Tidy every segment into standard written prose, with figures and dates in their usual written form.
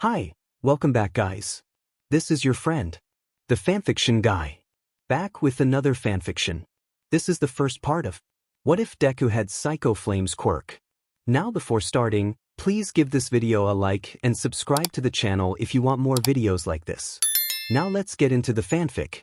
Hi, welcome back guys. This is your friend, the fanfiction guy. Back with another fanfiction. This is the first part of What If Deku Had Psycho Flames Quirk. Now before starting, please give this video a like and subscribe to the channel if you want more videos like this. Now let's get into the fanfic.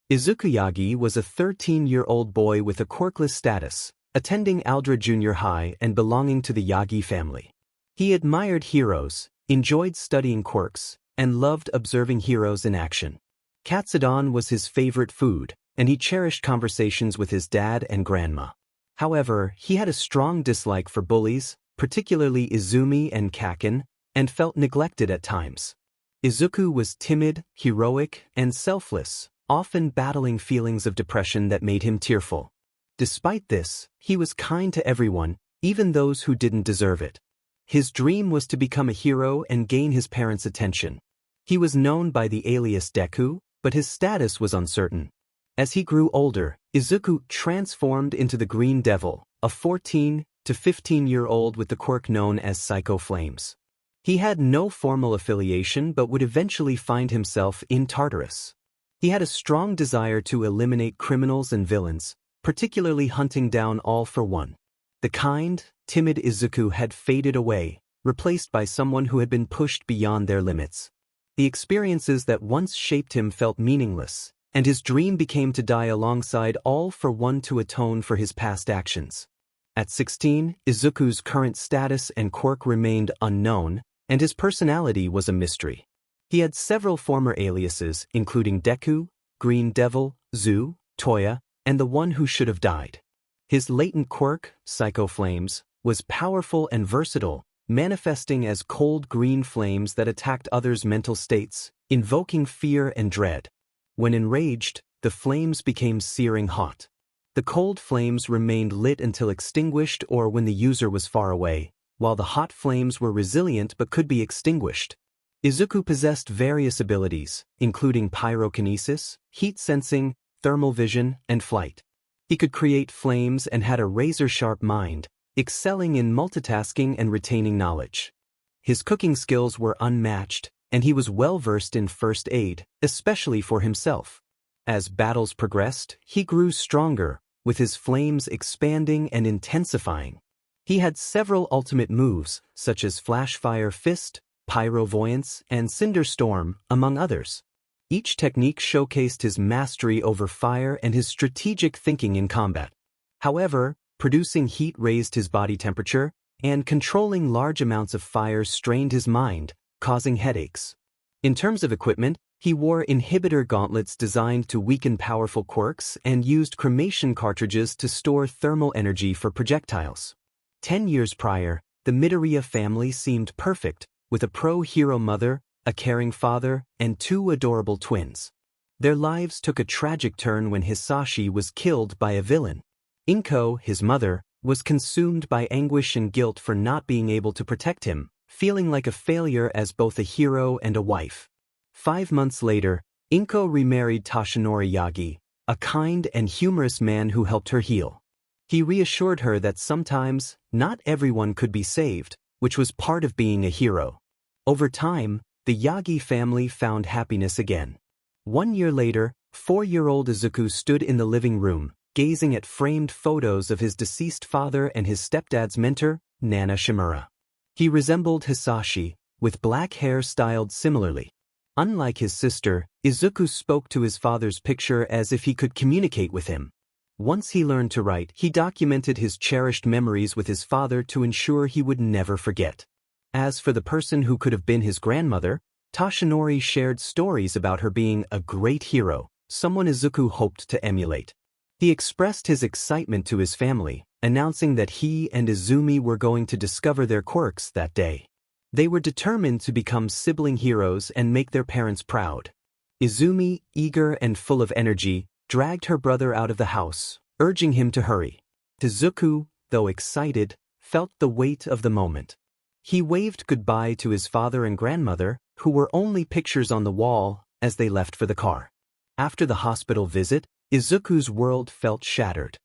Izuku Yagi was a 13-year-old boy with a quirkless status, attending Aldra Junior High and belonging to the Yagi family. He admired heroes, enjoyed studying quirks, and loved observing heroes in action. Katsudon was his favorite food, and he cherished conversations with his dad and grandma. However, he had a strong dislike for bullies, particularly Izumi and Kaken, and felt neglected at times. Izuku was timid, heroic, and selfless, often battling feelings of depression that made him tearful. Despite this, he was kind to everyone, even those who didn't deserve it. His dream was to become a hero and gain his parents' attention. He was known by the alias Deku, but his status was uncertain. As he grew older, Izuku transformed into the Green Devil, a 14 to 15-year-old with the quirk known as Psycho Flames. He had no formal affiliation but would eventually find himself in Tartarus. He had a strong desire to eliminate criminals and villains, particularly hunting down All for One. The kind, timid Izuku had faded away, replaced by someone who had been pushed beyond their limits. The experiences that once shaped him felt meaningless, and his dream became to die alongside All for One to atone for his past actions. At 16, Izuku's current status and quirk remained unknown, and his personality was a mystery. He had several former aliases, including Deku, Green Devil, Zu, Toya, and the One Who Should Have Died. His latent quirk, Psycho Flames, was powerful and versatile, manifesting as cold green flames that attacked others' mental states, invoking fear and dread. When enraged, the flames became searing hot. The cold flames remained lit until extinguished or when the user was far away, while the hot flames were resilient but could be extinguished. Izuku possessed various abilities, including pyrokinesis, heat sensing, thermal vision, and flight. He could create flames and had a razor-sharp mind, excelling in multitasking and retaining knowledge. His cooking skills were unmatched, and he was well-versed in first aid, especially for himself. As battles progressed, he grew stronger, with his flames expanding and intensifying. He had several ultimate moves, such as Flash Fire Fist, Pyrovoyance, and Cinder Storm, among others. Each technique showcased his mastery over fire and his strategic thinking in combat. However, producing heat raised his body temperature, and controlling large amounts of fire strained his mind, causing headaches. In terms of equipment, he wore inhibitor gauntlets designed to weaken powerful quirks and used cremation cartridges to store thermal energy for projectiles. 10 years prior, the Midoriya family seemed perfect, with a pro-hero mother, a caring father, and 2 adorable twins. Their lives took a tragic turn when Hisashi was killed by a villain. Inko, his mother, was consumed by anguish and guilt for not being able to protect him, feeling like a failure as both a hero and a wife. 5 months later, Inko remarried Toshinori Yagi, a kind and humorous man who helped her heal. He reassured her that sometimes, not everyone could be saved, which was part of being a hero. Over time, the Yagi family found happiness again. 1 year later, 4-year-old Izuku stood in the living room, gazing at framed photos of his deceased father and his stepdad's mentor, Nana Shimura. He resembled Hisashi, with black hair styled similarly. Unlike his sister, Izuku spoke to his father's picture as if he could communicate with him. Once he learned to write, he documented his cherished memories with his father to ensure he would never forget. As for the person who could have been his grandmother, Toshinori shared stories about her being a great hero, someone Izuku hoped to emulate. He expressed his excitement to his family, announcing that he and Izumi were going to discover their quirks that day. They were determined to become sibling heroes and make their parents proud. Izumi, eager and full of energy, dragged her brother out of the house, urging him to hurry. Izuku, though excited, felt the weight of the moment. He waved goodbye to his father and grandmother, who were only pictures on the wall, as they left for the car. After the hospital visit, Izuku's world felt shattered.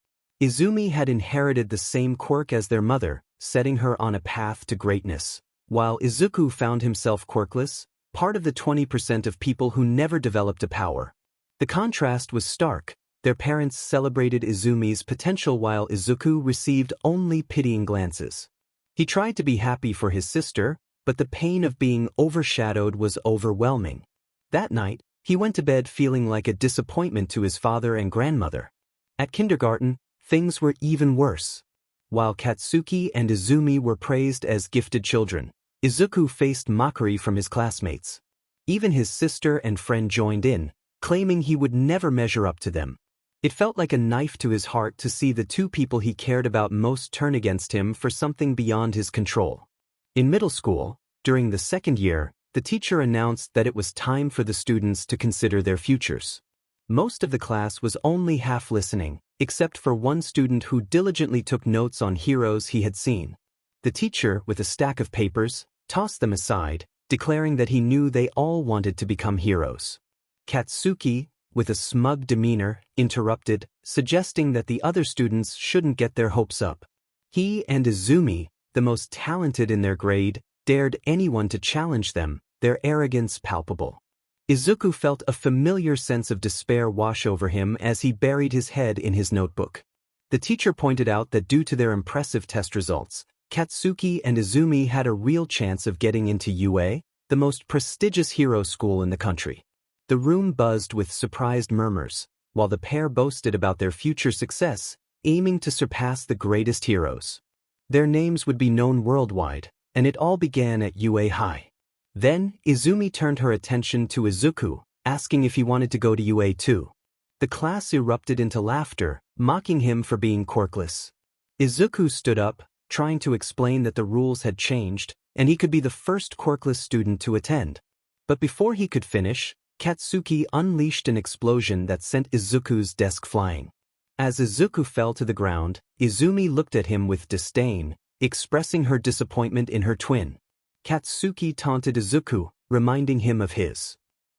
Izumi had inherited the same quirk as their mother, setting her on a path to greatness. While Izuku found himself quirkless, part of the 20% of people who never developed a power. The contrast was stark. Their parents celebrated Izumi's potential while Izuku received only pitying glances. He tried to be happy for his sister, but the pain of being overshadowed was overwhelming. That night, he went to bed feeling like a disappointment to his father and grandmother. At kindergarten, things were even worse. While Katsuki and Izumi were praised as gifted children, Izuku faced mockery from his classmates. Even his sister and friend joined in, claiming he would never measure up to them. It felt like a knife to his heart to see the two people he cared about most turn against him for something beyond his control. In middle school, during the second year, the teacher announced that it was time for the students to consider their futures. Most of the class was only half listening, except for one student who diligently took notes on heroes he had seen. The teacher, with a stack of papers, tossed them aside, declaring that he knew they all wanted to become heroes. Katsuki, with a smug demeanor, interrupted, suggesting that the other students shouldn't get their hopes up. He and Izumi, the most talented in their grade, dared anyone to challenge them, their arrogance palpable. Izuku felt a familiar sense of despair wash over him as he buried his head in his notebook. The teacher pointed out that due to their impressive test results, Katsuki and Izumi had a real chance of getting into UA, the most prestigious hero school in the country. The room buzzed with surprised murmurs, while the pair boasted about their future success, aiming to surpass the greatest heroes. Their names would be known worldwide, and it all began at UA High. Then, Izumi turned her attention to Izuku, asking if he wanted to go to UA too. The class erupted into laughter, mocking him for being quirkless. Izuku stood up, trying to explain that the rules had changed, and he could be the first quirkless student to attend. But before he could finish, Katsuki unleashed an explosion that sent Izuku's desk flying. As Izuku fell to the ground, Izumi looked at him with disdain, expressing her disappointment in her twin. Katsuki taunted Izuku, reminding him of his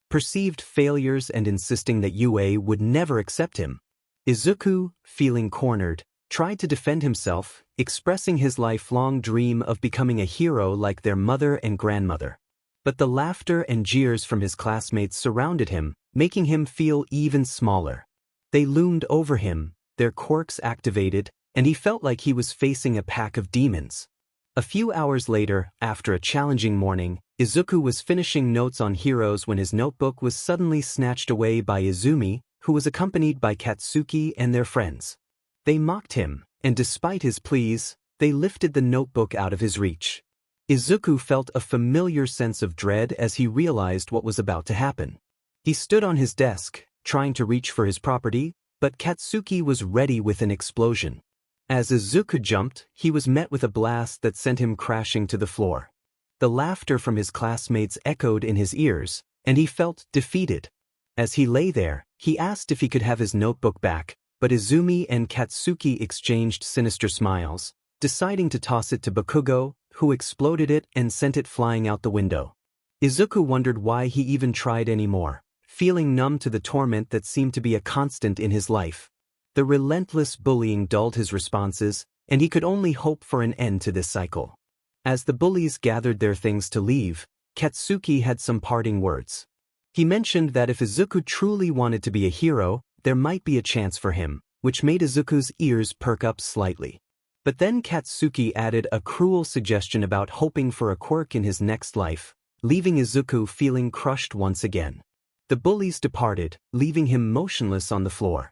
perceived failures and insisting that UA would never accept him. Izuku, feeling cornered, tried to defend himself, expressing his lifelong dream of becoming a hero like their mother and grandmother. But the laughter and jeers from his classmates surrounded him, making him feel even smaller. They loomed over him, their quirks activated, and he felt like he was facing a pack of demons. A few hours later, after a challenging morning, Izuku was finishing notes on heroes when his notebook was suddenly snatched away by Izumi, who was accompanied by Katsuki and their friends. They mocked him, and despite his pleas, they lifted the notebook out of his reach. Izuku felt a familiar sense of dread as he realized what was about to happen. He stood on his desk, trying to reach for his property, but Katsuki was ready with an explosion. As Izuku jumped, he was met with a blast that sent him crashing to the floor. The laughter from his classmates echoed in his ears, and he felt defeated. As he lay there, he asked if he could have his notebook back, but Izumi and Katsuki exchanged sinister smiles, deciding to toss it to Bakugo, who exploded it and sent it flying out the window. Izuku wondered why he even tried anymore, feeling numb to the torment that seemed to be a constant in his life. The relentless bullying dulled his responses, and he could only hope for an end to this cycle. As the bullies gathered their things to leave, Katsuki had some parting words. He mentioned that if Izuku truly wanted to be a hero, there might be a chance for him, which made Izuku's ears perk up slightly. But then Katsuki added a cruel suggestion about hoping for a quirk in his next life, leaving Izuku feeling crushed once again. The bullies departed, leaving him motionless on the floor.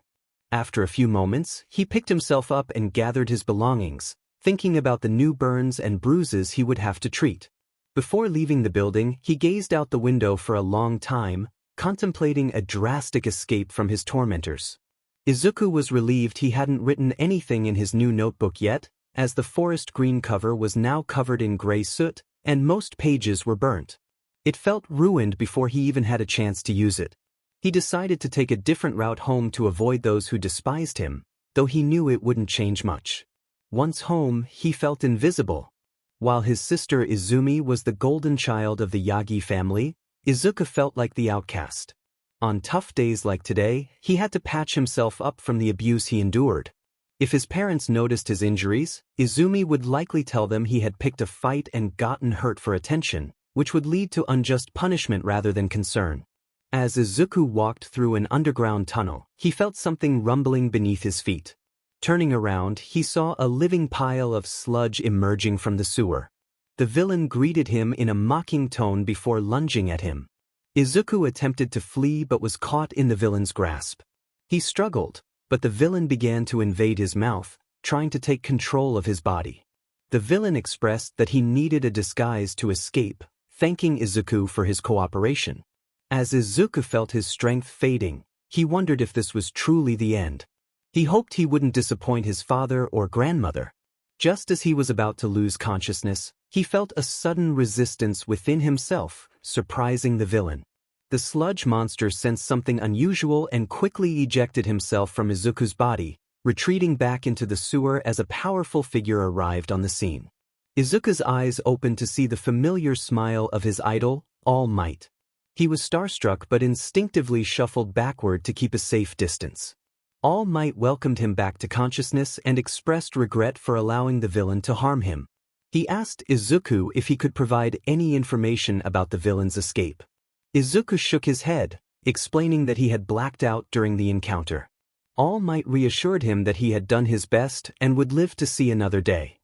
After a few moments, he picked himself up and gathered his belongings, thinking about the new burns and bruises he would have to treat. Before leaving the building, he gazed out the window for a long time, contemplating a drastic escape from his tormentors. Izuku was relieved he hadn't written anything in his new notebook yet, as the forest green cover was now covered in gray soot, and most pages were burnt. It felt ruined before he even had a chance to use it. He decided to take a different route home to avoid those who despised him, though he knew it wouldn't change much. Once home, he felt invisible. While his sister Izumi was the golden child of the Yagi family, Izuku felt like the outcast. On tough days like today, he had to patch himself up from the abuse he endured. If his parents noticed his injuries, Izumi would likely tell them he had picked a fight and gotten hurt for attention, which would lead to unjust punishment rather than concern. As Izuku walked through an underground tunnel, he felt something rumbling beneath his feet. Turning around, he saw a living pile of sludge emerging from the sewer. The villain greeted him in a mocking tone before lunging at him. Izuku attempted to flee but was caught in the villain's grasp. He struggled, but the villain began to invade his mouth, trying to take control of his body. The villain expressed that he needed a disguise to escape, thanking Izuku for his cooperation. As Izuku felt his strength fading, he wondered if this was truly the end. He hoped he wouldn't disappoint his father or grandmother. Just as he was about to lose consciousness, he felt a sudden resistance within himself, surprising the villain. The sludge monster sensed something unusual and quickly ejected himself from Izuku's body, retreating back into the sewer as a powerful figure arrived on the scene. Izuku's eyes opened to see the familiar smile of his idol, All Might. He was starstruck but instinctively shuffled backward to keep a safe distance. All Might welcomed him back to consciousness and expressed regret for allowing the villain to harm him. He asked Izuku if he could provide any information about the villain's escape. Izuku shook his head, explaining that he had blacked out during the encounter. All Might reassured him that he had done his best and would live to see another day.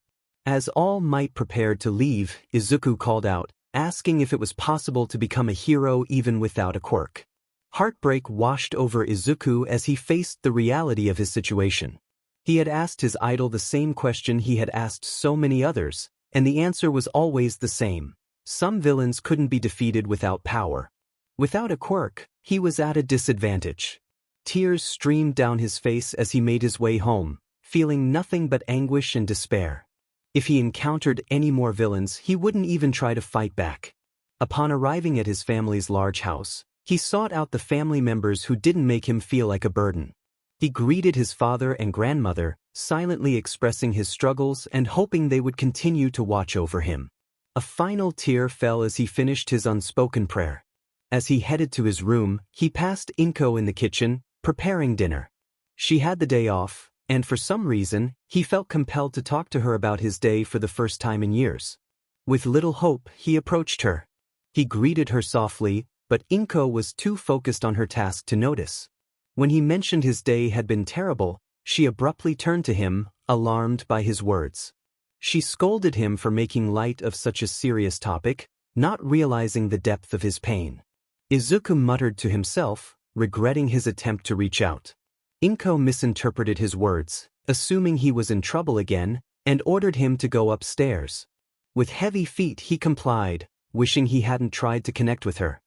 As All Might prepared to leave, Izuku called out, asking if it was possible to become a hero even without a quirk. Heartbreak washed over Izuku as he faced the reality of his situation. He had asked his idol the same question he had asked so many others, and the answer was always the same. Some villains couldn't be defeated without power. Without a quirk, he was at a disadvantage. Tears streamed down his face as he made his way home, feeling nothing but anguish and despair. If he encountered any more villains, he wouldn't even try to fight back. Upon arriving at his family's large house, he sought out the family members who didn't make him feel like a burden. He greeted his father and grandmother, silently expressing his struggles and hoping they would continue to watch over him. A final tear fell as he finished his unspoken prayer. As he headed to his room, he passed Inko in the kitchen, preparing dinner. She had the day off, and for some reason, he felt compelled to talk to her about his day for the first time in years. With little hope, he approached her. He greeted her softly, but Inko was too focused on her task to notice. When he mentioned his day had been terrible, she abruptly turned to him, alarmed by his words. She scolded him for making light of such a serious topic, not realizing the depth of his pain. Izuku muttered to himself, regretting his attempt to reach out. Inko misinterpreted his words, assuming he was in trouble again, and ordered him to go upstairs. With heavy feet he complied, wishing he hadn't tried to connect with her.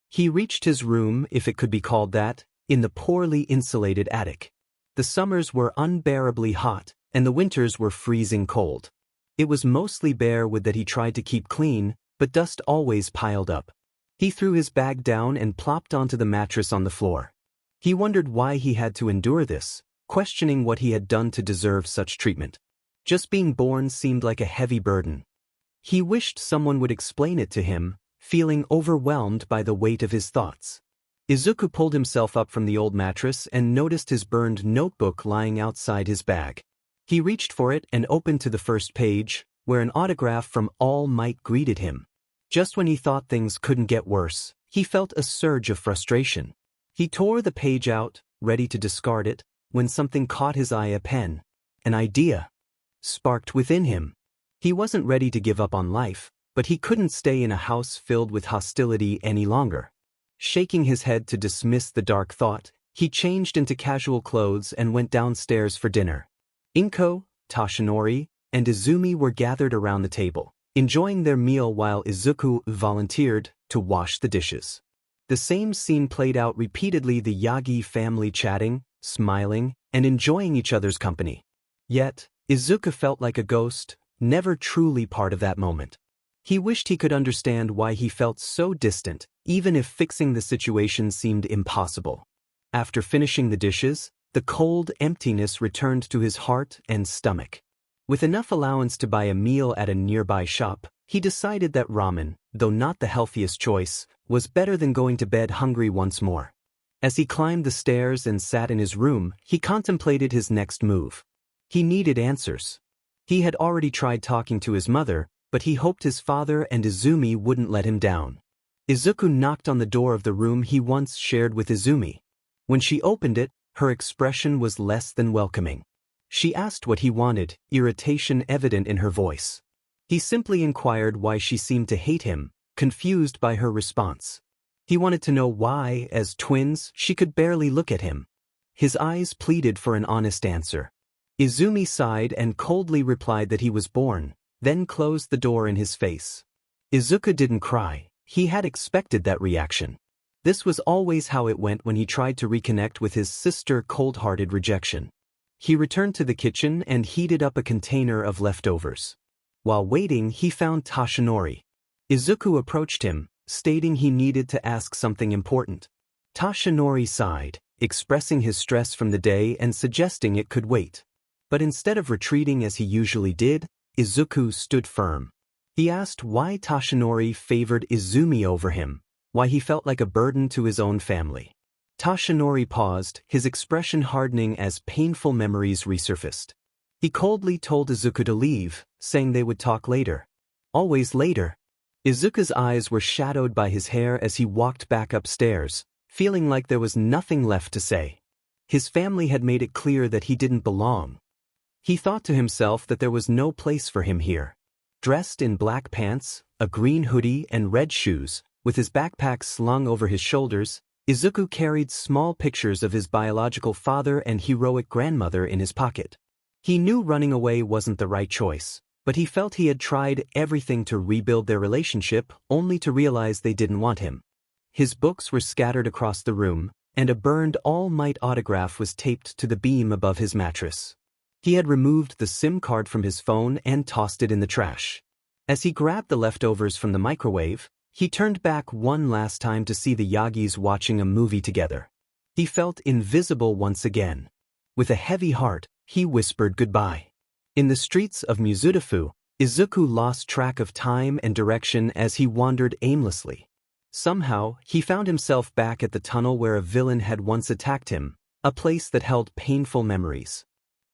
He reached his room, if it could be called that, in the poorly insulated attic. The summers were unbearably hot, and the winters were freezing cold. It was mostly bare wood that he tried to keep clean, but dust always piled up. He threw his bag down and plopped onto the mattress on the floor. He wondered why he had to endure this, questioning what he had done to deserve such treatment. Just being born seemed like a heavy burden. He wished someone would explain it to him, feeling overwhelmed by the weight of his thoughts. Izuku pulled himself up from the old mattress and noticed his burned notebook lying outside his bag. He reached for it and opened to the first page, where an autograph from All Might greeted him. Just when he thought things couldn't get worse, he felt a surge of frustration. He tore the page out, ready to discard it, when something caught his eye. A pen. An idea sparked within him. He wasn't ready to give up on life, but he couldn't stay in a house filled with hostility any longer. Shaking his head to dismiss the dark thought, he changed into casual clothes and went downstairs for dinner. Inko, Toshinori, and Izumi were gathered around the table, enjoying their meal while Izuku volunteered to wash the dishes. The same scene played out repeatedly, the Yagi family chatting, smiling, and enjoying each other's company. Yet, Izuku felt like a ghost, never truly part of that moment. He wished he could understand why he felt so distant, even if fixing the situation seemed impossible. After finishing the dishes, the cold emptiness returned to his heart and stomach. With enough allowance to buy a meal at a nearby shop, he decided that ramen, though not the healthiest choice, was better than going to bed hungry once more. As he climbed the stairs and sat in his room, he contemplated his next move. He needed answers. He had already tried talking to his mother, but he hoped his father and Izumi wouldn't let him down. Izuku knocked on the door of the room he once shared with Izumi. When she opened it, her expression was less than welcoming. She asked what he wanted, irritation evident in her voice. He simply inquired why she seemed to hate him, confused by her response. He wanted to know why, as twins, she could barely look at him. His eyes pleaded for an honest answer. Izumi sighed and coldly replied that he was born, then closed the door in his face. Izuku didn't cry. He had expected that reaction. This was always how it went when he tried to reconnect with his sister. Cold-hearted rejection. He returned to the kitchen and heated up a container of leftovers. While waiting, he found Toshinori. Izuku approached him, stating he needed to ask something important. Toshinori sighed, expressing his stress from the day and suggesting it could wait. But instead of retreating as he usually did, Izuku stood firm. He asked why Toshinori favored Izumi over him, why he felt like a burden to his own family. Toshinori paused, his expression hardening as painful memories resurfaced. He coldly told Izuku to leave, saying they would talk later. Always later. Izuku's eyes were shadowed by his hair as he walked back upstairs, feeling like there was nothing left to say. His family had made it clear that he didn't belong. He thought to himself that there was no place for him here. Dressed in black pants, a green hoodie and red shoes, with his backpack slung over his shoulders, Izuku carried small pictures of his biological father and heroic grandmother in his pocket. He knew running away wasn't the right choice, but he felt he had tried everything to rebuild their relationship only to realize they didn't want him. His books were scattered across the room, and a burned All Might autograph was taped to the beam above his mattress. He had removed the SIM card from his phone and tossed it in the trash. As he grabbed the leftovers from the microwave, he turned back one last time to see the Yagis watching a movie together. He felt invisible once again. With a heavy heart, he whispered goodbye. In the streets of Mizudafu, Izuku lost track of time and direction as he wandered aimlessly. Somehow, he found himself back at the tunnel where a villain had once attacked him, a place that held painful memories.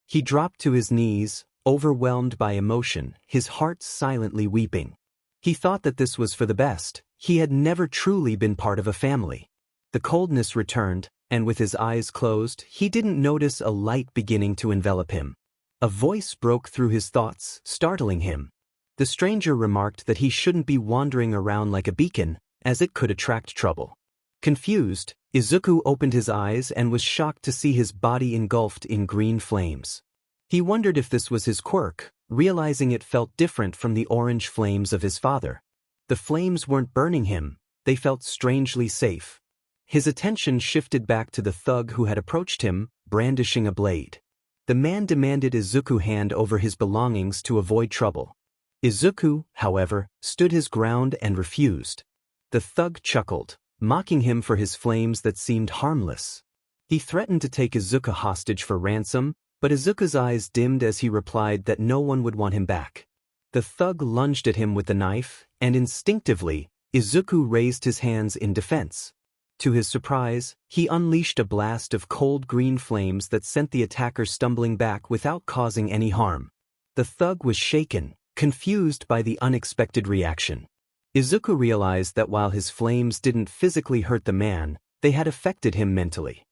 He dropped to his knees, overwhelmed by emotion, his heart silently weeping. He thought that this was for the best. He had never truly been part of a family. The coldness returned, and with his eyes closed, he didn't notice a light beginning to envelop him. A voice broke through his thoughts, startling him. The stranger remarked that he shouldn't be wandering around like a beacon, as it could attract trouble. Confused, Izuku opened his eyes and was shocked to see his body engulfed in green flames. He wondered if this was his quirk, realizing it felt different from the orange flames of his father. The flames weren't burning him, they felt strangely safe. His attention shifted back to the thug who had approached him, brandishing a blade. The man demanded Izuku hand over his belongings to avoid trouble. Izuku, however, stood his ground and refused. The thug chuckled, mocking him for his flames that seemed harmless. He threatened to take Izuku hostage for ransom, but Izuku's eyes dimmed as he replied that no one would want him back. The thug lunged at him with the knife, and instinctively, Izuku raised his hands in defense. To his surprise, he unleashed a blast of cold green flames that sent the attacker stumbling back without causing any harm. The thug was shaken, confused by the unexpected reaction. Izuku realized that while his flames didn't physically hurt the man, they had affected him mentally.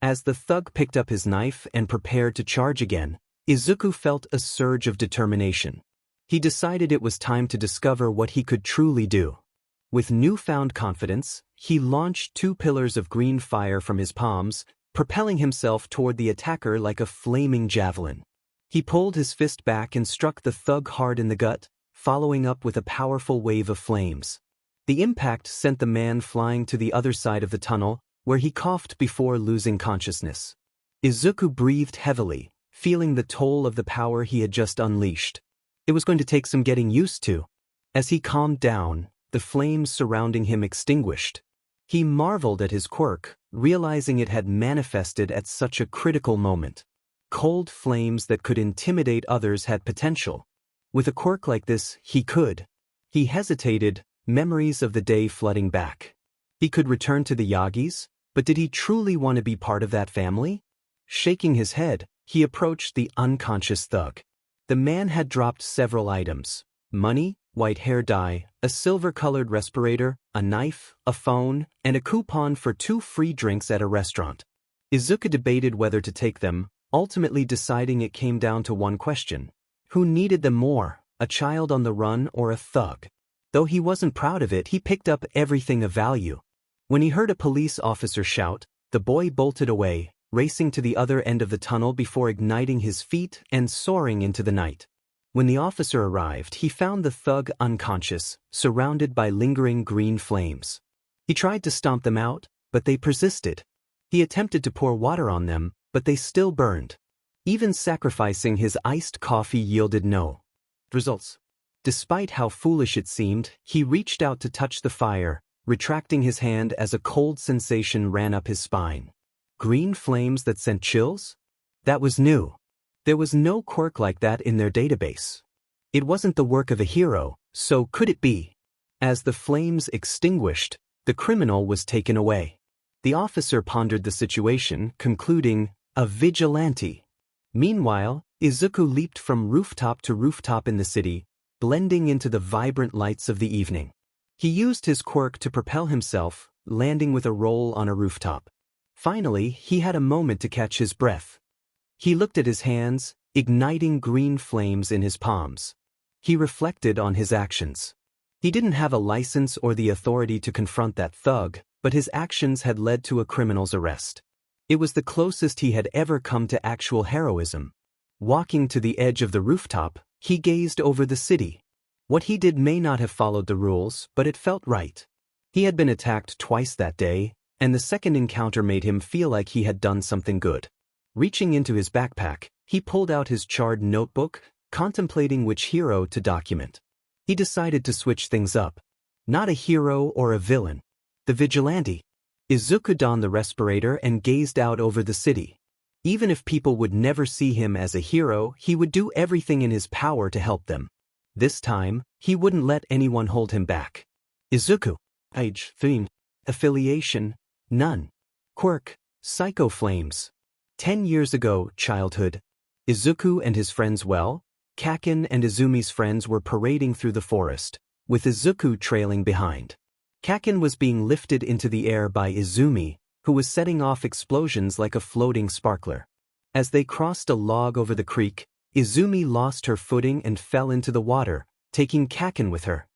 As the thug picked up his knife and prepared to charge again, Izuku felt a surge of determination. He decided it was time to discover what he could truly do. With newfound confidence, he launched 2 pillars of green fire from his palms, propelling himself toward the attacker like a flaming javelin. He pulled his fist back and struck the thug hard in the gut, following up with a powerful wave of flames. The impact sent the man flying to the other side of the tunnel, where he coughed before losing consciousness. Izuku breathed heavily, feeling the toll of the power he had just unleashed. It was going to take some getting used to. As he calmed down, the flames surrounding him extinguished. He marveled at his quirk, realizing it had manifested at such a critical moment. Cold flames that could intimidate others had potential. With a quirk like this, he could. He hesitated, memories of the day flooding back. He could return to the Yagis, but did he truly want to be part of that family? Shaking his head, He approached the unconscious thug. The man had dropped several items: money, white hair dye, a silver-colored respirator, a knife, a phone, and a coupon for 2 free drinks at a restaurant. Izuku debated whether to take them, ultimately deciding it came down to one question: who needed them more, a child on the run or a thug? Though he wasn't proud of it, he picked up everything of value. When he heard a police officer shout, the boy bolted away, racing to the other end of the tunnel before igniting his feet and soaring into the night. When the officer arrived, he found the thug unconscious, surrounded by lingering green flames. He tried to stomp them out, but they persisted. He attempted to pour water on them, but they still burned. Even sacrificing his iced coffee yielded no results. Despite how foolish it seemed, he reached out to touch the fire, retracting his hand as a cold sensation ran up his spine. Green flames that sent chills? That was new. There was no quirk like that in their database. It wasn't the work of a hero, so could it be? As the flames extinguished, the criminal was taken away. The officer pondered the situation, concluding, a vigilante. Meanwhile, Izuku leaped from rooftop to rooftop in the city, blending into the vibrant lights of the evening. He used his quirk to propel himself, landing with a roll on a rooftop. Finally, he had a moment to catch his breath. He looked at his hands, igniting green flames in his palms. He reflected on his actions. He didn't have a license or the authority to confront that thug, but his actions had led to a criminal's arrest. It was the closest he had ever come to actual heroism. Walking to the edge of the rooftop, he gazed over the city. What he did may not have followed the rules, but it felt right. He had been attacked twice that day, and the second encounter made him feel like he had done something good. Reaching into his backpack, he pulled out his charred notebook, contemplating which hero to document. He decided to switch things up. Not a hero or a villain. The vigilante. Izuku donned the respirator and gazed out over the city. Even if people would never see him as a hero, he would do everything in his power to help them. This time, he wouldn't let anyone hold him back. Izuku. Age, theme. Affiliation, none. Quirk, psycho flames. 10 years ago, childhood. Izuku and his friends Kaken and Izumi's friends were parading through the forest, with Izuku trailing behind. Kaken was being lifted into the air by Izumi, who was setting off explosions like a floating sparkler. As they crossed a log over the creek, Izumi lost her footing and fell into the water, taking Kaken with her.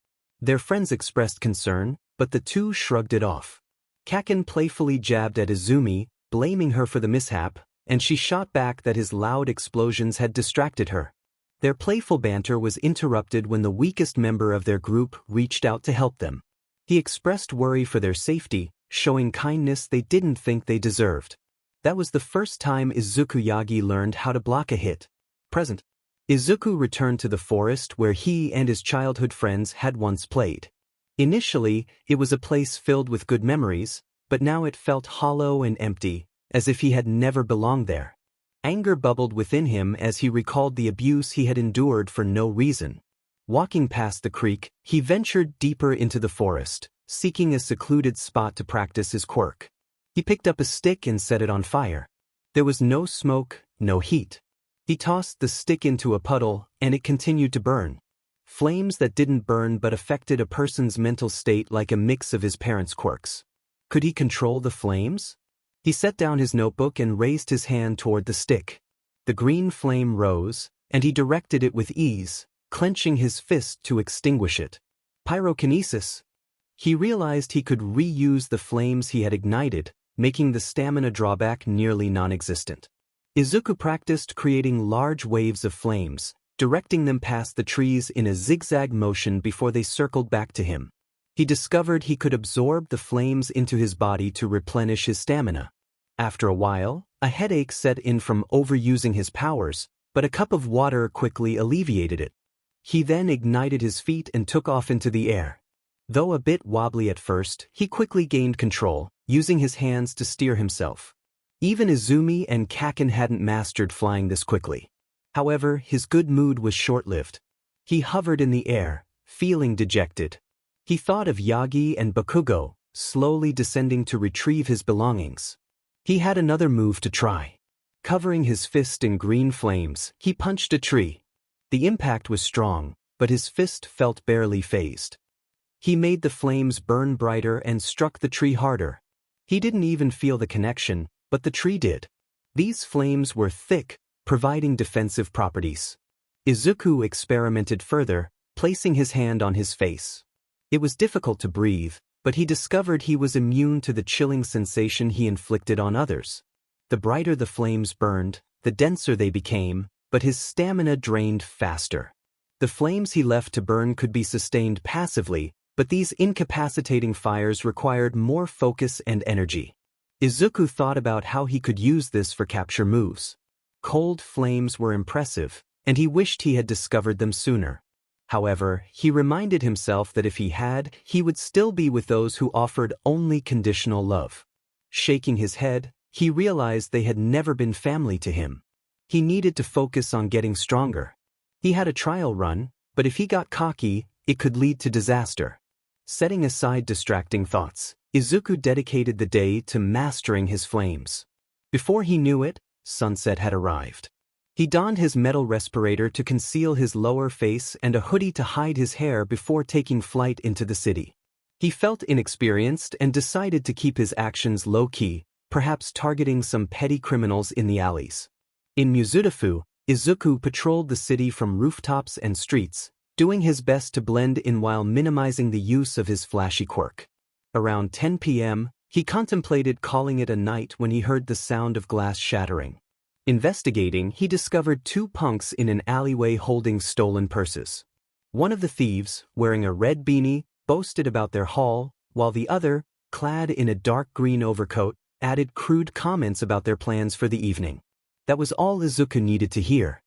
Their friends expressed concern, but the two shrugged it off. Kaken playfully jabbed at Izumi, blaming her for the mishap, and she shot back that his loud explosions had distracted her. Their playful banter was interrupted when the weakest member of their group reached out to help them. He expressed worry for their safety, showing kindness they didn't think they deserved. That was the first time Izuku Yagi learned how to block a hit. Present. Izuku returned to the forest where he and his childhood friends had once played. Initially, it was a place filled with good memories, but now it felt hollow and empty, as if he had never belonged there. Anger bubbled within him as he recalled the abuse he had endured for no reason. Walking past the creek, he ventured deeper into the forest, seeking a secluded spot to practice his quirk. He picked up a stick and set it on fire. There was no smoke, no heat. He tossed the stick into a puddle, and it continued to burn. Flames that didn't burn but affected a person's mental state like a mix of his parents' quirks. Could he control the flames? He set down his notebook and raised his hand toward the stick. The green flame rose, and he directed it with ease, clenching his fist to extinguish it. Pyrokinesis. He realized he could reuse the flames he had ignited, making the stamina drawback nearly non-existent. Izuku practiced creating large waves of flames, directing them past the trees in a zigzag motion before they circled back to him. He discovered he could absorb the flames into his body to replenish his stamina. After a while, a headache set in from overusing his powers, but a cup of water quickly alleviated it. He then ignited his feet and took off into the air. Though a bit wobbly at first, he quickly gained control, using his hands to steer himself. Even Izumi and Kaken hadn't mastered flying this quickly. However, his good mood was short-lived. He hovered in the air, feeling dejected. He thought of Yagi and Bakugo, slowly descending to retrieve his belongings. He had another move to try. Covering his fist in green flames, he punched a tree. The impact was strong, but his fist felt barely phased. He made the flames burn brighter and struck the tree harder. He didn't even feel the connection, but the tree did. These flames were thick, providing defensive properties. Izuku experimented further, placing his hand on his face. It was difficult to breathe, but he discovered he was immune to the chilling sensation he inflicted on others. The brighter the flames burned, the denser they became, but his stamina drained faster. The flames he left to burn could be sustained passively, but these incapacitating fires required more focus and energy. Izuku thought about how he could use this for capture moves. Cold flames were impressive, and he wished he had discovered them sooner. However, he reminded himself that if he had, he would still be with those who offered only conditional love. Shaking his head, he realized they had never been family to him. He needed to focus on getting stronger. He had a trial run, but if he got cocky, it could lead to disaster. Setting aside distracting thoughts, Izuku dedicated the day to mastering his flames. Before he knew it, sunset had arrived. He donned his metal respirator to conceal his lower face and a hoodie to hide his hair before taking flight into the city. He felt inexperienced and decided to keep his actions low-key, perhaps targeting some petty criminals in the alleys. In Mizudafu, Izuku patrolled the city from rooftops and streets, doing his best to blend in while minimizing the use of his flashy quirk. Around 10 p.m., he contemplated calling it a night when he heard the sound of glass shattering. Investigating, he discovered two punks in an alleyway holding stolen purses. One of the thieves, wearing a red beanie, boasted about their haul, while the other, clad in a dark green overcoat, added crude comments about their plans for the evening. That was all Izuku needed to hear.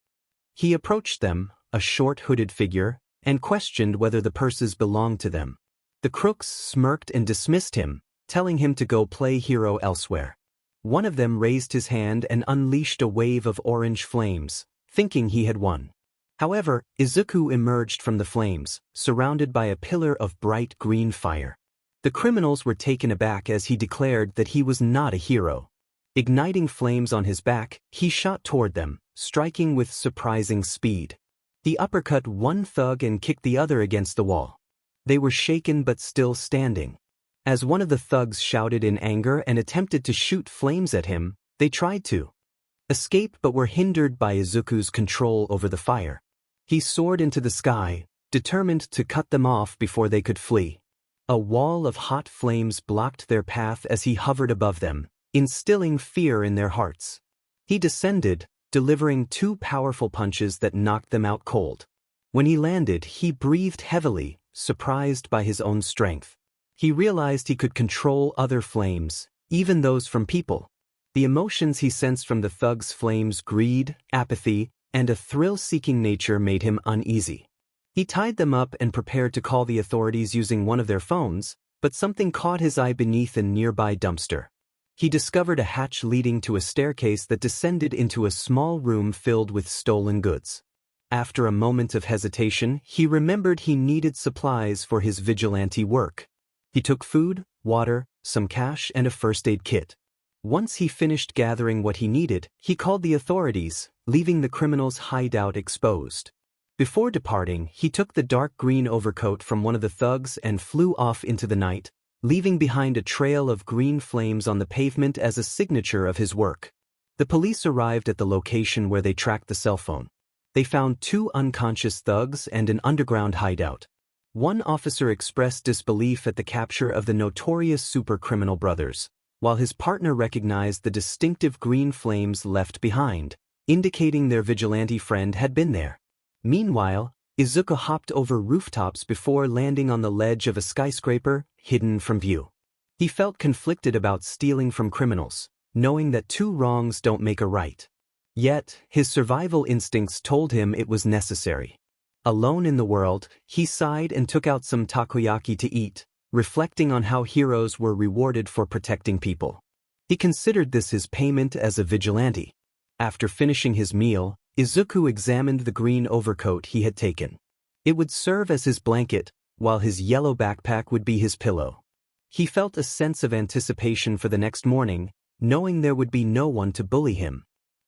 He approached them, a short hooded figure, and questioned whether the purses belonged to them. The crooks smirked and dismissed him, telling him to go play hero elsewhere. One of them raised his hand and unleashed a wave of orange flames, thinking he had won. However, Izuku emerged from the flames, surrounded by a pillar of bright green fire. The criminals were taken aback as he declared that he was not a hero. Igniting flames on his back, he shot toward them, striking with surprising speed. He uppercut one thug and kicked the other against the wall. They were shaken but still standing. As one of the thugs shouted in anger and attempted to shoot flames at him, they tried to escape but were hindered by Izuku's control over the fire. He soared into the sky, determined to cut them off before they could flee. A wall of hot flames blocked their path as he hovered above them, instilling fear in their hearts. He descended, delivering two powerful punches that knocked them out cold. When he landed, he breathed heavily, surprised by his own strength. He realized he could control other flames, even those from people. The emotions he sensed from the thug's flames, greed, apathy, and a thrill-seeking nature made him uneasy. He tied them up and prepared to call the authorities using one of their phones, but something caught his eye beneath a nearby dumpster. He discovered a hatch leading to a staircase that descended into a small room filled with stolen goods. After a moment of hesitation, he remembered he needed supplies for his vigilante work. He took food, water, some cash, and a first aid kit. Once he finished gathering what he needed, he called the authorities, leaving the criminals' hideout exposed. Before departing, he took the dark green overcoat from one of the thugs and flew off into the night, leaving behind a trail of green flames on the pavement as a signature of his work. The police arrived at the location where they tracked the cell phone. They found two unconscious thugs and an underground hideout. One officer expressed disbelief at the capture of the notorious super-criminal brothers, while his partner recognized the distinctive green flames left behind, indicating their vigilante friend had been there. Meanwhile, Izuku hopped over rooftops before landing on the ledge of a skyscraper, hidden from view. He felt conflicted about stealing from criminals, knowing that two wrongs don't make a right. Yet, his survival instincts told him it was necessary. Alone in the world, he sighed and took out some takoyaki to eat, reflecting on how heroes were rewarded for protecting people. He considered this his payment as a vigilante. After finishing his meal, Izuku examined the green overcoat he had taken. It would serve as his blanket, while his yellow backpack would be his pillow. He felt a sense of anticipation for the next morning, knowing there would be no one to bully him.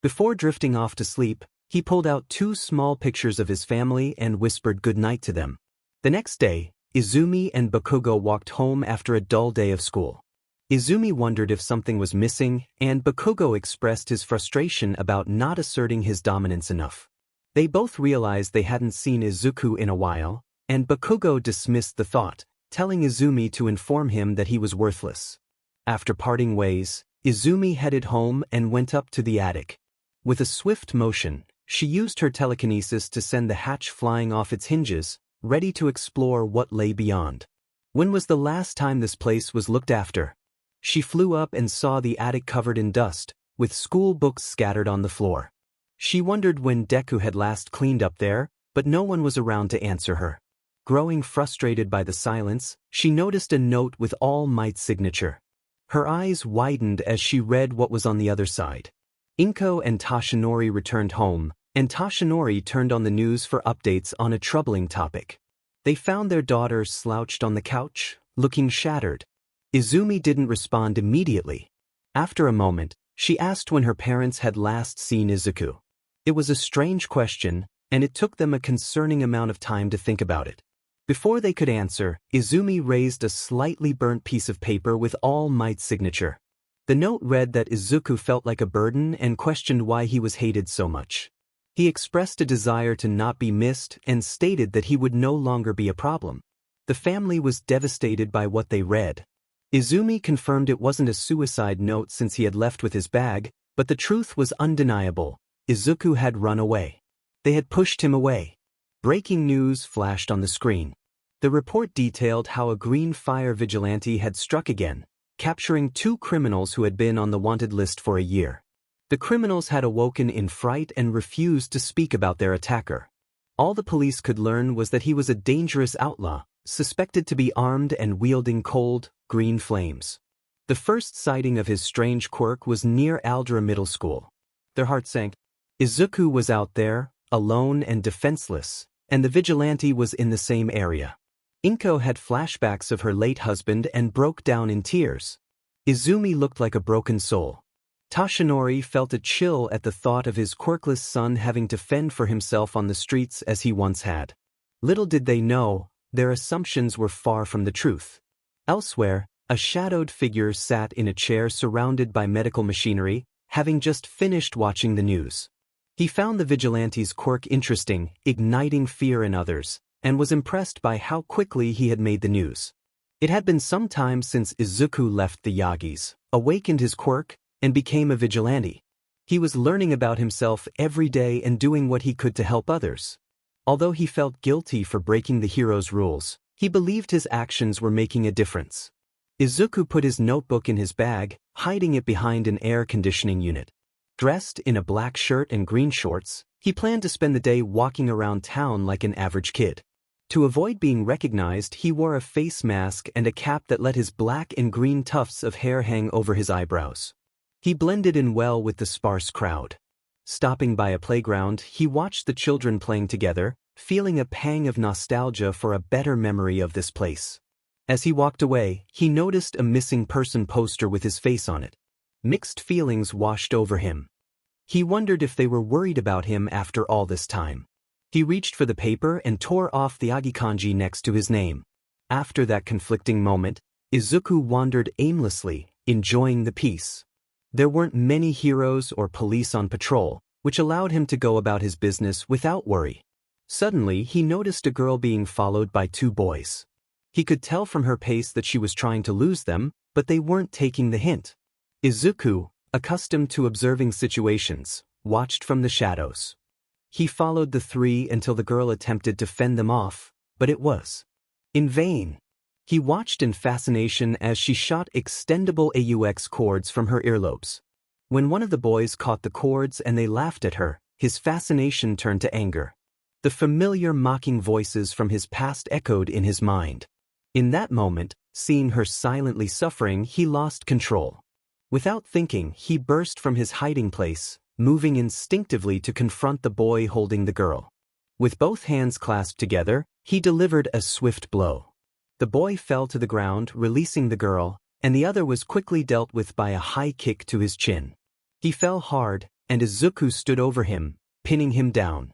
Before drifting off to sleep, he pulled out 2 small pictures of his family and whispered goodnight to them. The next day, Izumi and Bakugo walked home after a dull day of school. Izumi wondered if something was missing, and Bakugo expressed his frustration about not asserting his dominance enough. They both realized they hadn't seen Izuku in a while, and Bakugo dismissed the thought, telling Izumi to inform him that he was worthless. After parting ways, Izumi headed home and went up to the attic. With a swift motion, she used her telekinesis to send the hatch flying off its hinges, ready to explore what lay beyond. When was the last time this place was looked after? She flew up and saw the attic covered in dust, with school books scattered on the floor. She wondered when Deku had last cleaned up there, but no one was around to answer her. Growing frustrated by the silence, she noticed a note with All Might's signature. Her eyes widened as she read what was on the other side. Inko and Toshinori returned home, and Toshinori turned on the news for updates on a troubling topic. They found their daughter slouched on the couch, looking shattered. Izumi didn't respond immediately. After a moment, she asked when her parents had last seen Izuku. It was a strange question, and it took them a concerning amount of time to think about it. Before they could answer, Izumi raised a slightly burnt piece of paper with All Might's signature. The note read that Izuku felt like a burden and questioned why he was hated so much. He expressed a desire to not be missed and stated that he would no longer be a problem. The family was devastated by what they read. Izumi confirmed it wasn't a suicide note since he had left with his bag, but the truth was undeniable. Izuku had run away. They had pushed him away. Breaking news flashed on the screen. The report detailed how a green fire vigilante had struck again, capturing 2 criminals who had been on the wanted list for a year. The criminals had awoken in fright and refused to speak about their attacker. All the police could learn was that he was a dangerous outlaw, suspected to be armed and wielding cold, green flames. The first sighting of his strange quirk was near Aldra Middle School. Their hearts sank. Izuku was out there, alone and defenseless, and the vigilante was in the same area. Inko had flashbacks of her late husband and broke down in tears. Izumi looked like a broken soul. Toshinori felt a chill at the thought of his quirkless son having to fend for himself on the streets as he once had. Little did they know, their assumptions were far from the truth. Elsewhere, a shadowed figure sat in a chair surrounded by medical machinery, having just finished watching the news. He found the vigilante's quirk interesting, igniting fear in others, and was impressed by how quickly he had made the news. It had been some time since Izuku left the Yagis, awakened his quirk, and became a vigilante. He was learning about himself every day and doing what he could to help others. Although he felt guilty for breaking the hero's rules, he believed his actions were making a difference. Izuku put his notebook in his bag, hiding it behind an air conditioning unit. Dressed in a black shirt and green shorts, he planned to spend the day walking around town like an average kid. To avoid being recognized, he wore a face mask and a cap that let his black and green tufts of hair hang over his eyebrows. He blended in well with the sparse crowd. Stopping by a playground, he watched the children playing together, feeling a pang of nostalgia for a better memory of this place. As he walked away, he noticed a missing person poster with his face on it. Mixed feelings washed over him. He wondered if they were worried about him after all this time. He reached for the paper and tore off the Agi kanji next to his name. After that conflicting moment, Izuku wandered aimlessly, enjoying the peace. There weren't many heroes or police on patrol, which allowed him to go about his business without worry. Suddenly, he noticed a girl being followed by 2 boys. He could tell from her pace that she was trying to lose them, but they weren't taking the hint. Izuku, accustomed to observing situations, watched from the shadows. He followed the 3 until the girl attempted to fend them off, but it was in vain. He watched in fascination as she shot extendable AUX cords from her earlobes. When one of the boys caught the cords and they laughed at her, his fascination turned to anger. The familiar mocking voices from his past echoed in his mind. In that moment, seeing her silently suffering, he lost control. Without thinking, he burst from his hiding place, moving instinctively to confront the boy holding the girl. With both hands clasped together, he delivered a swift blow. The boy fell to the ground, releasing the girl, and the other was quickly dealt with by a high kick to his chin. He fell hard, and Izuku stood over him, pinning him down.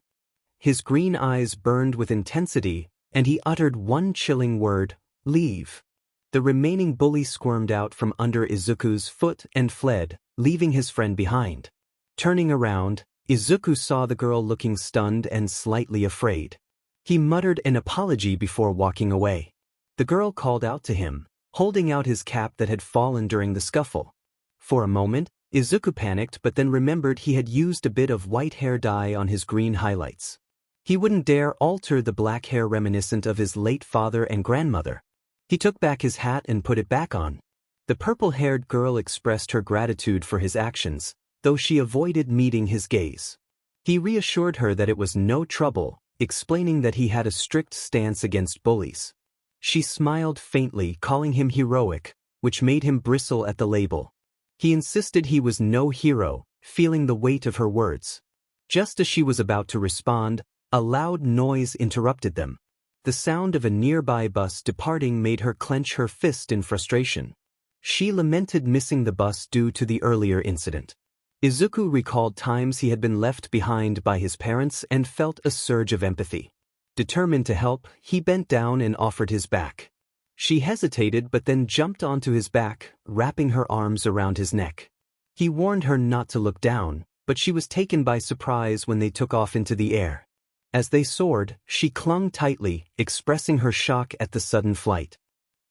His green eyes burned with intensity, and he uttered one chilling word, "Leave." The remaining bully squirmed out from under Izuku's foot and fled, leaving his friend behind. Turning around, Izuku saw the girl looking stunned and slightly afraid. He muttered an apology before walking away. The girl called out to him, holding out his cap that had fallen during the scuffle. For a moment, Izuku panicked but then remembered he had used a bit of white hair dye on his green highlights. He wouldn't dare alter the black hair reminiscent of his late father and grandmother. He took back his hat and put it back on. The purple-haired girl expressed her gratitude for his actions, though she avoided meeting his gaze. He reassured her that it was no trouble, explaining that he had a strict stance against bullies. She smiled faintly, calling him heroic, which made him bristle at the label. He insisted he was no hero, feeling the weight of her words. Just as she was about to respond, a loud noise interrupted them. The sound of a nearby bus departing made her clench her fist in frustration. She lamented missing the bus due to the earlier incident. Izuku recalled times he had been left behind by his parents and felt a surge of empathy. Determined to help, he bent down and offered his back. She hesitated but then jumped onto his back, wrapping her arms around his neck. He warned her not to look down, but she was taken by surprise when they took off into the air. As they soared, she clung tightly, expressing her shock at the sudden flight.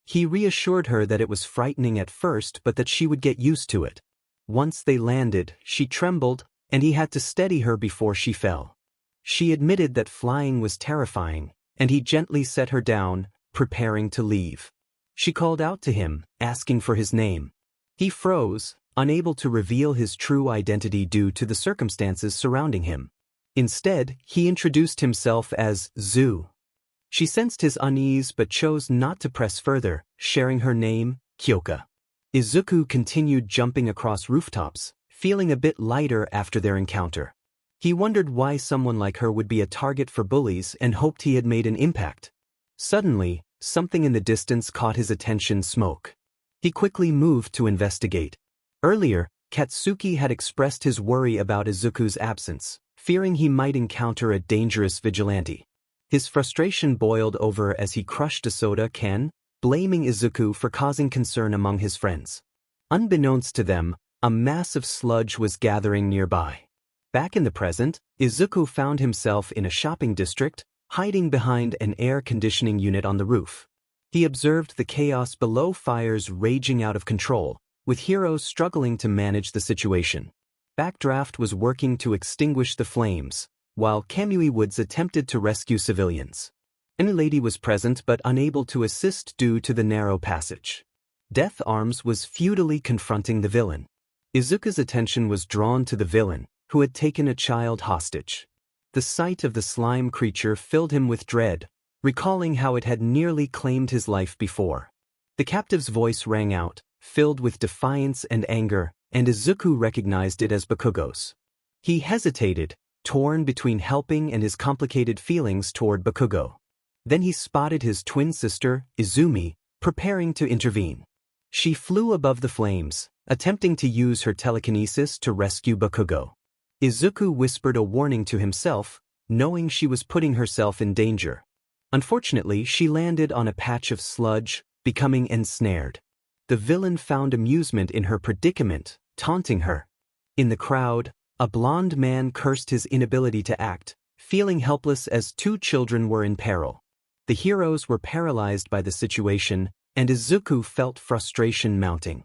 He reassured her that it was frightening at first but that she would get used to it. Once they landed, she trembled, and he had to steady her before she fell. She admitted that flying was terrifying, and he gently set her down, preparing to leave. She called out to him, asking for his name. He froze, unable to reveal his true identity due to the circumstances surrounding him. Instead, he introduced himself as Zu. She sensed his unease but chose not to press further, sharing her name, Kyoka. Izuku continued jumping across rooftops, feeling a bit lighter after their encounter. He wondered why someone like her would be a target for bullies and hoped he had made an impact. Suddenly, something in the distance caught his attention: smoke. He quickly moved to investigate. Earlier, Katsuki had expressed his worry about Izuku's absence, fearing he might encounter a dangerous vigilante. His frustration boiled over as he crushed a soda can, blaming Izuku for causing concern among his friends. Unbeknownst to them, a mass of sludge was gathering nearby. Back in the present, Izuku found himself in a shopping district, hiding behind an air conditioning unit on the roof. He observed the chaos below, fires raging out of control, with heroes struggling to manage the situation. Backdraft was working to extinguish the flames, while Kamui Woods attempted to rescue civilians. Any lady was present but unable to assist due to the narrow passage. Death Arms was futilely confronting the villain. Izuku's attention was drawn to the villain, who had taken a child hostage. The sight of the slime creature filled him with dread, recalling how it had nearly claimed his life before. The captive's voice rang out, filled with defiance and anger, and Izuku recognized it as Bakugo's. He hesitated, torn between helping and his complicated feelings toward Bakugo. Then he spotted his twin sister, Izumi, preparing to intervene. She flew above the flames, attempting to use her telekinesis to rescue Bakugo. Izuku whispered a warning to himself, knowing she was putting herself in danger. Unfortunately, she landed on a patch of sludge, becoming ensnared. The villain found amusement in her predicament, taunting her. In the crowd, a blond man cursed his inability to act, feeling helpless as two children were in peril. The heroes were paralyzed by the situation, and Izuku felt frustration mounting.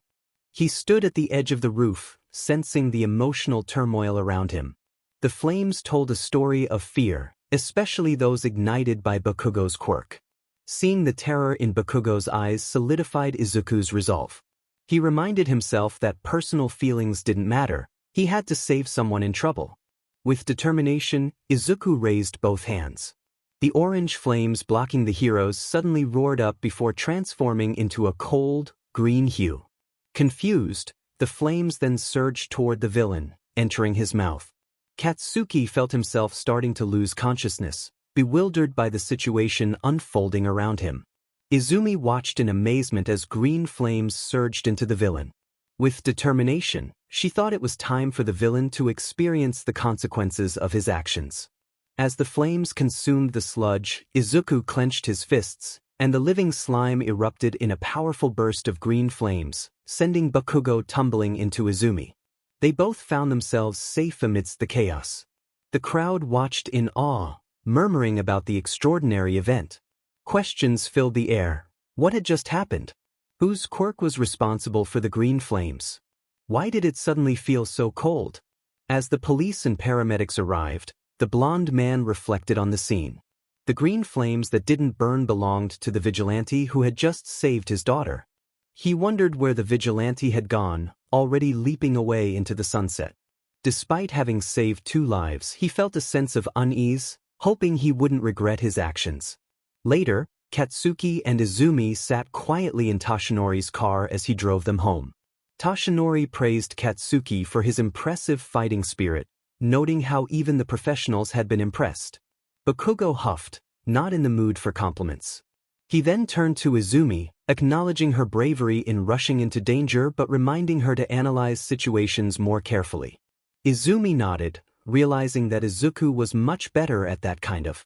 He stood at the edge of the roof, sensing the emotional turmoil around him. The flames told a story of fear, especially those ignited by Bakugo's quirk. Seeing the terror in Bakugo's eyes solidified Izuku's resolve. He reminded himself that personal feelings didn't matter, he had to save someone in trouble. With determination, Izuku raised both hands. The orange flames blocking the heroes suddenly roared up before transforming into a cold, green hue. Confused, the flames then surged toward the villain, entering his mouth. Katsuki felt himself starting to lose consciousness, bewildered by the situation unfolding around him. Izumi watched in amazement as green flames surged into the villain. With determination, She thought it was time for the villain to experience the consequences of his actions. As the flames consumed the sludge, Izuku clenched his fists, and the living slime erupted in a powerful burst of green flames, sending Bakugo tumbling into Izumi. They both found themselves safe amidst the chaos. The crowd watched in awe, murmuring about the extraordinary event. Questions filled the air. What had just happened? Whose quirk was responsible for the green flames? Why did it suddenly feel so cold? As the police and paramedics arrived, the blonde man reflected on the scene. The green flames that didn't burn belonged to the vigilante who had just saved his daughter. He wondered where the vigilante had gone, already leaping away into the sunset. Despite having saved 2 lives, he felt a sense of unease, hoping he wouldn't regret his actions. Later, Katsuki and Izumi sat quietly in Toshinori's car as he drove them home. Toshinori praised Katsuki for his impressive fighting spirit, noting how even the professionals had been impressed. Bakugo huffed, not in the mood for compliments. He then turned to Izumi, acknowledging her bravery in rushing into danger but reminding her to analyze situations more carefully. Izumi nodded, realizing that Izuku was much better at that kind of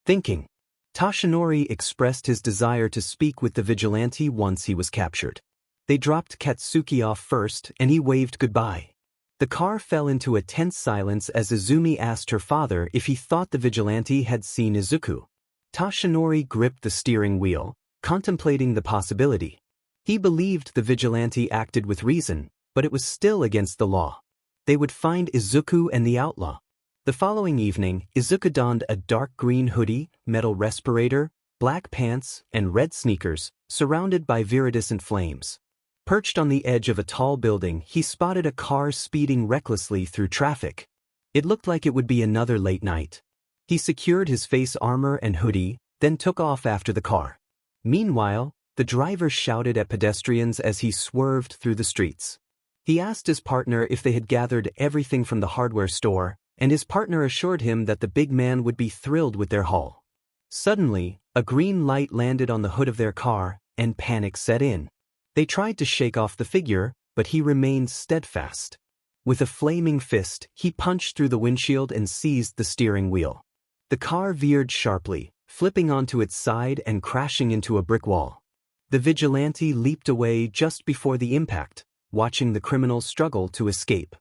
thinking. Toshinori expressed his desire to speak with the vigilante once he was captured. They dropped Katsuki off first and he waved goodbye. The car fell into a tense silence as Izumi asked her father if he thought the vigilante had seen Izuku. Toshinori gripped the steering wheel, contemplating the possibility. He believed the vigilante acted with reason, but it was still against the law. They would find Izuku and the outlaw. The following evening, Izuku donned a dark green hoodie, metal respirator, black pants, and red sneakers, surrounded by viridescent flames. Perched on the edge of a tall building, he spotted a car speeding recklessly through traffic. It looked like it would be another late night. He secured his face armor and hoodie, then took off after the car. Meanwhile, the driver shouted at pedestrians as he swerved through the streets. He asked his partner if they had gathered everything from the hardware store, and his partner assured him that the big man would be thrilled with their haul. Suddenly, a green light landed on the hood of their car, and panic set in. They tried to shake off the figure, but he remained steadfast. With a flaming fist, he punched through the windshield and seized the steering wheel. The car veered sharply, flipping onto its side and crashing into a brick wall. The vigilante leaped away just before the impact, watching the criminals struggle to escape.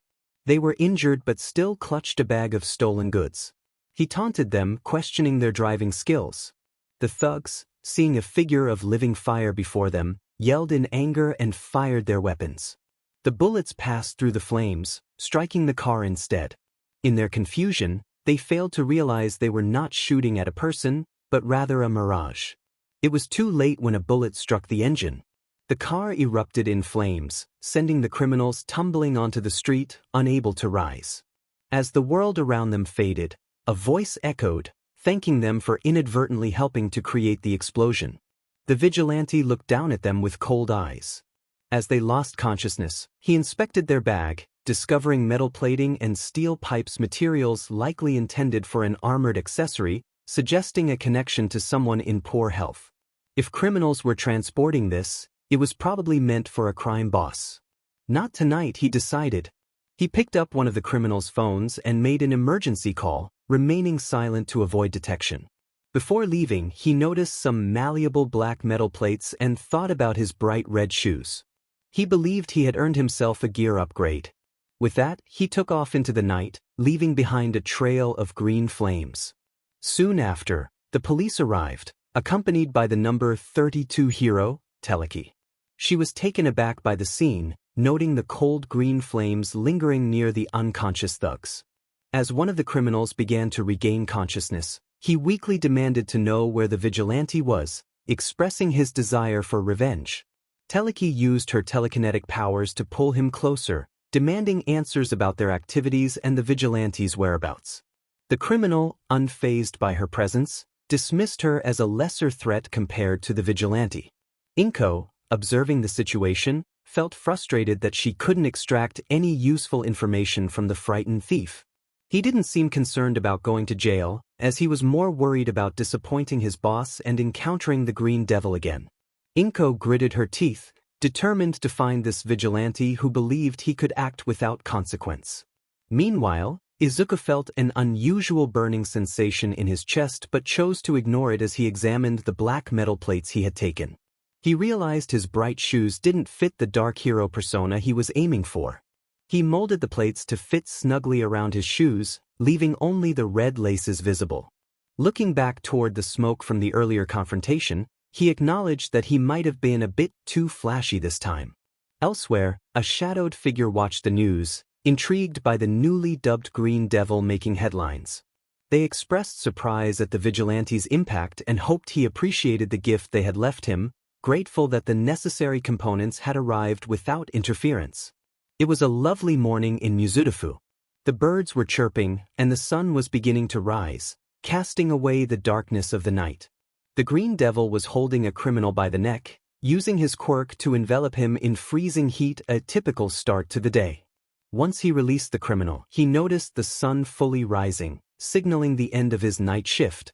They were injured but still clutched a bag of stolen goods. He taunted them, questioning their driving skills. The thugs, seeing a figure of living fire before them, yelled in anger and fired their weapons. The bullets passed through the flames, striking the car instead. In their confusion, they failed to realize they were not shooting at a person, but rather a mirage. It was too late when a bullet struck the engine. The car erupted in flames, sending the criminals tumbling onto the street, unable to rise. As the world around them faded, a voice echoed, thanking them for inadvertently helping to create the explosion. The vigilante looked down at them with cold eyes. As they lost consciousness, he inspected their bag, discovering metal plating and steel pipes, materials likely intended for an armored accessory, suggesting a connection to someone in poor health. If criminals were transporting this, it was probably meant for a crime boss. Not tonight, he decided. He picked up one of the criminals' phones and made an emergency call, remaining silent to avoid detection. Before leaving, he noticed some malleable black metal plates and thought about his bright red shoes. He believed he had earned himself a gear upgrade. With that, he took off into the night, leaving behind a trail of green flames. Soon after, the police arrived, accompanied by the number 32 hero, Teleki. She was taken aback by the scene, noting the cold green flames lingering near the unconscious thugs. As one of the criminals began to regain consciousness, he weakly demanded to know where the vigilante was, expressing his desire for revenge. Teleki used her telekinetic powers to pull him closer, demanding answers about their activities and the vigilante's whereabouts. The criminal, unfazed by her presence, dismissed her as a lesser threat compared to the vigilante. Inko, observing the situation, felt frustrated that she couldn't extract any useful information from the frightened thief. He didn't seem concerned about going to jail, as he was more worried about disappointing his boss and encountering the Green Devil again. Inko gritted her teeth, determined to find this vigilante who believed he could act without consequence. Meanwhile, Izuku felt an unusual burning sensation in his chest but chose to ignore it as he examined the black metal plates he had taken. He realized his bright shoes didn't fit the dark hero persona he was aiming for. He molded the plates to fit snugly around his shoes, leaving only the red laces visible. Looking back toward the smoke from the earlier confrontation, he acknowledged that he might have been a bit too flashy this time. Elsewhere, a shadowed figure watched the news, intrigued by the newly dubbed Green Devil making headlines. They expressed surprise at the vigilante's impact and hoped he appreciated the gift they had left him, grateful that the necessary components had arrived without interference. It was a lovely morning in Mizudafu. The birds were chirping, and the sun was beginning to rise, casting away the darkness of the night. The Green Devil was holding a criminal by the neck, using his quirk to envelop him in freezing heat, a typical start to the day. Once he released the criminal, he noticed the sun fully rising, signaling the end of his night shift.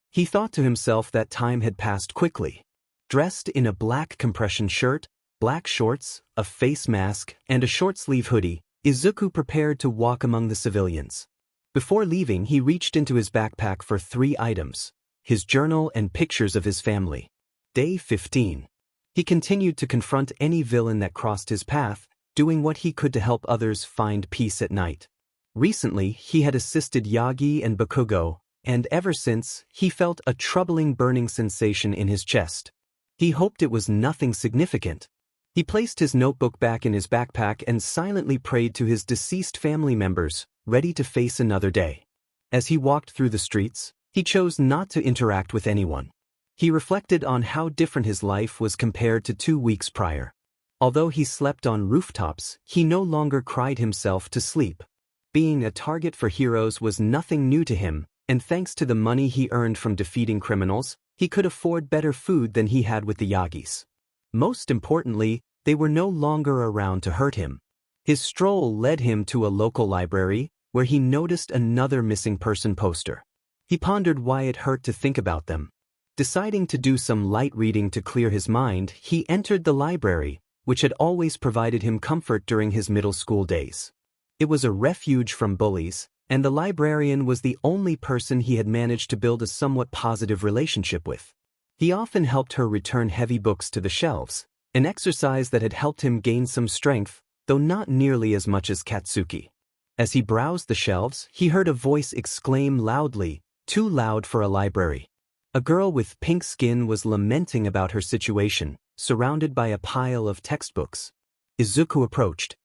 He thought to himself that time had passed quickly. Dressed in a black compression shirt, black shorts, a face mask, and a short-sleeve hoodie, Izuku prepared to walk among the civilians. Before leaving, he reached into his backpack for 3 items: his journal and pictures of his family. Day 15. He continued to confront any villain that crossed his path, doing what he could to help others find peace at night. Recently, he had assisted Yagi and Bakugo, and ever since, he felt a troubling burning sensation in his chest. He hoped it was nothing significant. He placed his notebook back in his backpack and silently prayed to his deceased family members, ready to face another day. As he walked through the streets, he chose not to interact with anyone. He reflected on how different his life was compared to 2 weeks prior. Although he slept on rooftops, he no longer cried himself to sleep. Being a target for heroes was nothing new to him, and thanks to the money he earned from defeating criminals, he could afford better food than he had with the Yagis. Most importantly, they were no longer around to hurt him. His stroll led him to a local library, where he noticed another missing person poster. He pondered why it hurt to think about them. Deciding to do some light reading to clear his mind, he entered the library, which had always provided him comfort during his middle school days. It was a refuge from bullies, and the librarian was the only person he had managed to build a somewhat positive relationship with. He often helped her return heavy books to the shelves, an exercise that had helped him gain some strength, though not nearly as much as Katsuki. As he browsed the shelves, he heard a voice exclaim loudly, "Too loud for a library." A girl with pink skin was lamenting about her situation, surrounded by a pile of textbooks. Izuku approached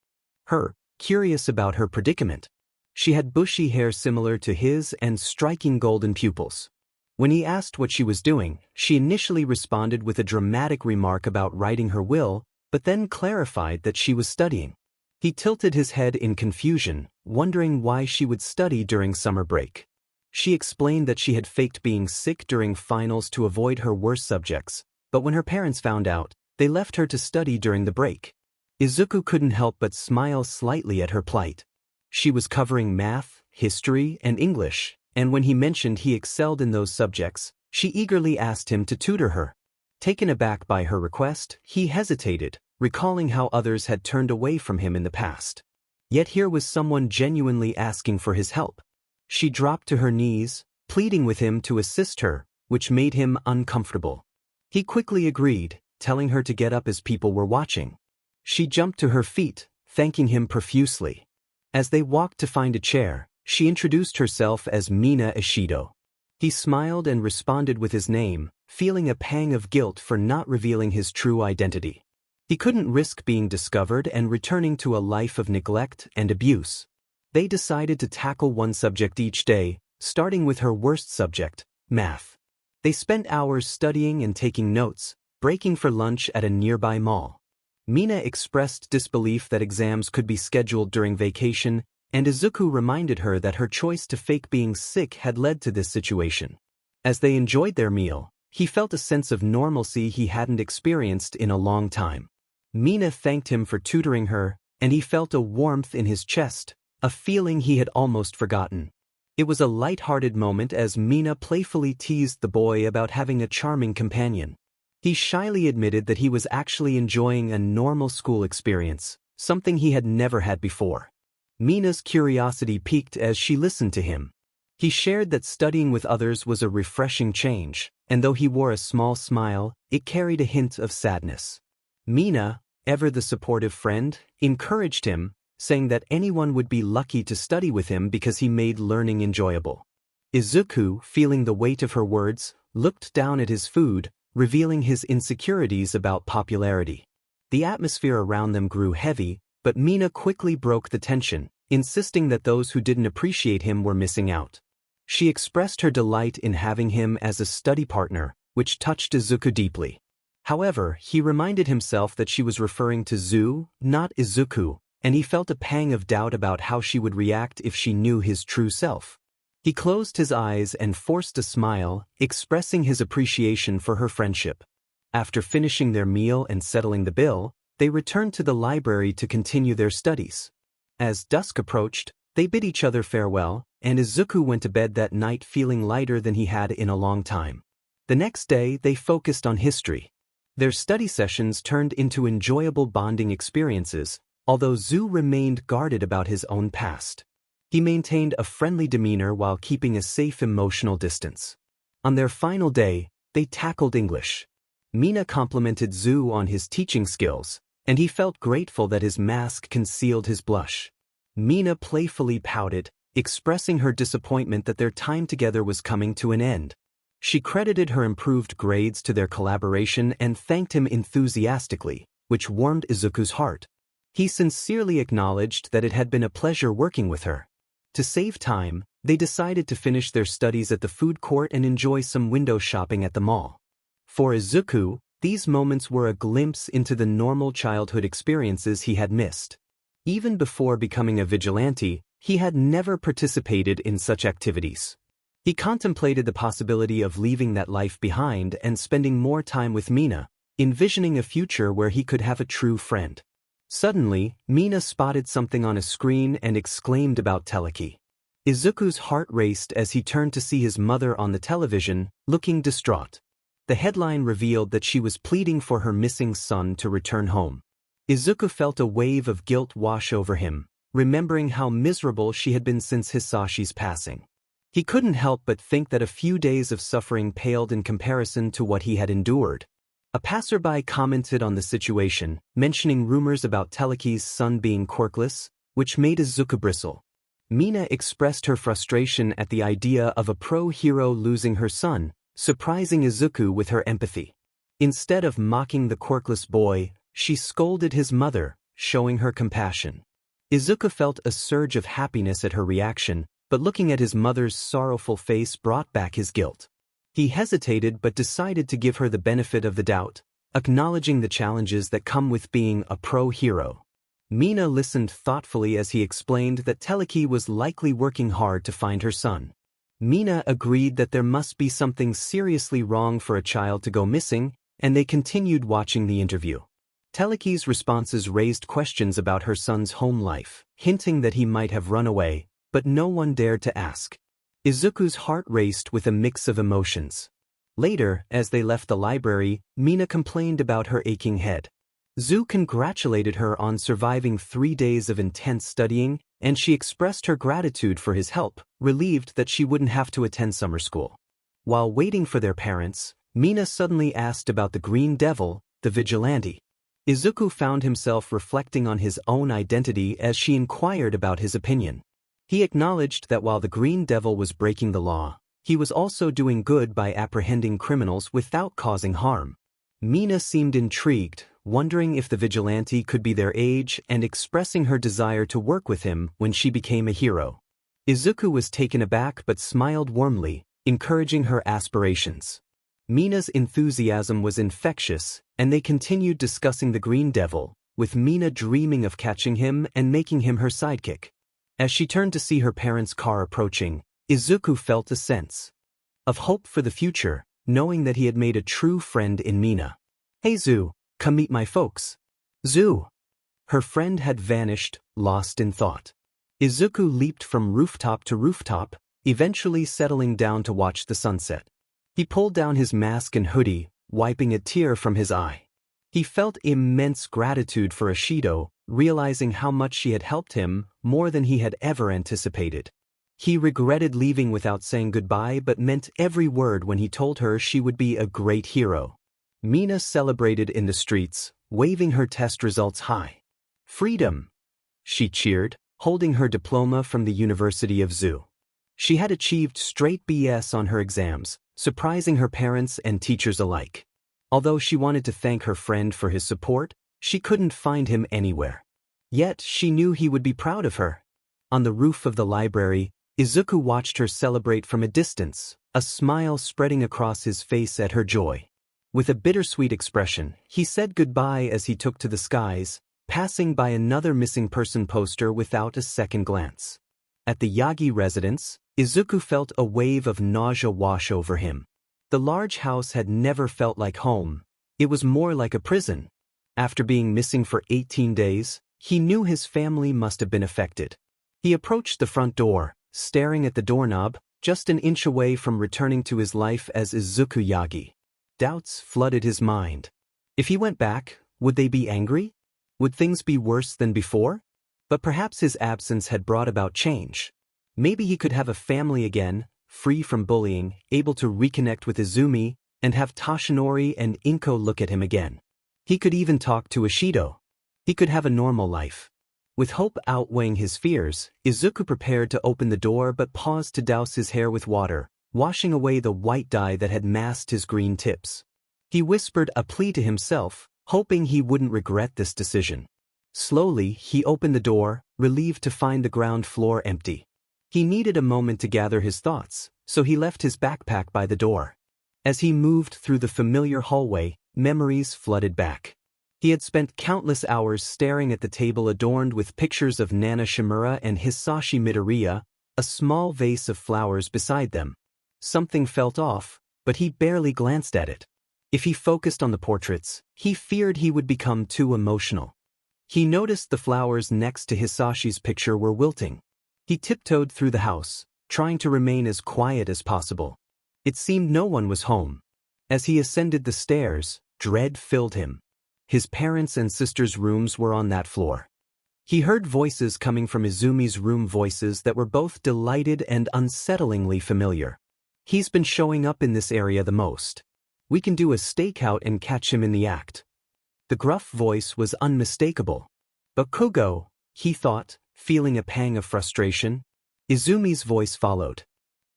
her, curious about her predicament. She had bushy hair similar to his and striking golden pupils. When he asked what she was doing, she initially responded with a dramatic remark about writing her will, but then clarified that she was studying. He tilted his head in confusion, wondering why she would study during summer break. She explained that she had faked being sick during finals to avoid her worst subjects, but when her parents found out, they left her to study during the break. Izuku couldn't help but smile slightly at her plight. She was covering math, history, and English, and when he mentioned he excelled in those subjects, she eagerly asked him to tutor her. Taken aback by her request, he hesitated, recalling how others had turned away from him in the past. Yet here was someone genuinely asking for his help. She dropped to her knees, pleading with him to assist her, which made him uncomfortable. He quickly agreed, telling her to get up as people were watching. She jumped to her feet, thanking him profusely. As they walked to find a chair, she introduced herself as Mina Ishido. He smiled and responded with his name, feeling a pang of guilt for not revealing his true identity. He couldn't risk being discovered and returning to a life of neglect and abuse. They decided to tackle one subject each day, starting with her worst subject, math. They spent hours studying and taking notes, breaking for lunch at a nearby mall. Mina expressed disbelief that exams could be scheduled during vacation, and Izuku reminded her that her choice to fake being sick had led to this situation. As they enjoyed their meal, he felt a sense of normalcy he hadn't experienced in a long time. Mina thanked him for tutoring her, and he felt a warmth in his chest, a feeling he had almost forgotten. It was a light-hearted moment as Mina playfully teased the boy about having a charming companion. He shyly admitted that he was actually enjoying a normal school experience, something he had never had before. Mina's curiosity piqued as she listened to him. He shared that studying with others was a refreshing change, and though he wore a small smile, it carried a hint of sadness. Mina, ever the supportive friend, encouraged him, saying that anyone would be lucky to study with him because he made learning enjoyable. Izuku, feeling the weight of her words, looked down at his food, revealing his insecurities about popularity. The atmosphere around them grew heavy, but Mina quickly broke the tension, insisting that those who didn't appreciate him were missing out. She expressed her delight in having him as a study partner, which touched Izuku deeply. However, he reminded himself that she was referring to Zu, not Izuku, and he felt a pang of doubt about how she would react if she knew his true self. He closed his eyes and forced a smile, expressing his appreciation for her friendship. After finishing their meal and settling the bill, they returned to the library to continue their studies. As dusk approached, they bid each other farewell, and Izuku went to bed that night feeling lighter than he had in a long time. The next day, they focused on history. Their study sessions turned into enjoyable bonding experiences, although Zu remained guarded about his own past. He maintained a friendly demeanor while keeping a safe emotional distance. On their final day, they tackled English. Mina complimented Zu on his teaching skills, and he felt grateful that his mask concealed his blush. Mina playfully pouted, expressing her disappointment that their time together was coming to an end. She credited her improved grades to their collaboration and thanked him enthusiastically, which warmed Izuku's heart. He sincerely acknowledged that it had been a pleasure working with her. To save time, they decided to finish their studies at the food court and enjoy some window shopping at the mall. For Izuku, these moments were a glimpse into the normal childhood experiences he had missed. Even before becoming a vigilante, he had never participated in such activities. He contemplated the possibility of leaving that life behind and spending more time with Mina, envisioning a future where he could have a true friend. Suddenly, Mina spotted something on a screen and exclaimed about Teleki. Izuku's heart raced as he turned to see his mother on the television, looking distraught. The headline revealed that she was pleading for her missing son to return home. Izuku felt a wave of guilt wash over him, remembering how miserable she had been since Hisashi's passing. He couldn't help but think that a few days of suffering paled in comparison to what he had endured. A passerby commented on the situation, mentioning rumors about Teleki's son being quirkless, which made Izuku bristle. Mina expressed her frustration at the idea of a pro-hero losing her son, surprising Izuku with her empathy. Instead of mocking the quirkless boy, she scolded his mother, showing her compassion. Izuku felt a surge of happiness at her reaction, but looking at his mother's sorrowful face brought back his guilt. He hesitated but decided to give her the benefit of the doubt, acknowledging the challenges that come with being a pro-hero. Mina listened thoughtfully as he explained that Teleki was likely working hard to find her son. Mina agreed that there must be something seriously wrong for a child to go missing, and they continued watching the interview. Teleki's responses raised questions about her son's home life, hinting that he might have run away, but no one dared to ask. Izuku's heart raced with a mix of emotions. Later, as they left the library, Mina complained about her aching head. Zu congratulated her on surviving 3 days of intense studying, and she expressed her gratitude for his help, relieved that she wouldn't have to attend summer school. While waiting for their parents, Mina suddenly asked about the Green Devil, the vigilante. Izuku found himself reflecting on his own identity as she inquired about his opinion. He acknowledged that while the Green Devil was breaking the law, he was also doing good by apprehending criminals without causing harm. Mina seemed intrigued, wondering if the vigilante could be their age and expressing her desire to work with him when she became a hero. Izuku was taken aback but smiled warmly, encouraging her aspirations. Mina's enthusiasm was infectious, and they continued discussing the Green Devil, with Mina dreaming of catching him and making him her sidekick. As she turned to see her parents' car approaching, Izuku felt a sense of hope for the future, knowing that he had made a true friend in Mina. "Hey Zu, come meet my folks." Zu! Her friend had vanished, lost in thought. Izuku leaped from rooftop to rooftop, eventually settling down to watch the sunset. He pulled down his mask and hoodie, wiping a tear from his eye. He felt immense gratitude for Ishido, realizing how much she had helped him, more than he had ever anticipated. He regretted leaving without saying goodbye but meant every word when he told her she would be a great hero. Mina celebrated in the streets, waving her test results high. "Freedom!" she cheered, holding her diploma from the University of Zu. She had achieved straight BS on her exams, surprising her parents and teachers alike. Although she wanted to thank her friend for his support, she couldn't find him anywhere. Yet she knew he would be proud of her. On the roof of the library, Izuku watched her celebrate from a distance, a smile spreading across his face at her joy. With a bittersweet expression, he said goodbye as he took to the skies, passing by another missing person poster without a second glance. At the Yagi residence, Izuku felt a wave of nausea wash over him. The large house had never felt like home. It was more like a prison. After being missing for 18 days, he knew his family must have been affected. He approached the front door, staring at the doorknob, just an inch away from returning to his life as Izuku Yagi. Doubts flooded his mind. If he went back, would they be angry? Would things be worse than before? But perhaps his absence had brought about change. Maybe he could have a family again, free from bullying, able to reconnect with Izumi, and have Toshinori and Inko look at him again. He could even talk to Ishido. He could have a normal life. With hope outweighing his fears, Izuku prepared to open the door but paused to douse his hair with water, washing away the white dye that had masked his green tips. He whispered a plea to himself, hoping he wouldn't regret this decision. Slowly, he opened the door, relieved to find the ground floor empty. He needed a moment to gather his thoughts, so he left his backpack by the door. As he moved through the familiar hallway, memories flooded back. He had spent countless hours staring at the table adorned with pictures of Nana Shimura and Hisashi Midoriya, a small vase of flowers beside them. Something felt off, but he barely glanced at it. If he focused on the portraits, he feared he would become too emotional. He noticed the flowers next to Hisashi's picture were wilting. He tiptoed through the house, trying to remain as quiet as possible. It seemed no one was home. As he ascended the stairs, dread filled him. His parents' and sister's rooms were on that floor. He heard voices coming from Izumi's room, voices that were both delighted and unsettlingly familiar. "He's been showing up in this area the most. We can do a stakeout and catch him in the act." The gruff voice was unmistakable. "But Kugo," he thought, feeling a pang of frustration. Izumi's voice followed.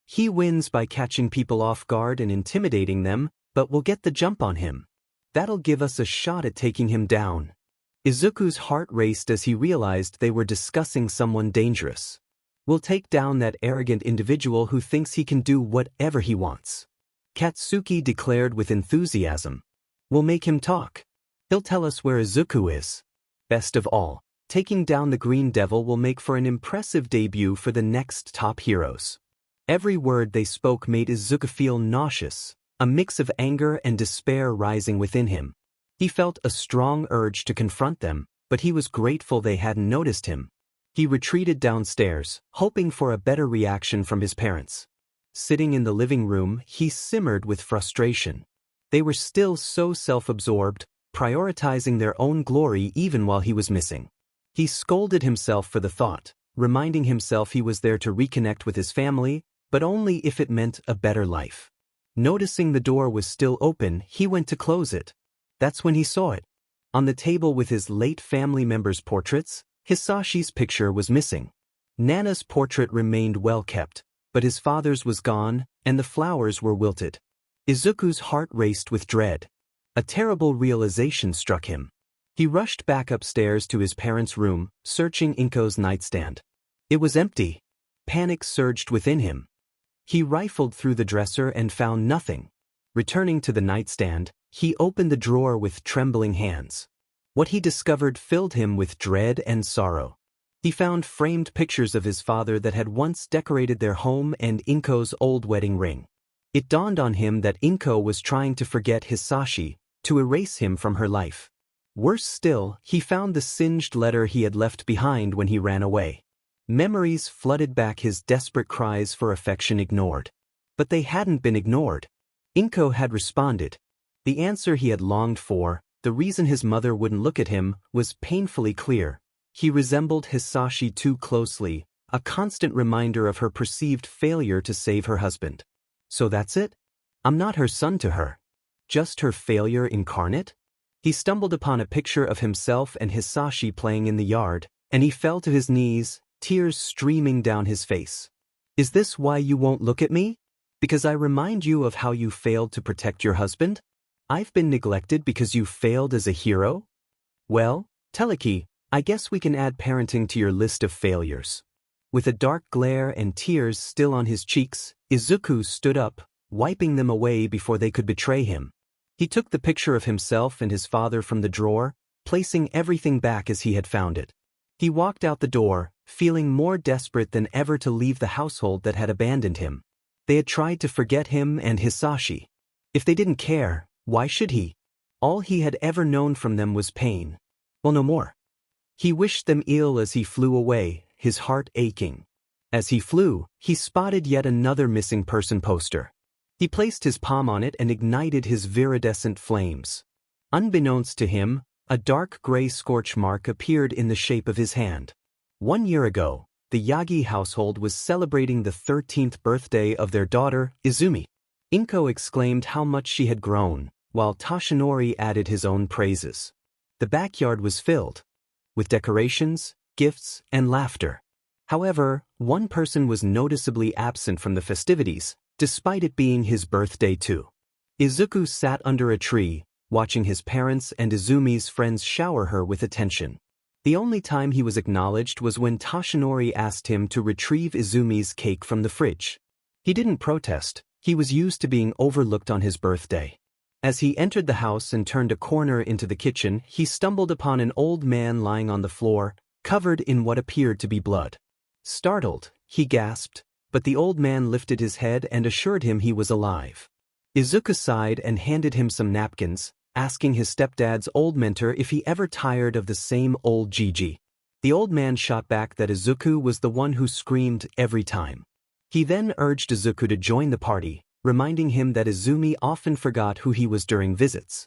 "He wins by catching people off guard and intimidating them, but we'll get the jump on him. That'll give us a shot at taking him down." Izuku's heart raced as he realized they were discussing someone dangerous. "We'll take down that arrogant individual who thinks he can do whatever he wants," Katsuki declared with enthusiasm. "We'll make him talk. He'll tell us where Izuku is. Best of all, taking down the Green Devil will make for an impressive debut for the next top heroes." Every word they spoke made Izuku feel nauseous, a mix of anger and despair rising within him. He felt a strong urge to confront them, but he was grateful they hadn't noticed him. He retreated downstairs, hoping for a better reaction from his parents. Sitting in the living room, he simmered with frustration. They were still so self-absorbed, prioritizing their own glory even while he was missing. He scolded himself for the thought, reminding himself he was there to reconnect with his family, but only if it meant a better life. Noticing the door was still open, he went to close it. That's when he saw it. On the table with his late family members' portraits, Hisashi's picture was missing. Nana's portrait remained well kept, but his father's was gone, and the flowers were wilted. Izuku's heart raced with dread. A terrible realization struck him. He rushed back upstairs to his parents' room, searching Inko's nightstand. It was empty. Panic surged within him. He rifled through the dresser and found nothing. Returning to the nightstand, he opened the drawer with trembling hands. What he discovered filled him with dread and sorrow. He found framed pictures of his father that had once decorated their home and Inko's old wedding ring. It dawned on him that Inko was trying to forget Hisashi, to erase him from her life. Worse still, he found the singed letter he had left behind when he ran away. Memories flooded back, his desperate cries for affection ignored. But they hadn't been ignored. Inko had responded. The answer he had longed for, the reason his mother wouldn't look at him, was painfully clear. He resembled Hisashi too closely, a constant reminder of her perceived failure to save her husband. So that's it? I'm not her son to her. Just her failure incarnate? He stumbled upon a picture of himself and Hisashi playing in the yard, and he fell to his knees, tears streaming down his face. Is this why you won't look at me? Because I remind you of how you failed to protect your husband? I've been neglected because you failed as a hero? Well, Teleki, I guess we can add parenting to your list of failures. With a dark glare and tears still on his cheeks, Izuku stood up, wiping them away before they could betray him. He took the picture of himself and his father from the drawer, placing everything back as he had found it. He walked out the door, feeling more desperate than ever to leave the household that had abandoned him. They had tried to forget him and Hisashi. If they didn't care, why should he? All he had ever known from them was pain. Well, no more. He wished them ill as he flew away, his heart aching. As he flew, he spotted yet another missing person poster. He placed his palm on it and ignited his viridescent flames. Unbeknownst to him, a dark gray scorch mark appeared in the shape of his hand. 1 year ago, the Yagi household was celebrating the 13th birthday of their daughter, Izumi. Inko exclaimed how much she had grown, while Toshinori added his own praises. The backyard was filled with decorations, gifts, and laughter. However, one person was noticeably absent from the festivities, despite it being his birthday too. Izuku sat under a tree, watching his parents and Izumi's friends shower her with attention. The only time he was acknowledged was when Toshinori asked him to retrieve Izumi's cake from the fridge. He didn't protest, he was used to being overlooked on his birthday. As he entered the house and turned a corner into the kitchen, he stumbled upon an old man lying on the floor, covered in what appeared to be blood. Startled, he gasped, but the old man lifted his head and assured him he was alive. Izuku sighed and handed him some napkins, asking his stepdad's old mentor if he ever tired of the same old Gigi. The old man shot back that Izuku was the one who screamed every time. He then urged Izuku to join the party, reminding him that Izumi often forgot who he was during visits.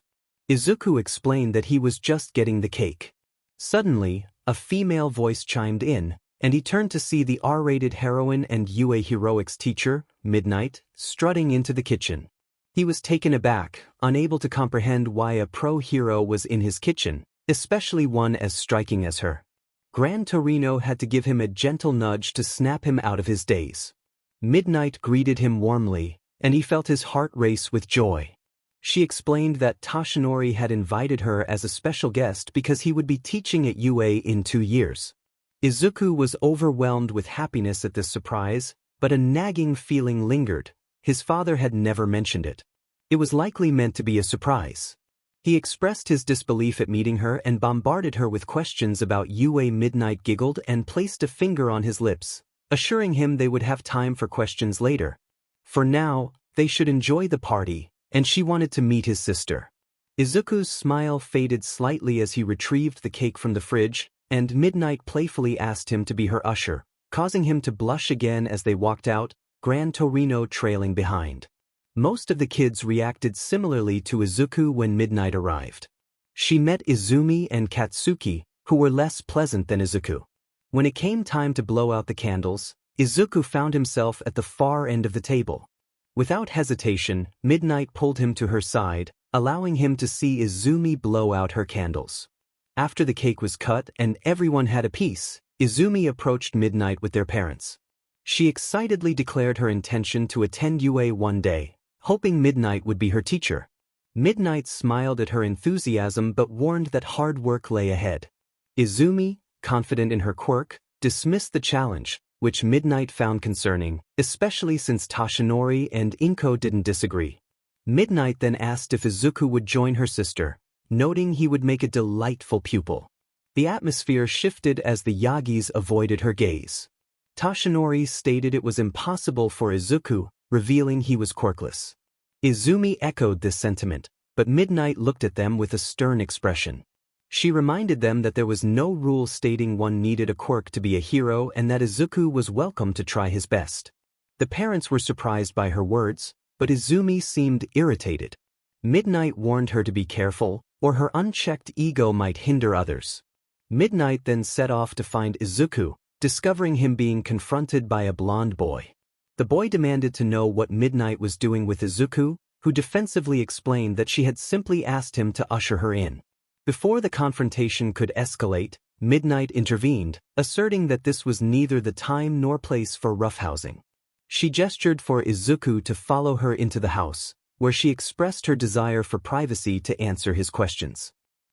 Izuku explained that he was just getting the cake. Suddenly, a female voice chimed in, and he turned to see the R-rated heroine and UA heroics teacher, Midnight, strutting into the kitchen. He was taken aback, unable to comprehend why a pro-hero was in his kitchen, especially one as striking as her. Gran Torino had to give him a gentle nudge to snap him out of his daze. Midnight greeted him warmly, and he felt his heart race with joy. She explained that Toshinori had invited her as a special guest because he would be teaching at UA in 2 years. Izuku was overwhelmed with happiness at this surprise, but a nagging feeling lingered. His father had never mentioned it. It was likely meant to be a surprise. He expressed his disbelief at meeting her and bombarded her with questions about UA. Midnight giggled and placed a finger on his lips, assuring him they would have time for questions later. For now, they should enjoy the party, and she wanted to meet his sister. Izuku's smile faded slightly as he retrieved the cake from the fridge, and Midnight playfully asked him to be her usher, causing him to blush again as they walked out, Gran Torino trailing behind. Most of the kids reacted similarly to Izuku when Midnight arrived. She met Izumi and Katsuki, who were less pleasant than Izuku. When it came time to blow out the candles, Izuku found himself at the far end of the table. Without hesitation, Midnight pulled him to her side, allowing him to see Izumi blow out her candles. After the cake was cut and everyone had a piece, Izumi approached Midnight with their parents. She excitedly declared her intention to attend UA one day, hoping Midnight would be her teacher. Midnight smiled at her enthusiasm but warned that hard work lay ahead. Izumi, confident in her quirk, dismissed the challenge, which Midnight found concerning, especially since Toshinori and Inko didn't disagree. Midnight then asked if Izuku would join her sister, noting he would make a delightful pupil. The atmosphere shifted as the Yagis avoided her gaze. Toshinori stated it was impossible for Izuku, revealing he was quirkless. Izumi echoed this sentiment, but Midnight looked at them with a stern expression. She reminded them that there was no rule stating one needed a quirk to be a hero and that Izuku was welcome to try his best. The parents were surprised by her words, but Izumi seemed irritated. Midnight warned her to be careful, or her unchecked ego might hinder others. Midnight then set off to find Izuku, discovering him being confronted by a blonde boy. The boy demanded to know what Midnight was doing with Izuku, who defensively explained that she had simply asked him to usher her in. Before the confrontation could escalate, Midnight intervened, asserting that this was neither the time nor place for roughhousing. She gestured for Izuku to follow her into the house, where she expressed her desire for privacy to answer his questions.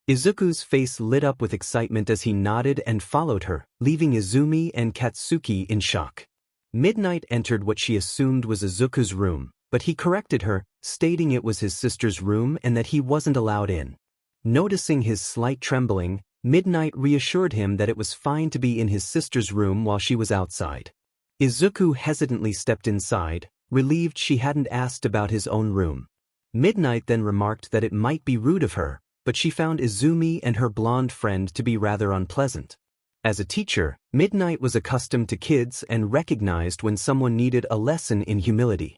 Izuku's face lit up with excitement as he nodded and followed her, leaving Izumi and Katsuki in shock. Midnight entered what she assumed was Izuku's room, but he corrected her, stating it was his sister's room and that he wasn't allowed in. Noticing his slight trembling, Midnight reassured him that it was fine to be in his sister's room while she was outside. Izuku hesitantly stepped inside, relieved she hadn't asked about his own room. Midnight then remarked that it might be rude of her, but she found Izumi and her blonde friend to be rather unpleasant. As a teacher, Midnight was accustomed to kids and recognized when someone needed a lesson in humility.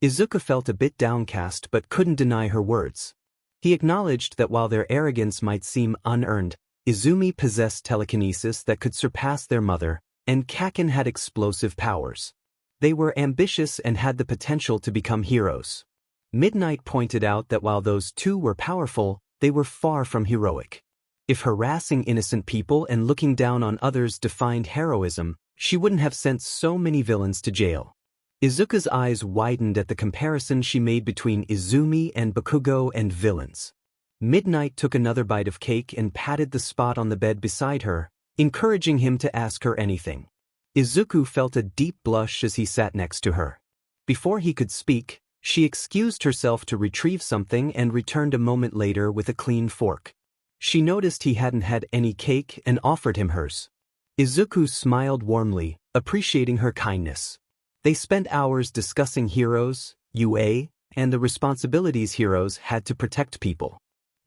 Izuku felt a bit downcast but couldn't deny her words. He acknowledged that while their arrogance might seem unearned, Izumi possessed telekinesis that could surpass their mother, and Kaken had explosive powers. They were ambitious and had the potential to become heroes. Midnight pointed out that while those two were powerful, they were far from heroic. If harassing innocent people and looking down on others defined heroism, she wouldn't have sent so many villains to jail. Izuku's eyes widened at the comparison she made between Izumi and Bakugo and villains. Midnight took another bite of cake and patted the spot on the bed beside her, encouraging him to ask her anything. Izuku felt a deep blush as he sat next to her. Before he could speak, she excused herself to retrieve something and returned a moment later with a clean fork. She noticed he hadn't had any cake and offered him hers. Izuku smiled warmly, appreciating her kindness. They spent hours discussing heroes, UA, and the responsibilities heroes had to protect people.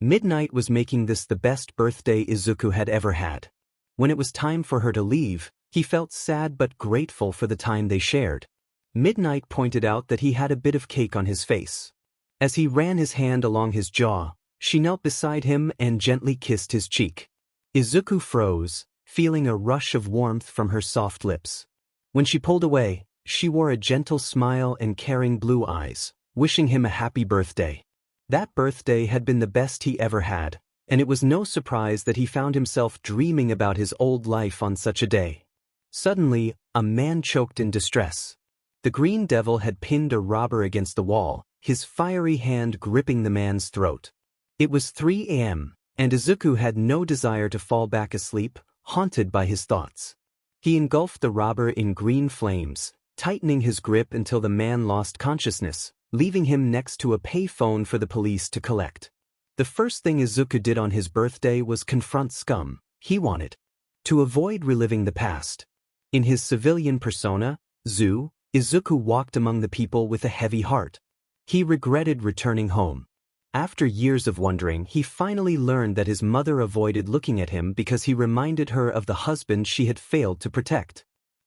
Midnight was making this the best birthday Izuku had ever had. When it was time for her to leave, he felt sad but grateful for the time they shared. Midnight pointed out that he had a bit of cake on his face. As he ran his hand along his jaw, she knelt beside him and gently kissed his cheek. Izuku froze, feeling a rush of warmth from her soft lips. When she pulled away, she wore a gentle smile and caring blue eyes, wishing him a happy birthday. That birthday had been the best he ever had, and it was no surprise that he found himself dreaming about his old life on such a day. Suddenly, a man choked in distress. The Green Devil had pinned a robber against the wall, his fiery hand gripping the man's throat. It was 3 a.m., and Izuku had no desire to fall back asleep, haunted by his thoughts. He engulfed the robber in green flames, tightening his grip until the man lost consciousness, leaving him next to a payphone for the police to collect. The first thing Izuku did on his birthday was confront scum. He wanted to avoid reliving the past. In his civilian persona, Izuku walked among the people with a heavy heart. He regretted returning home. After years of wondering, he finally learned that his mother avoided looking at him because he reminded her of the husband she had failed to protect.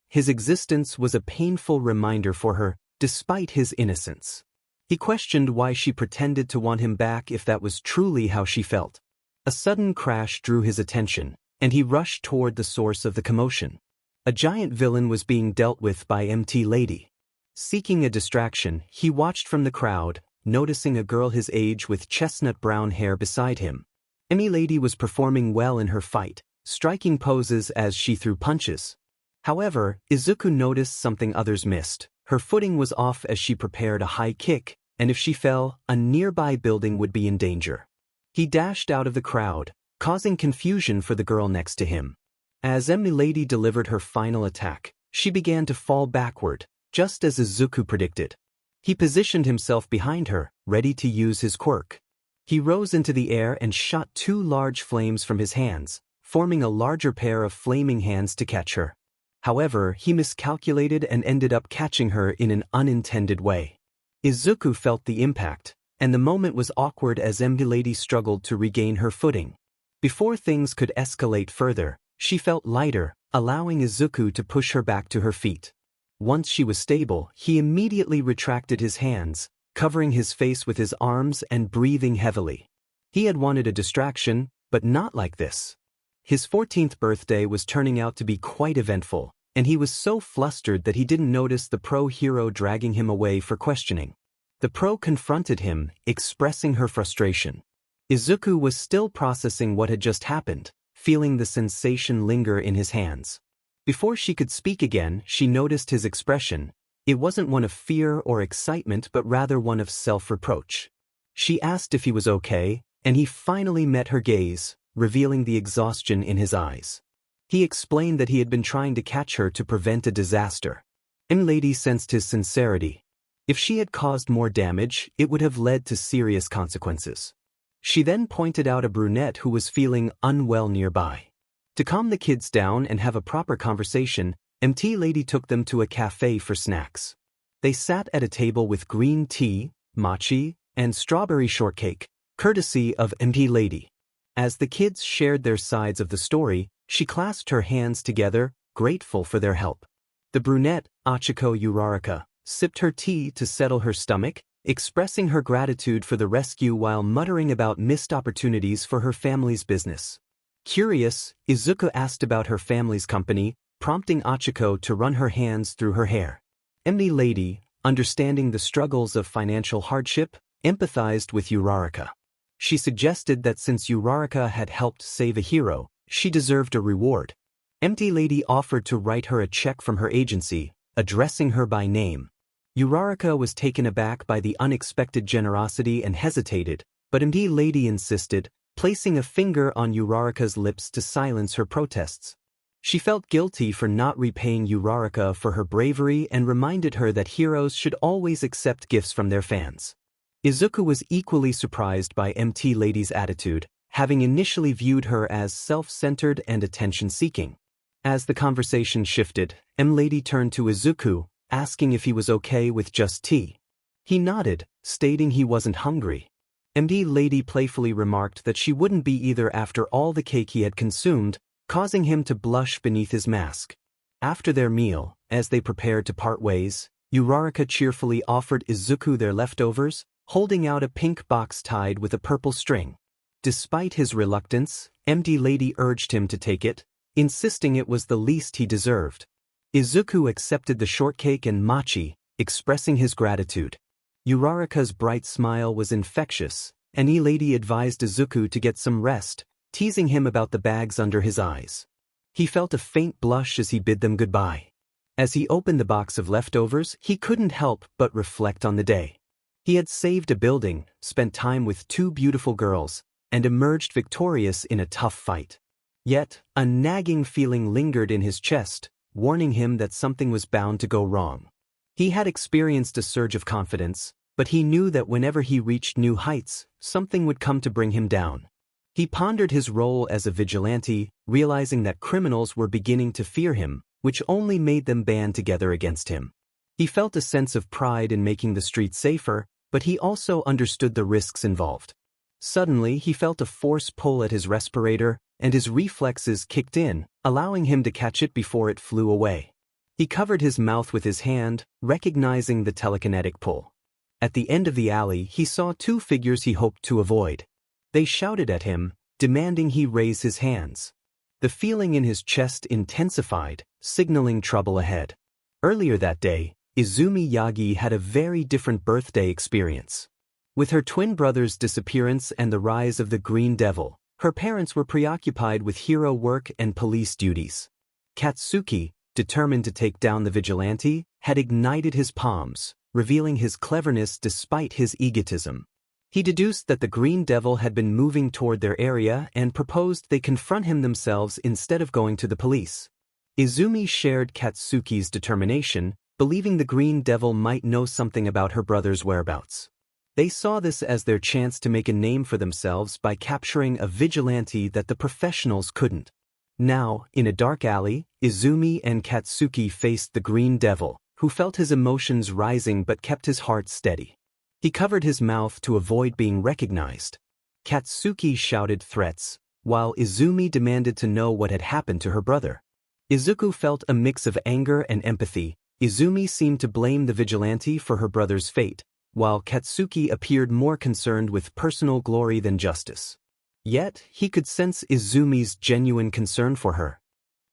His existence was a painful reminder for her, despite his innocence. He questioned why she pretended to want him back if that was truly how she felt. A sudden crash drew his attention, and he rushed toward the source of the commotion. A giant villain was being dealt with by MT Lady. Seeking a distraction, he watched from the crowd, noticing a girl his age with chestnut brown hair beside him. MT Lady was performing well in her fight, striking poses as she threw punches. However, Izuku noticed something others missed. Her footing was off as she prepared a high kick, and if she fell, a nearby building would be in danger. He dashed out of the crowd, causing confusion for the girl next to him. As MT Lady delivered her final attack, she began to fall backward, just as Izuku predicted. He positioned himself behind her, ready to use his quirk. He rose into the air and shot 2 large flames from his hands, forming a larger pair of flaming hands to catch her. However, he miscalculated and ended up catching her in an unintended way. Izuku felt the impact, and the moment was awkward as MT Lady struggled to regain her footing. Before things could escalate further, she felt lighter, allowing Izuku to push her back to her feet. Once she was stable, he immediately retracted his hands, covering his face with his arms and breathing heavily. He had wanted a distraction, but not like this. His 14th birthday was turning out to be quite eventful, and he was so flustered that he didn't notice the pro-hero dragging him away for questioning. The pro confronted him, expressing her frustration. Izuku was still processing what had just happened, feeling the sensation linger in his hands. Before she could speak again, she noticed his expression. It wasn't one of fear or excitement but rather one of self-reproach. She asked if he was okay, and he finally met her gaze, revealing the exhaustion in his eyes. He explained that he had been trying to catch her to prevent a disaster. Lady sensed his sincerity. If she had caused more damage, it would have led to serious consequences. She then pointed out a brunette who was feeling unwell nearby. To calm the kids down and have a proper conversation, Lady took them to a cafe for snacks. They sat at a table with green tea, mochi, and strawberry shortcake, courtesy of Lady. As the kids shared their sides of the story, she clasped her hands together, grateful for their help. The brunette, Achiko Uraraka, sipped her tea to settle her stomach, expressing her gratitude for the rescue while muttering about missed opportunities for her family's business. Curious, Izuku asked about her family's company, prompting Achiko to run her hands through her hair. Lady, understanding the struggles of financial hardship, empathized with Uraraka. She suggested that since Uraraka had helped save a hero, she deserved a reward. Lady offered to write her a check from her agency, addressing her by name. Uraraka was taken aback by the unexpected generosity and hesitated, but Lady insisted, placing a finger on Uraraka's lips to silence her protests. She felt guilty for not repaying Uraraka for her bravery and reminded her that heroes should always accept gifts from their fans. Izuku was equally surprised by Lady's attitude, having initially viewed her as self-centered and attention-seeking. As the conversation shifted, Lady turned to Izuku, asking if he was okay with just tea. He nodded, stating he wasn't hungry. Lady playfully remarked that she wouldn't be either after all the cake he had consumed, causing him to blush beneath his mask. After their meal, as they prepared to part ways, Uraraka cheerfully offered Izuku their leftovers, holding out a pink box tied with a purple string. Despite his reluctance, Lady urged him to take it, insisting it was the least he deserved. Izuku accepted the shortcake and mochi, expressing his gratitude. Uraraka's bright smile was infectious, and Lady advised Izuku to get some rest, teasing him about the bags under his eyes. He felt a faint blush as he bid them goodbye. As he opened the box of leftovers, he couldn't help but reflect on the day. He had saved a building, spent time with two beautiful girls, and emerged victorious in a tough fight. Yet, a nagging feeling lingered in his chest, warning him that something was bound to go wrong. He had experienced a surge of confidence, but he knew that whenever he reached new heights, something would come to bring him down. He pondered his role as a vigilante, realizing that criminals were beginning to fear him, which only made them band together against him. He felt a sense of pride in making the streets safer, but he also understood the risks involved. Suddenly, he felt a force pull at his respirator, and his reflexes kicked in, allowing him to catch it before it flew away. He covered his mouth with his hand, recognizing the telekinetic pull. At the end of the alley, he saw two figures he hoped to avoid. They shouted at him, demanding he raise his hands. The feeling in his chest intensified, signaling trouble ahead. Earlier that day, Izumi Yagi had a very different birthday experience. With her twin brother's disappearance and the rise of the Green Devil, her parents were preoccupied with hero work and police duties. Katsuki, determined to take down the vigilante, had ignited his palms, revealing his cleverness despite his egotism. He deduced that the Green Devil had been moving toward their area and proposed they confront him themselves instead of going to the police. Izumi shared Katsuki's determination, believing the Green Devil might know something about her brother's whereabouts. They saw this as their chance to make a name for themselves by capturing a vigilante that the professionals couldn't. Now, in a dark alley, Izumi and Katsuki faced the Green Devil, who felt his emotions rising but kept his heart steady. He covered his mouth to avoid being recognized. Katsuki shouted threats, while Izumi demanded to know what had happened to her brother. Izuku felt a mix of anger and empathy. Izumi seemed to blame the vigilante for her brother's fate, while Katsuki appeared more concerned with personal glory than justice. Yet, he could sense Izumi's genuine concern for her.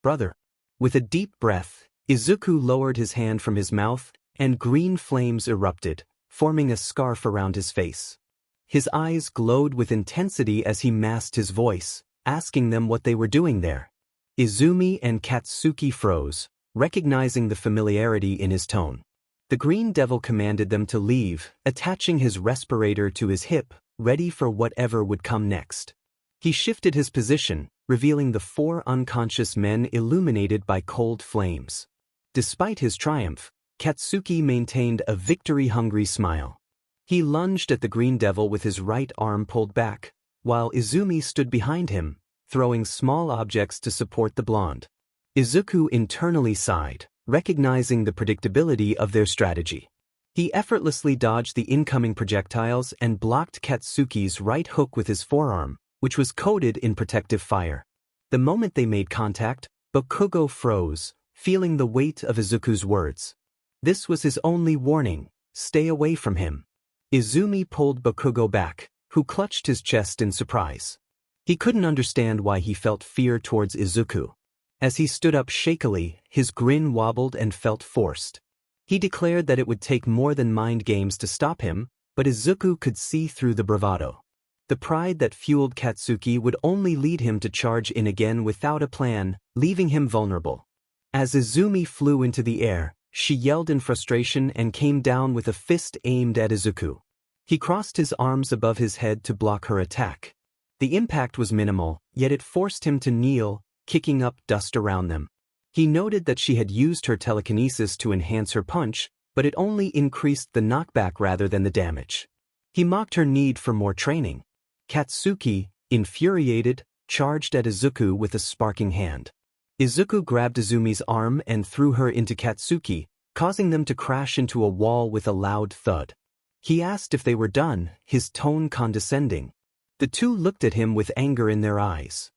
"Brother." With a deep breath, Izuku lowered his hand from his mouth, and green flames erupted, forming a scarf around his face. His eyes glowed with intensity as he masked his voice, asking them what they were doing there. Izumi and Katsuki froze, recognizing the familiarity in his tone. The Green Devil commanded them to leave, attaching his respirator to his hip, ready for whatever would come next. He shifted his position, revealing the 4 unconscious men illuminated by cold flames. Despite his triumph, Katsuki maintained a victory-hungry smile. He lunged at the Green Devil with his right arm pulled back, while Izumi stood behind him, throwing small objects to support the blonde. Izuku internally sighed, recognizing the predictability of their strategy. He effortlessly dodged the incoming projectiles and blocked Katsuki's right hook with his forearm, which was coated in protective fire. The moment they made contact, Bakugo froze, feeling the weight of Izuku's words. This was his only warning: stay away from him. Izumi pulled Bakugo back, who clutched his chest in surprise. He couldn't understand why he felt fear towards Izuku. As he stood up shakily, his grin wobbled and felt forced. He declared that it would take more than mind games to stop him, but Izuku could see through the bravado. The pride that fueled Katsuki would only lead him to charge in again without a plan, leaving him vulnerable. As Izumi flew into the air, she yelled in frustration and came down with a fist aimed at Izuku. He crossed his arms above his head to block her attack. The impact was minimal, yet it forced him to kneel, kicking up dust around them. He noted that she had used her telekinesis to enhance her punch, but it only increased the knockback rather than the damage. He mocked her need for more training. Katsuki, infuriated, charged at Izuku with a sparking hand. Izuku grabbed Izumi's arm and threw her into Katsuki, causing them to crash into a wall with a loud thud. He asked if they were done, his tone condescending. The two looked at him with anger in their eyes.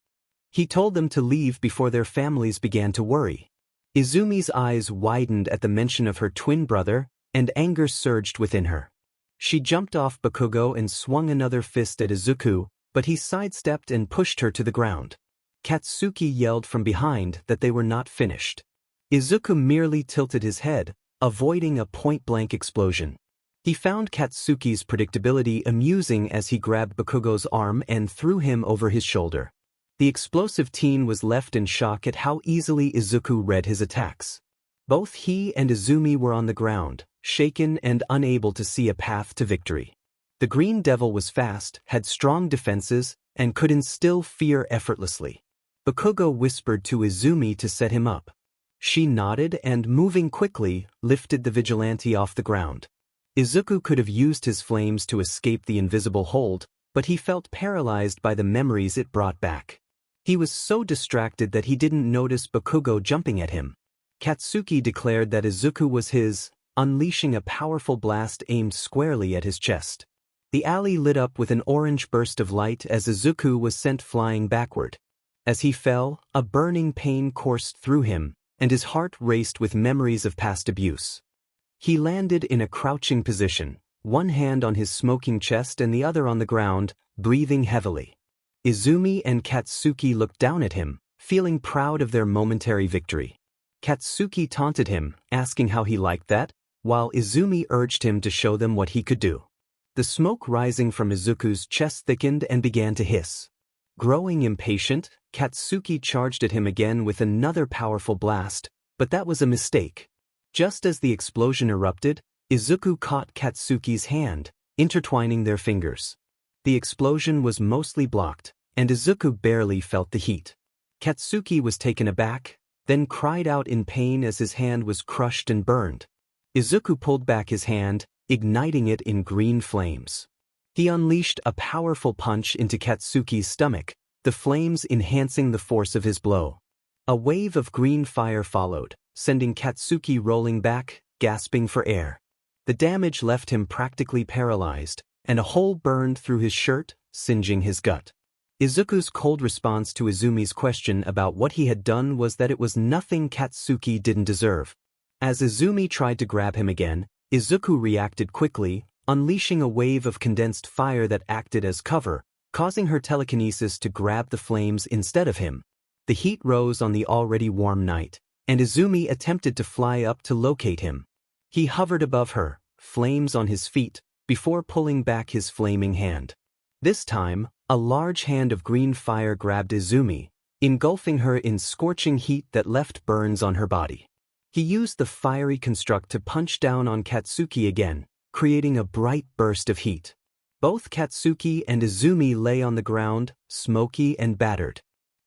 He told them to leave before their families began to worry. Izumi's eyes widened at the mention of her twin brother, and anger surged within her. She jumped off Bakugo and swung another fist at Izuku, but he sidestepped and pushed her to the ground. Katsuki yelled from behind that they were not finished. Izuku merely tilted his head, avoiding a point-blank explosion. He found Katsuki's predictability amusing as he grabbed Bakugo's arm and threw him over his shoulder. The explosive teen was left in shock at how easily Izuku read his attacks. Both he and Izumi were on the ground, shaken and unable to see a path to victory. The Green Devil was fast, had strong defenses, and could instill fear effortlessly. Bakugo whispered to Izumi to set him up. She nodded and, moving quickly, lifted the vigilante off the ground. Izuku could have used his flames to escape the invisible hold, but he felt paralyzed by the memories it brought back. He was so distracted that he didn't notice Bakugo jumping at him. Katsuki declared that Izuku was his, unleashing a powerful blast aimed squarely at his chest. The alley lit up with an orange burst of light as Izuku was sent flying backward. As he fell, a burning pain coursed through him, and his heart raced with memories of past abuse. He landed in a crouching position, one hand on his smoking chest and the other on the ground, breathing heavily. Izumi and Katsuki looked down at him, feeling proud of their momentary victory. Katsuki taunted him, asking how he liked that, while Izumi urged him to show them what he could do. The smoke rising from Izuku's chest thickened and began to hiss. Growing impatient, Katsuki charged at him again with another powerful blast, but that was a mistake. Just as the explosion erupted, Izuku caught Katsuki's hand, intertwining their fingers. The explosion was mostly blocked, and Izuku barely felt the heat. Katsuki was taken aback, then cried out in pain as his hand was crushed and burned. Izuku pulled back his hand, igniting it in green flames. He unleashed a powerful punch into Katsuki's stomach, the flames enhancing the force of his blow. A wave of green fire followed, sending Katsuki rolling back, gasping for air. The damage left him practically paralyzed, and a hole burned through his shirt, singeing his gut. Izuku's cold response to Izumi's question about what he had done was that it was nothing Katsuki didn't deserve. As Izumi tried to grab him again, Izuku reacted quickly, unleashing a wave of condensed fire that acted as cover, causing her telekinesis to grab the flames instead of him. The heat rose on the already warm night, and Izumi attempted to fly up to locate him. He hovered above her, flames on his feet, before pulling back his flaming hand. This time, a large hand of green fire grabbed Izumi, engulfing her in scorching heat that left burns on her body. He used the fiery construct to punch down on Katsuki again, creating a bright burst of heat. Both Katsuki and Izumi lay on the ground, smoky and battered.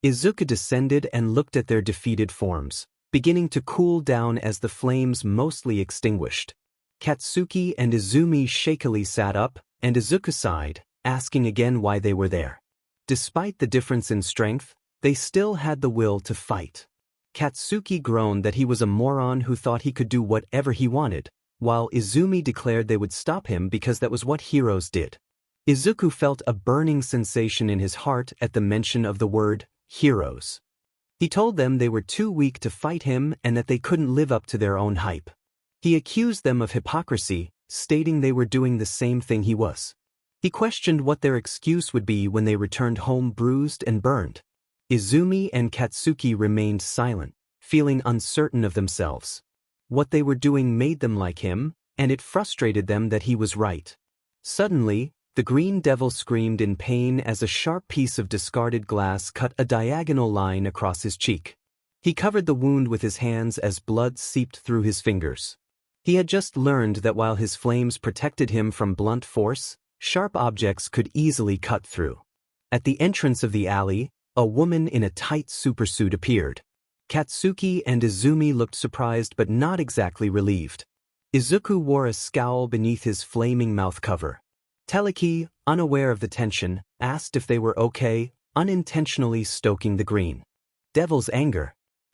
Izuku descended and looked at their defeated forms, beginning to cool down as the flames mostly extinguished. Katsuki and Izumi shakily sat up, and Izuku sighed, asking again why they were there. Despite the difference in strength, they still had the will to fight. Katsuki groaned that he was a moron who thought he could do whatever he wanted, while Izumi declared they would stop him because that was what heroes did. Izuku felt a burning sensation in his heart at the mention of the word heroes. He told them they were too weak to fight him and that they couldn't live up to their own hype. He accused them of hypocrisy, stating they were doing the same thing he was. He questioned what their excuse would be when they returned home bruised and burned. Izumi and Katsuki remained silent, feeling uncertain of themselves. What they were doing made them like him, and it frustrated them that he was right. Suddenly, the Green Devil screamed in pain as a sharp piece of discarded glass cut a diagonal line across his cheek. He covered the wound with his hands as blood seeped through his fingers. He had just learned that while his flames protected him from blunt force, sharp objects could easily cut through. At the entrance of the alley, a woman in a tight supersuit appeared. Katsuki and Izumi looked surprised but not exactly relieved. Izuku wore a scowl beneath his flaming mouth cover. Teleki, unaware of the tension, asked if they were okay, unintentionally stoking the Green Devil's anger.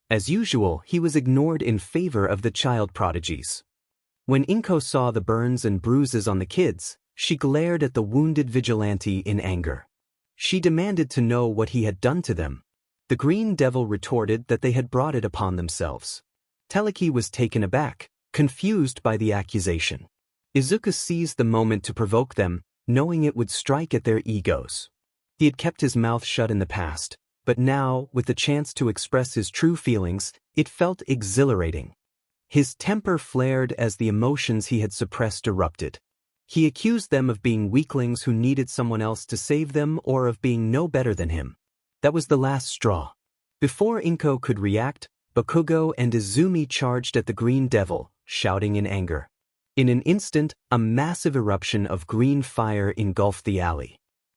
As usual, he was ignored in favor of the child prodigies. When Inko saw the burns and bruises on the kids, she glared at the wounded vigilante in anger. She demanded to know what he had done to them. The Green Devil retorted that they had brought it upon themselves. Teleki was taken aback, confused by the accusation. Izuku seized the moment to provoke them, knowing it would strike at their egos. He had kept his mouth shut in the past, but now, with the chance to express his true feelings, it felt exhilarating. His temper flared as the emotions he had suppressed erupted. He accused them of being weaklings who needed someone else to save them or of being no better than him. That was the last straw. Before Inko could react, Bakugo and Izumi charged at the Green Devil, shouting in anger. In an instant, a massive eruption of green fire engulfed the alley.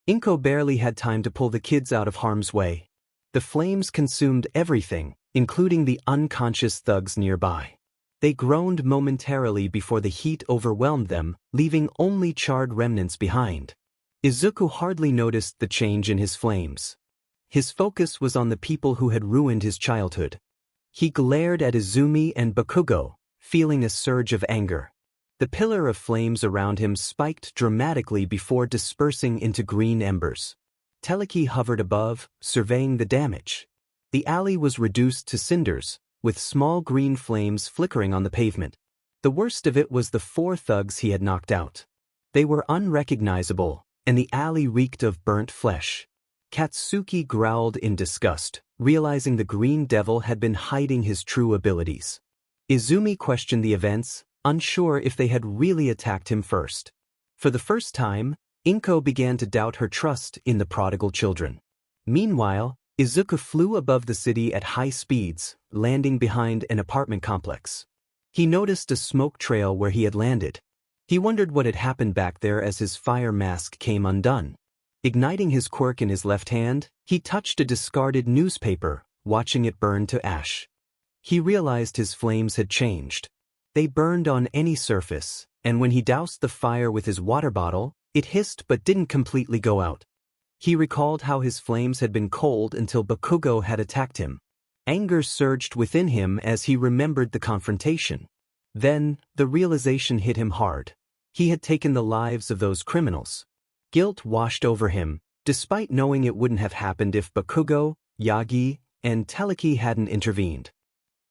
Inko barely had time to pull the kids out of harm's way. The flames consumed everything, including the unconscious thugs nearby. They groaned momentarily before the heat overwhelmed them, leaving only charred remnants behind. Izuku hardly noticed the change in his flames. His focus was on the people who had ruined his childhood. He glared at Izumi and Bakugo, feeling a surge of anger. The pillar of flames around him spiked dramatically before dispersing into green embers. Teleki hovered above, surveying the damage. The alley was reduced to cinders, with small green flames flickering on the pavement. The worst of it was the 4 thugs he had knocked out. They were unrecognizable, and the alley reeked of burnt flesh. Katsuki growled in disgust, realizing the Green Devil had been hiding his true abilities. Izumi questioned the events, unsure if they had really attacked him first. For the first time, Inko began to doubt her trust in the prodigal children. Meanwhile, Izuku flew above the city at high speeds, landing behind an apartment complex. He noticed a smoke trail where he had landed. He wondered what had happened back there as his fire mask came undone. Igniting his quirk in his left hand, he touched a discarded newspaper, watching it burn to ash. He realized his flames had changed. They burned on any surface, and when he doused the fire with his water bottle, it hissed but didn't completely go out. He recalled how his flames had been cold until Bakugo had attacked him. Anger surged within him as he remembered the confrontation. Then, the realization hit him hard. He had taken the lives of those criminals. Guilt washed over him, despite knowing it wouldn't have happened if Bakugo, Yagi, and Teleki hadn't intervened.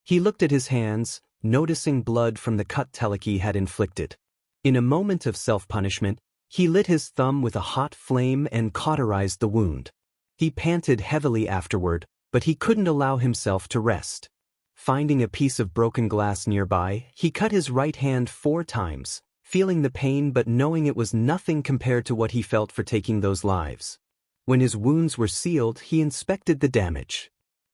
He looked at his hands, noticing blood from the cut Teleki had inflicted. In a moment of self-punishment, he lit his thumb with a hot flame and cauterized the wound. He panted heavily afterward, but he couldn't allow himself to rest. Finding a piece of broken glass nearby, he cut his right hand 4 times, feeling the pain but knowing it was nothing compared to what he felt for taking those lives. When his wounds were sealed, he inspected the damage.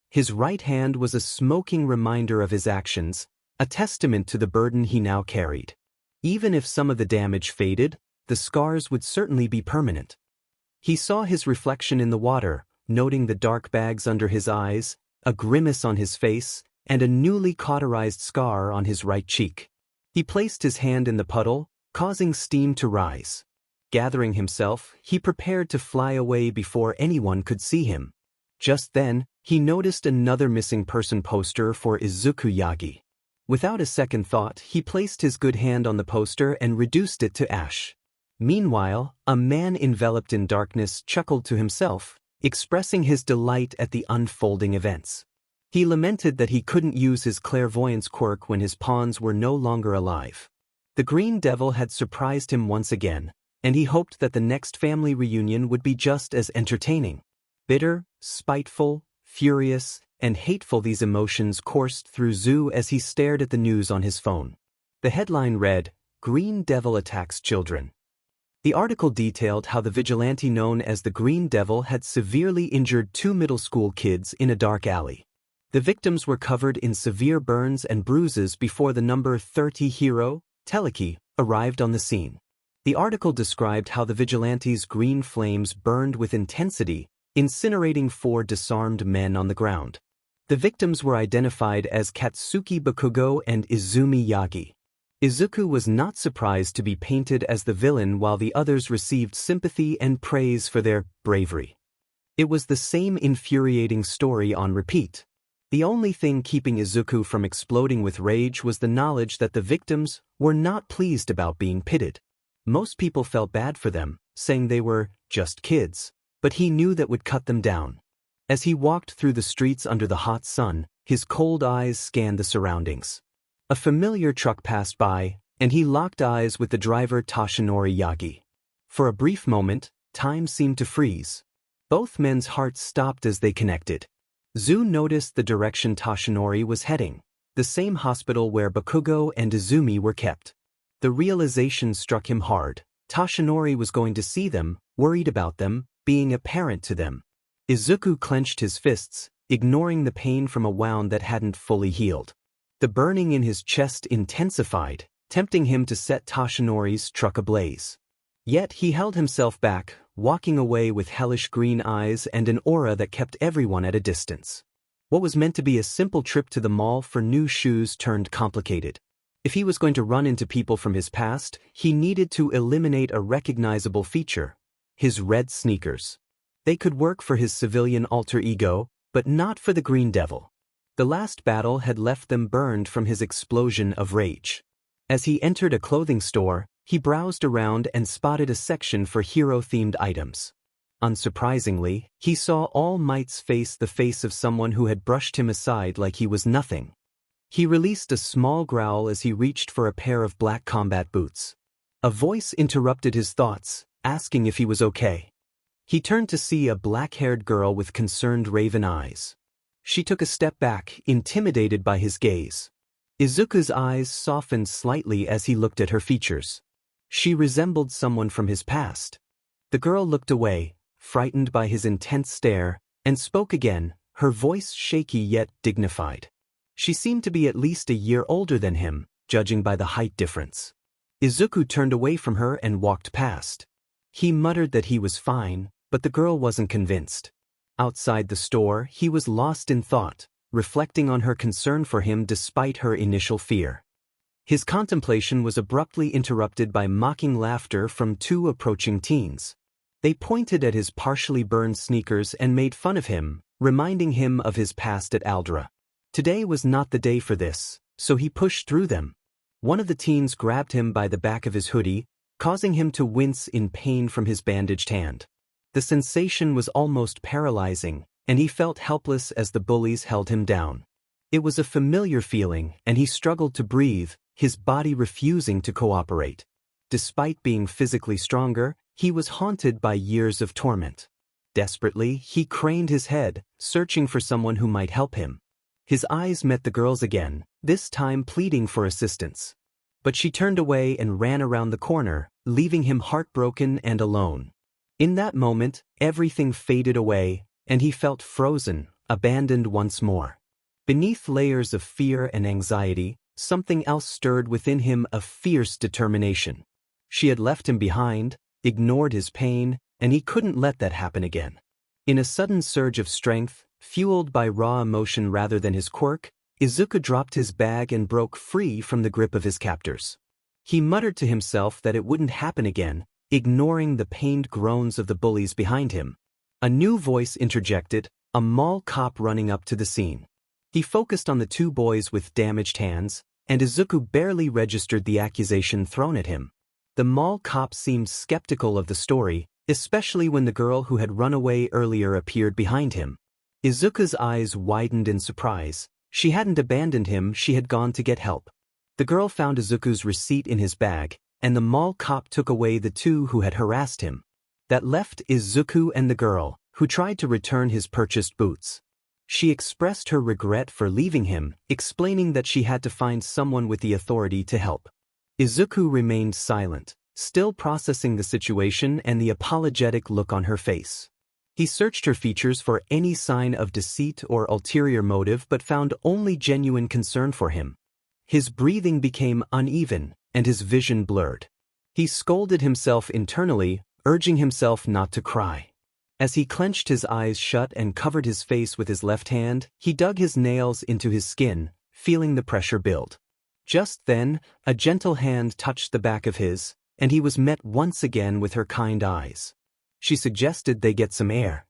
His right hand was a smoking reminder of his actions, a testament to the burden he now carried. Even if some of the damage faded, the scars would certainly be permanent. He saw his reflection in the water, noting the dark bags under his eyes, a grimace on his face, and a newly cauterized scar on his right cheek. He placed his hand in the puddle, causing steam to rise. Gathering himself, he prepared to fly away before anyone could see him. Just then, he noticed another missing person poster for Izuku Yagi. Without a second thought, he placed his good hand on the poster and reduced it to ash. Meanwhile, a man enveloped in darkness chuckled to himself, expressing his delight at the unfolding events. He lamented that he couldn't use his clairvoyance quirk when his pawns were no longer alive. The Green Devil had surprised him once again, and he hoped that the next family reunion would be just as entertaining. Bitter, spiteful, furious, and hateful, these emotions coursed through Zu as he stared at the news on his phone. The headline read, "Green Devil Attacks Children." The article detailed how the vigilante known as the Green Devil had severely injured 2 middle school kids in a dark alley. The victims were covered in severe burns and bruises before the number 30 hero, Telekinesis, arrived on the scene. The article described how the vigilante's green flames burned with intensity, incinerating 4 disarmed men on the ground. The victims were identified as Katsuki Bakugo and Izumi Yagi. Izuku was not surprised to be painted as the villain while the others received sympathy and praise for their bravery. It was the same infuriating story on repeat. The only thing keeping Izuku from exploding with rage was the knowledge that the victims were not pleased about being pitted. Most people felt bad for them, saying they were just kids, but he knew that would cut them down. As he walked through the streets under the hot sun, his cold eyes scanned the surroundings. A familiar truck passed by, and he locked eyes with the driver Toshinori Yagi. For a brief moment, time seemed to freeze. Both men's hearts stopped as they connected. Zu noticed the direction Toshinori was heading, the same hospital where Bakugo and Izumi were kept. The realization struck him hard. Toshinori was going to see them, worried about them, being a parent to them. Izuku clenched his fists, ignoring the pain from a wound that hadn't fully healed. The burning in his chest intensified, tempting him to set Toshinori's truck ablaze. Yet he held himself back, walking away with hellish green eyes and an aura that kept everyone at a distance. What was meant to be a simple trip to the mall for new shoes turned complicated. If he was going to run into people from his past, he needed to eliminate a recognizable feature: his red sneakers. They could work for his civilian alter ego, but not for the Green Devil. The last battle had left them burned from his explosion of rage. As he entered a clothing store, he browsed around and spotted a section for hero-themed items. Unsurprisingly, he saw All Might's face, the face of someone who had brushed him aside like he was nothing. He released a small growl as he reached for a pair of black combat boots. A voice interrupted his thoughts, asking if he was okay. He turned to see a black-haired girl with concerned raven eyes. She took a step back, intimidated by his gaze. Izuku's eyes softened slightly as he looked at her features. She resembled someone from his past. The girl looked away, frightened by his intense stare, and spoke again, her voice shaky yet dignified. She seemed to be at least a year older than him, judging by the height difference. Izuku turned away from her and walked past. He muttered that he was fine, but the girl wasn't convinced. Outside the store, he was lost in thought, reflecting on her concern for him despite her initial fear. His contemplation was abruptly interrupted by mocking laughter from 2 approaching teens. They pointed at his partially burned sneakers and made fun of him, reminding him of his past at Aldra. Today was not the day for this, so he pushed through them. One of the teens grabbed him by the back of his hoodie, causing him to wince in pain from his bandaged hand. The sensation was almost paralyzing, and he felt helpless as the bullies held him down. It was a familiar feeling, and he struggled to breathe, his body refusing to cooperate. Despite being physically stronger, he was haunted by years of torment. Desperately, he craned his head, searching for someone who might help him. His eyes met the girl's again, this time pleading for assistance. But she turned away and ran around the corner, leaving him heartbroken and alone. In that moment, everything faded away, and he felt frozen, abandoned once more. Beneath layers of fear and anxiety, something else stirred within him, a fierce determination. She had left him behind, ignored his pain, and he couldn't let that happen again. In a sudden surge of strength, fueled by raw emotion rather than his quirk, Izuku dropped his bag and broke free from the grip of his captors. He muttered to himself that it wouldn't happen again, ignoring the pained groans of the bullies behind him. A new voice interjected, a mall cop running up to the scene. He focused on the two boys with damaged hands, and Izuku barely registered the accusation thrown at him. The mall cop seemed skeptical of the story, especially when the girl who had run away earlier appeared behind him. Izuku's eyes widened in surprise. She hadn't abandoned him, she had gone to get help. The girl found Izuku's receipt in his bag, and the mall cop took away the two who had harassed him. That left Izuku and the girl, who tried to return his purchased boots. She expressed her regret for leaving him, explaining that she had to find someone with the authority to help. Izuku remained silent, still processing the situation and the apologetic look on her face. He searched her features for any sign of deceit or ulterior motive but found only genuine concern for him. His breathing became uneven, and his vision blurred. He scolded himself internally, urging himself not to cry. As he clenched his eyes shut and covered his face with his left hand, he dug his nails into his skin, feeling the pressure build. Just then, a gentle hand touched the back of his, and he was met once again with her kind eyes. She suggested they get some air.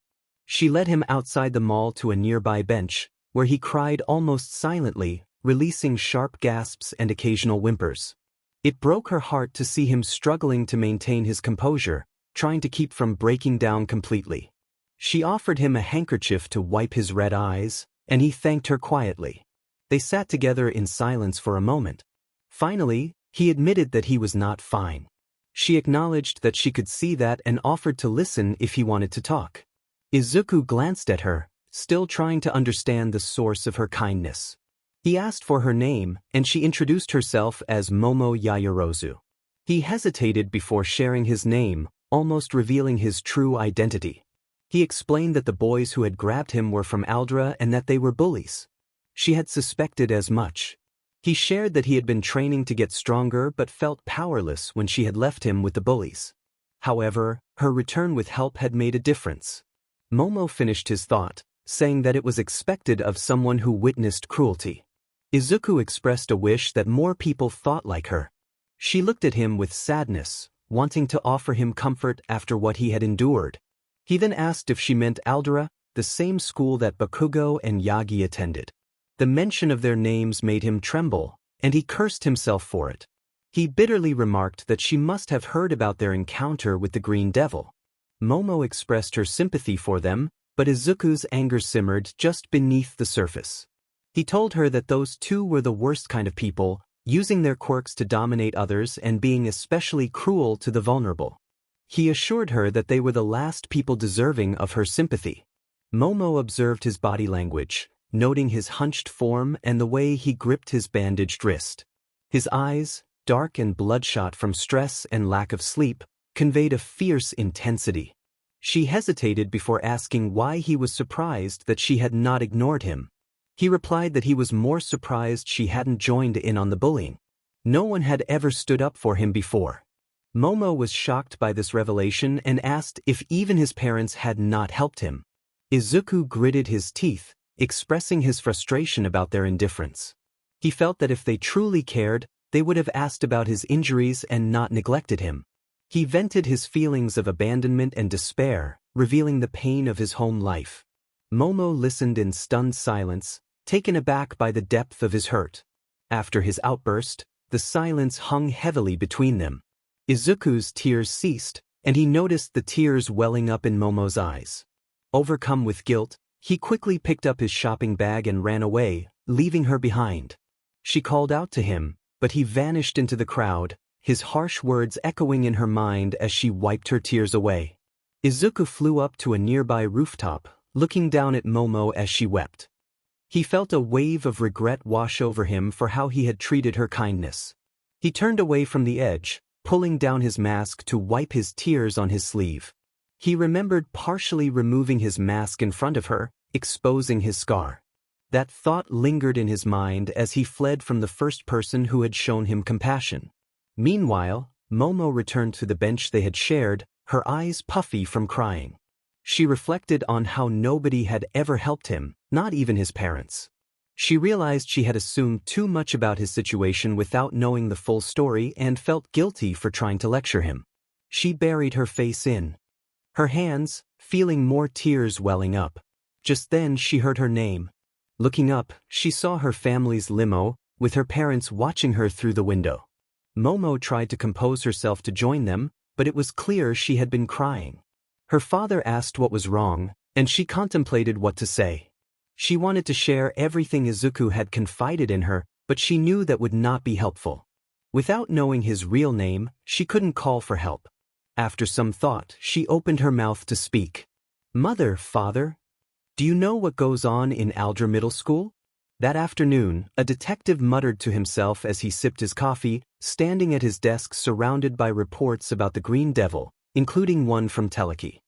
She led him outside the mall to a nearby bench, where he cried almost silently, releasing sharp gasps and occasional whimpers. It broke her heart to see him struggling to maintain his composure, trying to keep from breaking down completely. She offered him a handkerchief to wipe his red eyes, and he thanked her quietly. They sat together in silence for a moment. Finally, he admitted that he was not fine. She acknowledged that she could see that and offered to listen if he wanted to talk. Izuku glanced at her, still trying to understand the source of her kindness. He asked for her name, and she introduced herself as Momo Yaoyorozu. He hesitated before sharing his name, almost revealing his true identity. He explained that the boys who had grabbed him were from Aldra and that they were bullies. She had suspected as much. He shared that he had been training to get stronger but felt powerless when she had left him with the bullies. However, her return with help had made a difference. Momo finished his thought, saying that it was expected of someone who witnessed cruelty. Izuku expressed a wish that more people thought like her. She looked at him with sadness, wanting to offer him comfort after what he had endured. He then asked if she meant Aldera, the same school that Bakugo and Yagi attended. The mention of their names made him tremble, and he cursed himself for it. He bitterly remarked that she must have heard about their encounter with the Green Devil. Momo expressed her sympathy for them, but Izuku's anger simmered just beneath the surface. He told her that those two were the worst kind of people, using their quirks to dominate others and being especially cruel to the vulnerable. He assured her that they were the last people deserving of her sympathy. Momo observed his body language, noting his hunched form and the way he gripped his bandaged wrist. His eyes, dark and bloodshot from stress and lack of sleep, conveyed a fierce intensity. She hesitated before asking why he was surprised that she had not ignored him. He replied that he was more surprised she hadn't joined in on the bullying. No one had ever stood up for him before. Momo was shocked by this revelation and asked if even his parents had not helped him. Izuku gritted his teeth, expressing his frustration about their indifference. He felt that if they truly cared, they would have asked about his injuries and not neglected him. He vented his feelings of abandonment and despair, revealing the pain of his home life. Momo listened in stunned silence, taken aback by the depth of his hurt. After his outburst, the silence hung heavily between them. Izuku's tears ceased, and he noticed the tears welling up in Momo's eyes. Overcome with guilt, he quickly picked up his shopping bag and ran away, leaving her behind. She called out to him, but he vanished into the crowd, his harsh words echoing in her mind as she wiped her tears away. Izuku flew up to a nearby rooftop, looking down at Momo as she wept. He felt a wave of regret wash over him for how he had treated her kindness. He turned away from the edge, pulling down his mask to wipe his tears on his sleeve. He remembered partially removing his mask in front of her, exposing his scar. That thought lingered in his mind as he fled from the first person who had shown him compassion. Meanwhile, Momo returned to the bench they had shared, her eyes puffy from crying. She reflected on how nobody had ever helped him, not even his parents. She realized she had assumed too much about his situation without knowing the full story and felt guilty for trying to lecture him. She buried her face in her hands, feeling more tears welling up. Just then she heard her name. Looking up, she saw her family's limo, with her parents watching her through the window. Momo tried to compose herself to join them, but it was clear she had been crying. Her father asked what was wrong, and she contemplated what to say. She wanted to share everything Izuku had confided in her, but she knew that would not be helpful. Without knowing his real name, she couldn't call for help. After some thought, she opened her mouth to speak. "Mother, father, do you know what goes on in Aldra Middle School?" That afternoon, a detective muttered to himself as he sipped his coffee, standing at his desk surrounded by reports about the Green Devil, including one from Telekinesis.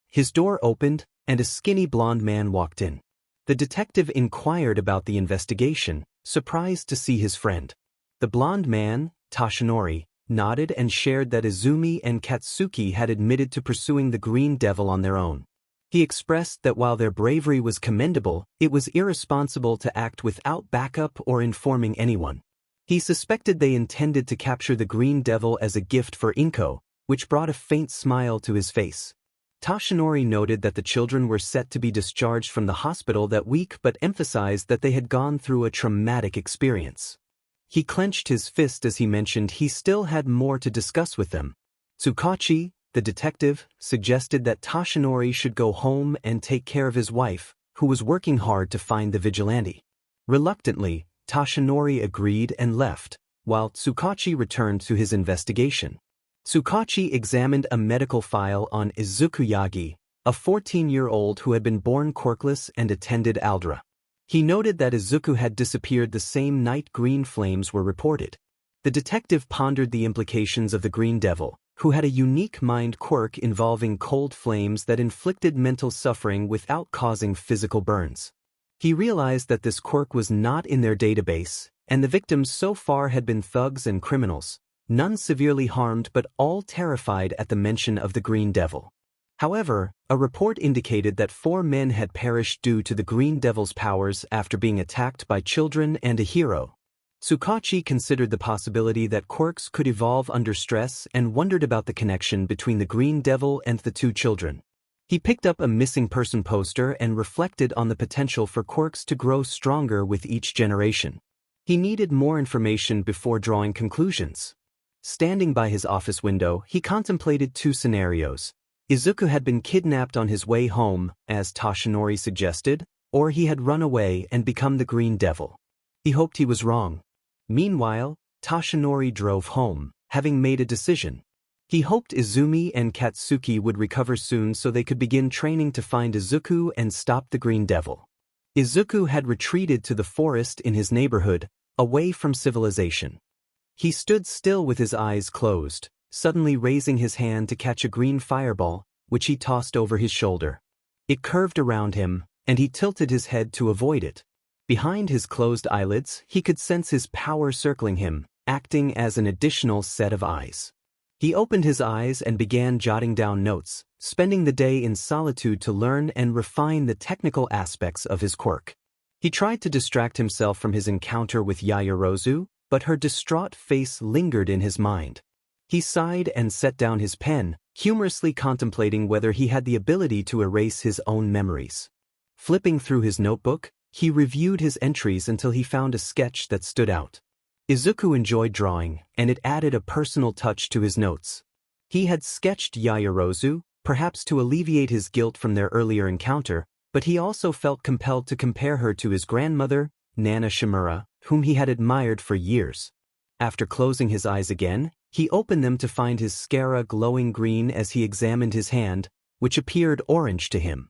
His door opened, and a skinny blonde man walked in. The detective inquired about the investigation, surprised to see his friend. The blonde man, Toshinori, nodded and shared that Izumi and Katsuki had admitted to pursuing the Green Devil on their own. He expressed that while their bravery was commendable, it was irresponsible to act without backup or informing anyone. He suspected they intended to capture the Green Devil as a gift for Inko, which brought a faint smile to his face. Toshinori noted that the children were set to be discharged from the hospital that week but emphasized that they had gone through a traumatic experience. He clenched his fist as he mentioned he still had more to discuss with them. Tsukachi, the detective, suggested that Toshinori should go home and take care of his wife, who was working hard to find the vigilante. Reluctantly, Toshinori agreed and left, while Tsukachi returned to his investigation. Tsukachi examined a medical file on Izuku Yagi, a 14-year-old who had been born quirkless and attended Aldra. He noted that Izuku had disappeared the same night green flames were reported. The detective pondered the implications of the Green Devil, who had a unique mind quirk involving cold flames that inflicted mental suffering without causing physical burns. He realized that this quirk was not in their database, and the victims so far had been thugs and criminals, none severely harmed but all terrified at the mention of the Green Devil. However, a report indicated that 4 men had perished due to the Green Devil's powers after being attacked by children and a hero. Tsukachi considered the possibility that quirks could evolve under stress and wondered about the connection between the Green Devil and the 2 children. He picked up a missing person poster and reflected on the potential for quirks to grow stronger with each generation. He needed more information before drawing conclusions. Standing by his office window, he contemplated 2 scenarios. Izuku had been kidnapped on his way home, as Toshinori suggested, or he had run away and become the Green Devil. He hoped he was wrong. Meanwhile, Toshinori drove home, having made a decision. He hoped Izumi and Katsuki would recover soon so they could begin training to find Izuku and stop the Green Devil. Izuku had retreated to the forest in his neighborhood, away from civilization. He stood still with his eyes closed, suddenly raising his hand to catch a green fireball, which he tossed over his shoulder. It curved around him, and he tilted his head to avoid it. Behind his closed eyelids, he could sense his power circling him, acting as an additional set of eyes. He opened his eyes and began jotting down notes, spending the day in solitude to learn and refine the technical aspects of his quirk. He tried to distract himself from his encounter with Yaoyorozu, but her distraught face lingered in his mind. He sighed and set down his pen, humorously contemplating whether he had the ability to erase his own memories. Flipping through his notebook, he reviewed his entries until he found a sketch that stood out. Izuku enjoyed drawing, and it added a personal touch to his notes. He had sketched Yaoyorozu, perhaps to alleviate his guilt from their earlier encounter, but he also felt compelled to compare her to his grandmother, Nana Shimura, whom he had admired for years. After closing his eyes again, He opened them to find his scara glowing green as he examined his hand, which appeared orange to him.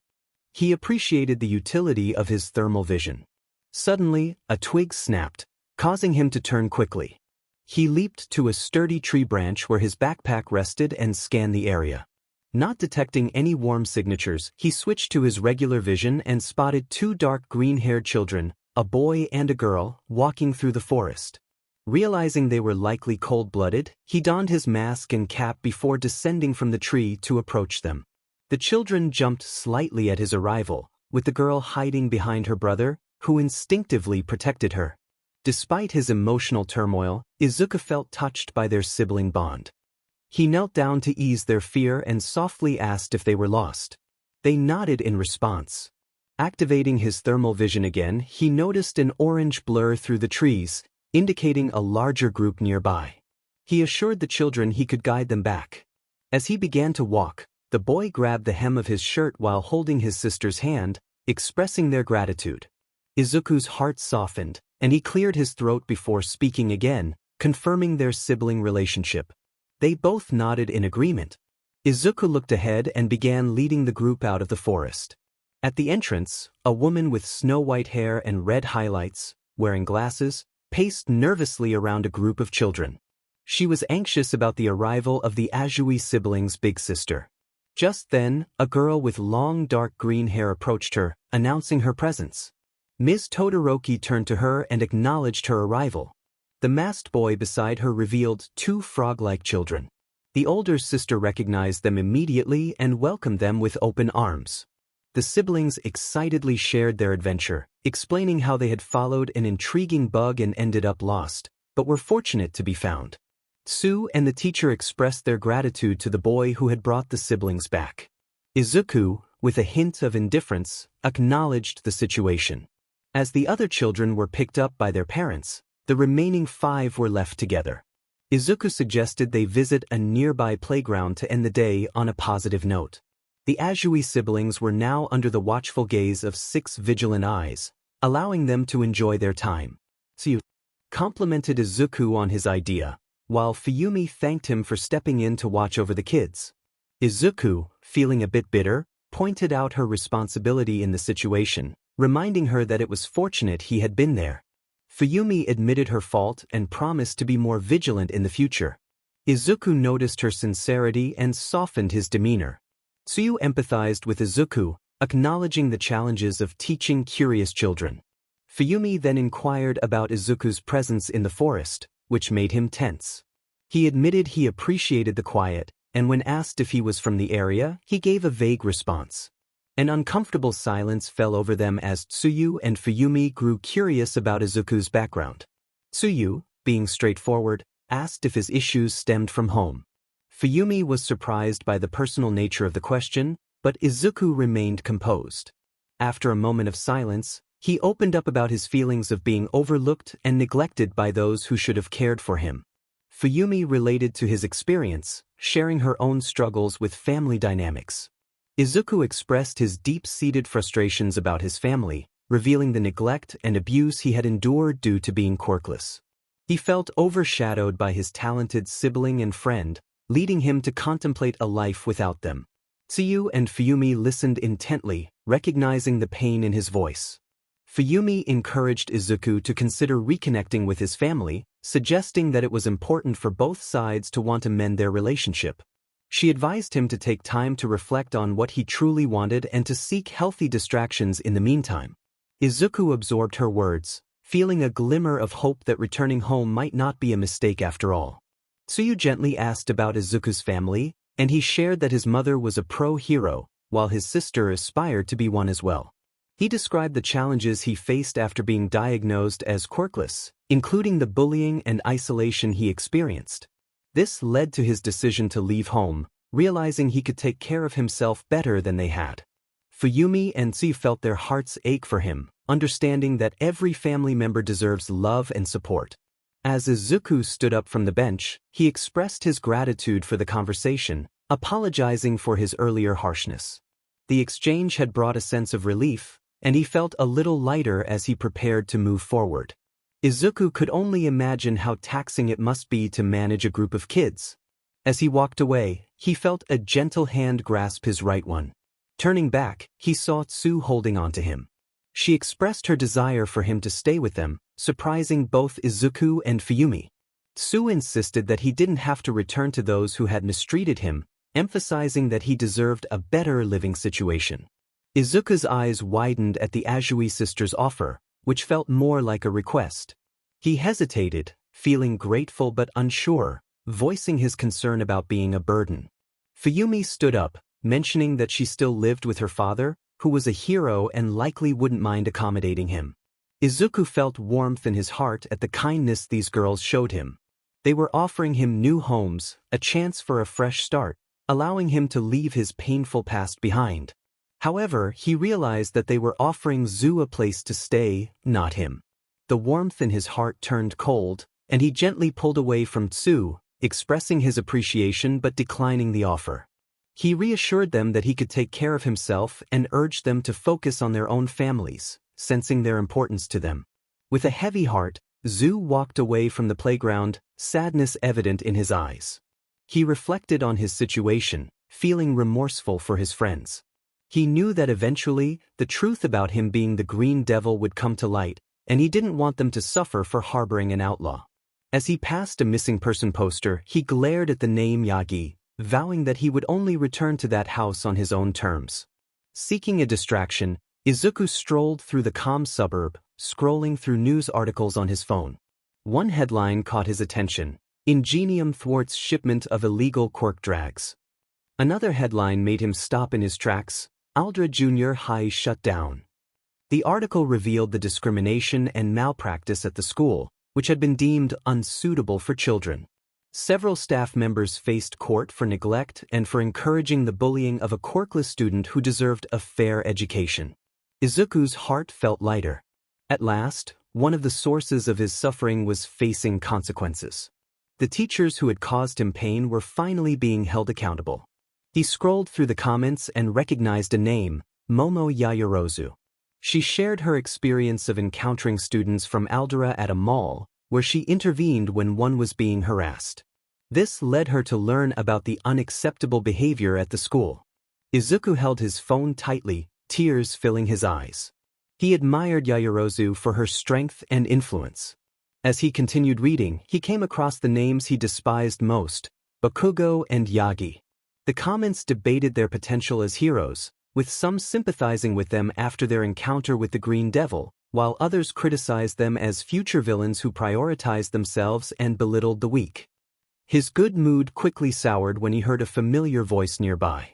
He appreciated the utility of his thermal vision. Suddenly, a twig snapped, causing him to turn quickly. He leaped to a sturdy tree branch where his backpack rested and scanned the area. Not detecting any warm signatures, he switched to his regular vision and spotted two dark green-haired children, a boy and a girl, walking through the forest. Realizing they were likely cold-blooded, he donned his mask and cap before descending from the tree to approach them. The children jumped slightly at his arrival, with the girl hiding behind her brother, who instinctively protected her. Despite his emotional turmoil, Izuku felt touched by their sibling bond. He knelt down to ease their fear and softly asked if they were lost. They nodded in response. Activating his thermal vision again, he noticed an orange blur through the trees, indicating a larger group nearby. He assured the children he could guide them back. As he began to walk, the boy grabbed the hem of his shirt while holding his sister's hand, expressing their gratitude. Izuku's heart softened, and he cleared his throat before speaking again, confirming their sibling relationship. They both nodded in agreement. Izuku looked ahead and began leading the group out of the forest. At the entrance, a woman with snow-white hair and red highlights, wearing glasses, paced nervously around a group of children. She was anxious about the arrival of the Azui siblings' big sister. Just then, a girl with long dark green hair approached her, announcing her presence. Ms. Todoroki turned to her and acknowledged her arrival. The masked boy beside her revealed two frog-like children. The older sister recognized them immediately and welcomed them with open arms. The siblings excitedly shared their adventure, explaining how they had followed an intriguing bug and ended up lost, but were fortunate to be found. Sue and the teacher expressed their gratitude to the boy who had brought the siblings back. Izuku, with a hint of indifference, acknowledged the situation. As the other children were picked up by their parents, the remaining 5 were left together. Izuku suggested they visit a nearby playground to end the day on a positive note. The Azui siblings were now under the watchful gaze of 6 vigilant eyes, allowing them to enjoy their time. Tsuyu complimented Izuku on his idea, while Fuyumi thanked him for stepping in to watch over the kids. Izuku, feeling a bit bitter, pointed out her responsibility in the situation, reminding her that it was fortunate he had been there. Fuyumi admitted her fault and promised to be more vigilant in the future. Izuku noticed her sincerity and softened his demeanor. Tsuyu empathized with Izuku, acknowledging the challenges of teaching curious children. Fuyumi then inquired about Izuku's presence in the forest, which made him tense. He admitted he appreciated the quiet, and when asked if he was from the area, he gave a vague response. An uncomfortable silence fell over them as Tsuyu and Fuyumi grew curious about Izuku's background. Tsuyu, being straightforward, asked if his issues stemmed from home. Fuyumi was surprised by the personal nature of the question, but Izuku remained composed. After a moment of silence, he opened up about his feelings of being overlooked and neglected by those who should have cared for him. Fuyumi related to his experience, sharing her own struggles with family dynamics. Izuku expressed his deep-seated frustrations about his family, revealing the neglect and abuse he had endured due to being quirkless. He felt overshadowed by his talented sibling and friend, leading him to contemplate a life without them. Tsuyu and Fuyumi listened intently, recognizing the pain in his voice. Fuyumi encouraged Izuku to consider reconnecting with his family, suggesting that it was important for both sides to want to mend their relationship. She advised him to take time to reflect on what he truly wanted and to seek healthy distractions in the meantime. Izuku absorbed her words, feeling a glimmer of hope that returning home might not be a mistake after all. Tsuyu gently asked about Izuku's family, and he shared that his mother was a pro-hero, while his sister aspired to be one as well. He described the challenges he faced after being diagnosed as quirkless, including the bullying and isolation he experienced. This led to his decision to leave home, realizing he could take care of himself better than they had. Fuyumi and Tsuyu felt their hearts ache for him, understanding that every family member deserves love and support. As Izuku stood up from the bench, he expressed his gratitude for the conversation, apologizing for his earlier harshness. The exchange had brought a sense of relief, and he felt a little lighter as he prepared to move forward. Izuku could only imagine how taxing it must be to manage a group of kids. As he walked away, he felt a gentle hand grasp his right one. Turning back, he saw Tsu holding onto him. She expressed her desire for him to stay with them, surprising both Izuku and Fuyumi. Tsu insisted that he didn't have to return to those who had mistreated him, emphasizing that he deserved a better living situation. Izuku's eyes widened at the Azui sisters' offer, which felt more like a request. He hesitated, feeling grateful but unsure, voicing his concern about being a burden. Fuyumi stood up, mentioning that she still lived with her father, who was a hero and likely wouldn't mind accommodating him. Izuku felt warmth in his heart at the kindness these girls showed him. They were offering him new homes, a chance for a fresh start, allowing him to leave his painful past behind. However, he realized that they were offering Zu a place to stay, not him. The warmth in his heart turned cold, and he gently pulled away from Tsu, expressing his appreciation but declining the offer. He reassured them that he could take care of himself and urged them to focus on their own families, sensing their importance to them. With a heavy heart, Zu walked away from the playground, sadness evident in his eyes. He reflected on his situation, feeling remorseful for his friends. He knew that eventually, the truth about him being the Green Devil would come to light, and he didn't want them to suffer for harboring an outlaw. As he passed a missing person poster, he glared at the name Yagi, vowing that he would only return to that house on his own terms. Seeking a distraction, Izuku strolled through the calm suburb, scrolling through news articles on his phone. One headline caught his attention: Ingenium thwarts shipment of illegal Quirk drags. Another headline made him stop in his tracks: Aldra Junior High shut down. The article revealed the discrimination and malpractice at the school, which had been deemed unsuitable for children. Several staff members faced court for neglect and for encouraging the bullying of a quirkless student who deserved a fair education. Izuku's heart felt lighter. At last, one of the sources of his suffering was facing consequences. The teachers who had caused him pain were finally being held accountable. He scrolled through the comments and recognized a name: Momo Yaoyorozu. She shared her experience of encountering students from Aldera at a mall, where she intervened when one was being harassed. This led her to learn about the unacceptable behavior at the school. Izuku held his phone tightly, tears filling his eyes. He admired Yaoyorozu for her strength and influence. As he continued reading, he came across the names he despised most: Bakugo and Yagi. The comments debated their potential as heroes, with some sympathizing with them after their encounter with the Green Devil, while others criticized them as future villains who prioritized themselves and belittled the weak. His good mood quickly soured when he heard a familiar voice nearby.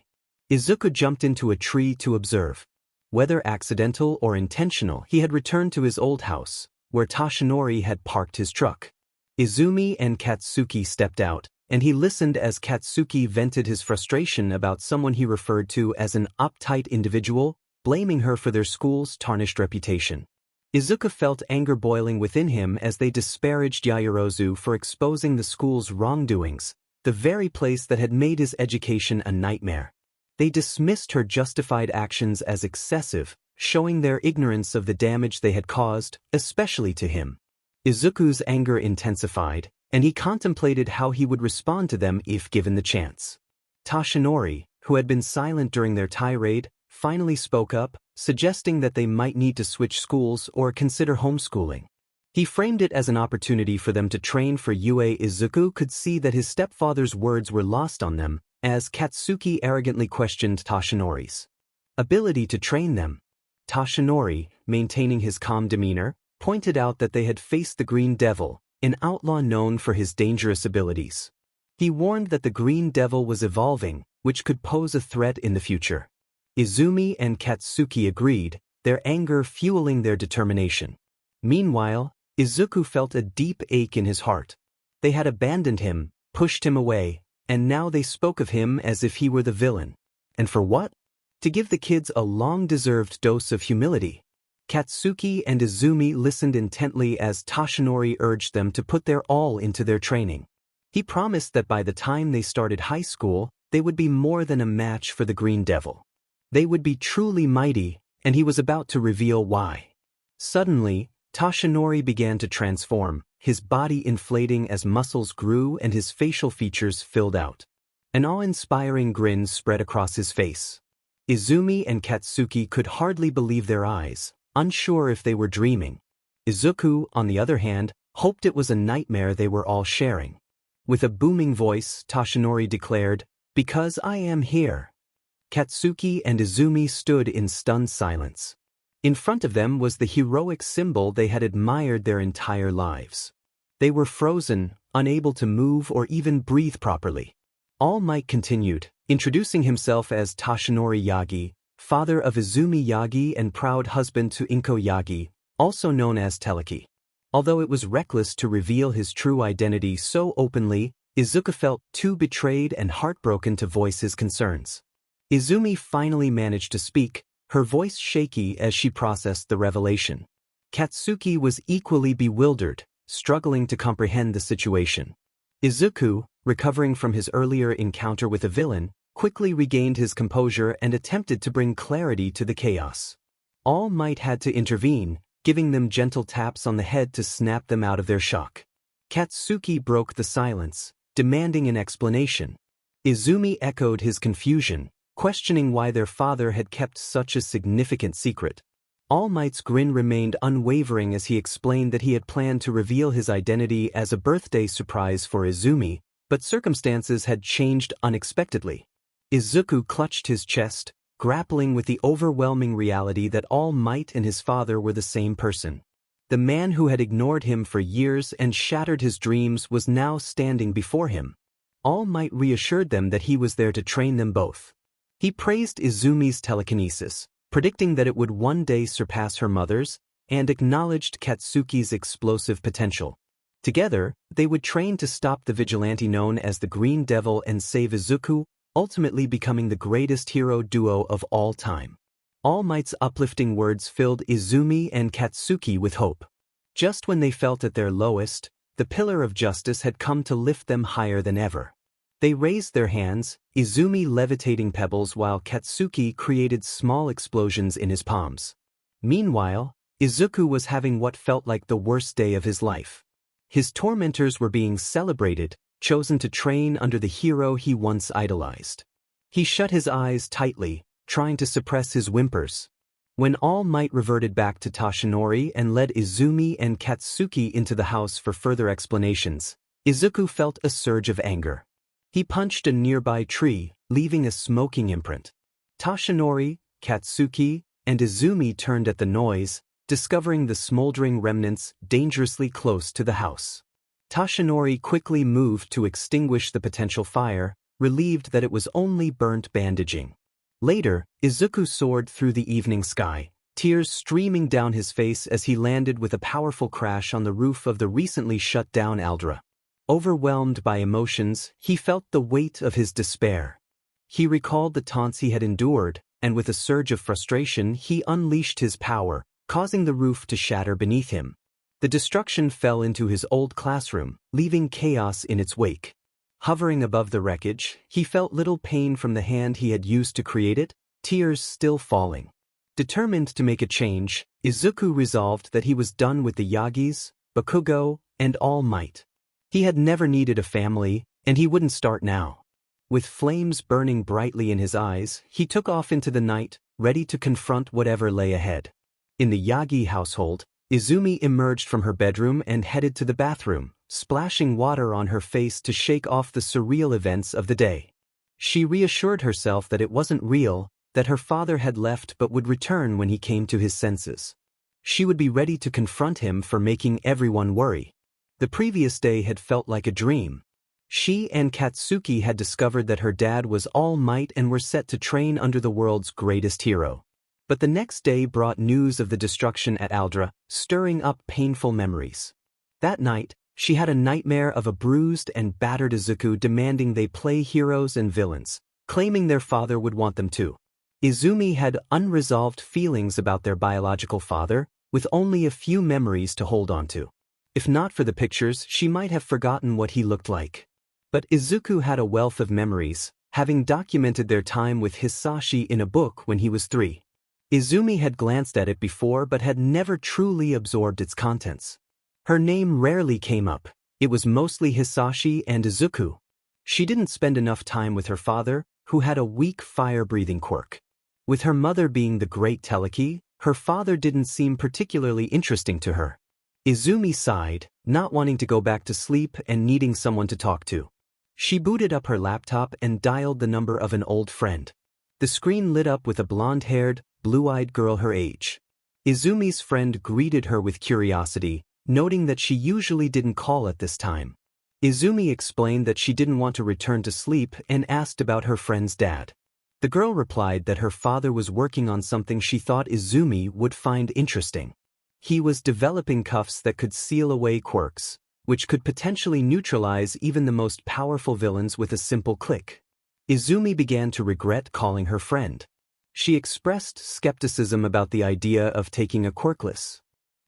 Izuku jumped into a tree to observe. Whether accidental or intentional, he had returned to his old house, where Toshinori had parked his truck. Izumi and Katsuki stepped out, and he listened as Katsuki vented his frustration about someone he referred to as an uptight individual, blaming her for their school's tarnished reputation. Izuku felt anger boiling within him as they disparaged Yaoyorozu for exposing the school's wrongdoings, the very place that had made his education a nightmare. They dismissed her justified actions as excessive, showing their ignorance of the damage they had caused, especially to him. Izuku's anger intensified, and he contemplated how he would respond to them if given the chance. Toshinori, who had been silent during their tirade, finally spoke up, suggesting that they might need to switch schools or consider homeschooling. He framed it as an opportunity for them to train for UA. Izuku could see that his stepfather's words were lost on them, as Katsuki arrogantly questioned Toshinori's ability to train them. Toshinori, maintaining his calm demeanor, pointed out that they had faced the Green Devil, an outlaw known for his dangerous abilities. He warned that the Green Devil was evolving, which could pose a threat in the future. Izumi and Katsuki agreed, their anger fueling their determination. Meanwhile, Izuku felt a deep ache in his heart. They had abandoned him, pushed him away, and now they spoke of him as if he were the villain. And for what? To give the kids a long-deserved dose of humility. Katsuki and Izumi listened intently as Toshinori urged them to put their all into their training. He promised that by the time they started high school, they would be more than a match for the Green Devil. They would be truly mighty, and he was about to reveal why. Suddenly, Toshinori began to transform, his body inflating as muscles grew and his facial features filled out. An awe-inspiring grin spread across his face. Izumi and Katsuki could hardly believe their eyes, unsure if they were dreaming. Izuku, on the other hand, hoped it was a nightmare they were all sharing. With a booming voice, Toshinori declared, "Because I am here." Katsuki and Izumi stood in stunned silence. In front of them was the heroic symbol they had admired their entire lives. They were frozen, unable to move or even breathe properly. All Might continued, introducing himself as Toshinori Yagi, father of Izumi Yagi and proud husband to Inko Yagi, also known as Telekinesis. Although it was reckless to reveal his true identity so openly, Izuku felt too betrayed and heartbroken to voice his concerns. Izumi finally managed to speak, her voice shaky as she processed the revelation. Katsuki was equally bewildered, struggling to comprehend the situation. Izuku, recovering from his earlier encounter with a villain, quickly regained his composure and attempted to bring clarity to the chaos. All Might had to intervene, giving them gentle taps on the head to snap them out of their shock. Katsuki broke the silence, demanding an explanation. Izumi echoed his confusion, questioning why their father had kept such a significant secret. All Might's grin remained unwavering as he explained that he had planned to reveal his identity as a birthday surprise for Izumi, but circumstances had changed unexpectedly. Izuku clutched his chest, grappling with the overwhelming reality that All Might and his father were the same person. The man who had ignored him for years and shattered his dreams was now standing before him. All Might reassured them that he was there to train them both. He praised Izumi's telekinesis, predicting that it would one day surpass her mother's, and acknowledged Katsuki's explosive potential. Together, they would train to stop the vigilante known as the Green Devil and save Izuku, ultimately becoming the greatest hero duo of all time. All Might's uplifting words filled Izumi and Katsuki with hope. Just when they felt at their lowest, the pillar of justice had come to lift them higher than ever. They raised their hands, Izumi levitating pebbles while Katsuki created small explosions in his palms. Meanwhile, Izuku was having what felt like the worst day of his life. His tormentors were being celebrated, chosen to train under the hero he once idolized. He shut his eyes tightly, trying to suppress his whimpers. When All Might reverted back to Toshinori and led Izumi and Katsuki into the house for further explanations, Izuku felt a surge of anger. He punched a nearby tree, leaving a smoking imprint. Toshinori, Katsuki, and Izumi turned at the noise, discovering the smoldering remnants dangerously close to the house. Toshinori quickly moved to extinguish the potential fire, relieved that it was only burnt bandaging. Later, Izuku soared through the evening sky, tears streaming down his face as he landed with a powerful crash on the roof of the recently shut down Aldra. Overwhelmed by emotions, he felt the weight of his despair. He recalled the taunts he had endured, and with a surge of frustration he unleashed his power, causing the roof to shatter beneath him. The destruction fell into his old classroom, leaving chaos in its wake. Hovering above the wreckage, he felt little pain from the hand he had used to create it, tears still falling. Determined to make a change, Izuku resolved that he was done with the Yagis, Bakugo, and All Might. He had never needed a family, and he wouldn't start now. With flames burning brightly in his eyes, he took off into the night, ready to confront whatever lay ahead. In the Yagi household, Izumi emerged from her bedroom and headed to the bathroom, splashing water on her face to shake off the surreal events of the day. She reassured herself that it wasn't real, that her father had left but would return when he came to his senses. She would be ready to confront him for making everyone worry. The previous day had felt like a dream. She and Katsuki had discovered that her dad was All Might and were set to train under the world's greatest hero. But the next day brought news of the destruction at Aldra, stirring up painful memories. That night, she had a nightmare of a bruised and battered Izuku demanding they play heroes and villains, claiming their father would want them to. Izumi had unresolved feelings about their biological father, with only a few memories to hold on to. If not for the pictures, she might have forgotten what he looked like. But Izuku had a wealth of memories, having documented their time with Hisashi in a book when he was 3. Izumi had glanced at it before but had never truly absorbed its contents. Her name rarely came up. It was mostly Hisashi and Izuku. She didn't spend enough time with her father, who had a weak fire-breathing quirk. With her mother being the great Teleki, her father didn't seem particularly interesting to her. Izumi sighed, not wanting to go back to sleep and needing someone to talk to. She booted up her laptop and dialed the number of an old friend. The screen lit up with a blonde-haired, blue-eyed girl her age. Izumi's friend greeted her with curiosity, noting that she usually didn't call at this time. Izumi explained that she didn't want to return to sleep and asked about her friend's dad. The girl replied that her father was working on something she thought Izumi would find interesting. He was developing cuffs that could seal away quirks, which could potentially neutralize even the most powerful villains with a simple click. Izumi began to regret calling her friend. She expressed skepticism about the idea of taking a quirkless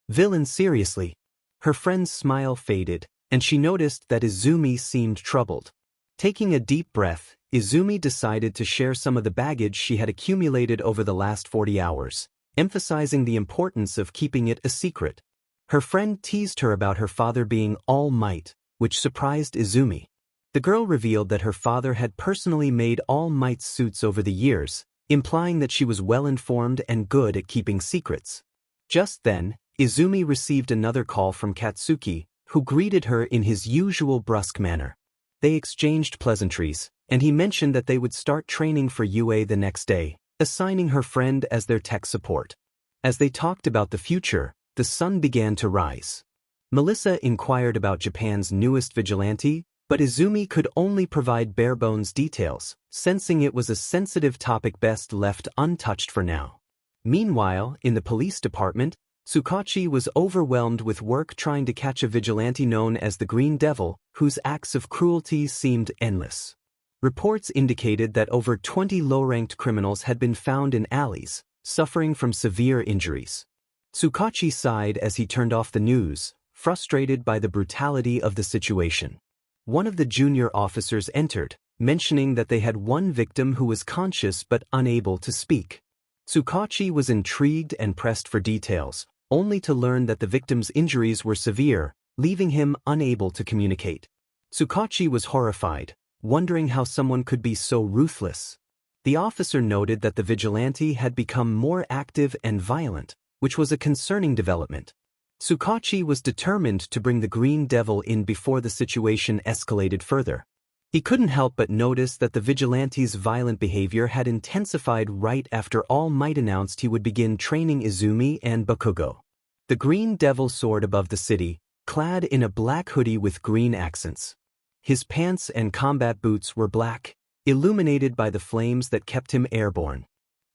villain seriously. Her friend's smile faded, and she noticed that Izumi seemed troubled. Taking a deep breath, Izumi decided to share some of the baggage she had accumulated over the last 40 hours, emphasizing the importance of keeping it a secret. Her friend teased her about her father being All Might, which surprised Izumi. The girl revealed that her father had personally made All Might's suits over the years, implying that she was well-informed and good at keeping secrets. Just then, Izumi received another call from Katsuki, who greeted her in his usual brusque manner. They exchanged pleasantries, and he mentioned that they would start training for UA the next day, assigning her friend as their tech support. As they talked about the future, the sun began to rise. Melissa inquired about Japan's newest vigilante, but Izumi could only provide bare-bones details, sensing it was a sensitive topic best left untouched for now. Meanwhile, in the police department, Tsukachi was overwhelmed with work trying to catch a vigilante known as the Green Devil, whose acts of cruelty seemed endless. Reports indicated that over 20 low-ranked criminals had been found in alleys, suffering from severe injuries. Tsukachi sighed as he turned off the news, frustrated by the brutality of the situation. One of the junior officers entered, mentioning that they had one victim who was conscious but unable to speak. Tsukachi was intrigued and pressed for details, only to learn that the victim's injuries were severe, leaving him unable to communicate. Tsukachi was horrified, wondering how someone could be so ruthless. The officer noted that the vigilante had become more active and violent, which was a concerning development. Tsukachi was determined to bring the Green Devil in before the situation escalated further. He couldn't help but notice that the vigilante's violent behavior had intensified right after All Might announced he would begin training Izumi and Bakugo. The Green Devil soared above the city, clad in a black hoodie with green accents. His pants and combat boots were black, illuminated by the flames that kept him airborne.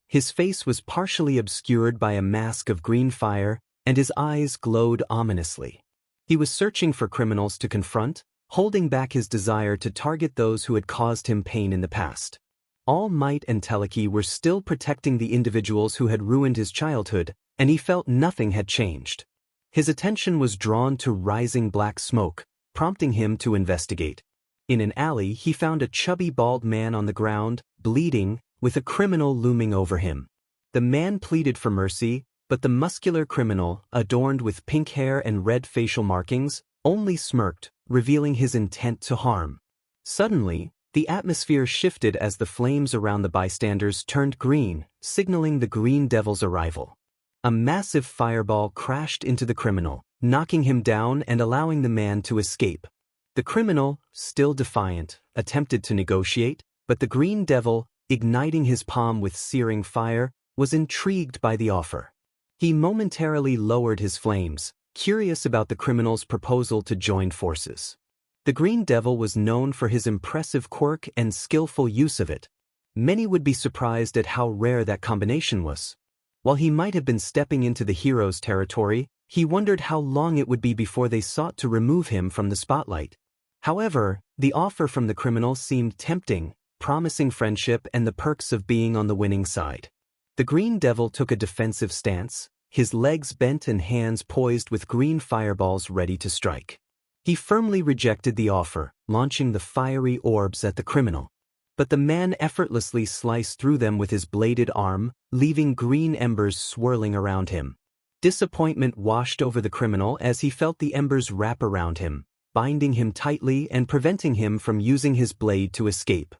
His face was partially obscured by a mask of green fire, and his eyes glowed ominously. He was searching for criminals to confront, holding back his desire to target those who had caused him pain in the past. All Might and Teleki were still protecting the individuals who had ruined his childhood, and he felt nothing had changed. His attention was drawn to rising black smoke, prompting him to investigate. In an alley, he found a chubby bald man on the ground, bleeding, with a criminal looming over him. The man pleaded for mercy, but the muscular criminal, adorned with pink hair and red facial markings, only smirked, revealing his intent to harm. Suddenly, the atmosphere shifted as the flames around the bystanders turned green, signaling the Green Devil's arrival. A massive fireball crashed into the criminal, knocking him down and allowing the man to escape. The criminal, still defiant, attempted to negotiate, but the Green Devil, igniting his palm with searing fire, was intrigued by the offer. He momentarily lowered his flames, curious about the criminal's proposal to join forces. The Green Devil was known for his impressive quirk and skillful use of it. Many would be surprised at how rare that combination was. While he might have been stepping into the hero's territory, he wondered how long it would be before they sought to remove him from the spotlight. However, the offer from the criminal seemed tempting, promising friendship and the perks of being on the winning side. The Green Devil took a defensive stance, his legs bent and hands poised with green fireballs ready to strike. He firmly rejected the offer, launching the fiery orbs at the criminal. but the man effortlessly sliced through them with his bladed arm, leaving green embers swirling around him. Disappointment washed over the criminal as he felt the embers wrap around him, binding him tightly and preventing him from using his blade to escape.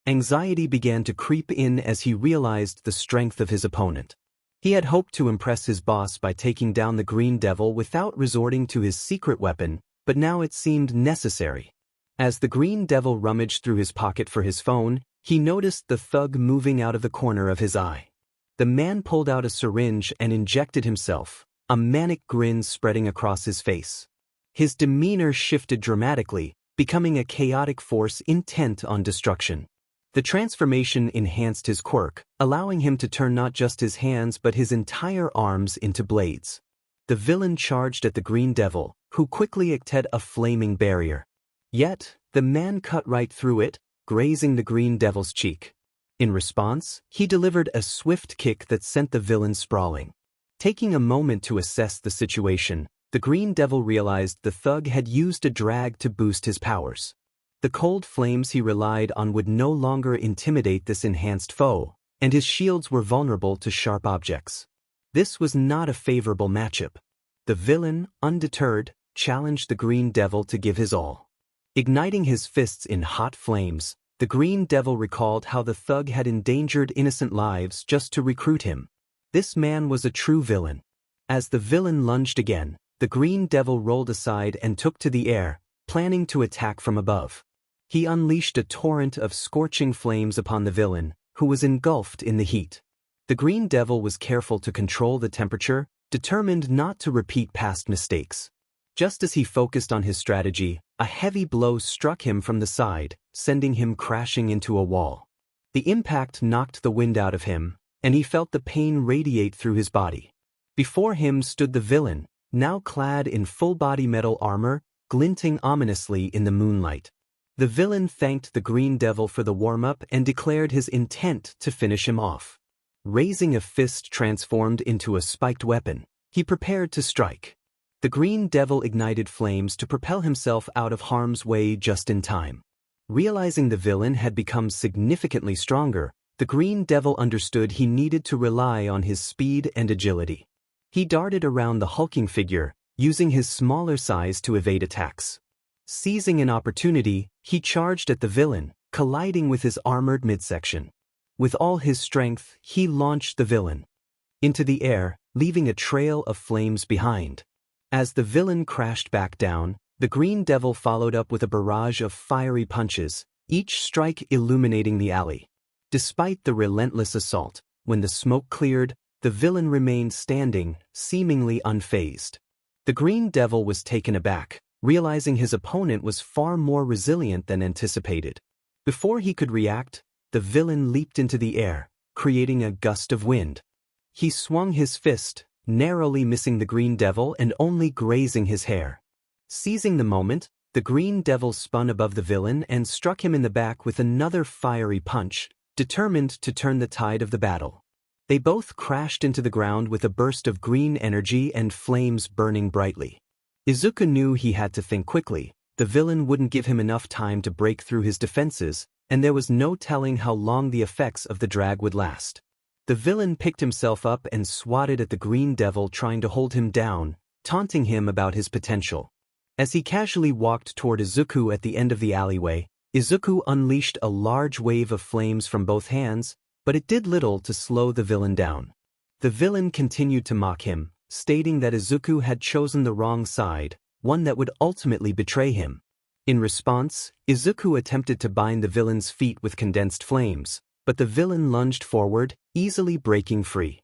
Anxiety began to creep in as he realized the strength of his opponent. He had hoped to impress his boss by taking down the Green Devil without resorting to his secret weapon, but now it seemed necessary. As the Green Devil rummaged through his pocket for his phone, he noticed the thug moving out of the corner of his eye. The man pulled out a syringe and injected himself, a manic grin spreading across his face. His demeanor shifted dramatically, becoming a chaotic force intent on destruction. The transformation enhanced his quirk, allowing him to turn not just his hands but his entire arms into blades. The villain charged at the Green Devil, who quickly acted a flaming barrier. Yet, the man cut right through it, grazing the Green Devil's cheek. In response, he delivered a swift kick that sent the villain sprawling. Taking a moment to assess the situation, the Green Devil realized the thug had used a drag to boost his powers. The cold flames he relied on would no longer intimidate this enhanced foe, and his shields were vulnerable to sharp objects. This was not a favorable matchup. The villain, undeterred, challenged the Green Devil to give his all. Igniting his fists in hot flames, the Green Devil recalled how the thug had endangered innocent lives just to recruit him. This man was a true villain. As the villain lunged again, the Green Devil rolled aside and took to the air, planning to attack from above. He unleashed a torrent of scorching flames upon the villain, who was engulfed in the heat. The Green Devil was careful to control the temperature, determined not to repeat past mistakes. Just as he focused on his strategy, a heavy blow struck him from the side, sending him crashing into a wall. The impact knocked the wind out of him, and he felt the pain radiate through his body. Before him stood the villain, now clad in full-body metal armor, glinting ominously in the moonlight. The villain thanked the Green Devil for the warm-up and declared his intent to finish him off. Raising a fist transformed into a spiked weapon, he prepared to strike. The Green Devil ignited flames to propel himself out of harm's way just in time. Realizing the villain had become significantly stronger, the Green Devil understood he needed to rely on his speed and agility. He darted around the hulking figure, using his smaller size to evade attacks. Seizing an opportunity, he charged at the villain, colliding with his armored midsection. With all his strength, he launched the villain into the air, leaving a trail of flames behind. As the villain crashed back down, the Green Devil followed up with a barrage of fiery punches, each strike illuminating the alley. Despite the relentless assault, when the smoke cleared, the villain remained standing, seemingly unfazed. The Green Devil was taken aback, realizing his opponent was far more resilient than anticipated. Before he could react, the villain leaped into the air, creating a gust of wind. He swung his fist, narrowly missing the Green Devil and only grazing his hair. Seizing the moment, the Green Devil spun above the villain and struck him in the back with another fiery punch, determined to turn the tide of the battle. They both crashed into the ground with a burst of green energy and flames burning brightly. Izuku knew he had to think quickly. The villain wouldn't give him enough time to break through his defenses, and there was no telling how long the effects of the drag would last. The villain picked himself up and swatted at the Green Devil, trying to hold him down, taunting him about his potential. As he casually walked toward Izuku at the end of the alleyway, Izuku unleashed a large wave of flames from both hands, but it did little to slow the villain down. The villain continued to mock him, stating that Izuku had chosen the wrong side, one that would ultimately betray him. In response, Izuku attempted to bind the villain's feet with condensed flames, but the villain lunged forward, easily breaking free.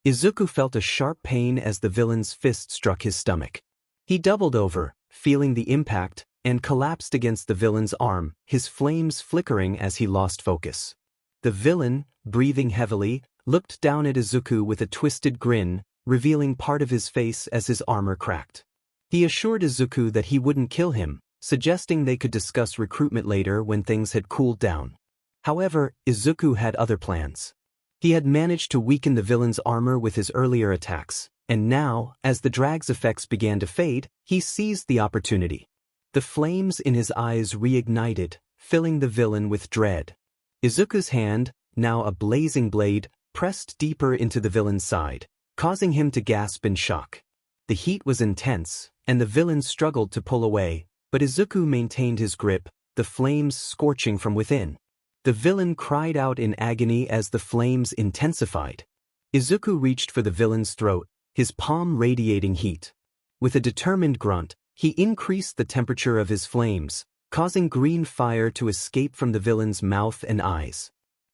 Izuku felt a sharp pain as the villain's fist struck his stomach. He doubled over, feeling the impact, and collapsed against the villain's arm, his flames flickering as he lost focus. The villain, breathing heavily, looked down at Izuku with a twisted grin, revealing part of his face as his armor cracked. He assured Izuku that he wouldn't kill him, suggesting they could discuss recruitment later when things had cooled down. However, Izuku had other plans. He had managed to weaken the villain's armor with his earlier attacks, and now, as the drag's effects began to fade, he seized the opportunity. The flames in his eyes reignited, filling the villain with dread. Izuku's hand, now a blazing blade, pressed deeper into the villain's side, causing him to gasp in shock. The heat was intense, and the villain struggled to pull away, but Izuku maintained his grip, the flames scorching from within. The villain cried out in agony as the flames intensified. Izuku reached for the villain's throat, his palm radiating heat. With a determined grunt, he increased the temperature of his flames, causing green fire to escape from the villain's mouth and eyes.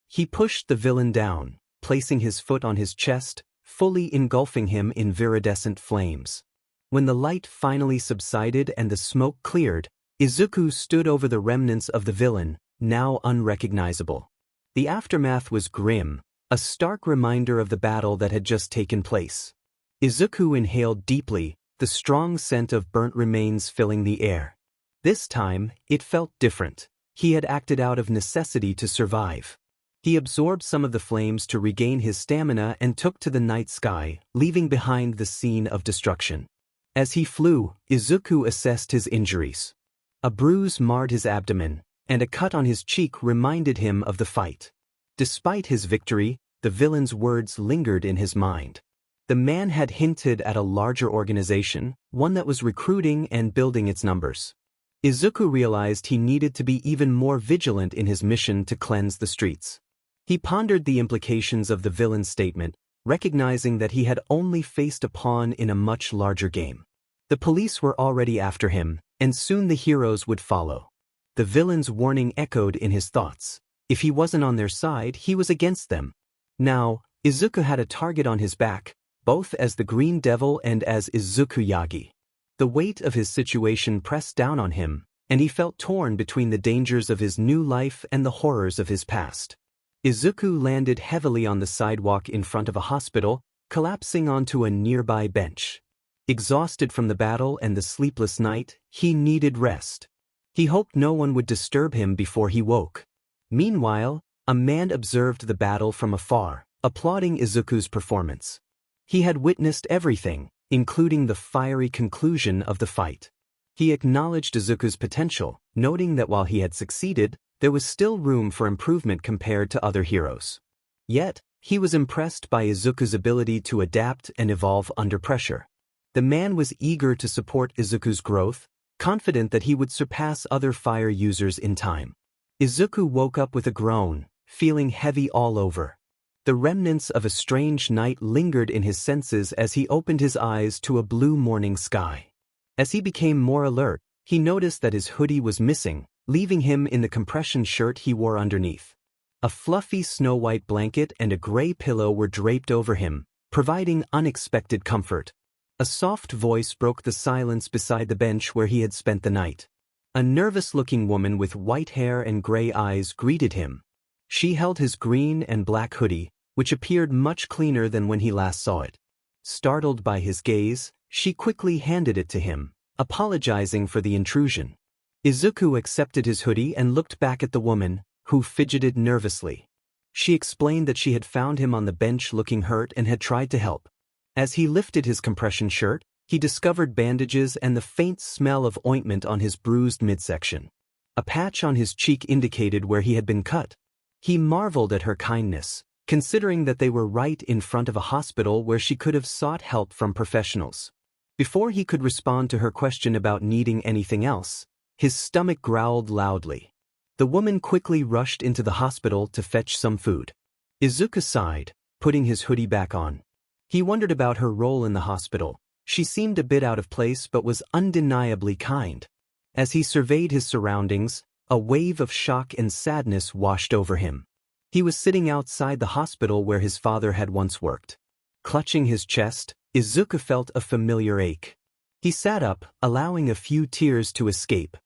He pushed the villain down, placing his foot on his chest, fully engulfing him in viridescent flames. When the light finally subsided and the smoke cleared, Izuku stood over the remnants of the villain, now unrecognizable. The aftermath was grim, a stark reminder of the battle that had just taken place. Izuku inhaled deeply, the strong scent of burnt remains filling the air. This time, it felt different. He had acted out of necessity to survive. He absorbed some of the flames to regain his stamina and took to the night sky, leaving behind the scene of destruction. As he flew, Izuku assessed his injuries. A bruise marred his abdomen, and a cut on his cheek reminded him of the fight. Despite his victory, the villain's words lingered in his mind. The man had hinted at a larger organization, one that was recruiting and building its numbers. Izuku realized he needed to be even more vigilant in his mission to cleanse the streets. He pondered the implications of the villain's statement, recognizing that he had only faced a pawn in a much larger game. The police were already after him, and soon the heroes would follow. The villain's warning echoed in his thoughts. If he wasn't on their side, he was against them. Now, Izuku had a target on his back, both as the Green Devil and as Izuku Yagi. The weight of his situation pressed down on him, and he felt torn between the dangers of his new life and the horrors of his past. Izuku landed heavily on the sidewalk in front of a hospital, collapsing onto a nearby bench. Exhausted from the battle and the sleepless night, he needed rest. He hoped no one would disturb him before he woke. Meanwhile, a man observed the battle from afar, applauding Izuku's performance. He had witnessed everything, including the fiery conclusion of the fight. He acknowledged Izuku's potential, noting that while he had succeeded, there was still room for improvement compared to other heroes. Yet, he was impressed by Izuku's ability to adapt and evolve under pressure. The man was eager to support Izuku's growth, confident that he would surpass other fire users in time. Izuku woke up with a groan, feeling heavy all over. The remnants of a strange night lingered in his senses as he opened his eyes to a blue morning sky. As he became more alert, he noticed that his hoodie was missing, leaving him in the compression shirt he wore underneath. A fluffy snow-white blanket and a gray pillow were draped over him, providing unexpected comfort. A soft voice broke the silence beside the bench where he had spent the night. A nervous-looking woman with white hair and gray eyes greeted him. She held his green and black hoodie, which appeared much cleaner than when he last saw it. Startled by his gaze, she quickly handed it to him, apologizing for the intrusion. Izuku accepted his hoodie and looked back at the woman, who fidgeted nervously. She explained that she had found him on the bench looking hurt and had tried to help. As he lifted his compression shirt, he discovered bandages and the faint smell of ointment on his bruised midsection. A patch on his cheek indicated where he had been cut. He marveled at her kindness, considering that they were right in front of a hospital where she could have sought help from professionals. Before he could respond to her question about needing anything else, his stomach growled loudly. The woman quickly rushed into the hospital to fetch some food. Izuku sighed, putting his hoodie back on. He wondered about her role in the hospital. She seemed a bit out of place but was undeniably kind. As he surveyed his surroundings, a wave of shock and sadness washed over him. He was sitting outside the hospital where his father had once worked. Clutching his chest, Izuku felt a familiar ache. He sat up, allowing a few tears to escape.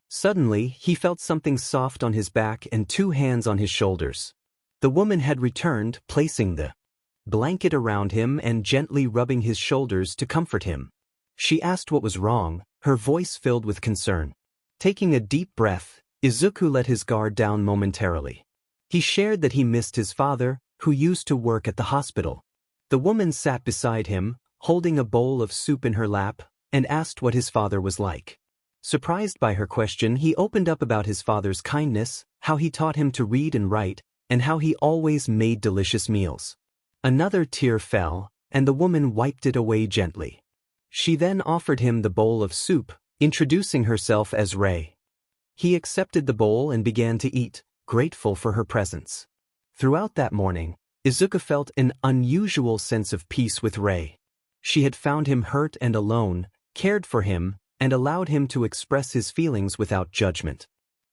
Suddenly, he felt something soft on his back and two hands on his shoulders. The woman had returned, placing the blanket around him and gently rubbing his shoulders to comfort him. She asked what was wrong, her voice filled with concern. Taking a deep breath, Izuku let his guard down momentarily. He shared that he missed his father, who used to work at the hospital. The woman sat beside him, holding a bowl of soup in her lap, and asked what his father was like. Surprised by her question, he opened up about his father's kindness, how he taught him to read and write, and how he always made delicious meals. Another tear fell, and the woman wiped it away gently. She then offered him the bowl of soup, introducing herself as Rei. He accepted the bowl and began to eat, grateful for her presence. Throughout that morning, Izuku felt an unusual sense of peace with Rei. She had found him hurt and alone, cared for him, and allowed him to express his feelings without judgment.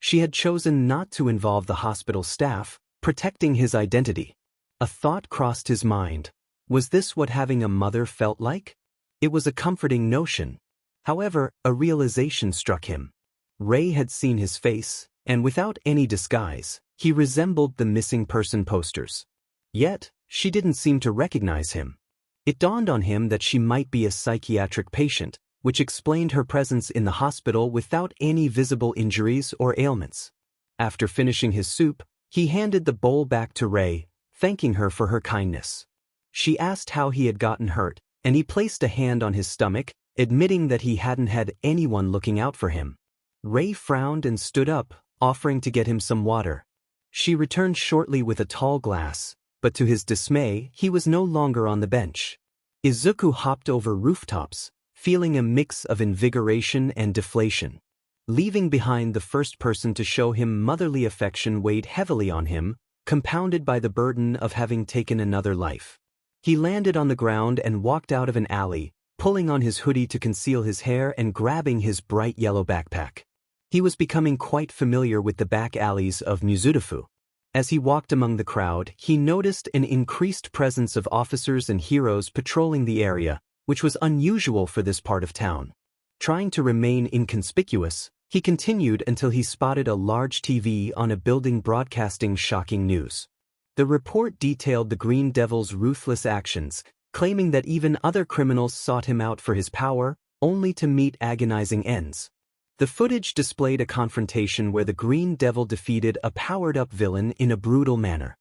She had chosen not to involve the hospital staff, protecting his identity. A thought crossed his mind. Was this what having a mother felt like? It was a comforting notion. However, a realization struck him. Rei had seen his face, and without any disguise, he resembled the missing person posters. Yet, she didn't seem to recognize him. It dawned on him that she might be a psychiatric patient, which explained her presence in the hospital without any visible injuries or ailments. After finishing his soup, he handed the bowl back to Rei, thanking her for her kindness. She asked how he had gotten hurt, and he placed a hand on his stomach, admitting that he hadn't had anyone looking out for him. Rei frowned and stood up, offering to get him some water. She returned shortly with a tall glass, but to his dismay, he was no longer on the bench. Izuku hopped over rooftops, feeling a mix of invigoration and deflation. Leaving behind the first person to show him motherly affection weighed heavily on him, compounded by the burden of having taken another life. He landed on the ground and walked out of an alley, pulling on his hoodie to conceal his hair and grabbing his bright yellow backpack. He was becoming quite familiar with the back alleys of Mizudafu. As he walked among the crowd, he noticed an increased presence of officers and heroes patrolling the area, which was unusual for this part of town. Trying to remain inconspicuous, he continued until he spotted a large TV on a building broadcasting shocking news. The report detailed the Green Devil's ruthless actions, claiming that even other criminals sought him out for his power, only to meet agonizing ends. The footage displayed a confrontation where the Green Devil defeated a powered-up villain in a brutal manner.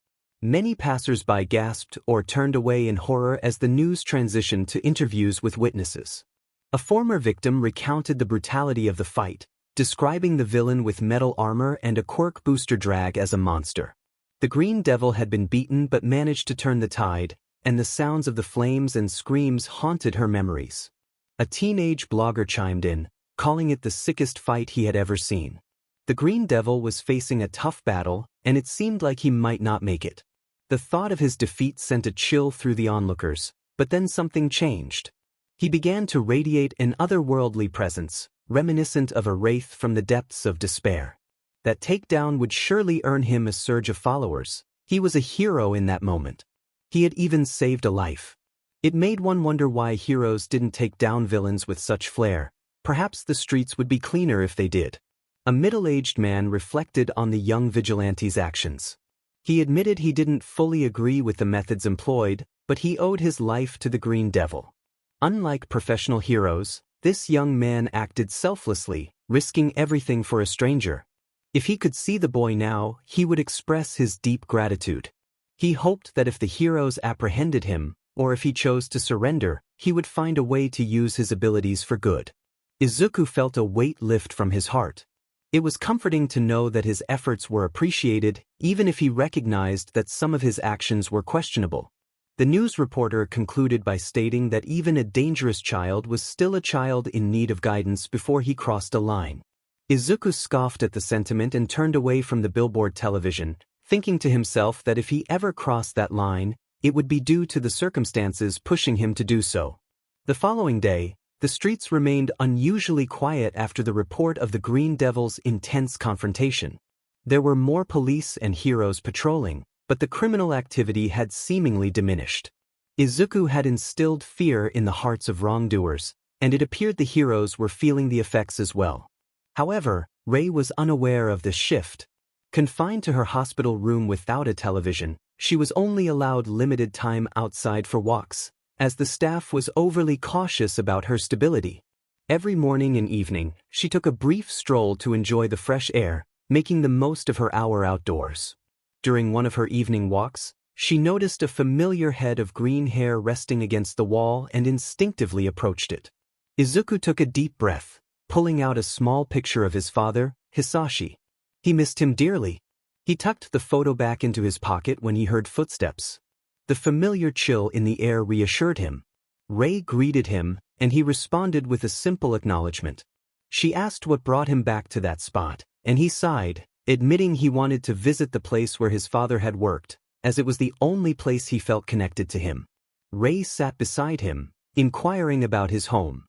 Many passers-by gasped or turned away in horror as the news transitioned to interviews with witnesses. A former victim recounted the brutality of the fight, describing the villain with metal armor and a Quirk booster drag as a monster. The Green Devil had been beaten but managed to turn the tide, and the sounds of the flames and screams haunted her memories. A teenage blogger chimed in, calling it the sickest fight he had ever seen. The Green Devil was facing a tough battle, and it seemed like he might not make it. The thought of his defeat sent a chill through the onlookers, but then something changed. He began to radiate an otherworldly presence, reminiscent of a wraith from the depths of despair. That takedown would surely earn him a surge of followers. He was a hero in that moment. He had even saved a life. It made one wonder why heroes didn't take down villains with such flair. Perhaps the streets would be cleaner if they did. A middle-aged man reflected on the young vigilante's actions. He admitted he didn't fully agree with the methods employed, but he owed his life to the Green Devil. Unlike professional heroes, this young man acted selflessly, risking everything for a stranger. If he could see the boy now, he would express his deep gratitude. He hoped that if the heroes apprehended him, or if he chose to surrender, he would find a way to use his abilities for good. Izuku felt a weight lift from his heart. It was comforting to know that his efforts were appreciated, even if he recognized that some of his actions were questionable. The news reporter concluded by stating that even a dangerous child was still a child in need of guidance before he crossed a line. Izuku scoffed at the sentiment and turned away from the billboard television, thinking to himself that if he ever crossed that line, it would be due to the circumstances pushing him to do so. The following day, the streets remained unusually quiet after the report of the Green Devil's intense confrontation. There were more police and heroes patrolling, but the criminal activity had seemingly diminished. Izuku had instilled fear in the hearts of wrongdoers, and it appeared the heroes were feeling the effects as well. However, Rei was unaware of this shift. Confined to her hospital room without a television, she was only allowed limited time outside for walks, as the staff was overly cautious about her stability. Every morning and evening, she took a brief stroll to enjoy the fresh air, making the most of her hour outdoors. During one of her evening walks, she noticed a familiar head of green hair resting against the wall and instinctively approached it. Izuku took a deep breath, pulling out a small picture of his father, Hisashi. He missed him dearly. He tucked the photo back into his pocket when he heard footsteps. The familiar chill in the air reassured him. Rei greeted him, and he responded with a simple acknowledgement. She asked what brought him back to that spot, and he sighed, admitting he wanted to visit the place where his father had worked, as it was the only place he felt connected to him. Rei sat beside him, inquiring about his home.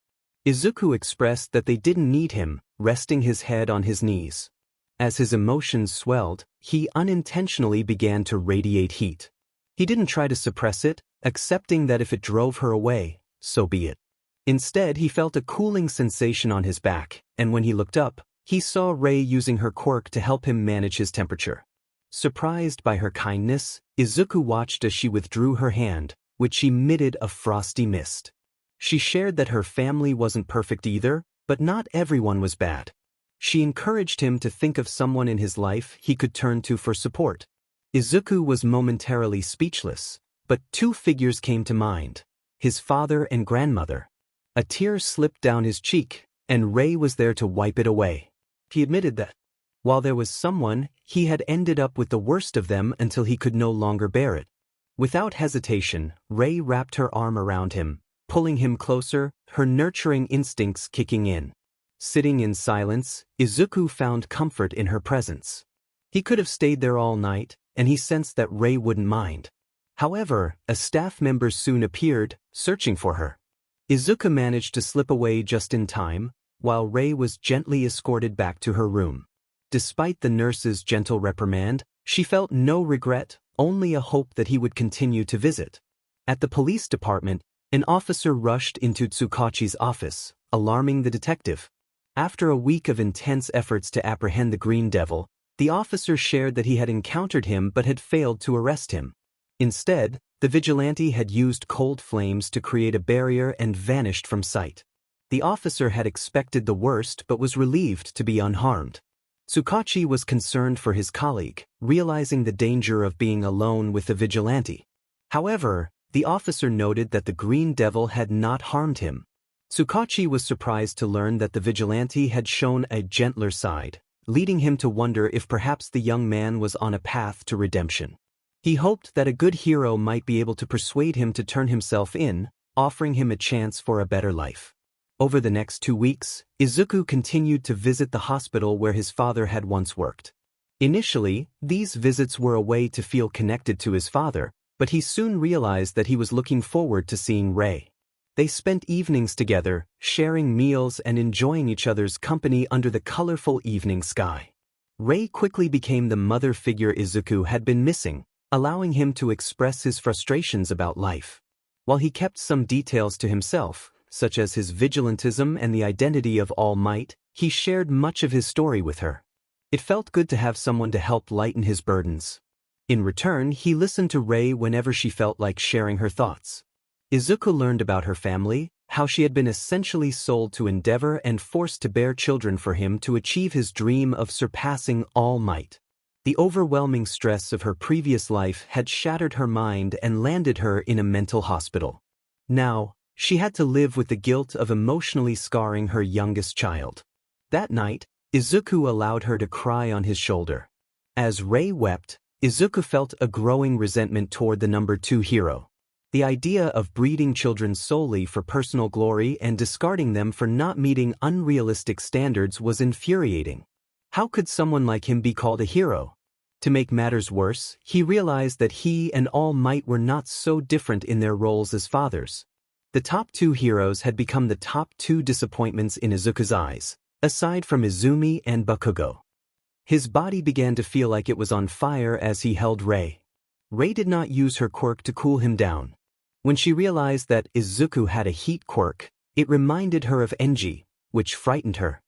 Izuku expressed that they didn't need him, resting his head on his knees. As his emotions swelled, he unintentionally began to radiate heat. He didn't try to suppress it, accepting that if it drove her away, so be it. Instead, he felt a cooling sensation on his back, and when he looked up, he saw Rei using her quirk to help him manage his temperature. Surprised by her kindness, Izuku watched as she withdrew her hand, which emitted a frosty mist. She shared that her family wasn't perfect either, but not everyone was bad. She encouraged him to think of someone in his life he could turn to for support. Izuku was momentarily speechless, but two figures came to mind: his father and grandmother. A tear slipped down his cheek, and Rei was there to wipe it away. He admitted that, while there was someone, he had ended up with the worst of them until he could no longer bear it. Without hesitation, Rei wrapped her arm around him, pulling him closer, her nurturing instincts kicking in. Sitting in silence, Izuku found comfort in her presence. He could have stayed there all night, and he sensed that Rei wouldn't mind. However, a staff member soon appeared, searching for her. Izuku managed to slip away just in time, while Rei was gently escorted back to her room. Despite the nurse's gentle reprimand, she felt no regret, only a hope that he would continue to visit. At the police department, an officer rushed into Tsukachi's office, alarming the detective. After a week of intense efforts to apprehend the Green Devil, the officer shared that he had encountered him but had failed to arrest him. Instead, the vigilante had used cold flames to create a barrier and vanished from sight. The officer had expected the worst but was relieved to be unharmed. Tsukachi was concerned for his colleague, realizing the danger of being alone with the vigilante. However, the officer noted that the Green Devil had not harmed him. Tsukachi was surprised to learn that the vigilante had shown a gentler side, leading him to wonder if perhaps the young man was on a path to redemption. He hoped that a good hero might be able to persuade him to turn himself in, offering him a chance for a better life. Over the next 2 weeks, Izuku continued to visit the hospital where his father had once worked. Initially, these visits were a way to feel connected to his father, but he soon realized that he was looking forward to seeing Rei. They spent evenings together, sharing meals and enjoying each other's company under the colorful evening sky. Rei quickly became the mother figure Izuku had been missing, allowing him to express his frustrations about life. While he kept some details to himself, such as his vigilantism and the identity of All Might, he shared much of his story with her. It felt good to have someone to help lighten his burdens. In return, he listened to Rei whenever she felt like sharing her thoughts. Izuku learned about her family, how she had been essentially sold to endeavor and forced to bear children for him to achieve his dream of surpassing All Might. The overwhelming stress of her previous life had shattered her mind and landed her in a mental hospital. Now, she had to live with the guilt of emotionally scarring her youngest child. That night, Izuku allowed her to cry on his shoulder. As Rei wept, Izuku felt a growing resentment toward the number 2 hero. The idea of breeding children solely for personal glory and discarding them for not meeting unrealistic standards was infuriating. How could someone like him be called a hero? To make matters worse, he realized that he and All Might were not so different in their roles as fathers. The top 2 heroes had become the top 2 disappointments in Izuku's eyes, aside from Izumi and Bakugo. His body began to feel like it was on fire as he held Rei. Rei did not use her quirk to cool him down. When she realized that Izuku had a heat quirk, it reminded her of Enji, which frightened her.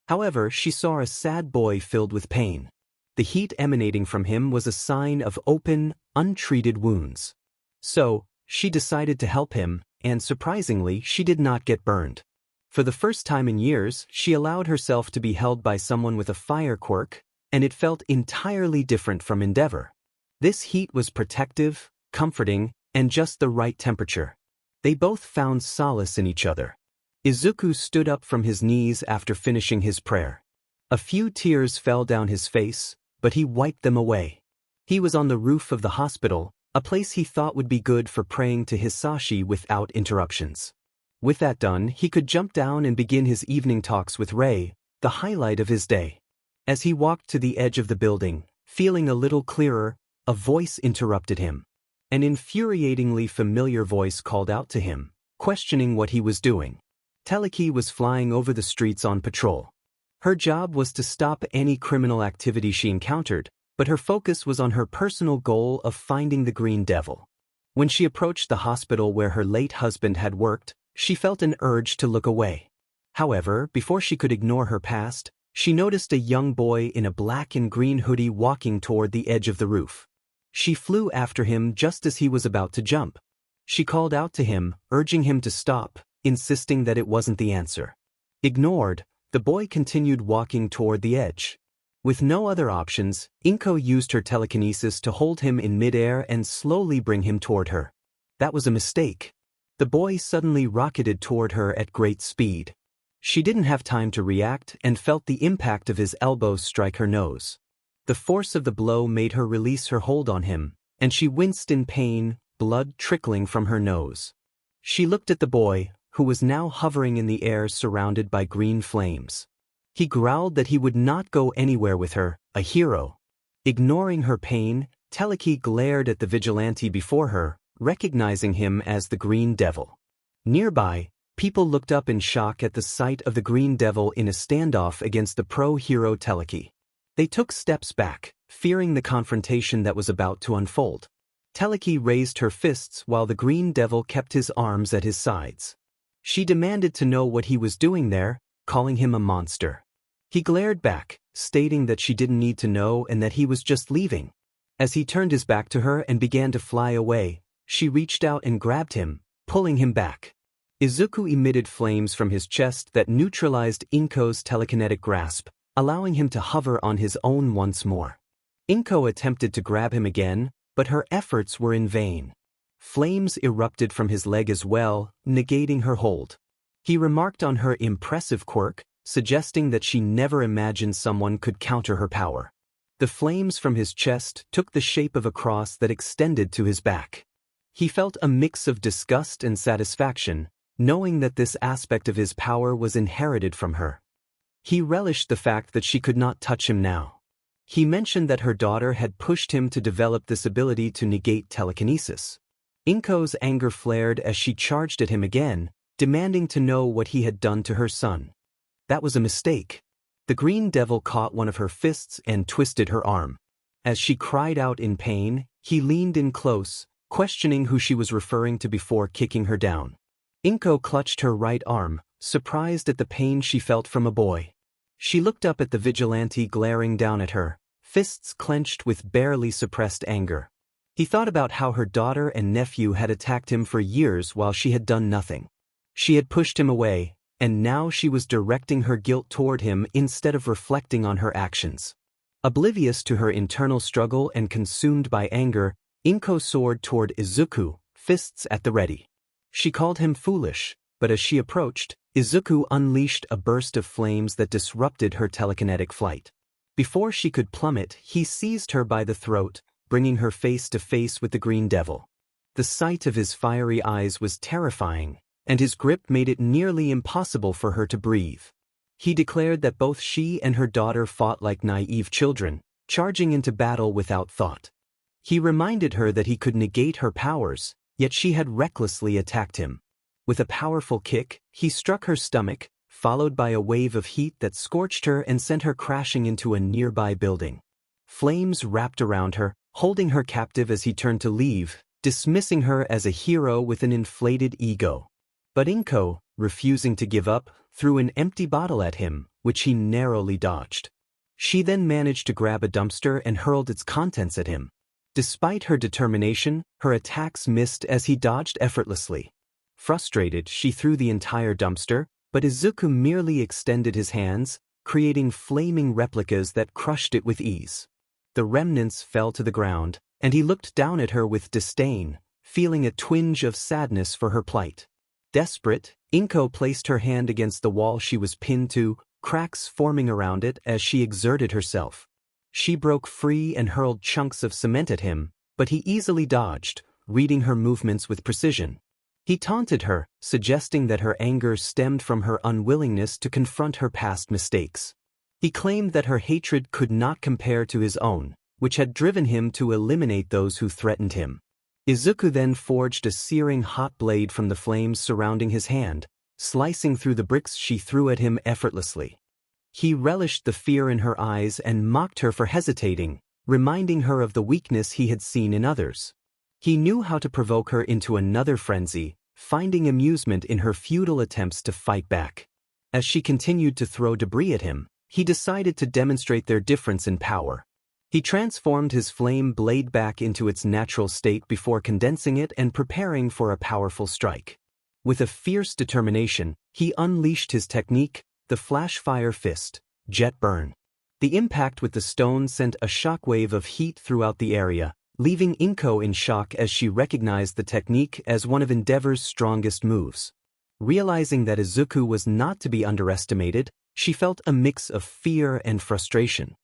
However, she saw a sad boy filled with pain. The heat emanating from him was a sign of open, untreated wounds. So, she decided to help him, and surprisingly, she did not get burned. For the first time in years, she allowed herself to be held by someone with a fire quirk, and it felt entirely different from Endeavor. This heat was protective, comforting, and just the right temperature. They both found solace in each other. Izuku stood up from his knees after finishing his prayer. A few tears fell down his face, but he wiped them away. He was on the roof of the hospital, a place he thought would be good for praying to Hisashi without interruptions. With that done, he could jump down and begin his evening talks with Rei, the highlight of his day. As he walked to the edge of the building, feeling a little clearer, a voice interrupted him. An infuriatingly familiar voice called out to him, questioning what he was doing. Teleki was flying over the streets on patrol. Her job was to stop any criminal activity she encountered, but her focus was on her personal goal of finding the Green Devil. When she approached the hospital where her late husband had worked, she felt an urge to look away. However, before she could ignore her past, she noticed a young boy in a black and green hoodie walking toward the edge of the roof. She flew after him just as he was about to jump. She called out to him, urging him to stop, insisting that it wasn't the answer. Ignored, the boy continued walking toward the edge. With no other options, Inko used her telekinesis to hold him in midair and slowly bring him toward her. That was a mistake. The boy suddenly rocketed toward her at great speed. She didn't have time to react and felt the impact of his elbow strike her nose. The force of the blow made her release her hold on him, and she winced in pain, blood trickling from her nose. She looked at the boy, who was now hovering in the air surrounded by green flames. He growled that he would not go anywhere with her, a hero. Ignoring her pain, Teleki glared at the vigilante before her, recognizing him as the Green Devil. Nearby, people looked up in shock at the sight of the Green Devil in a standoff against the pro-hero Teleki. They took steps back, fearing the confrontation that was about to unfold. Teleki raised her fists while the Green Devil kept his arms at his sides. She demanded to know what he was doing there, calling him a monster. He glared back, stating that she didn't need to know and that he was just leaving. As he turned his back to her and began to fly away, she reached out and grabbed him, pulling him back. Izuku emitted flames from his chest that neutralized Inko's telekinetic grasp, allowing him to hover on his own once more. Inko attempted to grab him again, but her efforts were in vain. Flames erupted from his leg as well, negating her hold. He remarked on her impressive quirk, suggesting that she never imagined someone could counter her power. The flames from his chest took the shape of a cross that extended to his back. He felt a mix of disgust and satisfaction, knowing that this aspect of his power was inherited from her. He relished the fact that she could not touch him now. He mentioned that her daughter had pushed him to develop this ability to negate telekinesis. Inko's anger flared as she charged at him again, demanding to know what he had done to her son. That was a mistake. The Green Devil caught one of her fists and twisted her arm. As she cried out in pain, he leaned in close, questioning who she was referring to before kicking her down. Inko clutched her right arm, surprised at the pain she felt from a boy. She looked up at the vigilante glaring down at her, fists clenched with barely suppressed anger. He thought about how her daughter and nephew had attacked him for years while she had done nothing. She had pushed him away, and now she was directing her guilt toward him instead of reflecting on her actions. Oblivious to her internal struggle and consumed by anger, Inko soared toward Izuku, fists at the ready. She called him foolish, but as she approached, Izuku unleashed a burst of flames that disrupted her telekinetic flight. Before she could plummet, he seized her by the throat, bringing her face to face with the Green Devil. The sight of his fiery eyes was terrifying, and his grip made it nearly impossible for her to breathe. He declared that both she and her daughter fought like naive children, charging into battle without thought. He reminded her that he could negate her powers, yet she had recklessly attacked him. With a powerful kick, he struck her stomach, followed by a wave of heat that scorched her and sent her crashing into a nearby building. Flames wrapped around her, holding her captive as he turned to leave, dismissing her as a hero with an inflated ego. But Inko, refusing to give up, threw an empty bottle at him, which he narrowly dodged. She then managed to grab a dumpster and hurled its contents at him. Despite her determination, her attacks missed as he dodged effortlessly. Frustrated, she threw the entire dumpster, but Izuku merely extended his hands, creating flaming replicas that crushed it with ease. The remnants fell to the ground, and he looked down at her with disdain, feeling a twinge of sadness for her plight. Desperate, Inko placed her hand against the wall she was pinned to, cracks forming around it as she exerted herself. She broke free and hurled chunks of cement at him, but he easily dodged, reading her movements with precision. He taunted her, suggesting that her anger stemmed from her unwillingness to confront her past mistakes. He claimed that her hatred could not compare to his own, which had driven him to eliminate those who threatened him. Izuku then forged a searing hot blade from the flames surrounding his hand, slicing through the bricks she threw at him effortlessly. He relished the fear in her eyes and mocked her for hesitating, reminding her of the weakness he had seen in others. He knew how to provoke her into another frenzy, finding amusement in her futile attempts to fight back. As she continued to throw debris at him, he decided to demonstrate their difference in power. He transformed his flame blade back into its natural state before condensing it and preparing for a powerful strike. With a fierce determination, he unleashed his technique, the Flash Fire Fist, Jet Burn. The impact with the stone sent a shockwave of heat throughout the area, leaving Inko in shock as she recognized the technique as one of Endeavor's strongest moves. Realizing that Izuku was not to be underestimated, she felt a mix of fear and frustration.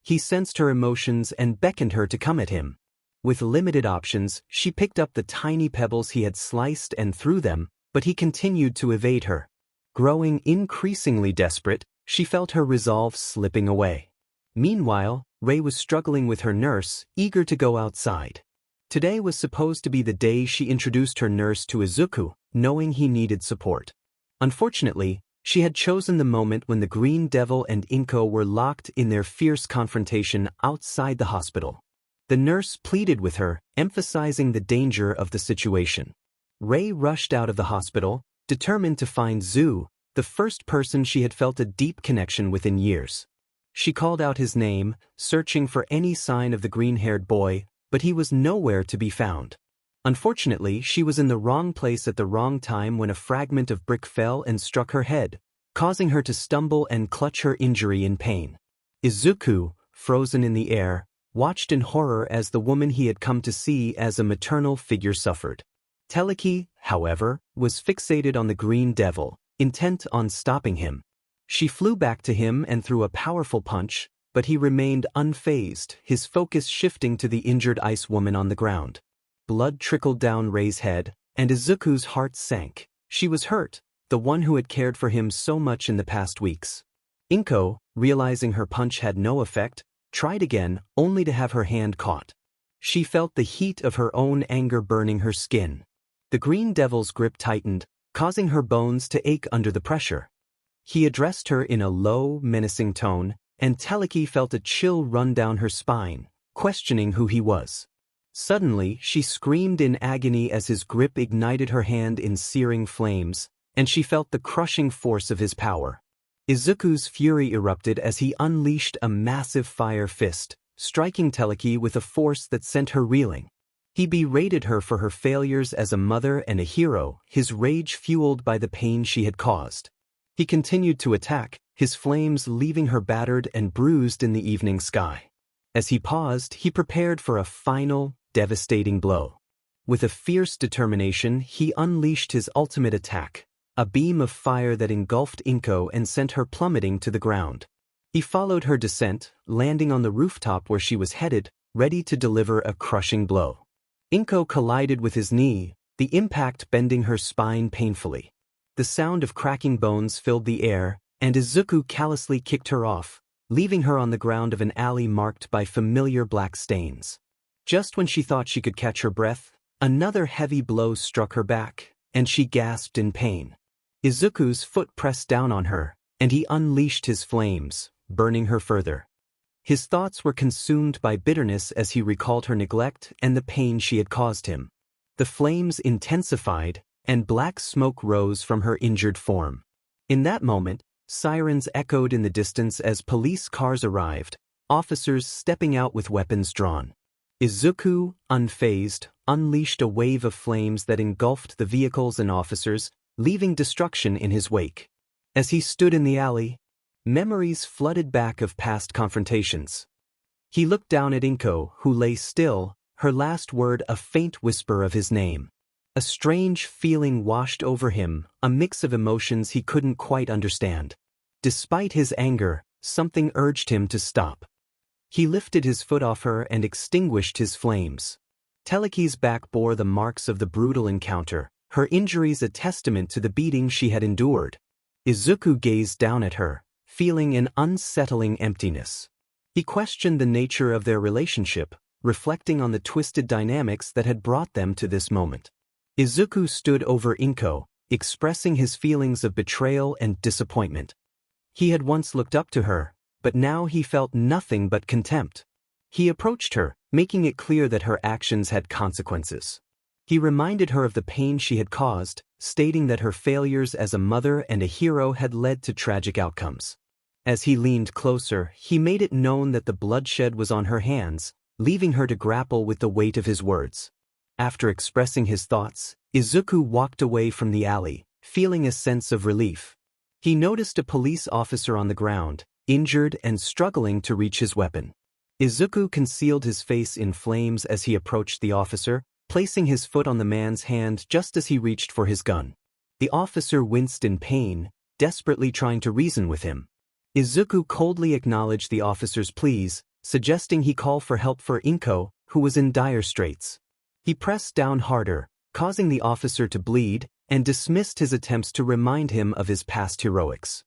He sensed her emotions and beckoned her to come at him. With limited options, she picked up the tiny pebbles he had sliced and threw them, but he continued to evade her. Growing increasingly desperate, she felt her resolve slipping away. Meanwhile, Rei was struggling with her nurse, eager to go outside. Today was supposed to be the day she introduced her nurse to Izuku, knowing he needed support. Unfortunately, she had chosen the moment when the Green Devil and Inko were locked in their fierce confrontation outside the hospital. The nurse pleaded with her, emphasizing the danger of the situation. Rei rushed out of the hospital, determined to find Zu, the first person she had felt a deep connection with in years. She called out his name, searching for any sign of the green-haired boy, but he was nowhere to be found. Unfortunately, she was in the wrong place at the wrong time when a fragment of brick fell and struck her head, causing her to stumble and clutch her injury in pain. Izuku, frozen in the air, watched in horror as the woman he had come to see as a maternal figure suffered. Teleki, however, was fixated on the Green Devil, intent on stopping him. She flew back to him and threw a powerful punch, but he remained unfazed, his focus shifting to the injured ice woman on the ground. Blood trickled down Rei's head, and Izuku's heart sank. She was hurt, the one who had cared for him so much in the past weeks. Inko, realizing her punch had no effect, tried again, only to have her hand caught. She felt the heat of her own anger burning her skin. The Green Devil's grip tightened, causing her bones to ache under the pressure. He addressed her in a low, menacing tone, and Teleki felt a chill run down her spine, questioning who he was. Suddenly, she screamed in agony as his grip ignited her hand in searing flames, and she felt the crushing force of his power. Izuku's fury erupted as he unleashed a massive fire fist, striking Teleki with a force that sent her reeling. He berated her for her failures as a mother and a hero, his rage fueled by the pain she had caused. He continued to attack, his flames leaving her battered and bruised in the evening sky. As he paused, he prepared for a final, devastating blow. With a fierce determination, he unleashed his ultimate attack, a beam of fire that engulfed Inko and sent her plummeting to the ground. He followed her descent, landing on the rooftop where she was headed, ready to deliver a crushing blow. Inko collided with his knee, the impact bending her spine painfully. The sound of cracking bones filled the air, and Izuku callously kicked her off, leaving her on the ground of an alley marked by familiar black stains. Just when she thought she could catch her breath, another heavy blow struck her back, and she gasped in pain. Izuku's foot pressed down on her, and he unleashed his flames, burning her further. His thoughts were consumed by bitterness as he recalled her neglect and the pain she had caused him. The flames intensified, and black smoke rose from her injured form. In that moment, sirens echoed in the distance as police cars arrived, officers stepping out with weapons drawn. Izuku, unfazed, unleashed a wave of flames that engulfed the vehicles and officers, leaving destruction in his wake. As he stood in the alley, memories flooded back of past confrontations. He looked down at Inko, who lay still, her last word a faint whisper of his name. A strange feeling washed over him, a mix of emotions he couldn't quite understand. Despite his anger, something urged him to stop. He lifted his foot off her and extinguished his flames. Teleki's back bore the marks of the brutal encounter, her injuries a testament to the beating she had endured. Izuku gazed down at her, feeling an unsettling emptiness. He questioned the nature of their relationship, reflecting on the twisted dynamics that had brought them to this moment. Izuku stood over Inko, expressing his feelings of betrayal and disappointment. He had once looked up to her, but now he felt nothing but contempt. He approached her, making it clear that her actions had consequences. He reminded her of the pain she had caused, stating that her failures as a mother and a hero had led to tragic outcomes. As he leaned closer, he made it known that the bloodshed was on her hands, leaving her to grapple with the weight of his words. After expressing his thoughts, Izuku walked away from the alley, feeling a sense of relief. He noticed a police officer on the ground, injured and struggling to reach his weapon. Izuku concealed his face in flames as he approached the officer, placing his foot on the man's hand just as he reached for his gun. The officer winced in pain, desperately trying to reason with him. Izuku coldly acknowledged the officer's pleas, suggesting he call for help for Inko, who was in dire straits. He pressed down harder, causing the officer to bleed, and dismissed his attempts to remind him of his past heroics.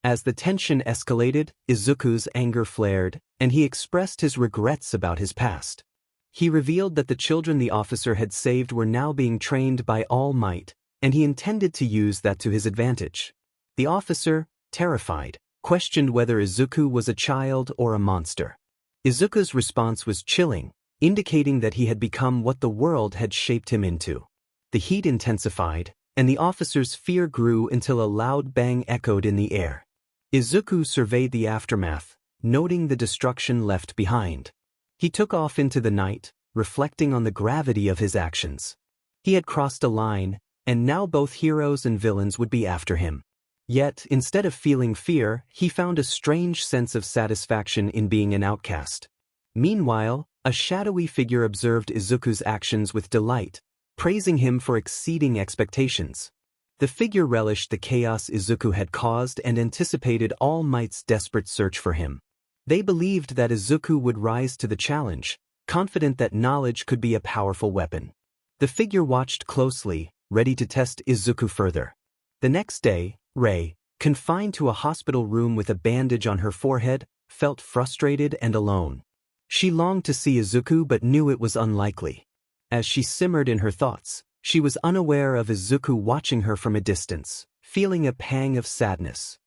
As the tension escalated, Izuku's anger flared, and he expressed his regrets about his past. He revealed that the children the officer had saved were now being trained by All Might, and he intended to use that to his advantage. The officer, terrified, questioned whether Izuku was a child or a monster. Izuku's response was chilling, indicating that he had become what the world had shaped him into. The heat intensified, and the officer's fear grew until a loud bang echoed in the air. Izuku surveyed the aftermath, noting the destruction left behind. He took off into the night, reflecting on the gravity of his actions. He had crossed a line, and now both heroes and villains would be after him. Yet, instead of feeling fear, he found a strange sense of satisfaction in being an outcast. Meanwhile, a shadowy figure observed Izuku's actions with delight, praising him for exceeding expectations. The figure relished the chaos Izuku had caused and anticipated All Might's desperate search for him. They believed that Izuku would rise to the challenge, confident that knowledge could be a powerful weapon. The figure watched closely, ready to test Izuku further. The next day, Rei, confined to a hospital room with a bandage on her forehead, felt frustrated and alone. She longed to see Izuku but knew it was unlikely. As she simmered in her thoughts, she was unaware of Izuku watching her from a distance, feeling a pang of sadness.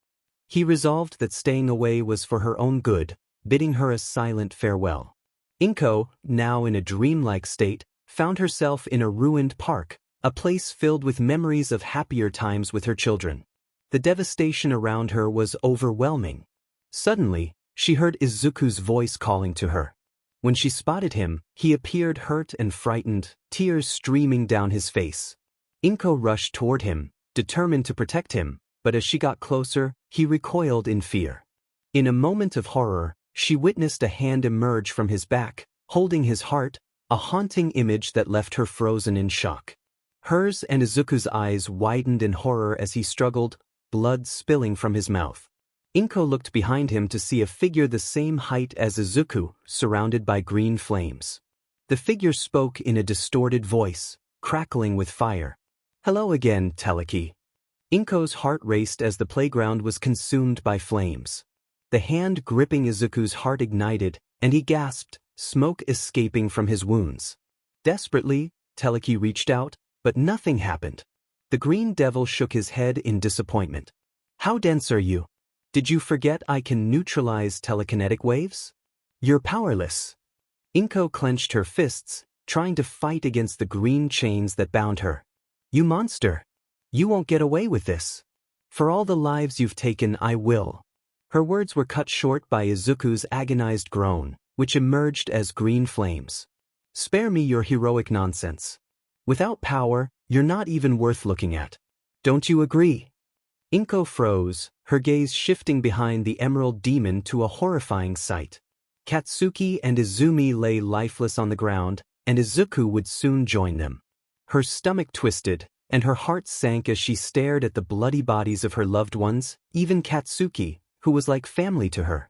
He resolved that staying away was for her own good, bidding her a silent farewell. Inko, now in a dreamlike state, found herself in a ruined park, a place filled with memories of happier times with her children. The devastation around her was overwhelming. Suddenly, she heard Izuku's voice calling to her. When she spotted him, he appeared hurt and frightened, tears streaming down his face. Inko rushed toward him, determined to protect him, but as she got closer, he recoiled in fear. In a moment of horror, she witnessed a hand emerge from his back, holding his heart, a haunting image that left her frozen in shock. Hers and Izuku's eyes widened in horror as he struggled, blood spilling from his mouth. Inko looked behind him to see a figure the same height as Izuku, surrounded by green flames. The figure spoke in a distorted voice, crackling with fire. "Hello again, Teleki." Inko's heart raced as the playground was consumed by flames. The hand gripping Izuku's heart ignited, and he gasped, smoke escaping from his wounds. Desperately, Teleki reached out, but nothing happened. The green devil shook his head in disappointment. "How dense are you? Did you forget I can neutralize telekinetic waves? You're powerless." Inko clenched her fists, trying to fight against the green chains that bound her. "You monster! You won't get away with this. For all the lives you've taken, I will." Her words were cut short by Izuku's agonized groan, which emerged as green flames. "Spare me your heroic nonsense. Without power, you're not even worth looking at. Don't you agree?" Inko froze, her gaze shifting behind the emerald demon to a horrifying sight. Katsuki and Izumi lay lifeless on the ground, and Izuku would soon join them. Her stomach twisted, and her heart sank as she stared at the bloody bodies of her loved ones, even Katsuki, who was like family to her.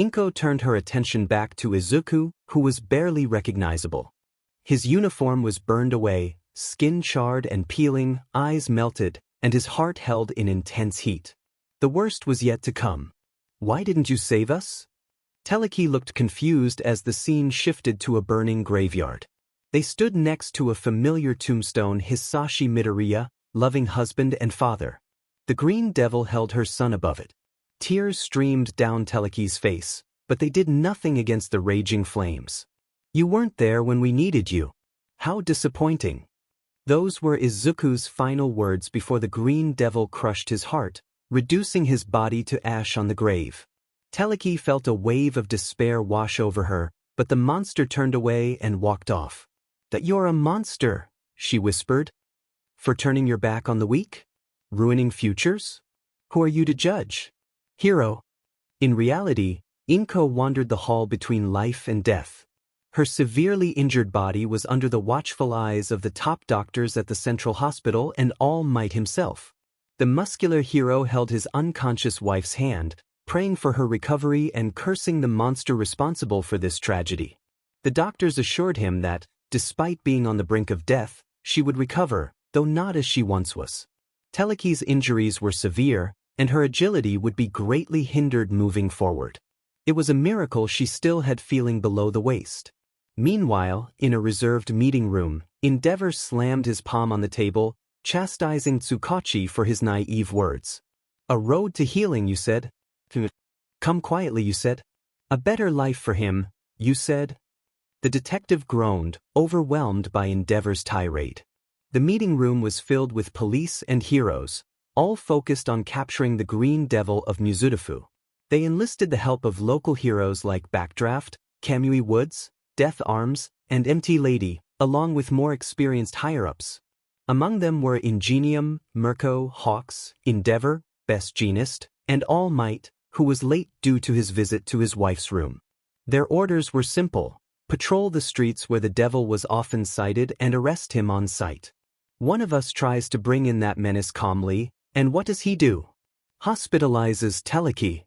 Inko turned her attention back to Izuku, who was barely recognizable. His uniform was burned away, skin charred and peeling, eyes melted, and his heart held in intense heat. The worst was yet to come. "Why didn't you save us?" Teleki looked confused as the scene shifted to a burning graveyard. They stood next to a familiar tombstone, Hisashi Midoriya, loving husband and father. The green devil held her son above it. Tears streamed down Teleki's face, but they did nothing against the raging flames. "You weren't there when we needed you. How disappointing." Those were Izuku's final words before the green devil crushed his heart, reducing his body to ash on the grave. Teleki felt a wave of despair wash over her, but the monster turned away and walked off. "That you're a monster," she whispered. "For turning your back on the weak? Ruining futures? Who are you to judge? Hero." In reality, Inko wandered the hall between life and death. Her severely injured body was under the watchful eyes of the top doctors at the Central Hospital and All Might himself. The muscular hero held his unconscious wife's hand, praying for her recovery and cursing the monster responsible for this tragedy. The doctors assured him that, despite being on the brink of death, she would recover, though not as she once was. Teleki's injuries were severe, and her agility would be greatly hindered moving forward. It was a miracle she still had feeling below the waist. Meanwhile, in a reserved meeting room, Endeavor slammed his palm on the table, chastising Tsukachi for his naive words. "A road to healing, you said? Come quietly, you said? A better life for him, you said?" The detective groaned, overwhelmed by Endeavor's tirade. The meeting room was filled with police and heroes, all focused on capturing the Green Devil of Mizudafu. They enlisted the help of local heroes like Backdraft, Kamui Woods, Death Arms, and MT Lady, along with more experienced higher-ups. Among them were Ingenium, Mirko, Hawks, Endeavor, Best Jeanist, and All Might, who was late due to his visit to his wife's room. Their orders were simple: patrol the streets where the devil was often sighted and arrest him on sight. One of us tries to bring in that menace calmly, and what does he do? Hospitalizes Teleki.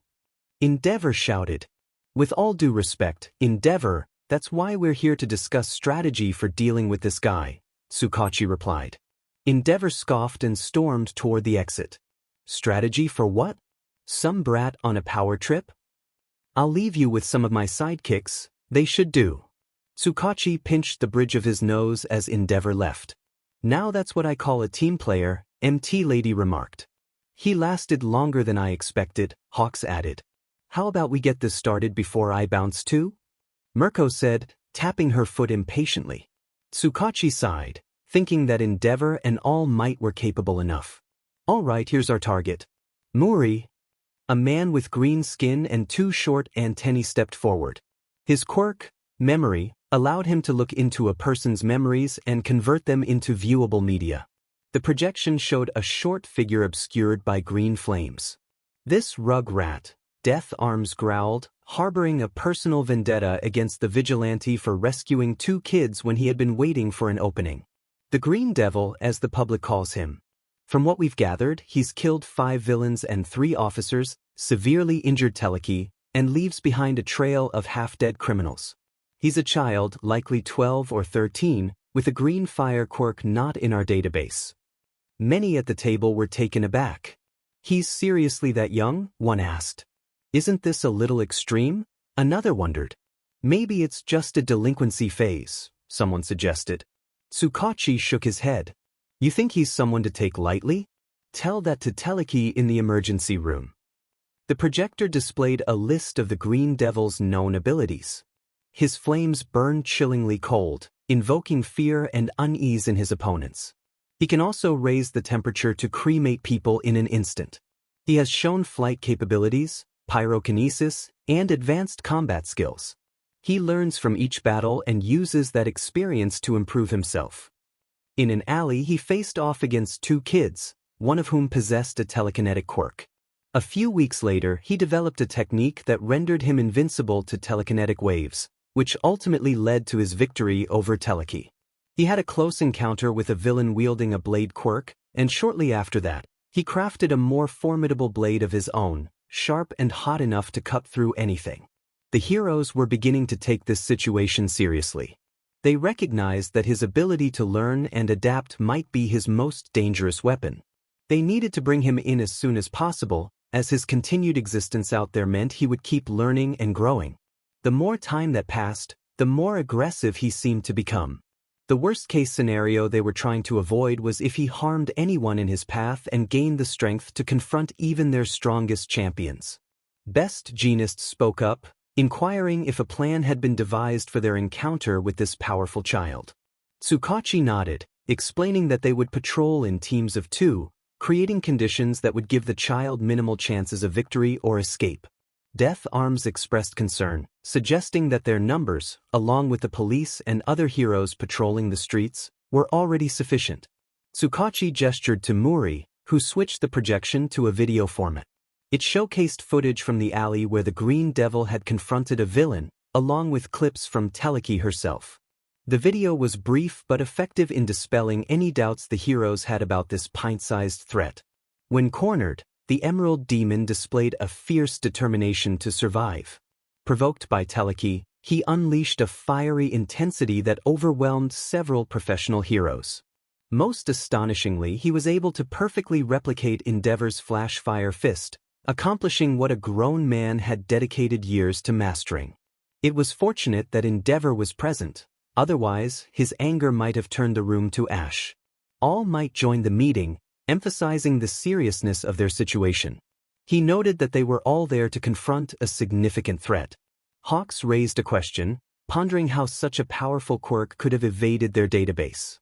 Endeavor shouted. "With all due respect, Endeavor, that's why we're here to discuss strategy for dealing with this guy," Tsukachi replied. Endeavor scoffed and stormed toward the exit. "Strategy for what? Some brat on a power trip? I'll leave you with some of my sidekicks, they should do." Tsukachi pinched the bridge of his nose as Endeavor left. "Now that's what I call a team player," MT Lady remarked. "He lasted longer than I expected," Hawks added. "How about we get this started before I bounce too?" Mirko said, tapping her foot impatiently. Tsukachi sighed, thinking that Endeavor and All Might were capable enough. "All right, here's our target. Muri." A man with green skin and two short antennae stepped forward. His quirk, memory, allowed him to look into a person's memories and convert them into viewable media. The projection showed a short figure obscured by green flames. "This rug rat," Death Arms growled, harboring a personal vendetta against the vigilante for rescuing two kids when he had been waiting for an opening. "The Green Devil, as the public calls him. From what we've gathered, he's killed 5 villains and 3 officers, severely injured Teleki, and leaves behind a trail of half-dead criminals. He's a child, likely 12 or 13, with a green fire quirk not in our database." Many at the table were taken aback. "He's seriously that young?" one asked. "Isn't this a little extreme?" another wondered. "Maybe it's just a delinquency phase," someone suggested. Tsukachi shook his head. "You think he's someone to take lightly? Tell that to Teleki in the emergency room." The projector displayed a list of the Green Devil's known abilities. His flames burn chillingly cold, invoking fear and unease in his opponents. He can also raise the temperature to cremate people in an instant. He has shown flight capabilities, pyrokinesis, and advanced combat skills. He learns from each battle and uses that experience to improve himself. In an alley, he faced off against 2 kids, one of whom possessed a telekinetic quirk. A few weeks later, he developed a technique that rendered him invincible to telekinetic waves, which ultimately led to his victory over Teleki. He had a close encounter with a villain wielding a blade quirk, and shortly after that, he crafted a more formidable blade of his own, sharp and hot enough to cut through anything. The heroes were beginning to take this situation seriously. They recognized that his ability to learn and adapt might be his most dangerous weapon. They needed to bring him in as soon as possible, as his continued existence out there meant he would keep learning and growing. The more time that passed, the more aggressive he seemed to become. The worst-case scenario they were trying to avoid was if he harmed anyone in his path and gained the strength to confront even their strongest champions. Best Jeanist spoke up, inquiring if a plan had been devised for their encounter with this powerful child. Tsukachi nodded, explaining that they would patrol in teams of 2, creating conditions that would give the child minimal chances of victory or escape. Death Arms expressed concern, suggesting that their numbers, along with the police and other heroes patrolling the streets, were already sufficient. Tsukachi gestured to Muri, who switched the projection to a video format. It showcased footage from the alley where the Green Devil had confronted a villain, along with clips from Teleki herself. The video was brief but effective in dispelling any doubts the heroes had about this pint-sized threat. When cornered, the Emerald Demon displayed a fierce determination to survive. Provoked by Teleki, he unleashed a fiery intensity that overwhelmed several professional heroes. Most astonishingly, he was able to perfectly replicate Endeavor's Flash Fire Fist, accomplishing what a grown man had dedicated years to mastering. It was fortunate that Endeavor was present, otherwise his anger might have turned the room to ash. All Might joined the meeting, emphasizing the seriousness of their situation. He noted that they were all there to confront a significant threat. Hawks raised a question, pondering how such a powerful quirk could have evaded their database.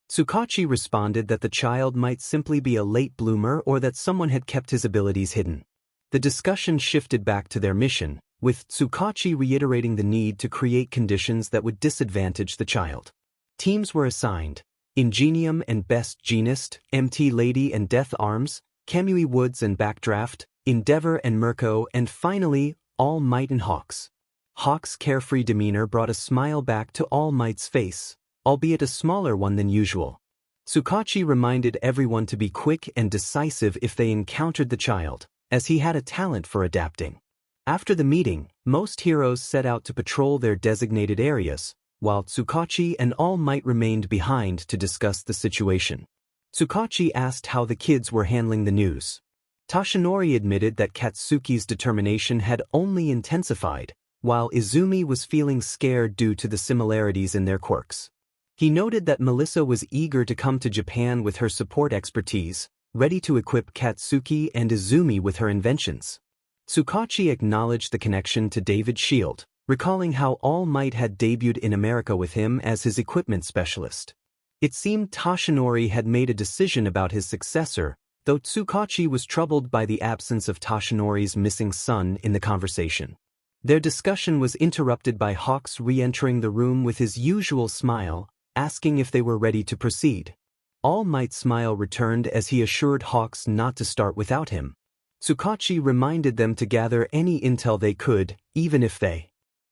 Tsukachi responded that the child might simply be a late bloomer or that someone had kept his abilities hidden. The discussion shifted back to their mission, with Tsukachi reiterating the need to create conditions that would disadvantage the child. Teams were assigned: Ingenium and Best Jeanist, MT Lady and Death Arms, Kamui Woods and Backdraft, Endeavor and Mirko, and finally, All Might and Hawks. Hawks' carefree demeanor brought a smile back to All Might's face, albeit a smaller one than usual. Tsukachi reminded everyone to be quick and decisive if they encountered the child, as he had a talent for adapting. After the meeting, most heroes set out to patrol their designated areas, while Tsukachi and All Might remained behind to discuss the situation. Tsukachi asked how the kids were handling the news. Toshinori admitted that Katsuki's determination had only intensified, while Izumi was feeling scared due to the similarities in their quirks. He noted that Melissa was eager to come to Japan with her support expertise, ready to equip Katsuki and Izumi with her inventions. Tsukachi acknowledged the connection to David Shield, recalling how All Might had debuted in America with him as his equipment specialist. It seemed Toshinori had made a decision about his successor, though Tsukachi was troubled by the absence of Toshinori's missing son in the conversation. Their discussion was interrupted by Hawks re-entering the room with his usual smile, asking if they were ready to proceed. All Might's smile returned as he assured Hawks not to start without him. Tsukachi reminded them to gather any intel they could, even if they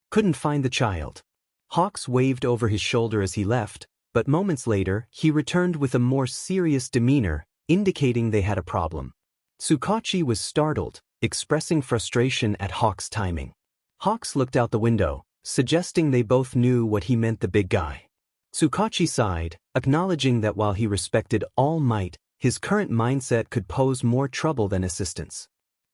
couldn't find the child. Hawks waved over his shoulder as he left, but moments later, he returned with a more serious demeanor, indicating they had a problem. Tsukachi was startled, expressing frustration at Hawks' timing. Hawks looked out the window, suggesting they both knew what he meant: the big guy. Tsukachi sighed, acknowledging that while he respected All Might, his current mindset could pose more trouble than assistance.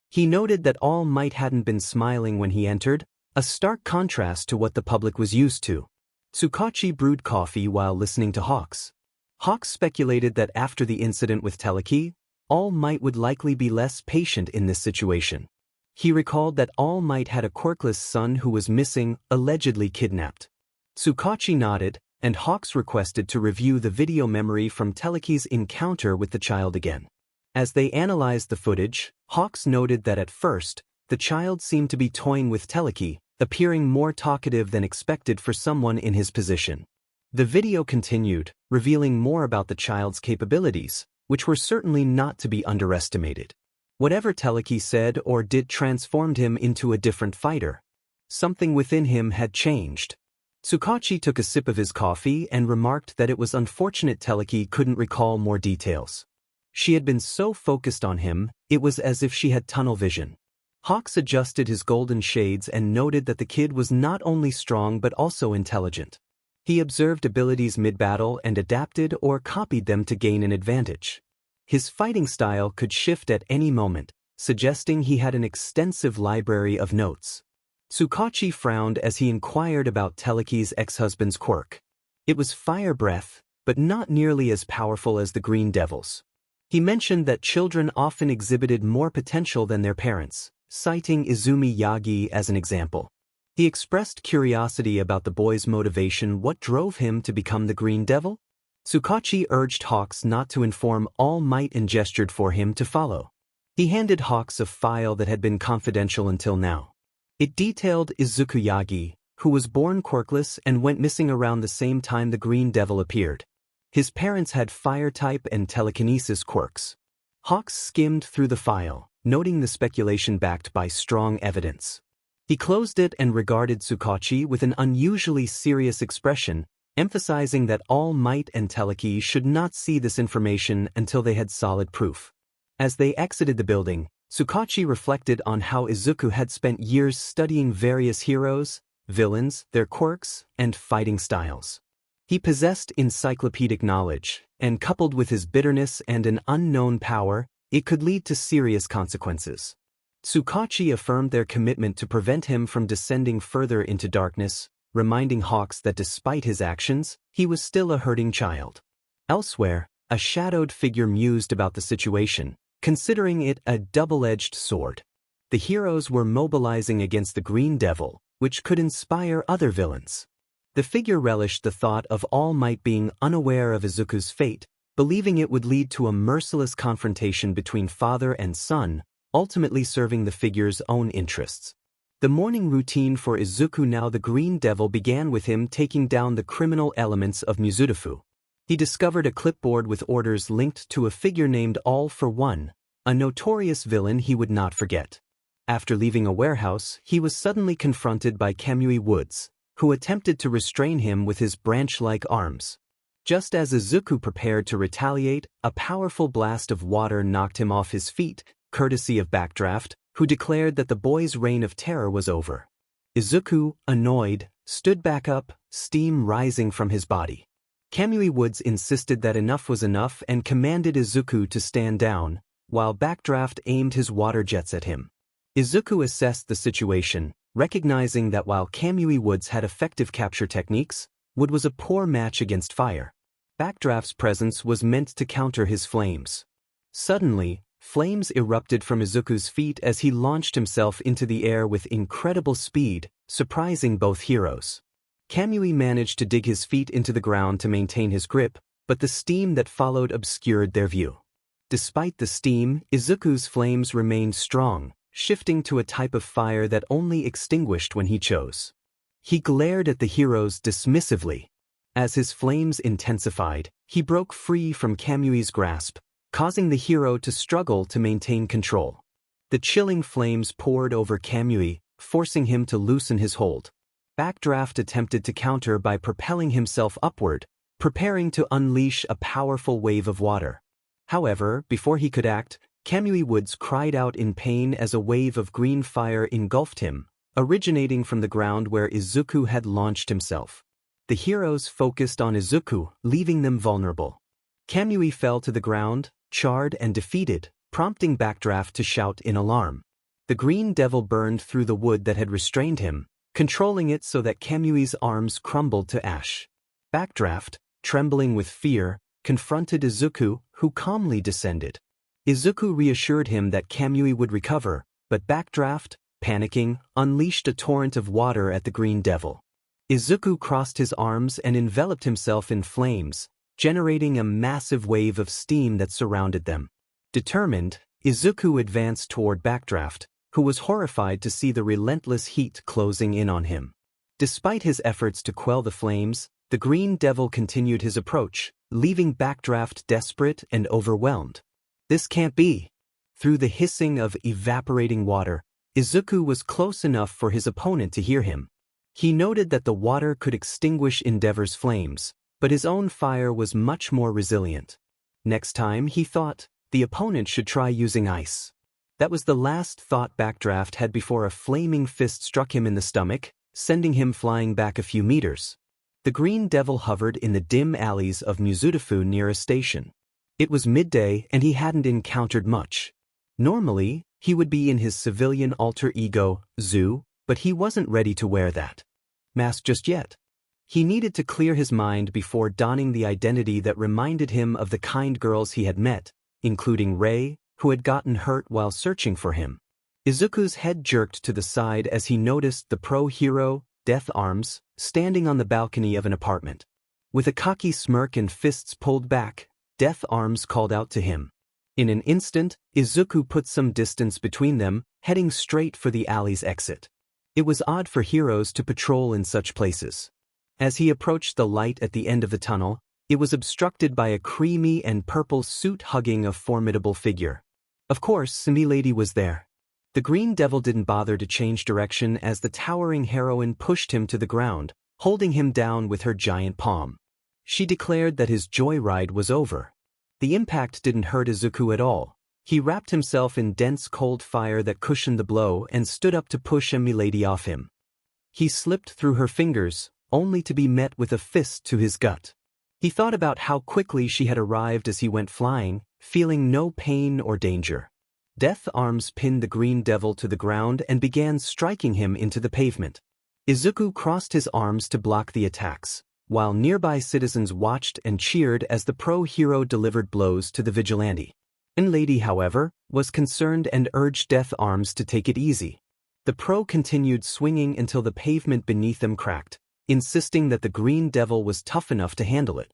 He noted that All Might hadn't been smiling when he entered, a stark contrast to what the public was used to. Tsukachi brewed coffee while listening to Hawks. Hawks speculated that after the incident with Teleki, All Might would likely be less patient in this situation. He recalled that All Might had a quirkless son who was missing, allegedly kidnapped. Tsukachi nodded, and Hawks requested to review the video memory from Teleki's encounter with the child again. As they analyzed the footage, Hawks noted that at first, the child seemed to be toying with Teleki, appearing more talkative than expected for someone in his position. The video continued, revealing more about the child's capabilities, which were certainly not to be underestimated. Whatever Teleki said or did transformed him into a different fighter. Something within him had changed. Tsukachi took a sip of his coffee and remarked that it was unfortunate Teleki couldn't recall more details. She had been so focused on him, it was as if she had tunnel vision. Hawks adjusted his golden shades and noted that the kid was not only strong but also intelligent. He observed abilities mid-battle and adapted or copied them to gain an advantage. His fighting style could shift at any moment, suggesting he had an extensive library of notes. Tsukachi frowned as he inquired about Teleki's ex-husband's quirk. It was fire breath, but not nearly as powerful as the Green Devil's. He mentioned that children often exhibited more potential than their parents, citing Izumi Yagi as an example. He expressed curiosity about the boy's motivation. What drove him to become the Green Devil? Tsukachi urged Hawks not to inform All Might and gestured for him to follow. He handed Hawks a file that had been confidential until now. It detailed Izuku Yagi, who was born quirkless and went missing around the same time the Green Devil appeared. His parents had fire-type and telekinesis quirks. Hawks skimmed through the file, noting the speculation backed by strong evidence. He closed it and regarded Tsukachi with an unusually serious expression, emphasizing that All Might and Teleki should not see this information until they had solid proof. As they exited the building, Tsukachi reflected on how Izuku had spent years studying various heroes, villains, their quirks, and fighting styles. He possessed encyclopedic knowledge, and coupled with his bitterness and an unknown power, it could lead to serious consequences. Tsukachi affirmed their commitment to prevent him from descending further into darkness, reminding Hawks that despite his actions, he was still a hurting child. Elsewhere, a shadowed figure mused about the situation, considering it a double-edged sword. The heroes were mobilizing against the Green Devil, which could inspire other villains. The figure relished the thought of All Might being unaware of Izuku's fate, believing it would lead to a merciless confrontation between father and son, ultimately serving the figure's own interests. The morning routine for Izuku, now the Green Devil, began with him taking down the criminal elements of Mizurufu. He discovered a clipboard with orders linked to a figure named All for One, a notorious villain he would not forget. After leaving a warehouse, he was suddenly confronted by Kamui Woods, who attempted to restrain him with his branch-like arms. Just as Izuku prepared to retaliate, a powerful blast of water knocked him off his feet, courtesy of Backdraft, who declared that the boy's reign of terror was over. Izuku, annoyed, stood back up, steam rising from his body. Kamui Woods insisted that enough was enough and commanded Izuku to stand down, while Backdraft aimed his water jets at him. Izuku assessed the situation, recognizing that while Kamui Woods had effective capture techniques, Wood was a poor match against fire. Backdraft's presence was meant to counter his flames. Suddenly, flames erupted from Izuku's feet as he launched himself into the air with incredible speed, surprising both heroes. Kamui managed to dig his feet into the ground to maintain his grip, but the steam that followed obscured their view. Despite the steam, Izuku's flames remained strong, shifting to a type of fire that only extinguished when he chose. He glared at the heroes dismissively. As his flames intensified, he broke free from Kamui's grasp, causing the hero to struggle to maintain control. The chilling flames poured over Kamui, forcing him to loosen his hold. Backdraft attempted to counter by propelling himself upward, preparing to unleash a powerful wave of water. However, before he could act, Kamui Woods cried out in pain as a wave of green fire engulfed him, originating from the ground where Izuku had launched himself. The heroes focused on Izuku, leaving them vulnerable. Kamui fell to the ground, charred and defeated, prompting Backdraft to shout in alarm. The Green Devil burned through the wood that had restrained him, controlling it so that Kamui's arms crumbled to ash. Backdraft, trembling with fear, confronted Izuku, who calmly descended. Izuku reassured him that Kamui would recover, but Backdraft, panicking, unleashed a torrent of water at the Green Devil. Izuku crossed his arms and enveloped himself in flames, generating a massive wave of steam that surrounded them. Determined, Izuku advanced toward Backdraft, who was horrified to see the relentless heat closing in on him. Despite his efforts to quell the flames, the Green Devil continued his approach, leaving Backdraft desperate and overwhelmed. This can't be. Through the hissing of evaporating water, Izuku was close enough for his opponent to hear him. He noted that the water could extinguish Endeavor's flames, but his own fire was much more resilient. Next time, he thought, the opponent should try using ice. That was the last thought Backdraft had before a flaming fist struck him in the stomach, sending him flying back a few meters. The Green Devil hovered in the dim alleys of Mizutofu near a station. It was midday and he hadn't encountered much. Normally, he would be in his civilian alter ego, Zu, but he wasn't ready to wear that mask just yet. He needed to clear his mind before donning the identity that reminded him of the kind girls he had met, including Rei, who had gotten hurt while searching for him. Izuku's head jerked to the side as he noticed the pro-hero, Death Arms, standing on the balcony of an apartment. With a cocky smirk and fists pulled back, Death Arms called out to him. In an instant, Izuku put some distance between them, heading straight for the alley's exit. It was odd for heroes to patrol in such places. As he approached the light at the end of the tunnel, it was obstructed by a creamy and purple suit hugging a formidable figure. Of course, Similady was there. The Green Devil didn't bother to change direction as the towering heroine pushed him to the ground, holding him down with her giant palm. She declared that his joyride was over. The impact didn't hurt Izuku at all. He wrapped himself in dense cold fire that cushioned the blow and stood up to push Milady off him. He slipped through her fingers, only to be met with a fist to his gut. He thought about how quickly she had arrived as he went flying, feeling no pain or danger. Death Arms pinned the Green Devil to the ground and began striking him into the pavement. Izuku crossed his arms to block the attacks, while nearby citizens watched and cheered as the pro-hero delivered blows to the vigilante. Lady, however, was concerned and urged Death Arms to take it easy. The pro continued swinging until the pavement beneath them cracked, insisting that the Green Devil was tough enough to handle it.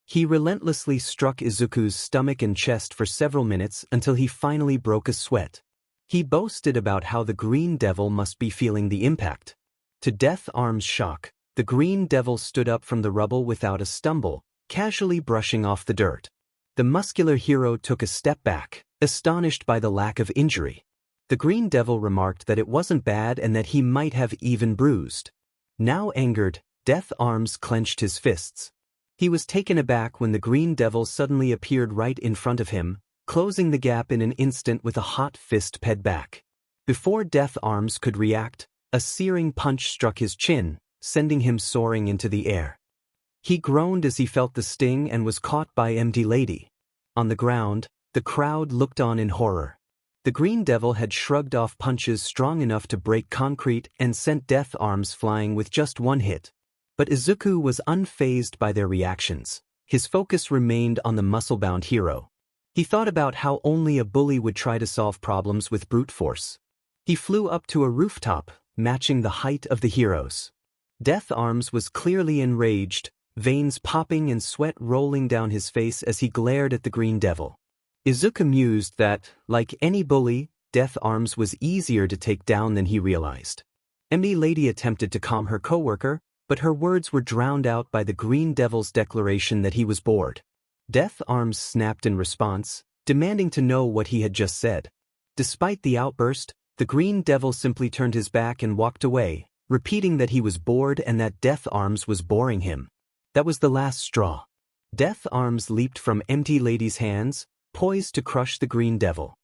He relentlessly struck Izuku's stomach and chest for several minutes until he finally broke a sweat. He boasted about how the Green Devil must be feeling the impact. To Death Arms' shock, the Green Devil stood up from the rubble without a stumble, casually brushing off the dirt. The muscular hero took a step back, astonished by the lack of injury. The Green Devil remarked that it wasn't bad and that he might have even bruised. Now angered, Death Arms clenched his fists. He was taken aback when the Green Devil suddenly appeared right in front of him, closing the gap in an instant with a hot fist ped back. Before Death Arms could react, a searing punch struck his chin, sending him soaring into the air. He groaned as he felt the sting and was caught by Milady. On the ground, the crowd looked on in horror. The Green Devil had shrugged off punches strong enough to break concrete and sent Death Arms flying with just one hit. But Izuku was unfazed by their reactions. His focus remained on the muscle-bound hero. He thought about how only a bully would try to solve problems with brute force. He flew up to a rooftop, matching the height of the heroes. Death Arms was clearly enraged, veins popping and sweat rolling down his face as he glared at the Green Devil. Izuku mused that, like any bully, Death Arms was easier to take down than he realized. Milady attempted to calm her coworker, but her words were drowned out by the Green Devil's declaration that he was bored. Death Arms snapped in response, demanding to know what he had just said. Despite the outburst, the Green Devil simply turned his back and walked away, repeating that he was bored and that Death Arms was boring him. That was the last straw. Death Arms leaped from Milady's hands, poised to crush the Green Devil.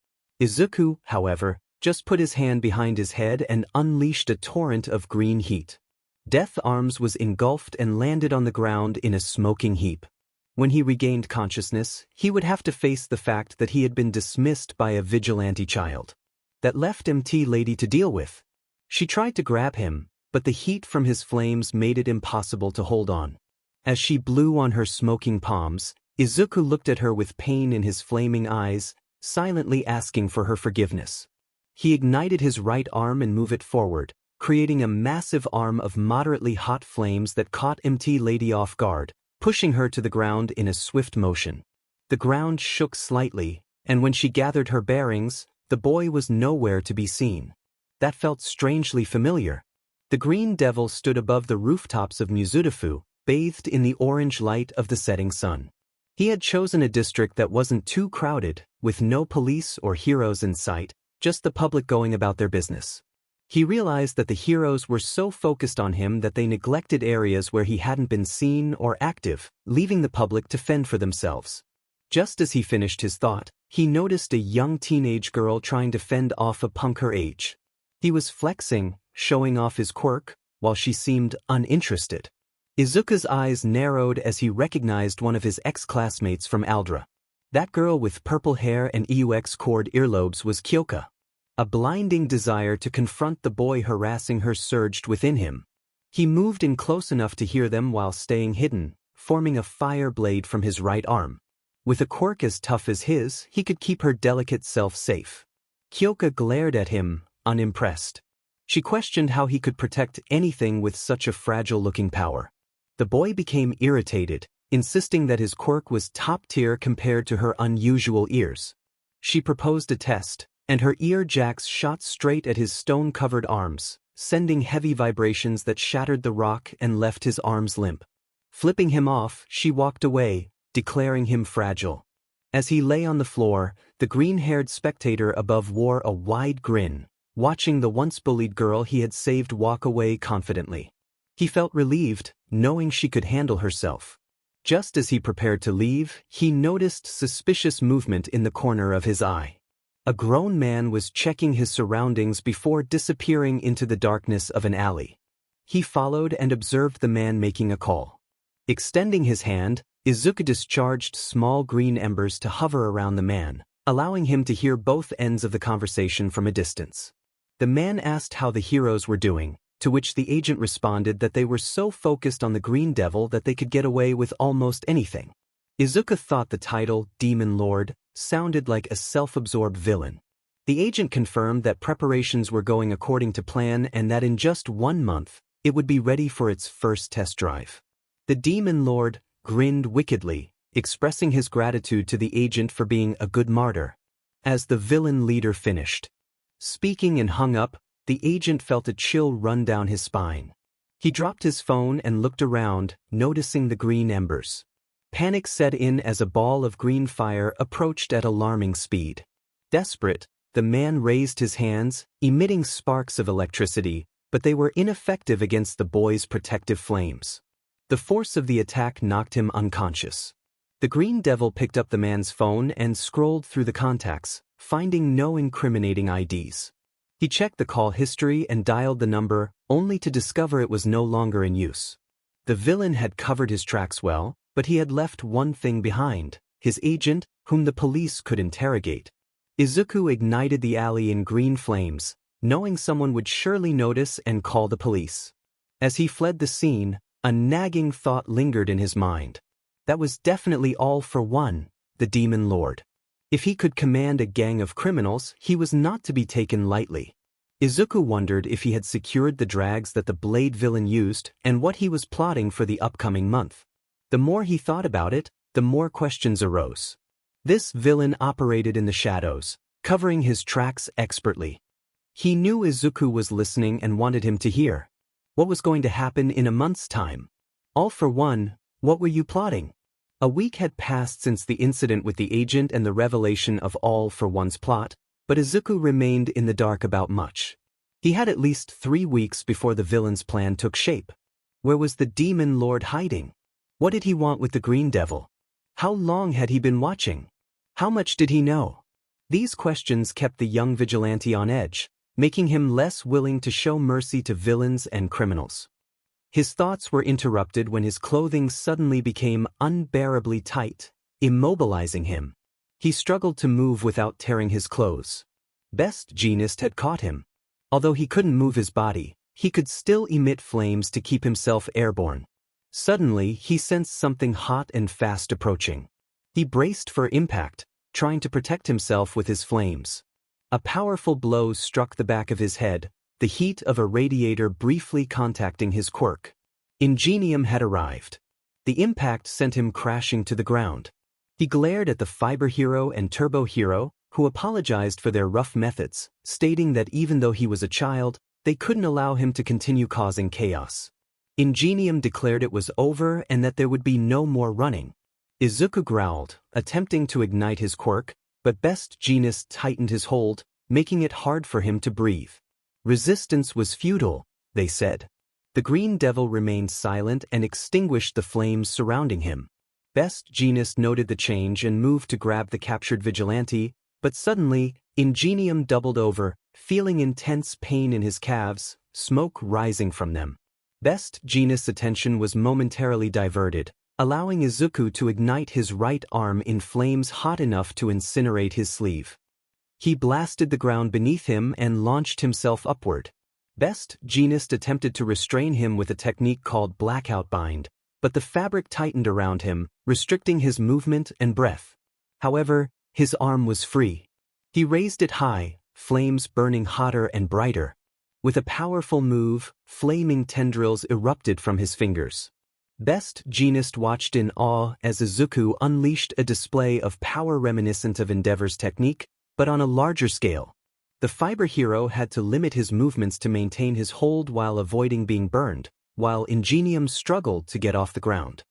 Izuku, however, just put his hand behind his head and unleashed a torrent of green heat. Death Arms was engulfed and landed on the ground in a smoking heap. When he regained consciousness, he would have to face the fact that he had been dismissed by a vigilante child. That left Milady to deal with. She tried to grab him, but the heat from his flames made it impossible to hold on. As she blew on her smoking palms, Izuku looked at her with pain in his flaming eyes, silently asking for her forgiveness. He ignited his right arm and moved it forward, creating a massive arm of moderately hot flames that caught Milady off guard, pushing her to the ground in a swift motion. The ground shook slightly, and when she gathered her bearings, the boy was nowhere to be seen. That felt strangely familiar. The Green Devil stood above the rooftops of Mizutofu, bathed in the orange light of the setting sun. He had chosen a district that wasn't too crowded, with no police or heroes in sight, just the public going about their business. He realized that the heroes were so focused on him that they neglected areas where he hadn't been seen or active, leaving the public to fend for themselves. Just as he finished his thought, he noticed a young teenage girl trying to fend off a punk her age. He was flexing, showing off his quirk, while she seemed uninterested. Izuku's eyes narrowed as he recognized one of his ex-classmates from Aldra. That girl with purple hair and EUX-cord earlobes was Kyoka. A blinding desire to confront the boy harassing her surged within him. He moved in close enough to hear them while staying hidden, forming a fire blade from his right arm. With a quirk as tough as his, he could keep her delicate self safe. Kyoka glared at him, unimpressed. She questioned how he could protect anything with such a fragile-looking power. The boy became irritated, insisting that his quirk was top-tier compared to her unusual ears. She proposed a test, and her ear jacks shot straight at his stone-covered arms, sending heavy vibrations that shattered the rock and left his arms limp. Flipping him off, she walked away, declaring him fragile. As he lay on the floor, the green-haired spectator above wore a wide grin, watching the once-bullied girl he had saved walk away confidently. He felt relieved, knowing she could handle herself. Just as he prepared to leave, he noticed suspicious movement in the corner of his eye. A grown man was checking his surroundings before disappearing into the darkness of an alley. He followed and observed the man making a call. Extending his hand, Izuku discharged small green embers to hover around the man, allowing him to hear both ends of the conversation from a distance. The man asked how the heroes were doing, to which the agent responded that they were so focused on the Green Devil that they could get away with almost anything. Izuku thought the title, Demon Lord, sounded like a self-absorbed villain. The agent confirmed that preparations were going according to plan and that in just 1 month, it would be ready for its first test drive. The Demon Lord grinned wickedly, expressing his gratitude to the agent for being a good martyr. As the villain leader finished speaking and hung up, the agent felt a chill run down his spine. He dropped his phone and looked around, noticing the green embers. Panic set in as a ball of green fire approached at alarming speed. Desperate, the man raised his hands, emitting sparks of electricity, but they were ineffective against the boy's protective flames. The force of the attack knocked him unconscious. The Green Devil picked up the man's phone and scrolled through the contacts, finding no incriminating IDs. He checked the call history and dialed the number, only to discover it was no longer in use. The villain had covered his tracks well, but he had left one thing behind: his agent, whom the police could interrogate. Izuku ignited the alley in green flames, knowing someone would surely notice and call the police. As he fled the scene, a nagging thought lingered in his mind. That was definitely all for one, the Demon Lord. If he could command a gang of criminals, he was not to be taken lightly. Izuku wondered if he had secured the drags that the Blade villain used and what he was plotting for the upcoming month. The more he thought about it, the more questions arose. This villain operated in the shadows, covering his tracks expertly. He knew Izuku was listening and wanted him to hear. What was going to happen in a month's time? All for one, what were you plotting? A week had passed since the incident with the agent and the revelation of All for One's plot, but Izuku remained in the dark about much. He had at least 3 weeks before the villain's plan took shape. Where was the Demon Lord hiding? What did he want with the Green Devil? How long had he been watching? How much did he know? These questions kept the young vigilante on edge, making him less willing to show mercy to villains and criminals. His thoughts were interrupted when his clothing suddenly became unbearably tight, immobilizing him. He struggled to move without tearing his clothes. Best Jeanist had caught him. Although he couldn't move his body, he could still emit flames to keep himself airborne. Suddenly, he sensed something hot and fast approaching. He braced for impact, trying to protect himself with his flames. A powerful blow struck the back of his head, the heat of a radiator briefly contacting his quirk. Ingenium had arrived. The impact sent him crashing to the ground. He glared at the Fiber Hero and Turbo Hero, who apologized for their rough methods, stating that even though he was a child, they couldn't allow him to continue causing chaos. Ingenium declared it was over and that there would be no more running. Izuku growled, attempting to ignite his quirk, but Best Jeanist tightened his hold, making it hard for him to breathe. Resistance was futile, they said. The Green Devil remained silent and extinguished the flames surrounding him. Best Jeanist noted the change and moved to grab the captured vigilante, but suddenly, Ingenium doubled over, feeling intense pain in his calves, smoke rising from them. Best Jeanist's attention was momentarily diverted, allowing Izuku to ignite his right arm in flames hot enough to incinerate his sleeve. He blasted the ground beneath him and launched himself upward. Best Jeanist attempted to restrain him with a technique called blackout bind, but the fabric tightened around him, restricting his movement and breath. However, his arm was free. He raised it high, flames burning hotter and brighter. With a powerful move, flaming tendrils erupted from his fingers. Best Jeanist watched in awe as Izuku unleashed a display of power reminiscent of Endeavor's technique, but on a larger scale. The fiber hero had to limit his movements to maintain his hold while avoiding being burned, while Ingenium struggled to get off the ground.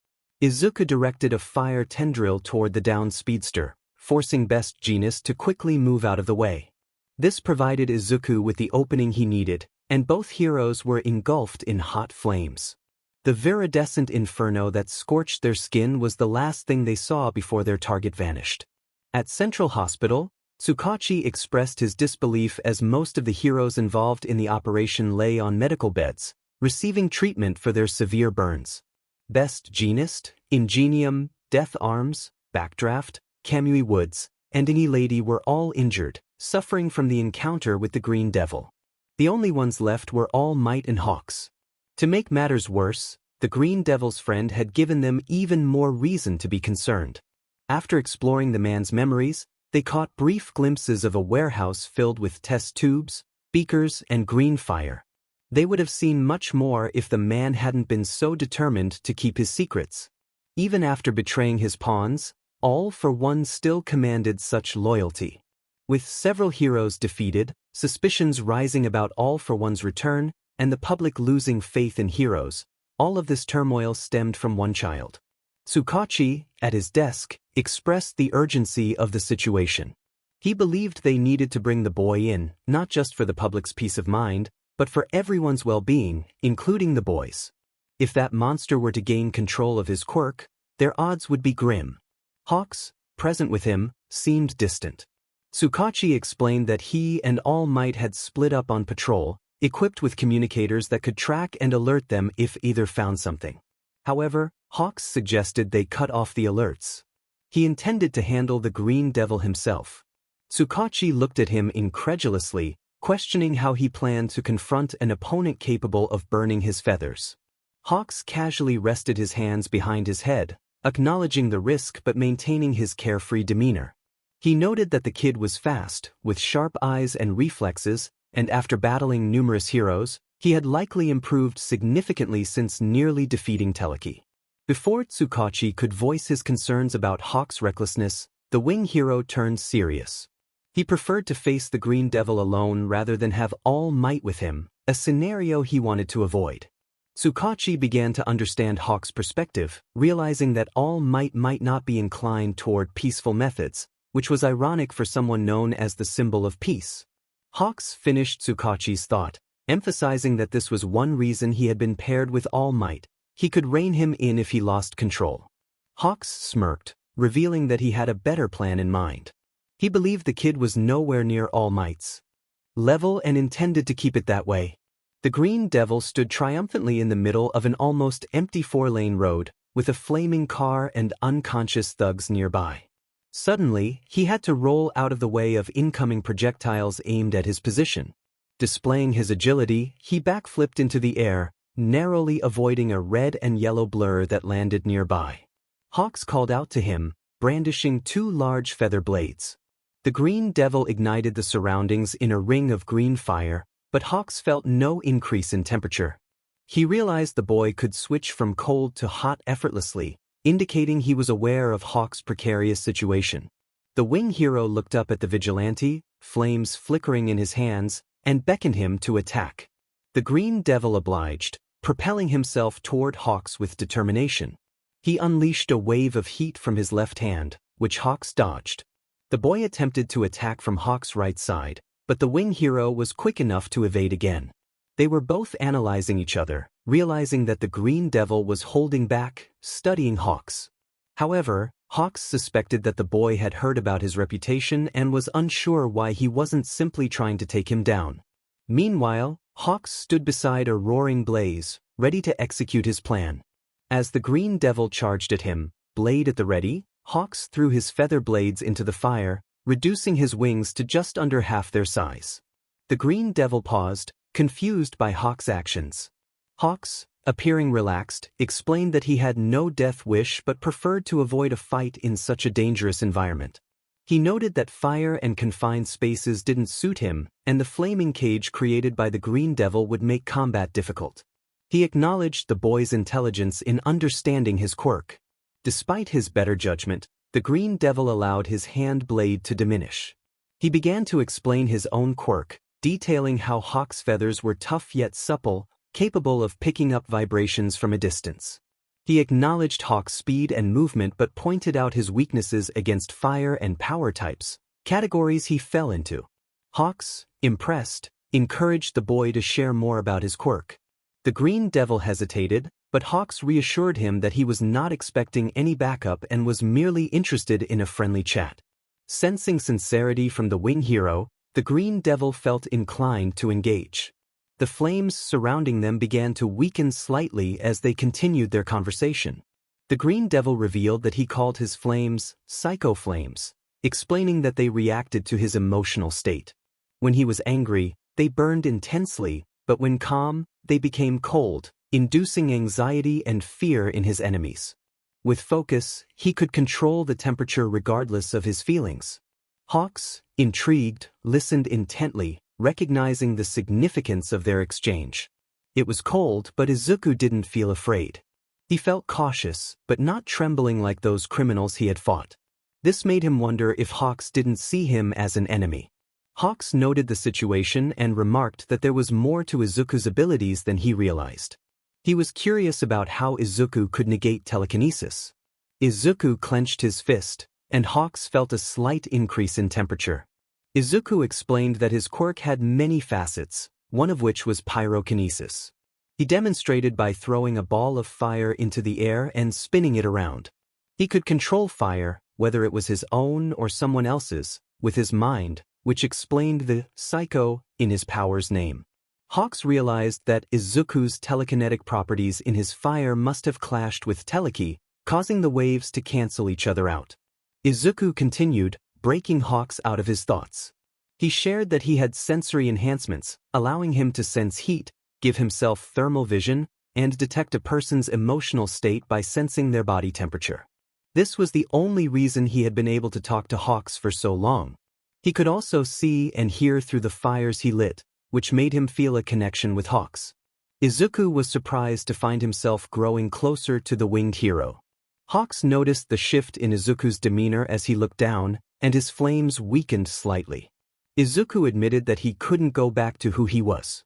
Izuku directed a fire tendril toward the downed speedster, forcing Best Jeanist to quickly move out of the way. This provided Izuku with the opening he needed, and both heroes were engulfed in hot flames. The viridescent inferno that scorched their skin was the last thing they saw before their target vanished. At Central Hospital, Tsukachi expressed his disbelief as most of the heroes involved in the operation lay on medical beds, receiving treatment for their severe burns. Best Jeanist, Ingenium, Death Arms, Backdraft, Kamui Woods, and Any Lady were all injured, suffering from the encounter with the Green Devil. The only ones left were All Might and Hawks. To make matters worse, the Green Devil's friend had given them even more reason to be concerned. After exploring the man's memories, they caught brief glimpses of a warehouse filled with test tubes, beakers, and green fire. They would have seen much more if the man hadn't been so determined to keep his secrets. Even after betraying his pawns, All for One still commanded such loyalty. With several heroes defeated, suspicions rising about All for One's return, and the public losing faith in heroes, all of this turmoil stemmed from one child. Tsukachi, at his desk, expressed the urgency of the situation. He believed they needed to bring the boy in, not just for the public's peace of mind, but for everyone's well-being, including the boys. If that monster were to gain control of his quirk, their odds would be grim. Hawks, present with him, seemed distant. Tsukachi explained that he and All Might had split up on patrol, equipped with communicators that could track and alert them if either found something. However, Hawks suggested they cut off the alerts. He intended to handle the Green Devil himself. Tsukachi looked at him incredulously, questioning how he planned to confront an opponent capable of burning his feathers. Hawks casually rested his hands behind his head, acknowledging the risk but maintaining his carefree demeanor. He noted that the kid was fast, with sharp eyes and reflexes, and after battling numerous heroes, he had likely improved significantly since nearly defeating Teleki. Before Tsukachi could voice his concerns about Hawk's recklessness, the wing hero turned serious. He preferred to face the Green Devil alone rather than have All Might with him, a scenario he wanted to avoid. Tsukachi began to understand Hawk's perspective, realizing that All Might not be inclined toward peaceful methods, which was ironic for someone known as the symbol of peace. Hawks finished Tsukachi's thought, emphasizing that this was one reason he had been paired with All Might. He could rein him in if he lost control. Hawks smirked, revealing that he had a better plan in mind. He believed the kid was nowhere near All Might's level and intended to keep it that way. The Green Devil stood triumphantly in the middle of an almost empty four-lane road, with a flaming car and unconscious thugs nearby. Suddenly, he had to roll out of the way of incoming projectiles aimed at his position. Displaying his agility, he backflipped into the air, narrowly avoiding a red and yellow blur that landed nearby. Hawks called out to him, brandishing two large feather blades. The Green Devil ignited the surroundings in a ring of green fire, but Hawks felt no increase in temperature. He realized the boy could switch from cold to hot effortlessly, indicating he was aware of Hawk's precarious situation. The wing hero looked up at the vigilante, flames flickering in his hands, and beckoned him to attack. The Green Devil obliged, propelling himself toward Hawks with determination. He unleashed a wave of heat from his left hand, which Hawks dodged. The boy attempted to attack from Hawks' right side, but the wing hero was quick enough to evade again. They were both analyzing each other, realizing that the Green Devil was holding back, studying Hawks. However, Hawks suspected that the boy had heard about his reputation and was unsure why he wasn't simply trying to take him down. Meanwhile, Hawks stood beside a roaring blaze, ready to execute his plan. As the Green Devil charged at him, blade at the ready, Hawks threw his feather blades into the fire, reducing his wings to just under half their size. The Green Devil paused, confused by Hawks' actions. Hawks, appearing relaxed, explained that he had no death wish but preferred to avoid a fight in such a dangerous environment. He noted that fire and confined spaces didn't suit him, and the flaming cage created by the Green Devil would make combat difficult. He acknowledged the boy's intelligence in understanding his quirk. Despite his better judgment, the Green Devil allowed his hand blade to diminish. He began to explain his own quirk, detailing how Hawk's feathers were tough yet supple, capable of picking up vibrations from a distance. He acknowledged Hawk's speed and movement but pointed out his weaknesses against fire and power types, categories he fell into. Hawks, impressed, encouraged the boy to share more about his quirk. The Green Devil hesitated, but Hawks reassured him that he was not expecting any backup and was merely interested in a friendly chat. Sensing sincerity from the wing hero, the Green Devil felt inclined to engage. The flames surrounding them began to weaken slightly as they continued their conversation. The Green Devil revealed that he called his flames psycho flames, explaining that they reacted to his emotional state. When he was angry, they burned intensely, but when calm, they became cold, inducing anxiety and fear in his enemies. With focus, he could control the temperature regardless of his feelings. Hawks, intrigued, listened intently, recognizing the significance of their exchange. It was cold, but Izuku didn't feel afraid. He felt cautious, but not trembling like those criminals he had fought. This made him wonder if Hawks didn't see him as an enemy. Hawks noted the situation and remarked that there was more to Izuku's abilities than he realized. He was curious about how Izuku could negate telekinesis. Izuku clenched his fist, and Hawks felt a slight increase in temperature. Izuku explained that his quirk had many facets, one of which was pyrokinesis. He demonstrated by throwing a ball of fire into the air and spinning it around. He could control fire, whether it was his own or someone else's, with his mind, which explained the psycho in his power's name. Hawks realized that Izuku's telekinetic properties in his fire must have clashed with teleki, causing the waves to cancel each other out. Izuku continued, breaking Hawks out of his thoughts. He shared that he had sensory enhancements, allowing him to sense heat, give himself thermal vision, and detect a person's emotional state by sensing their body temperature. This was the only reason he had been able to talk to Hawks for so long. He could also see and hear through the fires he lit, which made him feel a connection with Hawks. Izuku was surprised to find himself growing closer to the winged hero. Hawks noticed the shift in Izuku's demeanor as he looked down, and his flames weakened slightly. Izuku admitted that he couldn't go back to who he was.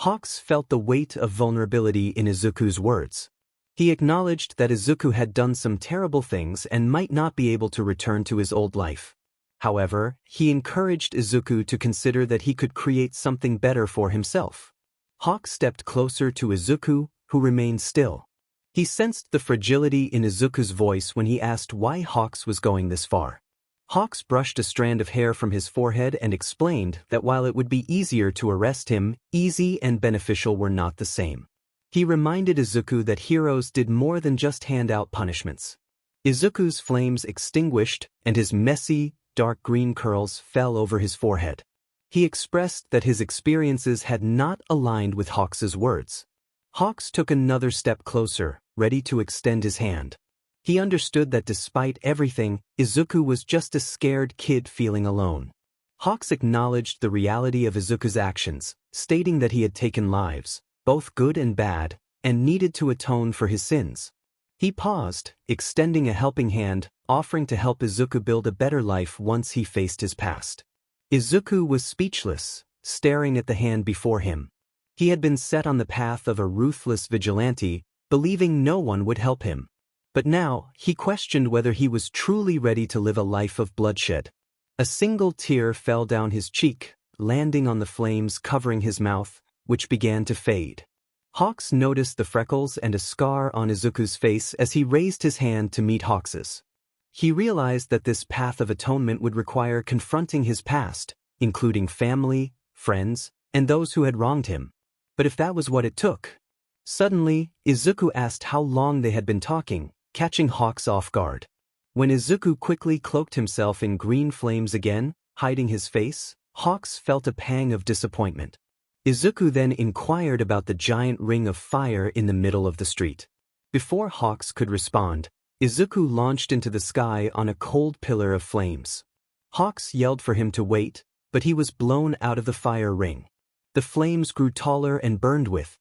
Hawks felt the weight of vulnerability in Izuku's words. He acknowledged that Izuku had done some terrible things and might not be able to return to his old life. However, he encouraged Izuku to consider that he could create something better for himself. Hawks stepped closer to Izuku, who remained still. He sensed the fragility in Izuku's voice when he asked why Hawks was going this far. Hawks brushed a strand of hair from his forehead and explained that while it would be easier to arrest him, easy and beneficial were not the same. He reminded Izuku that heroes did more than just hand out punishments. Izuku's flames extinguished, and his messy, dark green curls fell over his forehead. He expressed that his experiences had not aligned with Hawks's words. Hawks took another step closer, ready to extend his hand. He understood that despite everything, Izuku was just a scared kid feeling alone. Hawks acknowledged the reality of Izuku's actions, stating that he had taken lives, both good and bad, and needed to atone for his sins. He paused, extending a helping hand, offering to help Izuku build a better life once he faced his past. Izuku was speechless, staring at the hand before him. He had been set on the path of a ruthless vigilante, believing no one would help him. But now, he questioned whether he was truly ready to live a life of bloodshed. A single tear fell down his cheek, landing on the flames covering his mouth, which began to fade. Hawks noticed the freckles and a scar on Izuku's face as he raised his hand to meet Hawks's. He realized that this path of atonement would require confronting his past, including family, friends, and those who had wronged him. But if that was what it took... Suddenly, Izuku asked how long they had been talking, catching Hawks off guard. When Izuku quickly cloaked himself in green flames again, hiding his face, Hawks felt a pang of disappointment. Izuku then inquired about the giant ring of fire in the middle of the street. Before Hawks could respond, Izuku launched into the sky on a cold pillar of flames. Hawks yelled for him to wait, but he was blown out of the fire ring. The flames grew taller and burned with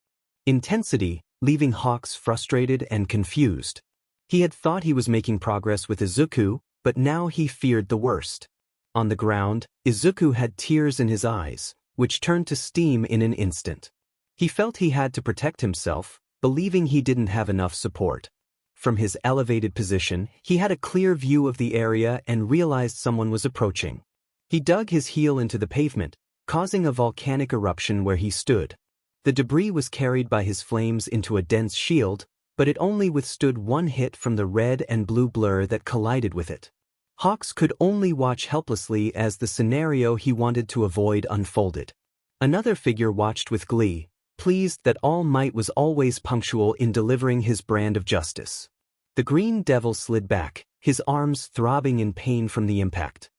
intensity, leaving Hawks frustrated and confused. He had thought he was making progress with Izuku, but now he feared the worst. On the ground, Izuku had tears in his eyes, which turned to steam in an instant. He felt he had to protect himself, believing he didn't have enough support. From his elevated position, he had a clear view of the area and realized someone was approaching. He dug his heel into the pavement, causing a volcanic eruption where he stood. The debris was carried by his flames into a dense shield, but it only withstood one hit from the red and blue blur that collided with it. Hawks could only watch helplessly as the scenario he wanted to avoid unfolded. Another figure watched with glee, pleased that All Might was always punctual in delivering his brand of justice. The Green Devil slid back, his arms throbbing in pain from the impact.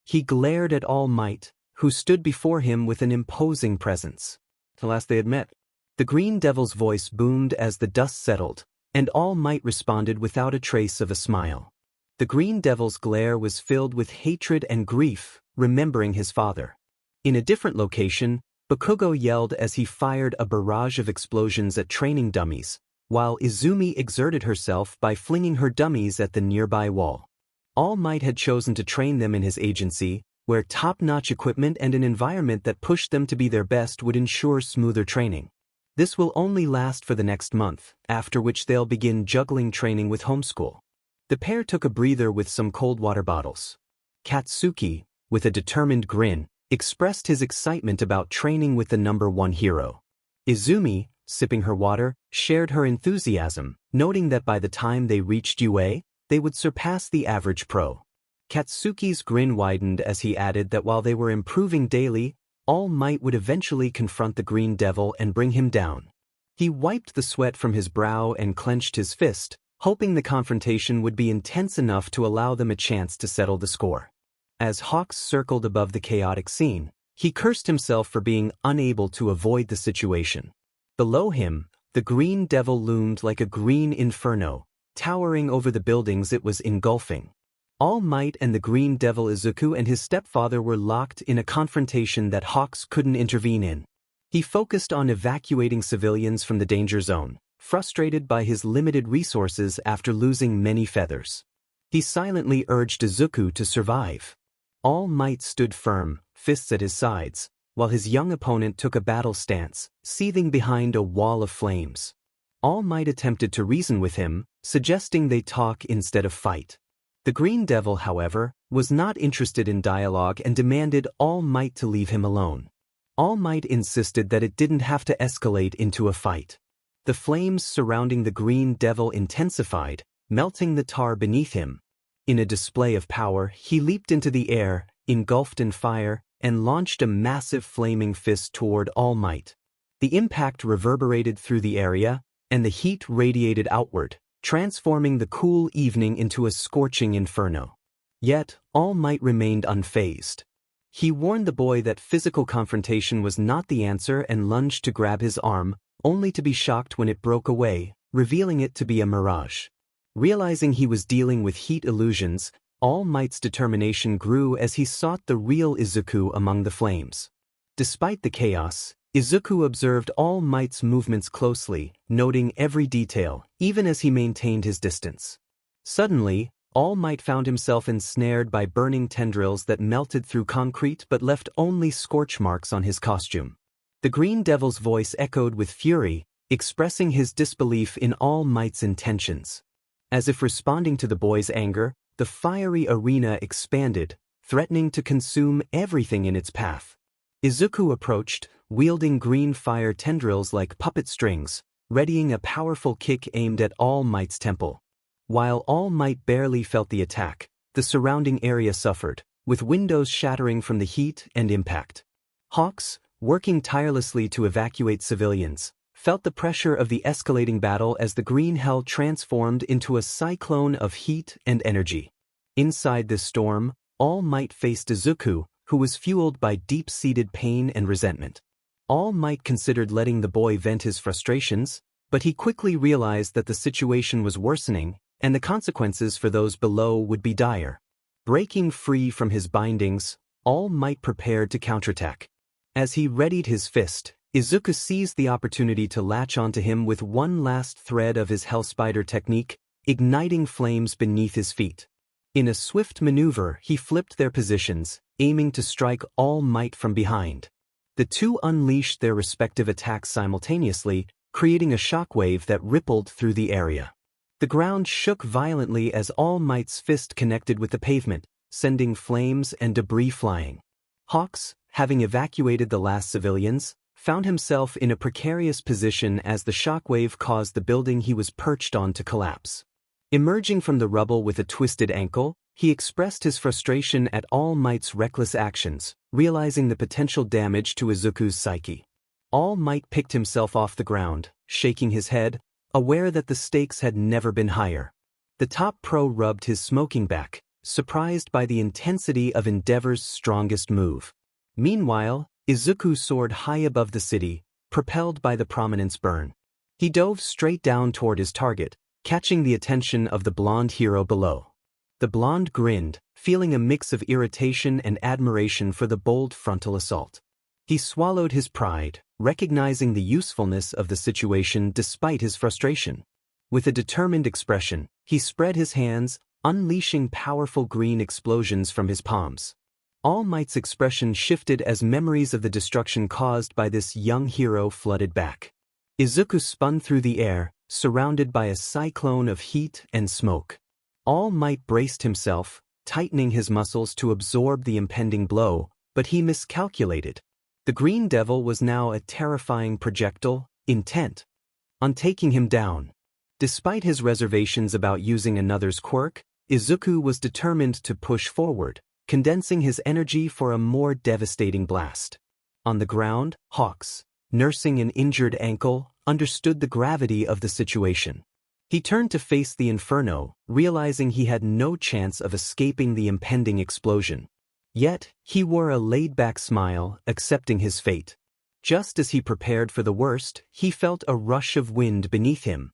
He glared at All Might, who stood before him with an imposing presence. The last they had met. The Green Devil's voice boomed as the dust settled, and All Might responded without a trace of a smile. The Green Devil's glare was filled with hatred and grief, remembering his father. In a different location, Bakugo yelled as he fired a barrage of explosions at training dummies, while Izumi exerted herself by flinging her dummies at the nearby wall. All Might had chosen to train them in his agency, where top-notch equipment and an environment that pushed them to be their best would ensure smoother training. This will only last for the next month, after which they'll begin juggling training with homeschool. The pair took a breather with some cold water bottles. Katsuki, with a determined grin, expressed his excitement about training with the #1 hero. Izumi, sipping her water, shared her enthusiasm, noting that by the time they reached UA, they would surpass the average pro. Katsuki's grin widened as he added that while they were improving daily, All Might would eventually confront the Green Devil and bring him down. He wiped the sweat from his brow and clenched his fist, hoping the confrontation would be intense enough to allow them a chance to settle the score. As Hawks circled above the chaotic scene, he cursed himself for being unable to avoid the situation. Below him, the Green Devil loomed like a green inferno, towering over the buildings it was engulfing. All Might and the Green Devil Izuku and his stepfather were locked in a confrontation that Hawks couldn't intervene in. He focused on evacuating civilians from the danger zone, frustrated by his limited resources after losing many feathers. He silently urged Izuku to survive. All Might stood firm, fists at his sides, while his young opponent took a battle stance, seething behind a wall of flames. All Might attempted to reason with him, suggesting they talk instead of fight. The Green Devil, however, was not interested in dialogue and demanded All Might to leave him alone. All Might insisted that it didn't have to escalate into a fight. The flames surrounding the Green Devil intensified, melting the tar beneath him. In a display of power, he leaped into the air, engulfed in fire, and launched a massive flaming fist toward All Might. The impact reverberated through the area, and the heat radiated outward, transforming the cool evening into a scorching inferno. Yet, All Might remained unfazed. He warned the boy that physical confrontation was not the answer and lunged to grab his arm, only to be shocked when it broke away, revealing it to be a mirage. Realizing he was dealing with heat illusions, All Might's determination grew as he sought the real Izuku among the flames. Despite the chaos, Izuku observed All Might's movements closely, noting every detail, even as he maintained his distance. Suddenly, All Might found himself ensnared by burning tendrils that melted through concrete but left only scorch marks on his costume. The Green Devil's voice echoed with fury, expressing his disbelief in All Might's intentions. As if responding to the boy's anger, the fiery arena expanded, threatening to consume everything in its path. Izuku approached, wielding green fire tendrils like puppet strings, readying a powerful kick aimed at All Might's temple. While All Might barely felt the attack, the surrounding area suffered, with windows shattering from the heat and impact. Hawks, working tirelessly to evacuate civilians, felt the pressure of the escalating battle as the green hell transformed into a cyclone of heat and energy. Inside this storm, All Might faced Izuku, who was fueled by deep-seated pain and resentment. All Might considered letting the boy vent his frustrations, but he quickly realized that the situation was worsening, and the consequences for those below would be dire. Breaking free from his bindings, All Might prepared to counterattack. As he readied his fist, Izuku seized the opportunity to latch onto him with one last thread of his Hellspider technique, igniting flames beneath his feet. In a swift maneuver, he flipped their positions, aiming to strike All Might from behind. The two unleashed their respective attacks simultaneously, creating a shockwave that rippled through the area. The ground shook violently as All Might's fist connected with the pavement, sending flames and debris flying. Hawks, having evacuated the last civilians, found himself in a precarious position as the shockwave caused the building he was perched on to collapse. Emerging from the rubble with a twisted ankle, he expressed his frustration at All Might's reckless actions, realizing the potential damage to Izuku's psyche. All Might picked himself off the ground, shaking his head, aware that the stakes had never been higher. The top pro rubbed his smoking back, surprised by the intensity of Endeavor's strongest move. Meanwhile, Izuku soared high above the city, propelled by the prominence burn. He dove straight down toward his target, catching the attention of the blonde hero below. The blonde grinned, feeling a mix of irritation and admiration for the bold frontal assault. He swallowed his pride, recognizing the usefulness of the situation despite his frustration. With a determined expression, he spread his hands, unleashing powerful green explosions from his palms. All Might's expression shifted as memories of the destruction caused by this young hero flooded back. Izuku spun through the air, surrounded by a cyclone of heat and smoke. All Might braced himself, tightening his muscles to absorb the impending blow, but he miscalculated. The Green Devil was now a terrifying projectile, intent on taking him down. Despite his reservations about using another's quirk, Izuku was determined to push forward, condensing his energy for a more devastating blast. On the ground, Hawks, nursing an injured ankle, understood the gravity of the situation. He turned to face the inferno, realizing he had no chance of escaping the impending explosion. Yet, he wore a laid-back smile, accepting his fate. Just as he prepared for the worst, he felt a rush of wind beneath him.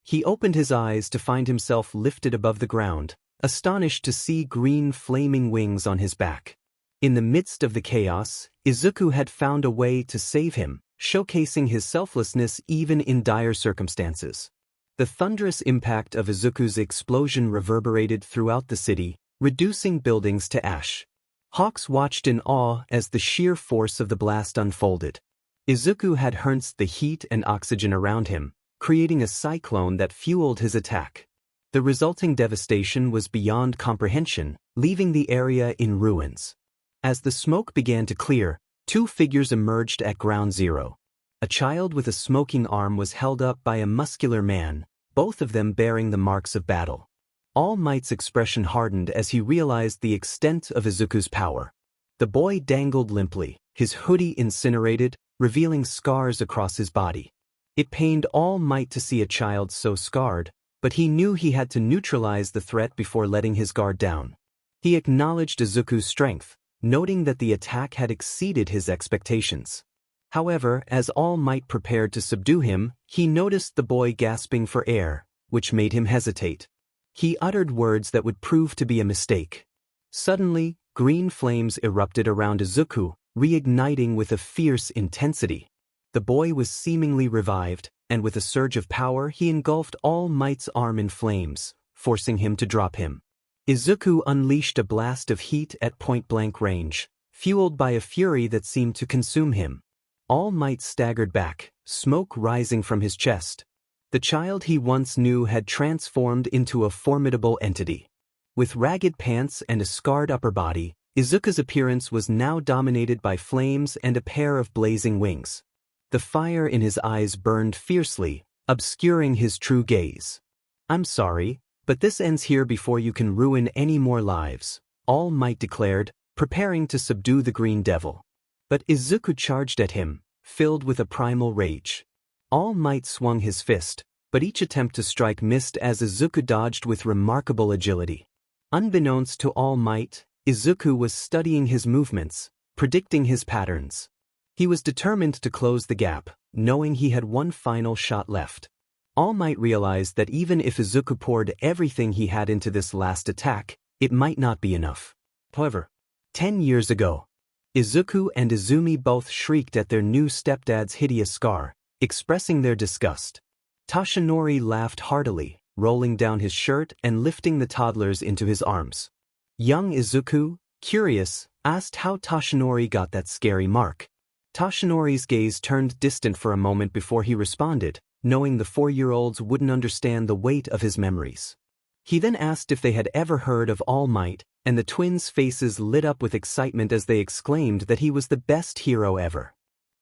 He opened his eyes to find himself lifted above the ground, astonished to see green flaming wings on his back. In the midst of the chaos, Izuku had found a way to save him, showcasing his selflessness even in dire circumstances. The thunderous impact of Izuku's explosion reverberated throughout the city, reducing buildings to ash. Hawks watched in awe as the sheer force of the blast unfolded. Izuku had harnessed the heat and oxygen around him, creating a cyclone that fueled his attack. The resulting devastation was beyond comprehension, leaving the area in ruins. As the smoke began to clear, two figures emerged at ground zero. A child with a smoking arm was held up by a muscular man, both of them bearing the marks of battle. All Might's expression hardened as he realized the extent of Izuku's power. The boy dangled limply, his hoodie incinerated, revealing scars across his body. It pained All Might to see a child so scarred, but he knew he had to neutralize the threat before letting his guard down. He acknowledged Izuku's strength, noting that the attack had exceeded his expectations. However, as All Might prepared to subdue him, he noticed the boy gasping for air, which made him hesitate. He uttered words that would prove to be a mistake. Suddenly, green flames erupted around Izuku, reigniting with a fierce intensity. The boy was seemingly revived, and with a surge of power he engulfed All Might's arm in flames, forcing him to drop him. Izuku unleashed a blast of heat at point-blank range, fueled by a fury that seemed to consume him. All Might staggered back, smoke rising from his chest. The child he once knew had transformed into a formidable entity. With ragged pants and a scarred upper body, Izuku's appearance was now dominated by flames and a pair of blazing wings. The fire in his eyes burned fiercely, obscuring his true gaze. "I'm sorry, but this ends here before you can ruin any more lives," All Might declared, preparing to subdue the Green Devil. But Izuku charged at him, filled with a primal rage. All Might swung his fist, but each attempt to strike missed as Izuku dodged with remarkable agility. Unbeknownst to All Might, Izuku was studying his movements, predicting his patterns. He was determined to close the gap, knowing he had one final shot left. All Might realized that even if Izuku poured everything he had into this last attack, it might not be enough. However, 10 years ago, Izuku and Izumi both shrieked at their new stepdad's hideous scar, expressing their disgust. Toshinori laughed heartily, rolling down his shirt and lifting the toddlers into his arms. Young Izuku, curious, asked how Toshinori got that scary mark. Toshinori's gaze turned distant for a moment before he responded, knowing the 4-year-olds wouldn't understand the weight of his memories. He then asked if they had ever heard of All Might, and the twins' faces lit up with excitement as they exclaimed that he was the best hero ever.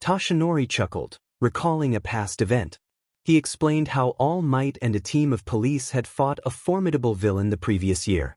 Toshinori chuckled, recalling a past event. He explained how All Might and a team of police had fought a formidable villain the previous year.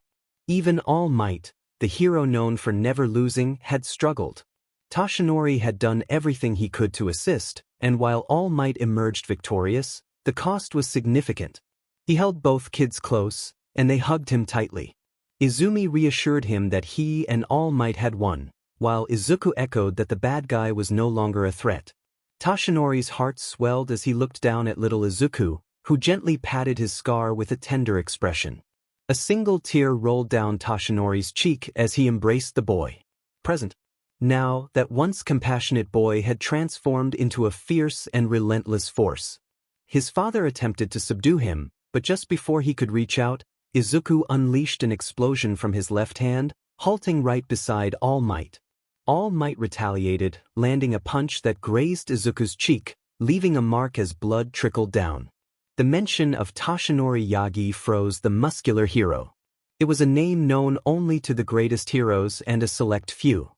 Even All Might, the hero known for never losing, had struggled. Toshinori had done everything he could to assist, and while All Might emerged victorious, the cost was significant. He held both kids close, and they hugged him tightly. Izumi reassured him that he and All Might had won, while Izuku echoed that the bad guy was no longer a threat. Toshinori's heart swelled as he looked down at little Izuku, who gently patted his scar with a tender expression. A single tear rolled down Toshinori's cheek as he embraced the boy. Present. Now, that once compassionate boy had transformed into a fierce and relentless force. His father attempted to subdue him, but just before he could reach out, Izuku unleashed an explosion from his left hand, halting right beside All Might. All Might retaliated, landing a punch that grazed Izuku's cheek, leaving a mark as blood trickled down. The mention of Toshinori Yagi froze the muscular hero. It was a name known only to the greatest heroes and a select few.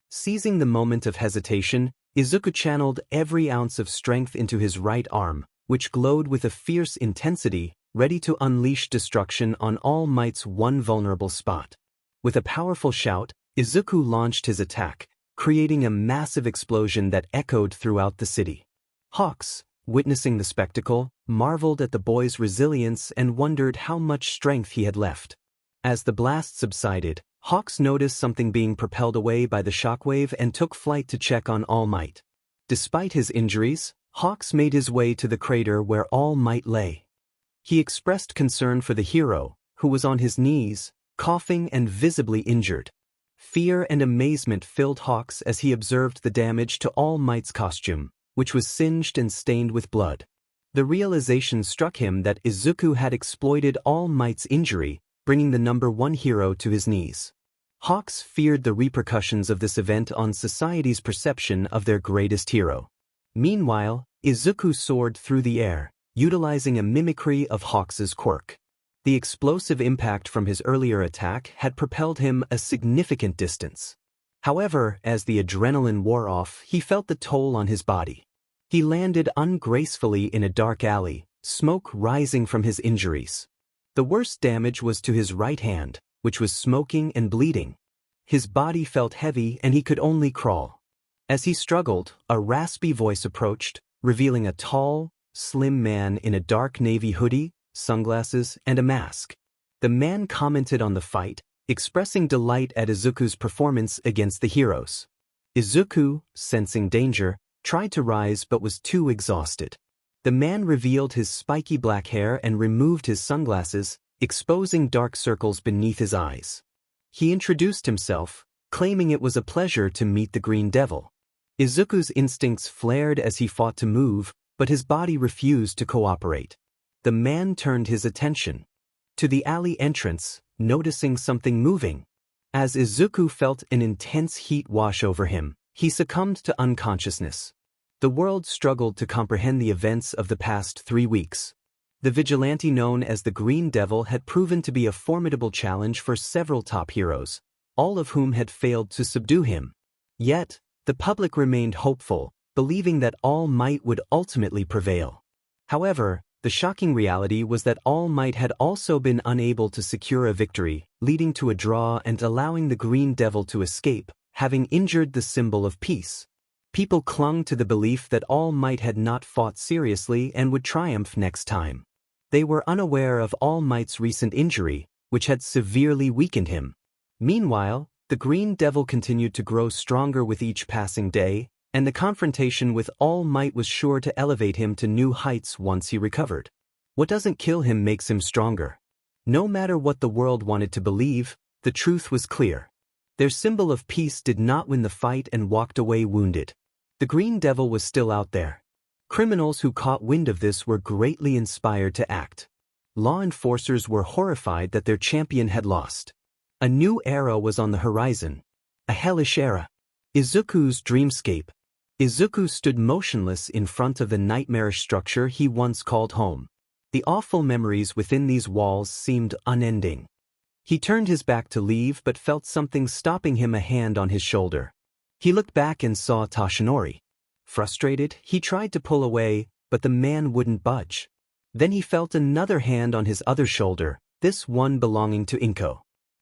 Seizing the moment of hesitation, Izuku channeled every ounce of strength into his right arm, which glowed with a fierce intensity, ready to unleash destruction on All Might's one vulnerable spot. With a powerful shout, Izuku launched his attack, creating a massive explosion that echoed throughout the city. Hawks, witnessing the spectacle, marveled at the boy's resilience and wondered how much strength he had left. As the blast subsided, Hawks noticed something being propelled away by the shockwave and took flight to check on All Might. Despite his injuries, Hawks made his way to the crater where All Might lay. He expressed concern for the hero, who was on his knees, coughing and visibly injured. Fear and amazement filled Hawks as he observed the damage to All Might's costume, which was singed and stained with blood. The realization struck him that Izuku had exploited All Might's injury, bringing the #1 hero to his knees. Hawks feared the repercussions of this event on society's perception of their greatest hero. Meanwhile, Izuku soared through the air, utilizing a mimicry of Hawks's quirk. The explosive impact from his earlier attack had propelled him a significant distance. However, as the adrenaline wore off, he felt the toll on his body. He landed ungracefully in a dark alley, smoke rising from his injuries. The worst damage was to his right hand, which was smoking and bleeding. His body felt heavy and he could only crawl. As he struggled, a raspy voice approached, revealing a tall, slim man in a dark navy hoodie, sunglasses, and a mask. The man commented on the fight, expressing delight at Izuku's performance against the heroes. Izuku, sensing danger, tried to rise but was too exhausted. The man revealed his spiky black hair and removed his sunglasses, exposing dark circles beneath his eyes. He introduced himself, claiming it was a pleasure to meet the Green Devil. Izuku's instincts flared as he fought to move, but his body refused to cooperate. The man turned his attention to the alley entrance, noticing something moving. As Izuku felt an intense heat wash over him, he succumbed to unconsciousness. The world struggled to comprehend the events of the past 3 weeks. The vigilante known as the Green Devil had proven to be a formidable challenge for several top heroes, all of whom had failed to subdue him. Yet, the public remained hopeful, believing that All Might would ultimately prevail. However, the shocking reality was that All Might had also been unable to secure a victory, leading to a draw and allowing the Green Devil to escape, having injured the symbol of peace. People clung to the belief that All Might had not fought seriously and would triumph next time. They were unaware of All Might's recent injury, which had severely weakened him. Meanwhile, the Green Devil continued to grow stronger with each passing day, and the confrontation with All Might was sure to elevate him to new heights once he recovered. What doesn't kill him makes him stronger. No matter what the world wanted to believe, the truth was clear. Their symbol of peace did not win the fight and walked away wounded. The Green Devil was still out there. Criminals who caught wind of this were greatly inspired to act. Law enforcers were horrified that their champion had lost. A new era was on the horizon. A hellish era. Izuku's dreamscape. Izuku stood motionless in front of the nightmarish structure he once called home. The awful memories within these walls seemed unending. He turned his back to leave but felt something stopping him, a hand on his shoulder. He looked back and saw Toshinori. Frustrated, he tried to pull away, but the man wouldn't budge. Then he felt another hand on his other shoulder, this one belonging to Inko.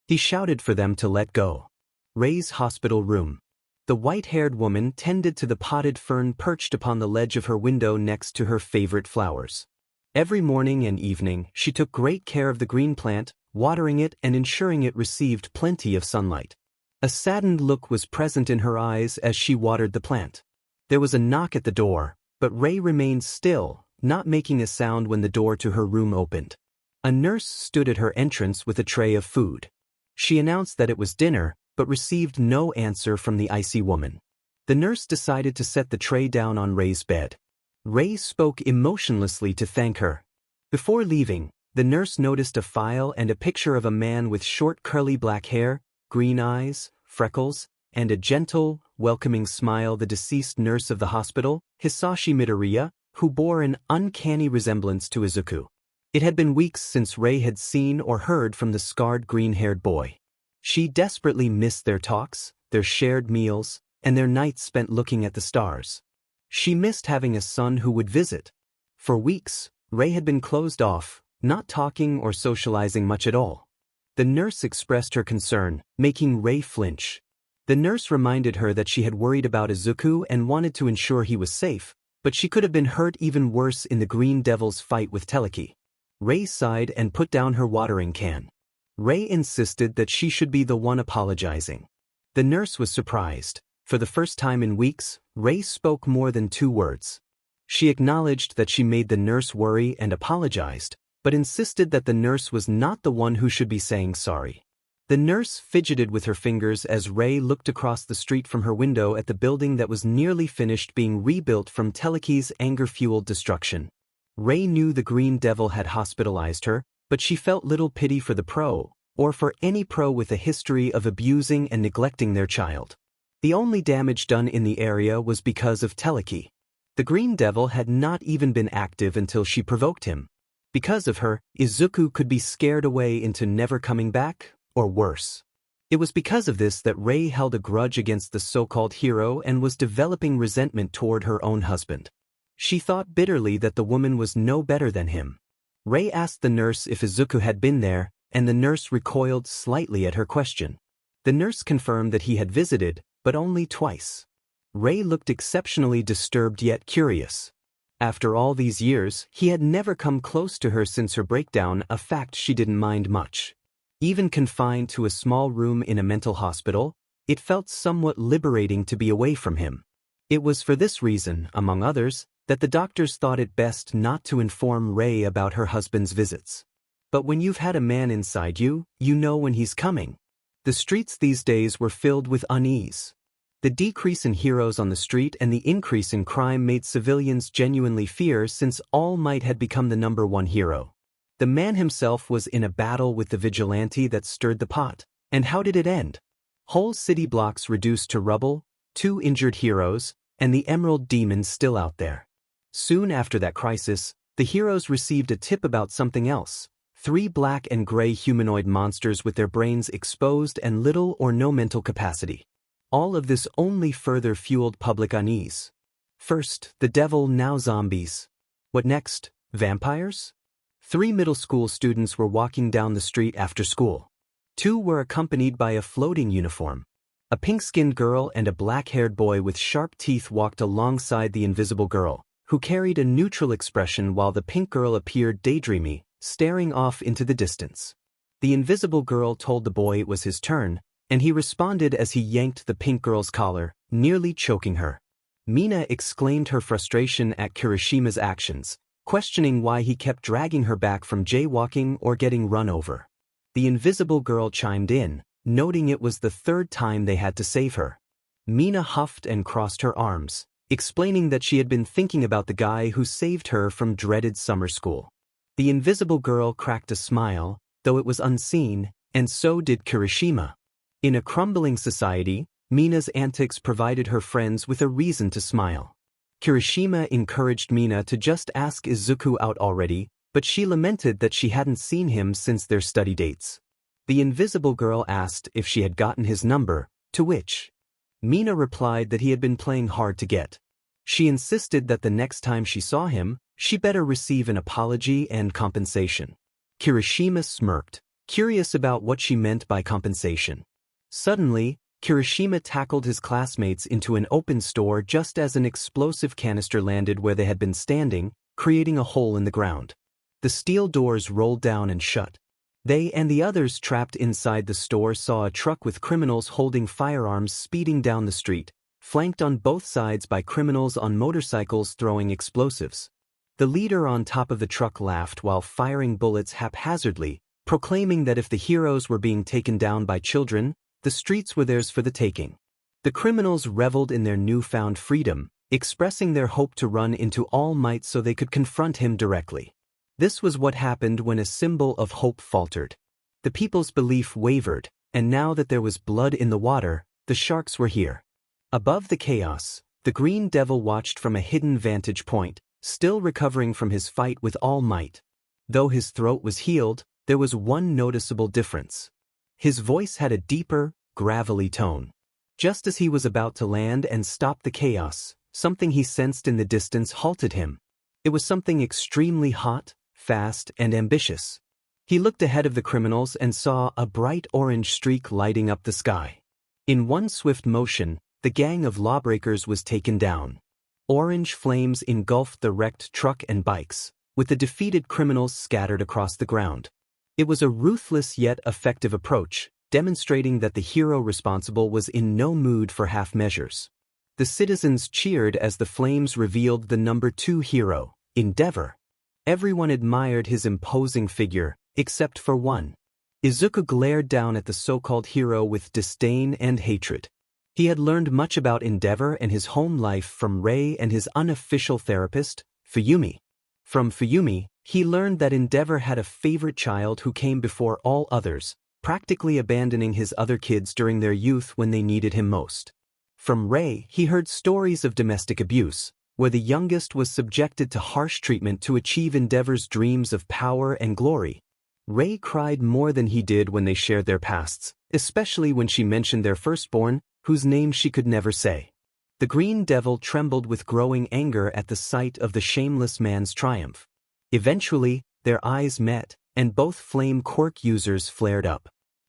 He shouted for them to let go. Rei's hospital room. The white-haired woman tended to the potted fern perched upon the ledge of her window next to her favorite flowers. Every morning and evening, she took great care of the green plant, watering it and ensuring it received plenty of sunlight. A saddened look was present in her eyes as she watered the plant. There was a knock at the door, but Rei remained still, not making a sound when the door to her room opened. A nurse stood at her entrance with a tray of food. She announced that it was dinner, but received no answer from the icy woman. The nurse decided to set the tray down on Rei's bed. Rei spoke emotionlessly to thank her. Before leaving, the nurse noticed a file and a picture of a man with short curly black hair, green eyes, freckles, and a gentle, welcoming smile. The deceased nurse of the hospital, Hisashi Midoriya, who bore an uncanny resemblance to Izuku. It had been weeks since Rei had seen or heard from the scarred green-haired boy. She desperately missed their talks, their shared meals, and their nights spent looking at the stars. She missed having a son who would visit. For weeks, Rei had been closed off, not talking or socializing much at all. The nurse expressed her concern, making Rei flinch. The nurse reminded her that she had worried about Izuku and wanted to ensure he was safe, but she could have been hurt even worse in the Green Devil's fight with Telekinesis. Rei sighed and put down her watering can. Rei insisted that she should be the one apologizing. The nurse was surprised. For the first time in weeks, Rei spoke more than 2 words. She acknowledged that she made the nurse worry and apologized, but insisted that the nurse was not the one who should be saying sorry. The nurse fidgeted with her fingers as Rei looked across the street from her window at the building that was nearly finished being rebuilt from Telekinesis' anger-fueled destruction. Rei knew the Green Devil had hospitalized her, but she felt little pity for the pro, or for any pro with a history of abusing and neglecting their child. The only damage done in the area was because of Telekinesis. The Green Devil had not even been active until she provoked him. Because of her, Izuku could be scared away into never coming back, or worse. It was because of this that Rei held a grudge against the so-called hero and was developing resentment toward her own husband. She thought bitterly that the woman was no better than him. Rei asked the nurse if Izuku had been there, and the nurse recoiled slightly at her question. The nurse confirmed that he had visited, but only twice. Rei looked exceptionally disturbed yet curious. After all these years, he had never come close to her since her breakdown, a fact she didn't mind much. Even confined to a small room in a mental hospital, it felt somewhat liberating to be away from him. It was for this reason, among others, that the doctors thought it best not to inform Rei about her husband's visits. But when you've had a man inside you, you know when he's coming. The streets these days were filled with unease. The decrease in heroes on the street and the increase in crime made civilians genuinely fear, since All Might had become the #1 hero. The man himself was in a battle with the vigilante that stirred the pot. And how did it end? Whole city blocks reduced to rubble, 2 injured heroes, and the Emerald Demon still out there. Soon after that crisis, the heroes received a tip about something else. Three black and gray humanoid monsters with their brains exposed and little or no mental capacity. All of this only further fueled public unease. First, the devil, now zombies. What next? Vampires? 3 middle school students were walking down the street after school. 2 were accompanied by a floating uniform. A pink-skinned girl and a black-haired boy with sharp teeth walked alongside the invisible girl, who carried a neutral expression while the pink girl appeared daydreamy, staring off into the distance. The invisible girl told the boy it was his turn, and he responded as he yanked the pink girl's collar, nearly choking her. Mina exclaimed her frustration at Kirishima's actions, questioning why he kept dragging her back from jaywalking or getting run over. The invisible girl chimed in, noting it was the 3rd time they had to save her. Mina huffed and crossed her arms, explaining that she had been thinking about the guy who saved her from dreaded summer school. The invisible girl cracked a smile, though it was unseen, and so did Kirishima. In a crumbling society, Mina's antics provided her friends with a reason to smile. Kirishima encouraged Mina to just ask Izuku out already, but she lamented that she hadn't seen him since their study dates. The invisible girl asked if she had gotten his number, to which Mina replied that he had been playing hard to get. She insisted that the next time she saw him, she better receive an apology and compensation. Kirishima smirked, curious about what she meant by compensation. Suddenly, Kirishima tackled his classmates into an open store just as an explosive canister landed where they had been standing, creating a hole in the ground. The steel doors rolled down and shut. They and the others trapped inside the store saw a truck with criminals holding firearms speeding down the street, flanked on both sides by criminals on motorcycles throwing explosives. The leader on top of the truck laughed while firing bullets haphazardly, proclaiming that if the heroes were being taken down by children, the streets were theirs for the taking. The criminals reveled in their newfound freedom, expressing their hope to run into All Might so they could confront him directly. This was what happened when a symbol of hope faltered. The people's belief wavered, and now that there was blood in the water, the sharks were here. Above the chaos, the Green Devil watched from a hidden vantage point, still recovering from his fight with All Might. Though his throat was healed, there was one noticeable difference. His voice had a deeper, gravelly tone. Just as he was about to land and stop the chaos, something he sensed in the distance halted him. It was something extremely hot, fast, and ambitious. He looked ahead of the criminals and saw a bright orange streak lighting up the sky. In one swift motion, the gang of lawbreakers was taken down. Orange flames engulfed the wrecked truck and bikes, with the defeated criminals scattered across the ground. It was a ruthless yet effective approach, demonstrating that the hero responsible was in no mood for half measures. The citizens cheered as the flames revealed the number 2 hero, Endeavor. Everyone admired his imposing figure, except for one. Izuku glared down at the so-called hero with disdain and hatred. He had learned much about Endeavor and his home life from Rei and his unofficial therapist, Fuyumi. From Fuyumi, he learned that Endeavor had a favorite child who came before all others, practically abandoning his other kids during their youth when they needed him most. From Rei, he heard stories of domestic abuse, where the youngest was subjected to harsh treatment to achieve Endeavor's dreams of power and glory. Rei cried more than he did when they shared their pasts, especially when she mentioned their firstborn, whose name she could never say. The Green Devil trembled with growing anger at the sight of the shameless man's triumph. Eventually, their eyes met, and both flame quirk users flared up.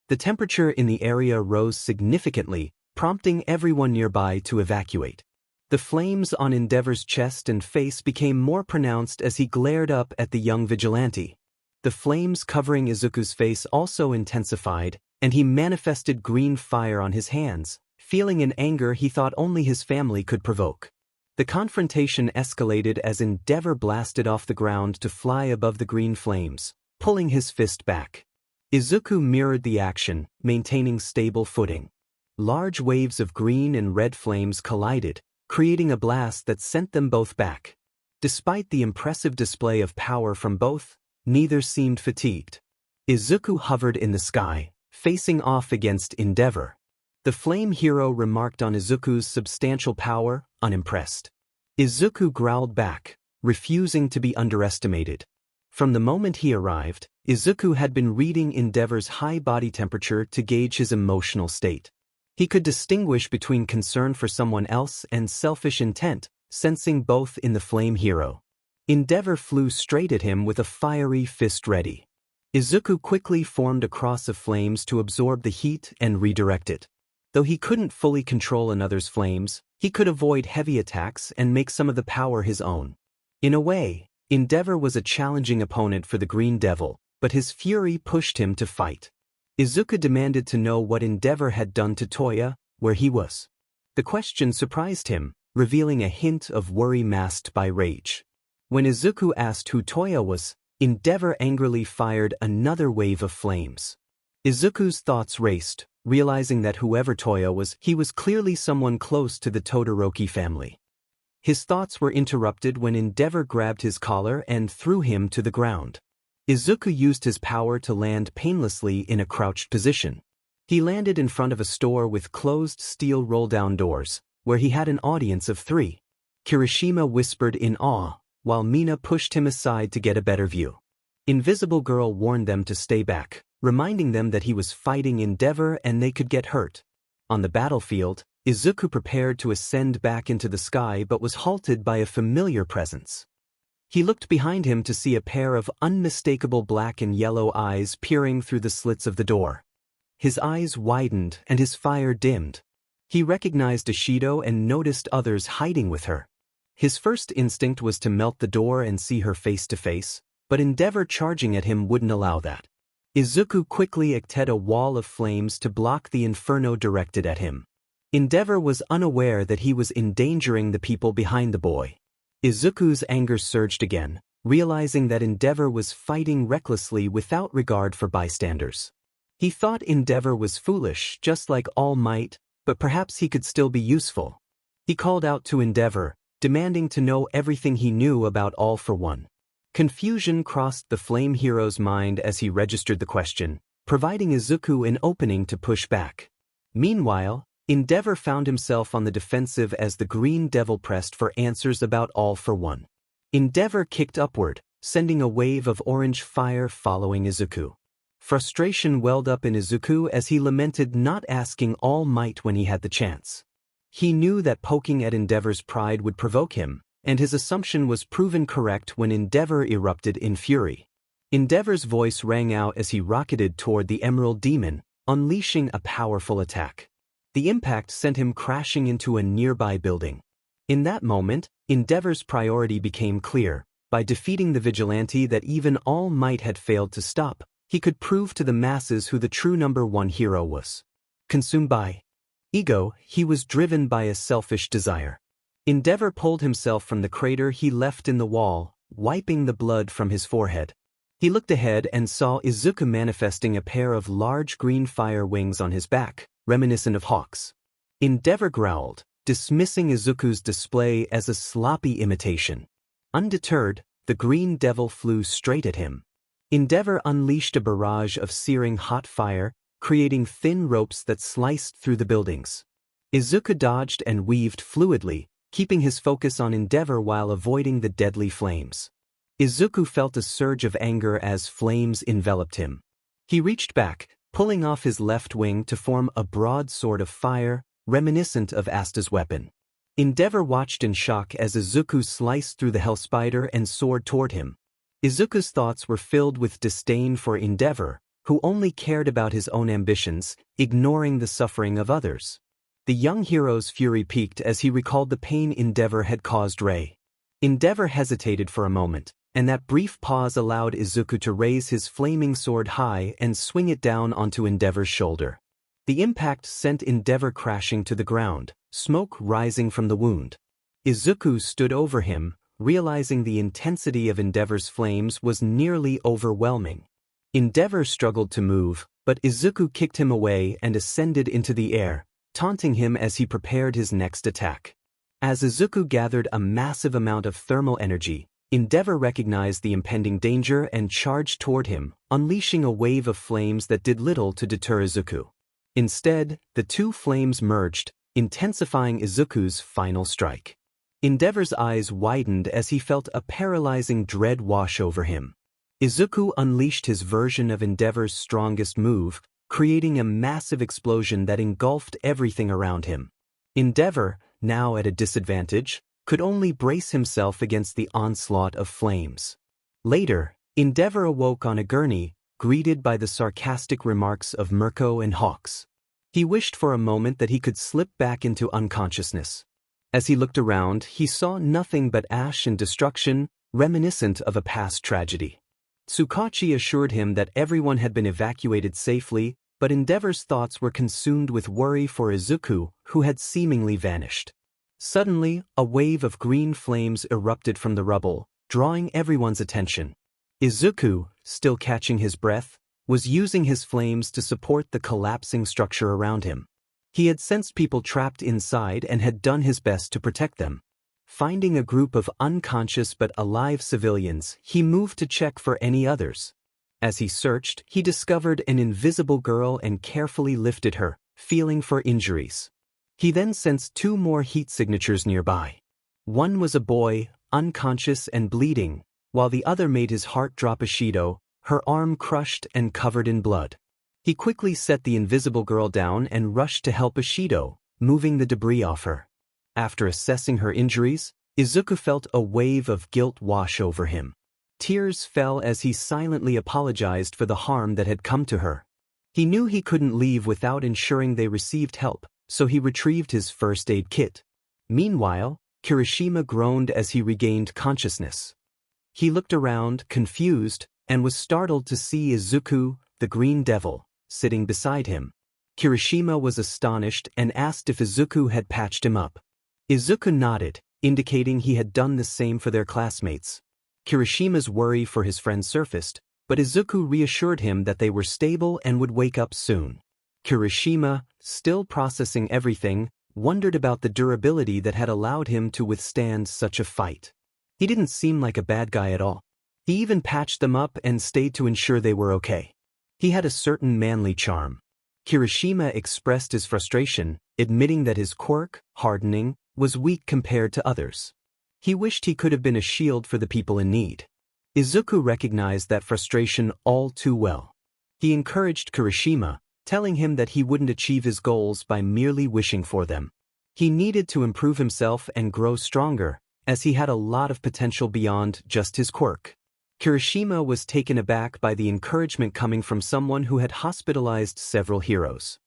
The temperature in the area rose significantly, prompting everyone nearby to evacuate. The flames on Endeavor's chest and face became more pronounced as he glared up at the young vigilante. The flames covering Izuku's face also intensified, and he manifested green fire on his hands, feeling an anger he thought only his family could provoke. The confrontation escalated as Endeavor blasted off the ground to fly above the green flames, pulling his fist back. Izuku mirrored the action, maintaining stable footing. Large waves of green and red flames collided, creating a blast that sent them both back. Despite the impressive display of power from both, neither seemed fatigued. Izuku hovered in the sky, facing off against Endeavor. The flame hero remarked on Izuku's substantial power, unimpressed. Izuku growled back, refusing to be underestimated. From the moment he arrived, Izuku had been reading Endeavor's high body temperature to gauge his emotional state. He could distinguish between concern for someone else and selfish intent, sensing both in the flame hero. Endeavor flew straight at him with a fiery fist ready. Izuku quickly formed a cross of flames to absorb the heat and redirect it. Though he couldn't fully control another's flames, he could avoid heavy attacks and make some of the power his own. In a way, Endeavor was a challenging opponent for the Green Devil, but his fury pushed him to fight. Izuku demanded to know what Endeavor had done to Toya, where he was. The question surprised him, revealing a hint of worry masked by rage. When Izuku asked who Toya was, Endeavor angrily fired another wave of flames. Izuku's thoughts raced, realizing that whoever Toya was, he was clearly someone close to the Todoroki family. His thoughts were interrupted when Endeavor grabbed his collar and threw him to the ground. Izuku used his power to land painlessly in a crouched position. He landed in front of a store with closed steel roll-down doors, where he had an audience of 3. Kirishima whispered in awe, while Mina pushed him aside to get a better view. Invisible Girl warned them to stay back, reminding them that he was fighting Endeavor and they could get hurt. On the battlefield, Izuku prepared to ascend back into the sky but was halted by a familiar presence. He looked behind him to see a pair of unmistakable black and yellow eyes peering through the slits of the door. His eyes widened and his fire dimmed. He recognized Ishido and noticed others hiding with her. His first instinct was to melt the door and see her face to face, but Endeavor charging at him wouldn't allow that. Izuku quickly acted a wall of flames to block the inferno directed at him. Endeavor was unaware that he was endangering the people behind the boy. Izuku's anger surged again, realizing that Endeavor was fighting recklessly without regard for bystanders. He thought Endeavor was foolish, just like All Might, but perhaps he could still be useful. He called out to Endeavor, demanding to know everything he knew about All for One. Confusion crossed the Flame Hero's mind as he registered the question, providing Izuku an opening to push back. Meanwhile, Endeavor found himself on the defensive as the Green Devil pressed for answers about All for One. Endeavor kicked upward, sending a wave of orange fire following Izuku. Frustration welled up in Izuku as he lamented not asking All Might when he had the chance. He knew that poking at Endeavor's pride would provoke him, and his assumption was proven correct when Endeavor erupted in fury. Endeavor's voice rang out as he rocketed toward the Emerald Demon, unleashing a powerful attack. The impact sent him crashing into a nearby building. In that moment, Endeavor's priority became clear. By defeating the vigilante that even All Might had failed to stop, he could prove to the masses who the true #1 hero was. Consumed by ego, he was driven by a selfish desire. Endeavor pulled himself from the crater he left in the wall, wiping the blood from his forehead. He looked ahead and saw Izuku manifesting a pair of large green fire wings on his back, reminiscent of hawks. Endeavor growled, dismissing Izuku's display as a sloppy imitation. Undeterred, the Green Devil flew straight at him. Endeavor unleashed a barrage of searing hot fire, creating thin ropes that sliced through the buildings. Izuku dodged and weaved fluidly, keeping his focus on Endeavor while avoiding the deadly flames. Izuku felt a surge of anger as flames enveloped him. He reached back, pulling off his left wing to form a broadsword of fire, reminiscent of Asta's weapon. Endeavor watched in shock as Izuku sliced through the Hell Spider and soared toward him. Izuku's thoughts were filled with disdain for Endeavor, who only cared about his own ambitions, ignoring the suffering of others. The young hero's fury peaked as he recalled the pain Endeavor had caused Rei. Endeavor hesitated for a moment, and that brief pause allowed Izuku to raise his flaming sword high and swing it down onto Endeavor's shoulder. The impact sent Endeavor crashing to the ground, smoke rising from the wound. Izuku stood over him, realizing the intensity of Endeavor's flames was nearly overwhelming. Endeavor struggled to move, but Izuku kicked him away and ascended into the air, taunting him as he prepared his next attack. As Izuku gathered a massive amount of thermal energy, Endeavor recognized the impending danger and charged toward him, unleashing a wave of flames that did little to deter Izuku. Instead, the two flames merged, intensifying Izuku's final strike. Endeavor's eyes widened as he felt a paralyzing dread wash over him. Izuku unleashed his version of Endeavor's strongest move, creating a massive explosion that engulfed everything around him. Endeavor, now at a disadvantage, could only brace himself against the onslaught of flames. Later, Endeavor awoke on a gurney, greeted by the sarcastic remarks of Mirko and Hawks. He wished for a moment that he could slip back into unconsciousness. As he looked around, he saw nothing but ash and destruction, reminiscent of a past tragedy. Tsukachi assured him that everyone had been evacuated safely, but Endeavor's thoughts were consumed with worry for Izuku, who had seemingly vanished. Suddenly, a wave of green flames erupted from the rubble, drawing everyone's attention. Izuku, still catching his breath, was using his flames to support the collapsing structure around him. He had sensed people trapped inside and had done his best to protect them. Finding a group of unconscious but alive civilians, he moved to check for any others. As he searched, he discovered an invisible girl and carefully lifted her, feeling for injuries. He then sensed two more heat signatures nearby. One was a boy, unconscious and bleeding, while the other made his heart drop. Ishido, her arm crushed and covered in blood. He quickly set the invisible girl down and rushed to help Ishido, moving the debris off her. After assessing her injuries, Izuku felt a wave of guilt wash over him. Tears fell as he silently apologized for the harm that had come to her. He knew he couldn't leave without ensuring they received help, so he retrieved his first aid kit. Meanwhile, Kirishima groaned as he regained consciousness. He looked around, confused, and was startled to see Izuku, the Green Devil, sitting beside him. Kirishima was astonished and asked if Izuku had patched him up. Izuku nodded, indicating he had done the same for their classmates. Kirishima's worry for his friend surfaced, but Izuku reassured him that they were stable and would wake up soon. Kirishima, still processing everything, wondered about the durability that had allowed him to withstand such a fight. He didn't seem like a bad guy at all. He even patched them up and stayed to ensure they were okay. He had a certain manly charm. Kirishima expressed his frustration, admitting that his quirk, hardening, was weak compared to others. He wished he could have been a shield for the people in need. Izuku recognized that frustration all too well. He encouraged Kirishima, telling him that he wouldn't achieve his goals by merely wishing for them. He needed to improve himself and grow stronger, as he had a lot of potential beyond just his quirk. Kirishima was taken aback by the encouragement coming from someone who had hospitalized several heroes.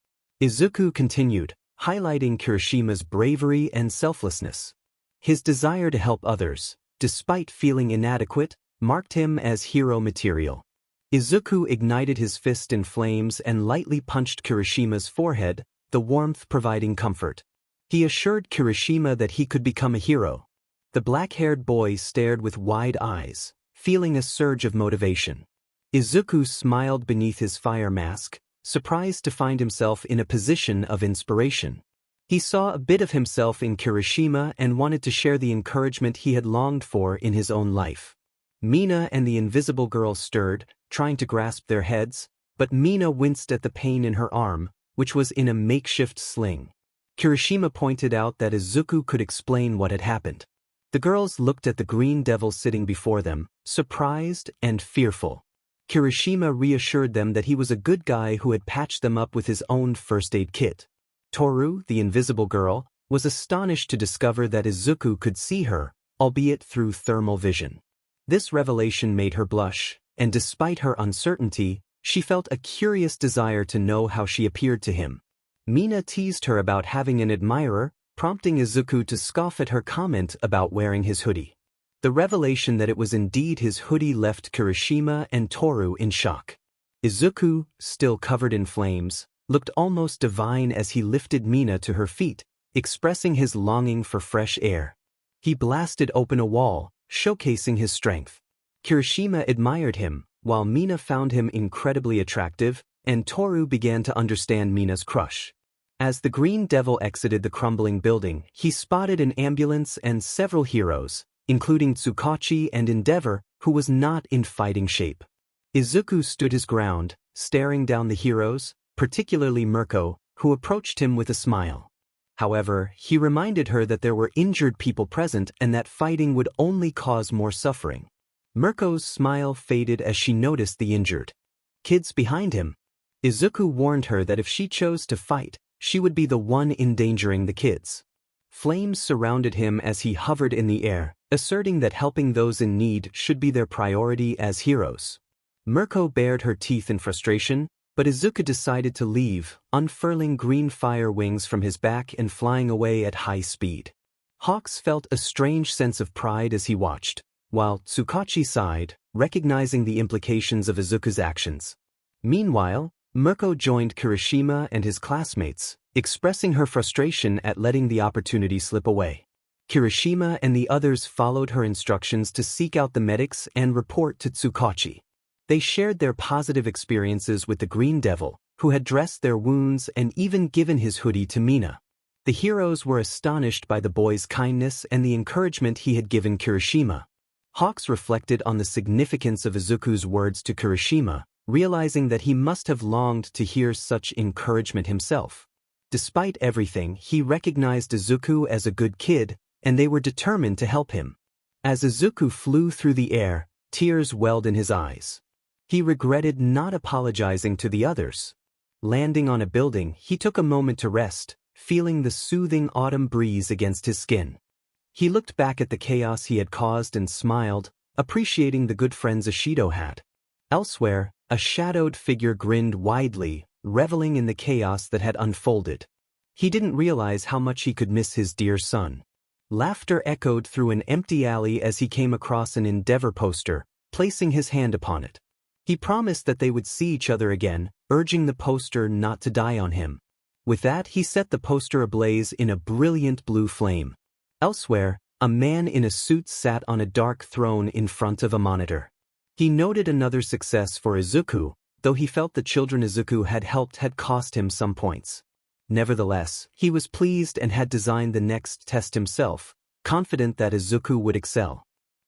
Izuku continued, highlighting Kirishima's bravery and selflessness. His desire to help others, despite feeling inadequate, marked him as hero material. Izuku ignited his fist in flames and lightly punched Kirishima's forehead, the warmth providing comfort. He assured Kirishima that he could become a hero. The black-haired boy stared with wide eyes, feeling a surge of motivation. Izuku smiled beneath his fire mask, surprised to find himself in a position of inspiration. He saw a bit of himself in Kirishima and wanted to share the encouragement he had longed for in his own life. Mina and the invisible girl stirred, trying to grasp their heads, but Mina winced at the pain in her arm, which was in a makeshift sling. Kirishima pointed out that Izuku could explain what had happened. The girls looked at the Green Devil sitting before them, surprised and fearful. Kirishima reassured them that he was a good guy who had patched them up with his own first aid kit. Toru, the invisible girl, was astonished to discover that Izuku could see her, albeit through thermal vision. This revelation made her blush, and despite her uncertainty, she felt a curious desire to know how she appeared to him. Mina teased her about having an admirer, prompting Izuku to scoff at her comment about wearing his hoodie. The revelation that it was indeed his hoodie left Kirishima and Toru in shock. Izuku, still covered in flames, looked almost divine as he lifted Mina to her feet, expressing his longing for fresh air. He blasted open a wall, showcasing his strength. Kirishima admired him, while Mina found him incredibly attractive, and Toru began to understand Mina's crush. As the Green Devil exited the crumbling building, he spotted an ambulance and several heroes, including Tsukachi and Endeavor, who was not in fighting shape. Izuku stood his ground, staring down the heroes, particularly Mirko, who approached him with a smile. However, he reminded her that there were injured people present and that fighting would only cause more suffering. Mirko's smile faded as she noticed the injured kids behind him. Izuku warned her that if she chose to fight, she would be the one endangering the kids. Flames surrounded him as he hovered in the air, asserting that helping those in need should be their priority as heroes. Mirko bared her teeth in frustration, but Izuku decided to leave, unfurling green fire wings from his back and flying away at high speed. Hawks felt a strange sense of pride as he watched, while Tsukachi sighed, recognizing the implications of Izuku's actions. Meanwhile, Mirko joined Kirishima and his classmates, expressing her frustration at letting the opportunity slip away. Kirishima and the others followed her instructions to seek out the medics and report to Tsukachi. They shared their positive experiences with the Green Devil, who had dressed their wounds and even given his hoodie to Mina. The heroes were astonished by the boy's kindness and the encouragement he had given Kirishima. Hawks reflected on the significance of Izuku's words to Kirishima, realizing that he must have longed to hear such encouragement himself. Despite everything, he recognized Izuku as a good kid, and they were determined to help him. As Izuku flew through the air, tears welled in his eyes. He regretted not apologizing to the others. Landing on a building, he took a moment to rest, feeling the soothing autumn breeze against his skin. He looked back at the chaos he had caused and smiled, appreciating the good friends Ishido had. Elsewhere, a shadowed figure grinned widely, reveling in the chaos that had unfolded. He didn't realize how much he could miss his dear son. Laughter echoed through an empty alley as he came across an Endeavor poster, placing his hand upon it. He promised that they would see each other again, urging the poster not to die on him. With that, he set the poster ablaze in a brilliant blue flame. Elsewhere, a man in a suit sat on a dark throne in front of a monitor. He noted another success for Izuku, though he felt the children Izuku had helped had cost him some points. Nevertheless, he was pleased and had designed the next test himself, confident that Izuku would excel.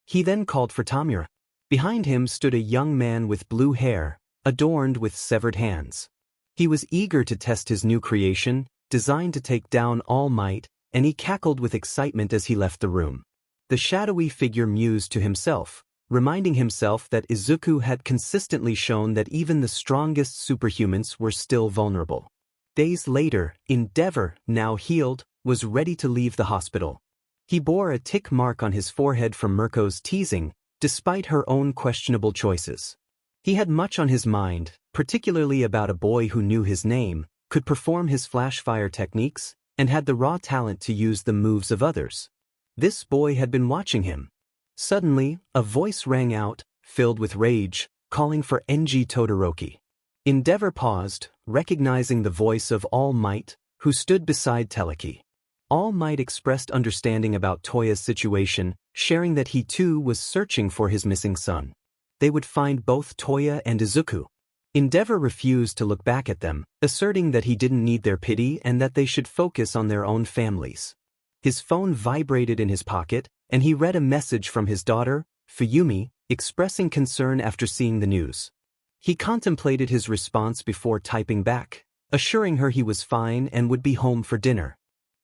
He then called for Tamura. Behind him stood a young man with blue hair, adorned with severed hands. He was eager to test his new creation, designed to take down All Might, and he cackled with excitement as he left the room. The shadowy figure mused to himself, reminding himself that Izuku had consistently shown that even the strongest superhumans were still vulnerable. Days later, Endeavor, now healed, was ready to leave the hospital. He bore a tick mark on his forehead from Mirko's teasing, despite her own questionable choices. He had much on his mind, particularly about a boy who knew his name, could perform his flash fire techniques, and had the raw talent to use the moves of others. This boy had been watching him. Suddenly, a voice rang out, filled with rage, calling for Enji Todoroki. Endeavor paused, recognizing the voice of All Might, who stood beside Teleki. All Might expressed understanding about Toya's situation, sharing that he too was searching for his missing son. They would find both Toya and Izuku. Endeavor refused to look back at them, asserting that he didn't need their pity and that they should focus on their own families. His phone vibrated in his pocket, and he read a message from his daughter, Fuyumi, expressing concern after seeing the news. He contemplated his response before typing back, assuring her he was fine and would be home for dinner.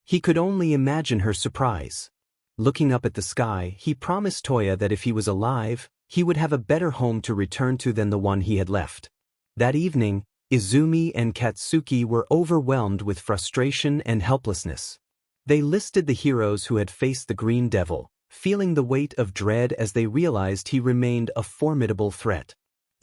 He could only imagine her surprise. Looking up at the sky, he promised Toya that if he was alive, he would have a better home to return to than the one he had left. That evening, Izumi and Katsuki were overwhelmed with frustration and helplessness. They listed the heroes who had faced the Green Devil, feeling the weight of dread as they realized he remained a formidable threat.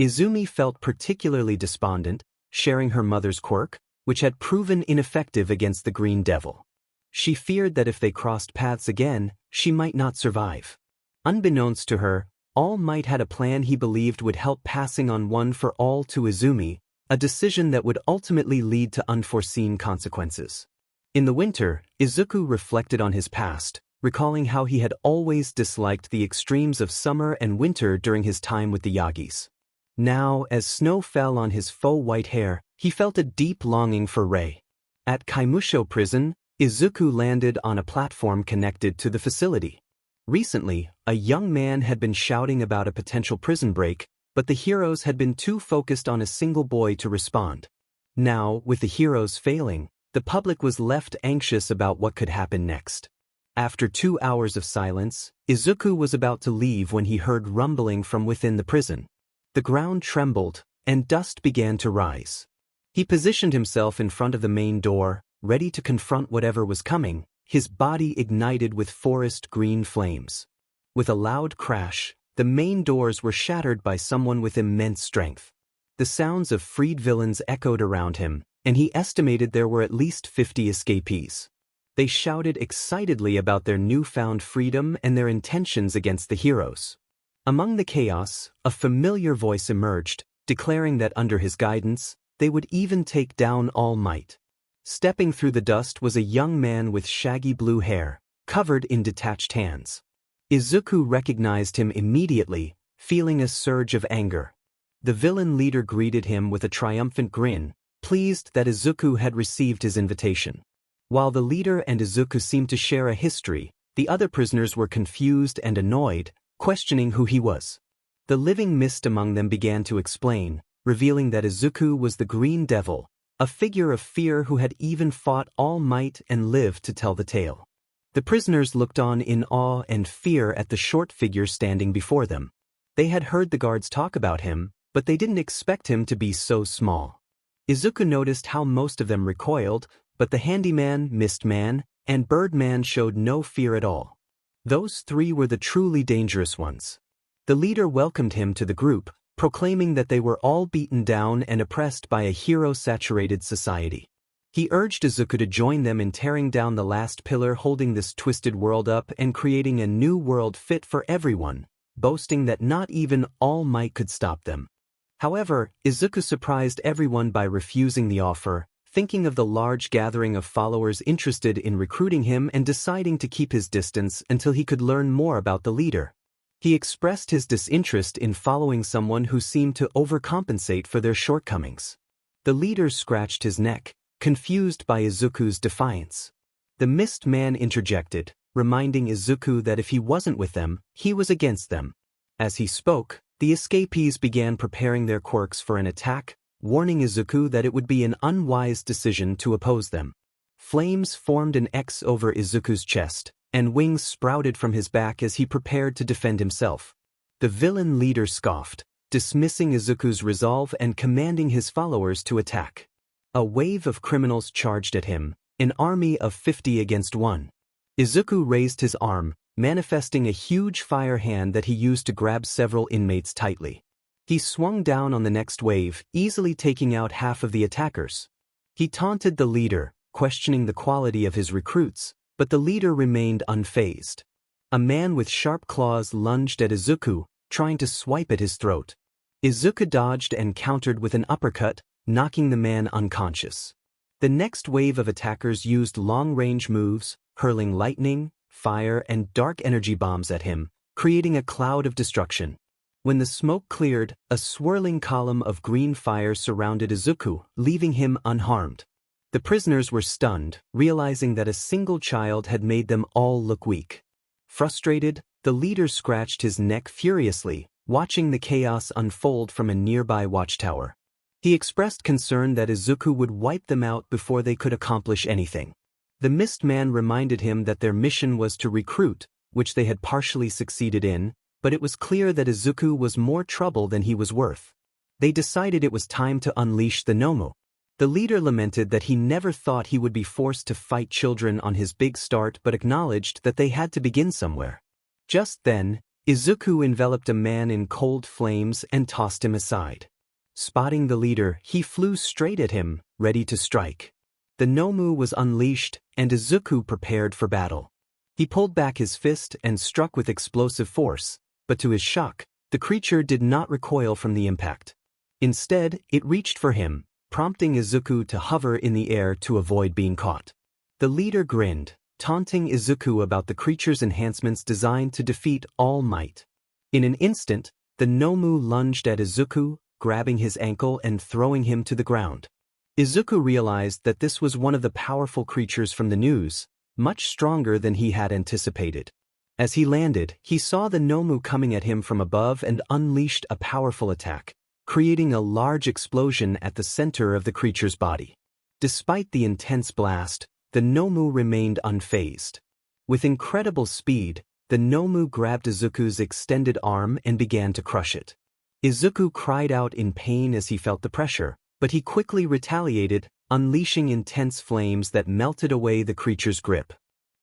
Izumi felt particularly despondent, sharing her mother's quirk, which had proven ineffective against the Green Devil. She feared that if they crossed paths again, she might not survive. Unbeknownst to her, All Might had a plan he believed would help, passing on One for All to Izumi, a decision that would ultimately lead to unforeseen consequences. In the winter, Izuku reflected on his past, recalling how he had always disliked the extremes of summer and winter during his time with the Yagis. Now, as snow fell on his faux white hair, he felt a deep longing for Rei. At Kaimusho Prison, Izuku landed on a platform connected to the facility. Recently, a young man had been shouting about a potential prison break, but the heroes had been too focused on a single boy to respond. Now, with the heroes failing, the public was left anxious about what could happen next. After 2 hours of silence, Izuku was about to leave when he heard rumbling from within the prison. The ground trembled, and dust began to rise. He positioned himself in front of the main door, ready to confront whatever was coming, his body ignited with forest green flames. With a loud crash, the main doors were shattered by someone with immense strength. The sounds of freed villains echoed around him, and he estimated there were at least 50 escapees. They shouted excitedly about their newfound freedom and their intentions against the heroes. Among the chaos, a familiar voice emerged, declaring that under his guidance, they would even take down All Might. Stepping through the dust was a young man with shaggy blue hair, covered in detached hands. Izuku recognized him immediately, feeling a surge of anger. The villain leader greeted him with a triumphant grin, pleased that Izuku had received his invitation. While the leader and Izuku seemed to share a history, the other prisoners were confused and annoyed, questioning who he was. The living mist among them began to explain, revealing that Izuku was the Green Devil, a figure of fear who had even fought All Might and lived to tell the tale. The prisoners looked on in awe and fear at the short figure standing before them. They had heard the guards talk about him, but they didn't expect him to be so small. Izuku noticed how most of them recoiled, but the Handyman, Mistman, and Birdman showed no fear at all. Those three were the truly dangerous ones. The leader welcomed him to the group, proclaiming that they were all beaten down and oppressed by a hero-saturated society. He urged Izuku to join them in tearing down the last pillar holding this twisted world up and creating a new world fit for everyone, boasting that not even All Might could stop them. However, Izuku surprised everyone by refusing the offer, thinking of the large gathering of followers interested in recruiting him and deciding to keep his distance until he could learn more about the leader. He expressed his disinterest in following someone who seemed to overcompensate for their shortcomings. The leader scratched his neck, confused by Izuku's defiance. The Mist Man interjected, reminding Izuku that if he wasn't with them, he was against them. As he spoke, the escapees began preparing their quirks for an attack, warning Izuku that it would be an unwise decision to oppose them. Flames formed an X over Izuku's chest, and wings sprouted from his back as he prepared to defend himself. The villain leader scoffed, dismissing Izuku's resolve and commanding his followers to attack. A wave of criminals charged at him, an army of 50 against 1. Izuku raised his arm, manifesting a huge fire hand that he used to grab several inmates tightly. He swung down on the next wave, easily taking out half of the attackers. He taunted the leader, questioning the quality of his recruits, but the leader remained unfazed. A man with sharp claws lunged at Izuku, trying to swipe at his throat. Izuku dodged and countered with an uppercut, knocking the man unconscious. The next wave of attackers used long-range moves, hurling lightning, fire, and dark energy bombs at him, creating a cloud of destruction. When the smoke cleared, a swirling column of green fire surrounded Izuku, leaving him unharmed. The prisoners were stunned, realizing that a single child had made them all look weak. Frustrated, the leader scratched his neck furiously, watching the chaos unfold from a nearby watchtower. He expressed concern that Izuku would wipe them out before they could accomplish anything. The Mist Man reminded him that their mission was to recruit, which they had partially succeeded in, but it was clear that Izuku was more trouble than he was worth. They decided it was time to unleash the Nomu. The leader lamented that he never thought he would be forced to fight children on his big start but acknowledged that they had to begin somewhere. Just then, Izuku enveloped a man in cold flames and tossed him aside. Spotting the leader, he flew straight at him, ready to strike. The Nomu was unleashed, and Izuku prepared for battle. He pulled back his fist and struck with explosive force, but to his shock, the creature did not recoil from the impact. Instead, it reached for him, prompting Izuku to hover in the air to avoid being caught. The leader grinned, taunting Izuku about the creature's enhancements designed to defeat All Might. In an instant, the Nomu lunged at Izuku, grabbing his ankle and throwing him to the ground. Izuku realized that this was one of the powerful creatures from the news, much stronger than he had anticipated. As he landed, he saw the Nomu coming at him from above and unleashed a powerful attack, creating a large explosion at the center of the creature's body. Despite the intense blast, the Nomu remained unfazed. With incredible speed, the Nomu grabbed Izuku's extended arm and began to crush it. Izuku cried out in pain as he felt the pressure, but he quickly retaliated, unleashing intense flames that melted away the creature's grip.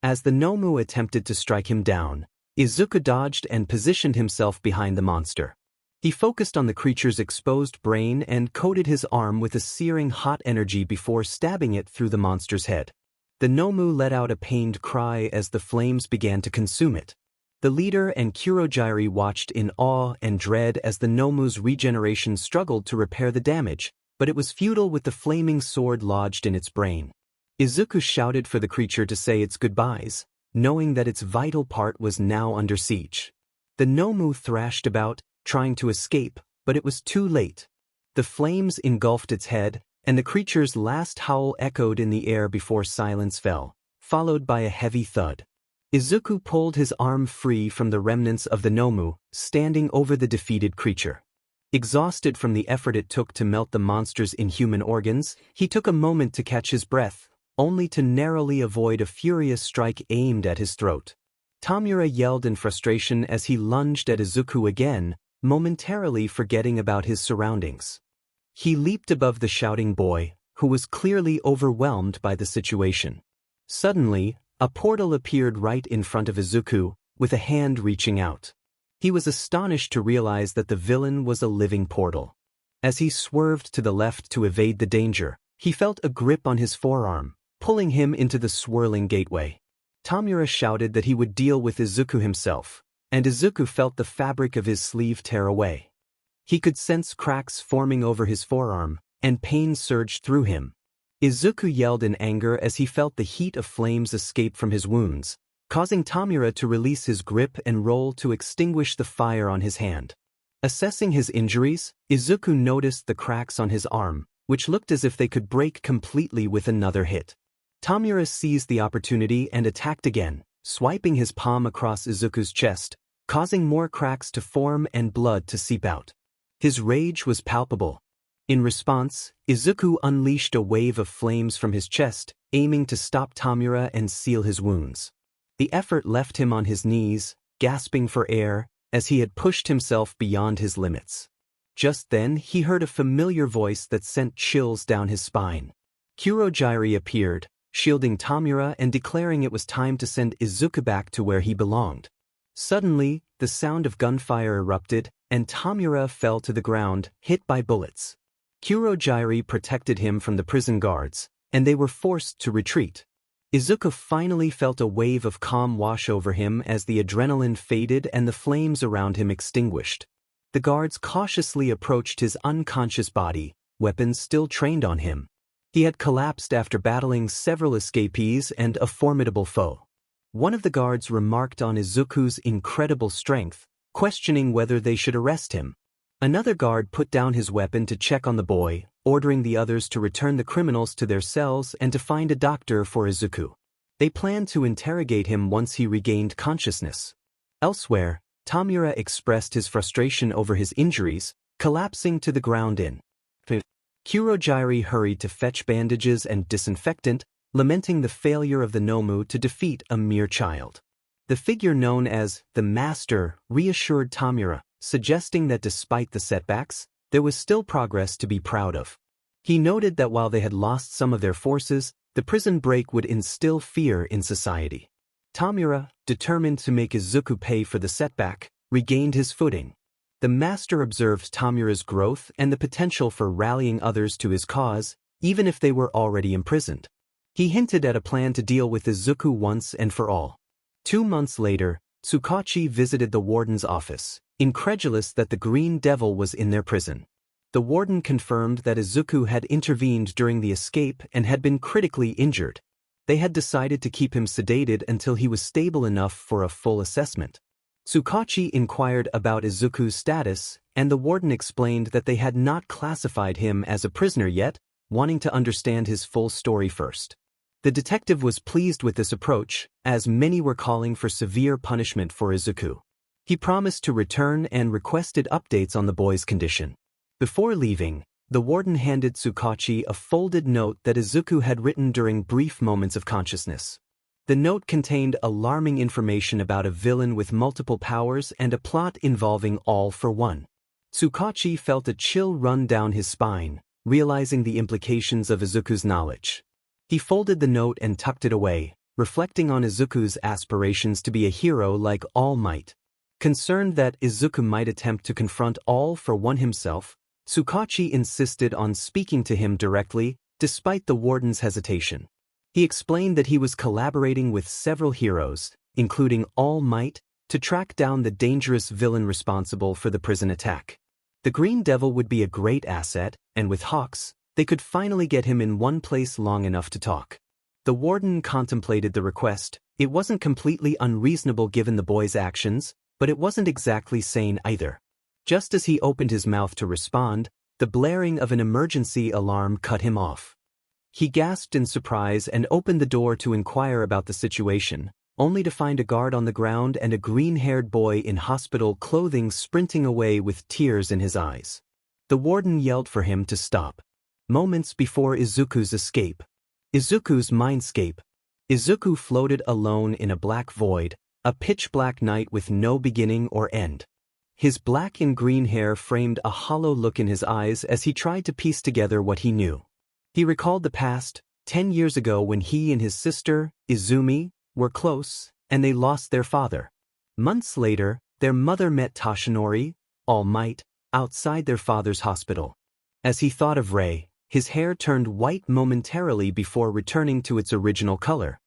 As the Nomu attempted to strike him down, Izuku dodged and positioned himself behind the monster. He focused on the creature's exposed brain and coated his arm with a searing hot energy before stabbing it through the monster's head. The Nomu let out a pained cry as the flames began to consume it. The leader and Kurogyari watched in awe and dread as the Nomu's regeneration struggled to repair the damage, but it was futile with the flaming sword lodged in its brain. Izuku shouted for the creature to say its goodbyes, knowing that its vital part was now under siege. The Nomu thrashed about, trying to escape, but it was too late. The flames engulfed its head, and the creature's last howl echoed in the air before silence fell, followed by a heavy thud. Izuku pulled his arm free from the remnants of the Nomu, standing over the defeated creature. Exhausted from the effort it took to melt the monster's inhuman organs, he took a moment to catch his breath, only to narrowly avoid a furious strike aimed at his throat. Tamura yelled in frustration as he lunged at Izuku again, momentarily forgetting about his surroundings. He leaped above the shouting boy, who was clearly overwhelmed by the situation. Suddenly, a portal appeared right in front of Izuku, with a hand reaching out. He was astonished to realize that the villain was a living portal. As he swerved to the left to evade the danger, he felt a grip on his forearm, pulling him into the swirling gateway. Tamura shouted that he would deal with Izuku himself, and Izuku felt the fabric of his sleeve tear away. He could sense cracks forming over his forearm, and pain surged through him. Izuku yelled in anger as he felt the heat of flames escape from his wounds, causing Tamura to release his grip and roll to extinguish the fire on his hand. Assessing his injuries, Izuku noticed the cracks on his arm, which looked as if they could break completely with another hit. Tamura seized the opportunity and attacked again, swiping his palm across Izuku's chest, causing more cracks to form and blood to seep out. His rage was palpable. In response, Izuku unleashed a wave of flames from his chest, aiming to stop Tamura and seal his wounds. The effort left him on his knees, gasping for air, as he had pushed himself beyond his limits. Just then he heard a familiar voice that sent chills down his spine. Kurogyari appeared, shielding Tamura and declaring it was time to send Izuku back to where he belonged. Suddenly, the sound of gunfire erupted, and Tamura fell to the ground, hit by bullets. Kurogyari protected him from the prison guards, and they were forced to retreat. Izuku finally felt a wave of calm wash over him as the adrenaline faded and the flames around him extinguished. The guards cautiously approached his unconscious body, weapons still trained on him. He had collapsed after battling several escapees and a formidable foe. One of the guards remarked on Izuku's incredible strength, questioning whether they should arrest him. Another guard put down his weapon to check on the boy, ordering the others to return the criminals to their cells and to find a doctor for Izuku. They planned to interrogate him once he regained consciousness. Elsewhere, Tamura expressed his frustration over his injuries, collapsing to the ground in. Kurogyari hurried to fetch bandages and disinfectant, lamenting the failure of the Nomu to defeat a mere child. The figure known as the Master reassured Tamura, suggesting that despite the setbacks, there was still progress to be proud of. He noted that while they had lost some of their forces, the prison break would instill fear in society. Tamura, determined to make Izuku pay for the setback, regained his footing. The Master observed Tamura's growth and the potential for rallying others to his cause, even if they were already imprisoned. He hinted at a plan to deal with Izuku once and for all. 2 months later, Tsukachi visited the warden's office, incredulous that the Green Devil was in their prison. The warden confirmed that Izuku had intervened during the escape and had been critically injured. They had decided to keep him sedated until he was stable enough for a full assessment. Tsukachi inquired about Izuku's status, and the warden explained that they had not classified him as a prisoner yet, wanting to understand his full story first. The detective was pleased with this approach, as many were calling for severe punishment for Izuku. He promised to return and requested updates on the boy's condition. Before leaving, the warden handed Tsukachi a folded note that Izuku had written during brief moments of consciousness. The note contained alarming information about a villain with multiple powers and a plot involving All for One. Tsukachi felt a chill run down his spine, realizing the implications of Izuku's knowledge. He folded the note and tucked it away, reflecting on Izuku's aspirations to be a hero like All Might. Concerned that Izuku might attempt to confront All for One himself, Tsukachi insisted on speaking to him directly, despite the warden's hesitation. He explained that he was collaborating with several heroes, including All Might, to track down the dangerous villain responsible for the prison attack. The Green Devil would be a great asset, and with Hawks, they could finally get him in one place long enough to talk. The warden contemplated the request. It wasn't completely unreasonable given the boy's actions, but it wasn't exactly sane either. Just as he opened his mouth to respond, the blaring of an emergency alarm cut him off. He gasped in surprise and opened the door to inquire about the situation, only to find a guard on the ground and a green-haired boy in hospital clothing sprinting away with tears in his eyes. The warden yelled for him to stop. Moments before Izuku's escape. Izuku's mindscape. Izuku floated alone in a black void, a pitch-black night with no beginning or end. His black and green hair framed a hollow look in his eyes as he tried to piece together what he knew. He recalled the past, 10 years ago when he and his sister, Izumi, were close, and they lost their father. Months later, their mother met Toshinori, All Might, outside their father's hospital. As he thought of Rei, his hair turned white momentarily before returning to its original color.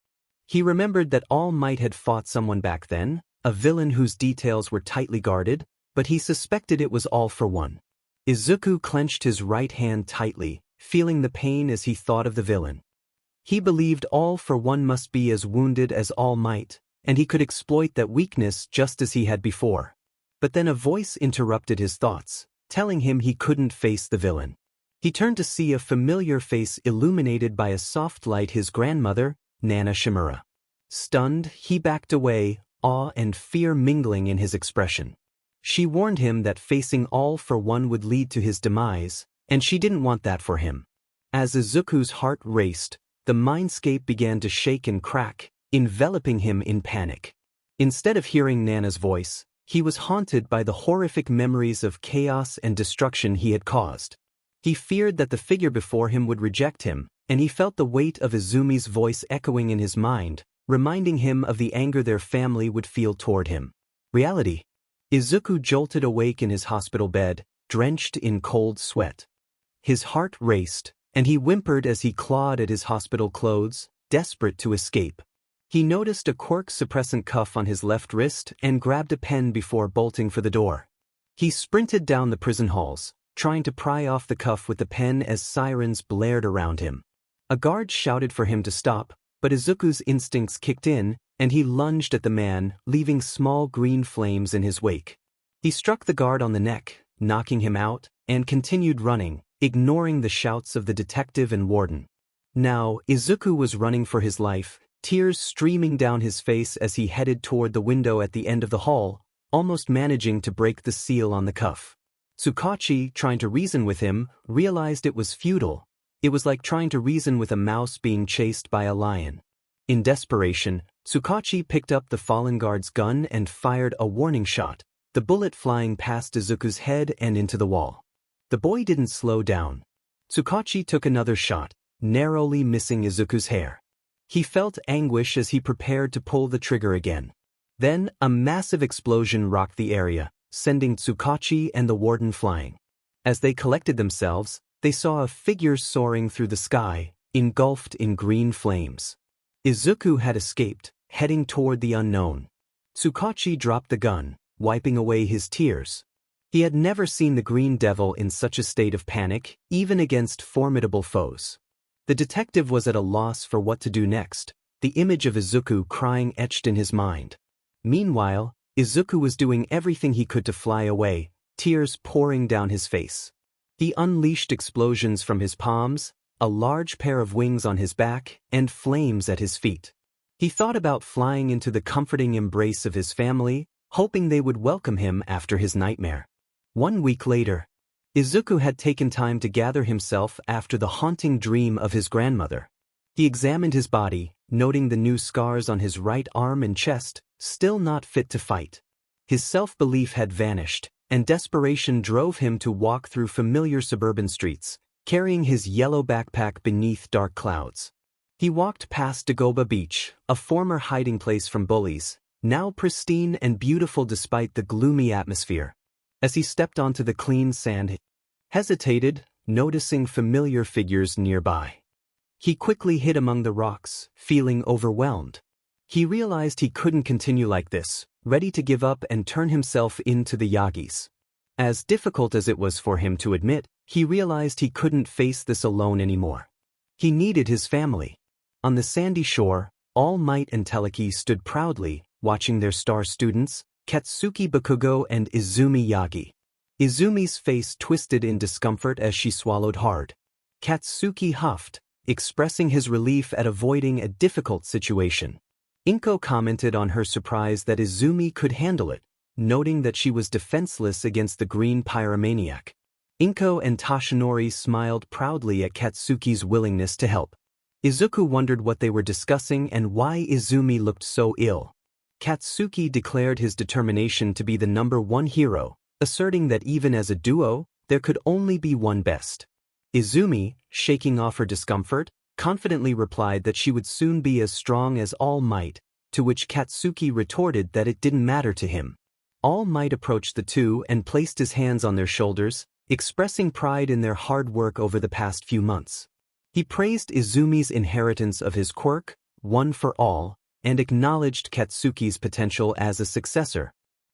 He remembered that All Might had fought someone back then, a villain whose details were tightly guarded, but he suspected it was All for One. Izuku clenched his right hand tightly, feeling the pain as he thought of the villain. He believed All for One must be as wounded as All Might, and he could exploit that weakness just as he had before. But then a voice interrupted his thoughts, telling him he couldn't face the villain. He turned to see a familiar face illuminated by a soft light, his grandmother, Nana Shimura. Stunned, he backed away, awe and fear mingling in his expression. She warned him that facing All for One would lead to his demise, and she didn't want that for him. As Izuku's heart raced, the mindscape began to shake and crack, enveloping him in panic. Instead of hearing Nana's voice, he was haunted by the horrific memories of chaos and destruction he had caused. He feared that the figure before him would reject him, and he felt the weight of Izumi's voice echoing in his mind, reminding him of the anger their family would feel toward him. Reality. Izuku jolted awake in his hospital bed, drenched in cold sweat. His heart raced, and he whimpered as he clawed at his hospital clothes, desperate to escape. He noticed a Quirk suppressant cuff on his left wrist and grabbed a pen before bolting for the door. He sprinted down the prison halls, trying to pry off the cuff with the pen as sirens blared around him. A guard shouted for him to stop, but Izuku's instincts kicked in, and he lunged at the man, leaving small green flames in his wake. He struck the guard on the neck, knocking him out, and continued running, ignoring the shouts of the detective and warden. Now, Izuku was running for his life, tears streaming down his face as he headed toward the window at the end of the hall, almost managing to break the seal on the cuff. Tsukachi, trying to reason with him, realized it was futile. It was like trying to reason with a mouse being chased by a lion. In desperation, Tsukachi picked up the fallen guard's gun and fired a warning shot, the bullet flying past Izuku's head and into the wall. The boy didn't slow down. Tsukachi took another shot, narrowly missing Izuku's hair. He felt anguish as he prepared to pull the trigger again. Then, a massive explosion rocked the area, sending Tsukachi and the warden flying. As they collected themselves, they saw a figure soaring through the sky, engulfed in green flames. Izuku had escaped, heading toward the unknown. Tsukachi dropped the gun, wiping away his tears. He had never seen the Green Devil in such a state of panic, even against formidable foes. The detective was at a loss for what to do next, the image of Izuku crying etched in his mind. Meanwhile, Izuku was doing everything he could to fly away, tears pouring down his face. He unleashed explosions from his palms, a large pair of wings on his back, and flames at his feet. He thought about flying into the comforting embrace of his family, hoping they would welcome him after his nightmare. 1 week later, Izuku had taken time to gather himself after the haunting dream of his grandmother. He examined his body, noting the new scars on his right arm and chest, still not fit to fight. His self-belief had vanished, and desperation drove him to walk through familiar suburban streets, carrying his yellow backpack beneath dark clouds. He walked past Dagoba Beach, a former hiding place from bullies, now pristine and beautiful despite the gloomy atmosphere. As he stepped onto the clean sand, he hesitated, noticing familiar figures nearby. He quickly hid among the rocks, feeling overwhelmed. He realized he couldn't continue like this, ready to give up and turn himself into the Yagis. As difficult as it was for him to admit, he realized he couldn't face this alone anymore. He needed his family. On the sandy shore, All Might and Teleki stood proudly, watching their star students, Katsuki Bakugo and Izumi Yagi. Izumi's face twisted in discomfort as she swallowed hard. Katsuki huffed, expressing his relief at avoiding a difficult situation. Inko commented on her surprise that Izumi could handle it, noting that she was defenseless against the green pyromaniac. Inko and Toshinori smiled proudly at Katsuki's willingness to help. Izuku wondered what they were discussing and why Izumi looked so ill. Katsuki declared his determination to be the #1 hero, asserting that even as a duo, there could only be one best. Izumi, shaking off her discomfort, confidently replied that she would soon be as strong as All Might, to which Katsuki retorted that it didn't matter to him. All Might approached the two and placed his hands on their shoulders, expressing pride in their hard work over the past few months. He praised Izumi's inheritance of his quirk, one for all, and acknowledged Katsuki's potential as a successor.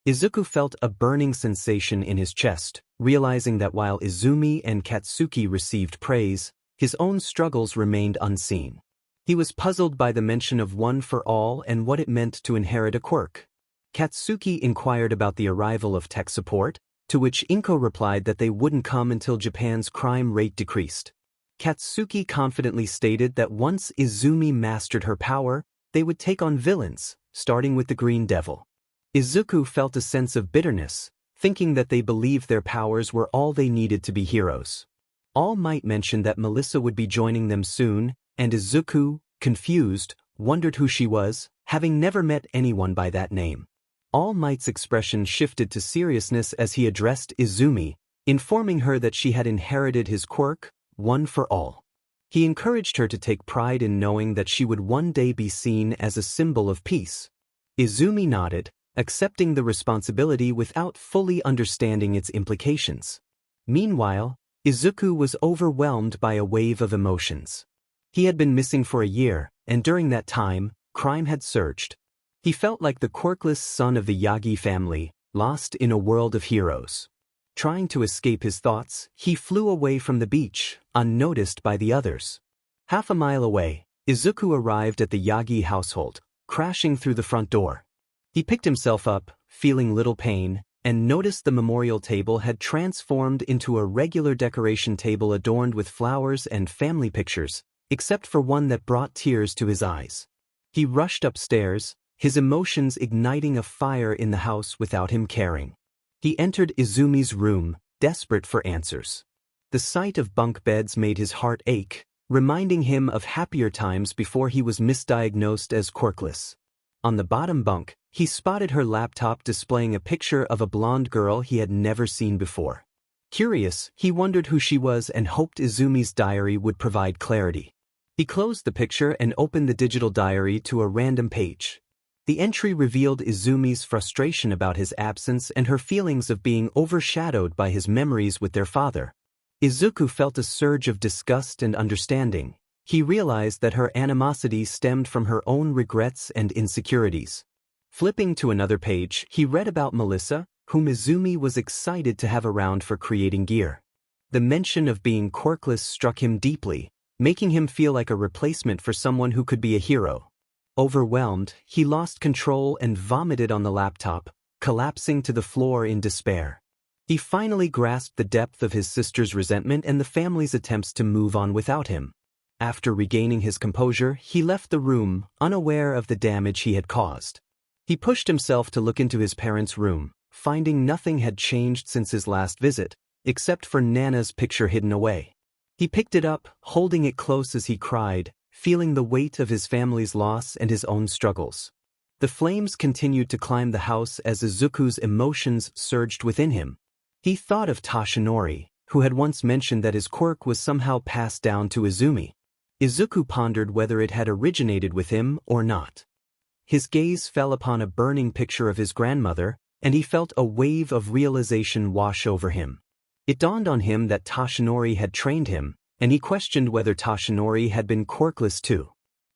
Izuku felt a burning sensation in his chest, realizing that while Izumi and Katsuki received praise, his own struggles remained unseen. He was puzzled by the mention of one for all and what it meant to inherit a quirk. Katsuki inquired about the arrival of tech support, to which Inko replied that they wouldn't come until Japan's crime rate decreased. Katsuki confidently stated that once Izumi mastered her power, they would take on villains, starting with the Green Devil. Izuku felt a sense of bitterness, thinking that they believed their powers were all they needed to be heroes. All Might mentioned that Melissa would be joining them soon, and Izuku, confused, wondered who she was, having never met anyone by that name. All Might's expression shifted to seriousness as he addressed Izumi, informing her that she had inherited his quirk, one for all. He encouraged her to take pride in knowing that she would one day be seen as a symbol of peace. Izumi nodded, accepting the responsibility without fully understanding its implications. Meanwhile, Izuku was overwhelmed by a wave of emotions. He had been missing for a year, and during that time, crime had surged. He felt like the quirkless son of the Yagi family, lost in a world of heroes. Trying to escape his thoughts, he flew away from the beach, unnoticed by the others. Half a mile away, Izuku arrived at the Yagi household, crashing through the front door. He picked himself up, feeling little pain, and noticed the memorial table had transformed into a regular decoration table adorned with flowers and family pictures, except for one that brought tears to his eyes. He rushed upstairs, his emotions igniting a fire in the house without him caring. He entered Izumi's room, desperate for answers. The sight of bunk beds made his heart ache, reminding him of happier times before he was misdiagnosed as quirkless. On the bottom bunk, he spotted her laptop displaying a picture of a blonde girl he had never seen before. Curious, he wondered who she was and hoped Izumi's diary would provide clarity. He closed the picture and opened the digital diary to a random page. The entry revealed Izumi's frustration about his absence and her feelings of being overshadowed by his memories with their father. Izuku felt a surge of disgust and understanding. He realized that her animosity stemmed from her own regrets and insecurities. Flipping to another page, he read about Melissa, whom Izumi was excited to have around for creating gear. The mention of being quirkless struck him deeply, making him feel like a replacement for someone who could be a hero. Overwhelmed, he lost control and vomited on the laptop, collapsing to the floor in despair. He finally grasped the depth of his sister's resentment and the family's attempts to move on without him. After regaining his composure, he left the room, unaware of the damage he had caused. He pushed himself to look into his parents' room, finding nothing had changed since his last visit, except for Nana's picture hidden away. He picked it up, holding it close as he cried, feeling the weight of his family's loss and his own struggles. The flames continued to climb the house as Izuku's emotions surged within him. He thought of Toshinori, who had once mentioned that his quirk was somehow passed down to Izumi. Izuku pondered whether it had originated with him or not. His gaze fell upon a burning picture of his grandmother, and he felt a wave of realization wash over him. It dawned on him that Toshinori had trained him, and he questioned whether Toshinori had been quirkless too.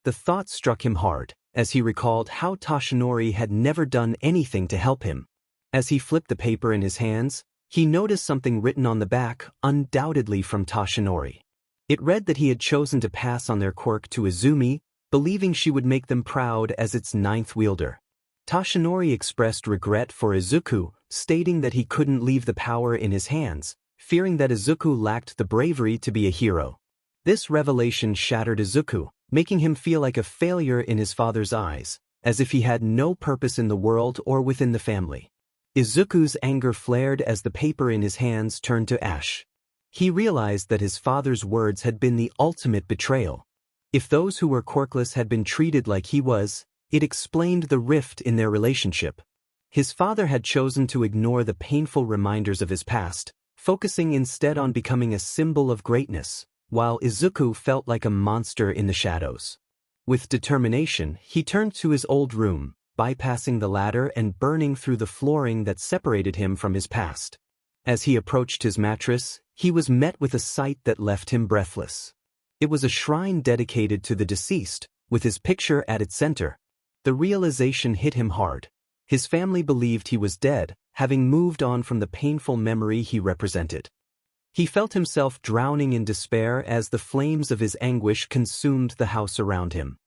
The thought struck him hard, as he recalled how Toshinori had never done anything to help him. As he flipped the paper in his hands, he noticed something written on the back, undoubtedly from Toshinori. It read that he had chosen to pass on their quirk to Izumi, believing she would make them proud as its ninth wielder. Toshinori expressed regret for Izuku, stating that he couldn't leave the power in his hands, fearing that Izuku lacked the bravery to be a hero. This revelation shattered Izuku, making him feel like a failure in his father's eyes, as if he had no purpose in the world or within the family. Izuku's anger flared as the paper in his hands turned to ash. He realized that his father's words had been the ultimate betrayal. If those who were quirkless had been treated like he was, it explained the rift in their relationship. His father had chosen to ignore the painful reminders of his past, focusing instead on becoming a symbol of greatness, while Izuku felt like a monster in the shadows. With determination, he turned to his old room, bypassing the ladder and burning through the flooring that separated him from his past. As he approached his mattress, he was met with a sight that left him breathless. It was a shrine dedicated to the deceased, with his picture at its center. The realization hit him hard. His family believed he was dead, having moved on from the painful memory he represented. He felt himself drowning in despair as the flames of his anguish consumed the house around him.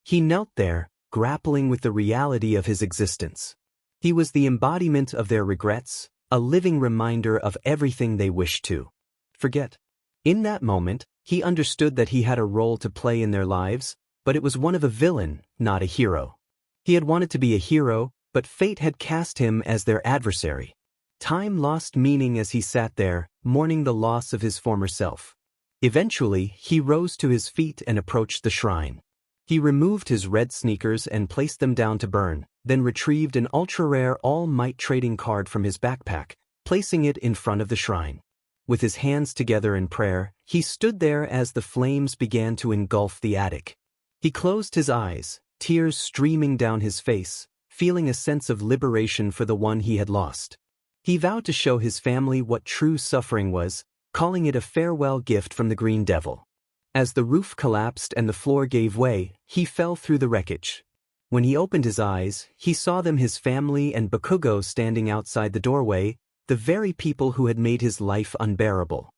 He knelt there, grappling with the reality of his existence. He was the embodiment of their regrets, a living reminder of everything they wished to forget. In that moment, he understood that he had a role to play in their lives, but it was one of a villain, not a hero. He had wanted to be a hero, but fate had cast him as their adversary. Time lost meaning as he sat there, mourning the loss of his former self. Eventually, he rose to his feet and approached the shrine. He removed his red sneakers and placed them down to burn, then retrieved an ultra-rare all-might trading card from his backpack, placing it in front of the shrine. With his hands together in prayer, he stood there as the flames began to engulf the attic. He closed his eyes, tears streaming down his face, feeling a sense of liberation for the one he had lost. He vowed to show his family what true suffering was, calling it a farewell gift from the Green Devil. As the roof collapsed and the floor gave way, he fell through the wreckage. When he opened his eyes, he saw them, his family and Bakugo, standing outside the doorway, the very people who had made his life unbearable.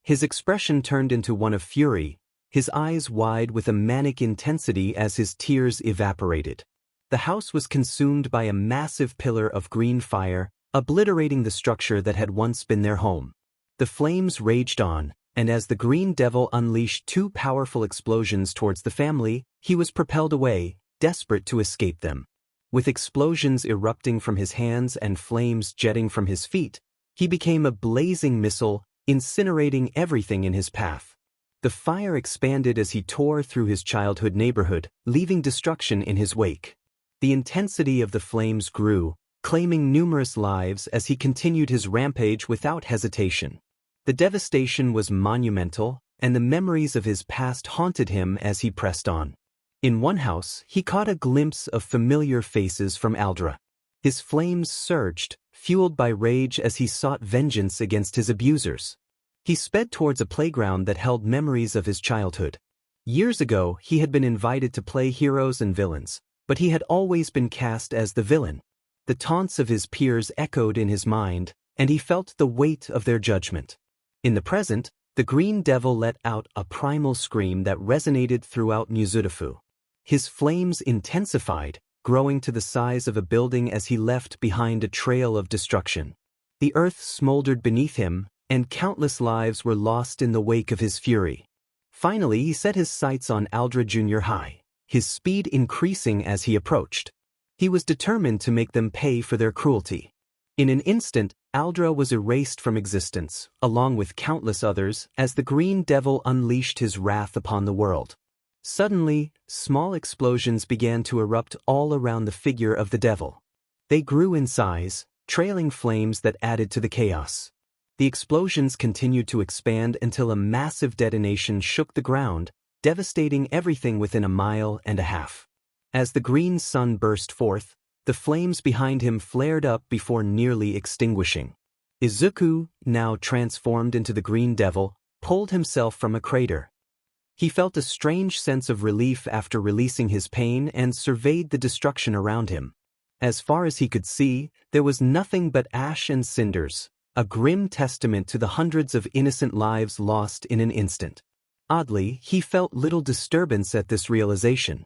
His expression turned into one of fury, his eyes wide with a manic intensity as his tears evaporated. The house was consumed by a massive pillar of green fire, obliterating the structure that had once been their home. The flames raged on, and as the Green Devil unleashed two powerful explosions towards the family, he was propelled away, desperate to escape them. With explosions erupting from his hands and flames jetting from his feet, he became a blazing missile, incinerating everything in his path. The fire expanded as he tore through his childhood neighborhood, leaving destruction in his wake. The intensity of the flames grew, claiming numerous lives as he continued his rampage without hesitation. The devastation was monumental, and the memories of his past haunted him as he pressed on. In one house, he caught a glimpse of familiar faces from Aldra. His flames surged, fueled by rage as he sought vengeance against his abusers. He sped towards a playground that held memories of his childhood. Years ago, he had been invited to play heroes and villains, but he had always been cast as the villain. The taunts of his peers echoed in his mind, and he felt the weight of their judgment. In the present, the Green Devil let out a primal scream that resonated throughout Mizudafu. His flames intensified, growing to the size of a building as he left behind a trail of destruction. The earth smoldered beneath him, and countless lives were lost in the wake of his fury. Finally, he set his sights on Aldra Junior High, his speed increasing as he approached. He was determined to make them pay for their cruelty. In an instant, Aldra was erased from existence, along with countless others, as the Green Devil unleashed his wrath upon the world. Suddenly, small explosions began to erupt all around the figure of the devil. They grew in size, trailing flames that added to the chaos. The explosions continued to expand until a massive detonation shook the ground, devastating everything within a mile and a half. As the green sun burst forth, the flames behind him flared up before nearly extinguishing. Izuku, now transformed into the Green Devil, pulled himself from a crater. He felt a strange sense of relief after releasing his pain and surveyed the destruction around him. As far as he could see, there was nothing but ash and cinders, a grim testament to the hundreds of innocent lives lost in an instant. Oddly, he felt little disturbance at this realization.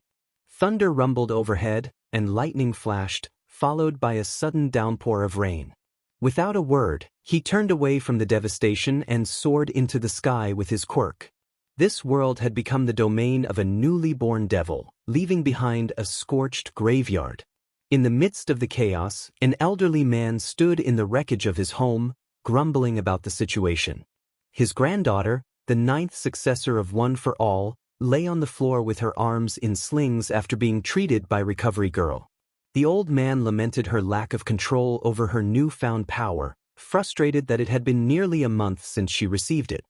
Thunder rumbled overhead, and lightning flashed, followed by a sudden downpour of rain. Without a word, he turned away from the devastation and soared into the sky with his quirk. This world had become the domain of a newly born devil, leaving behind a scorched graveyard. In the midst of the chaos, an elderly man stood in the wreckage of his home, grumbling about the situation. His granddaughter, the ninth successor of One for All, lay on the floor with her arms in slings after being treated by Recovery Girl. The old man lamented her lack of control over her newfound power, frustrated that it had been nearly a month since she received it.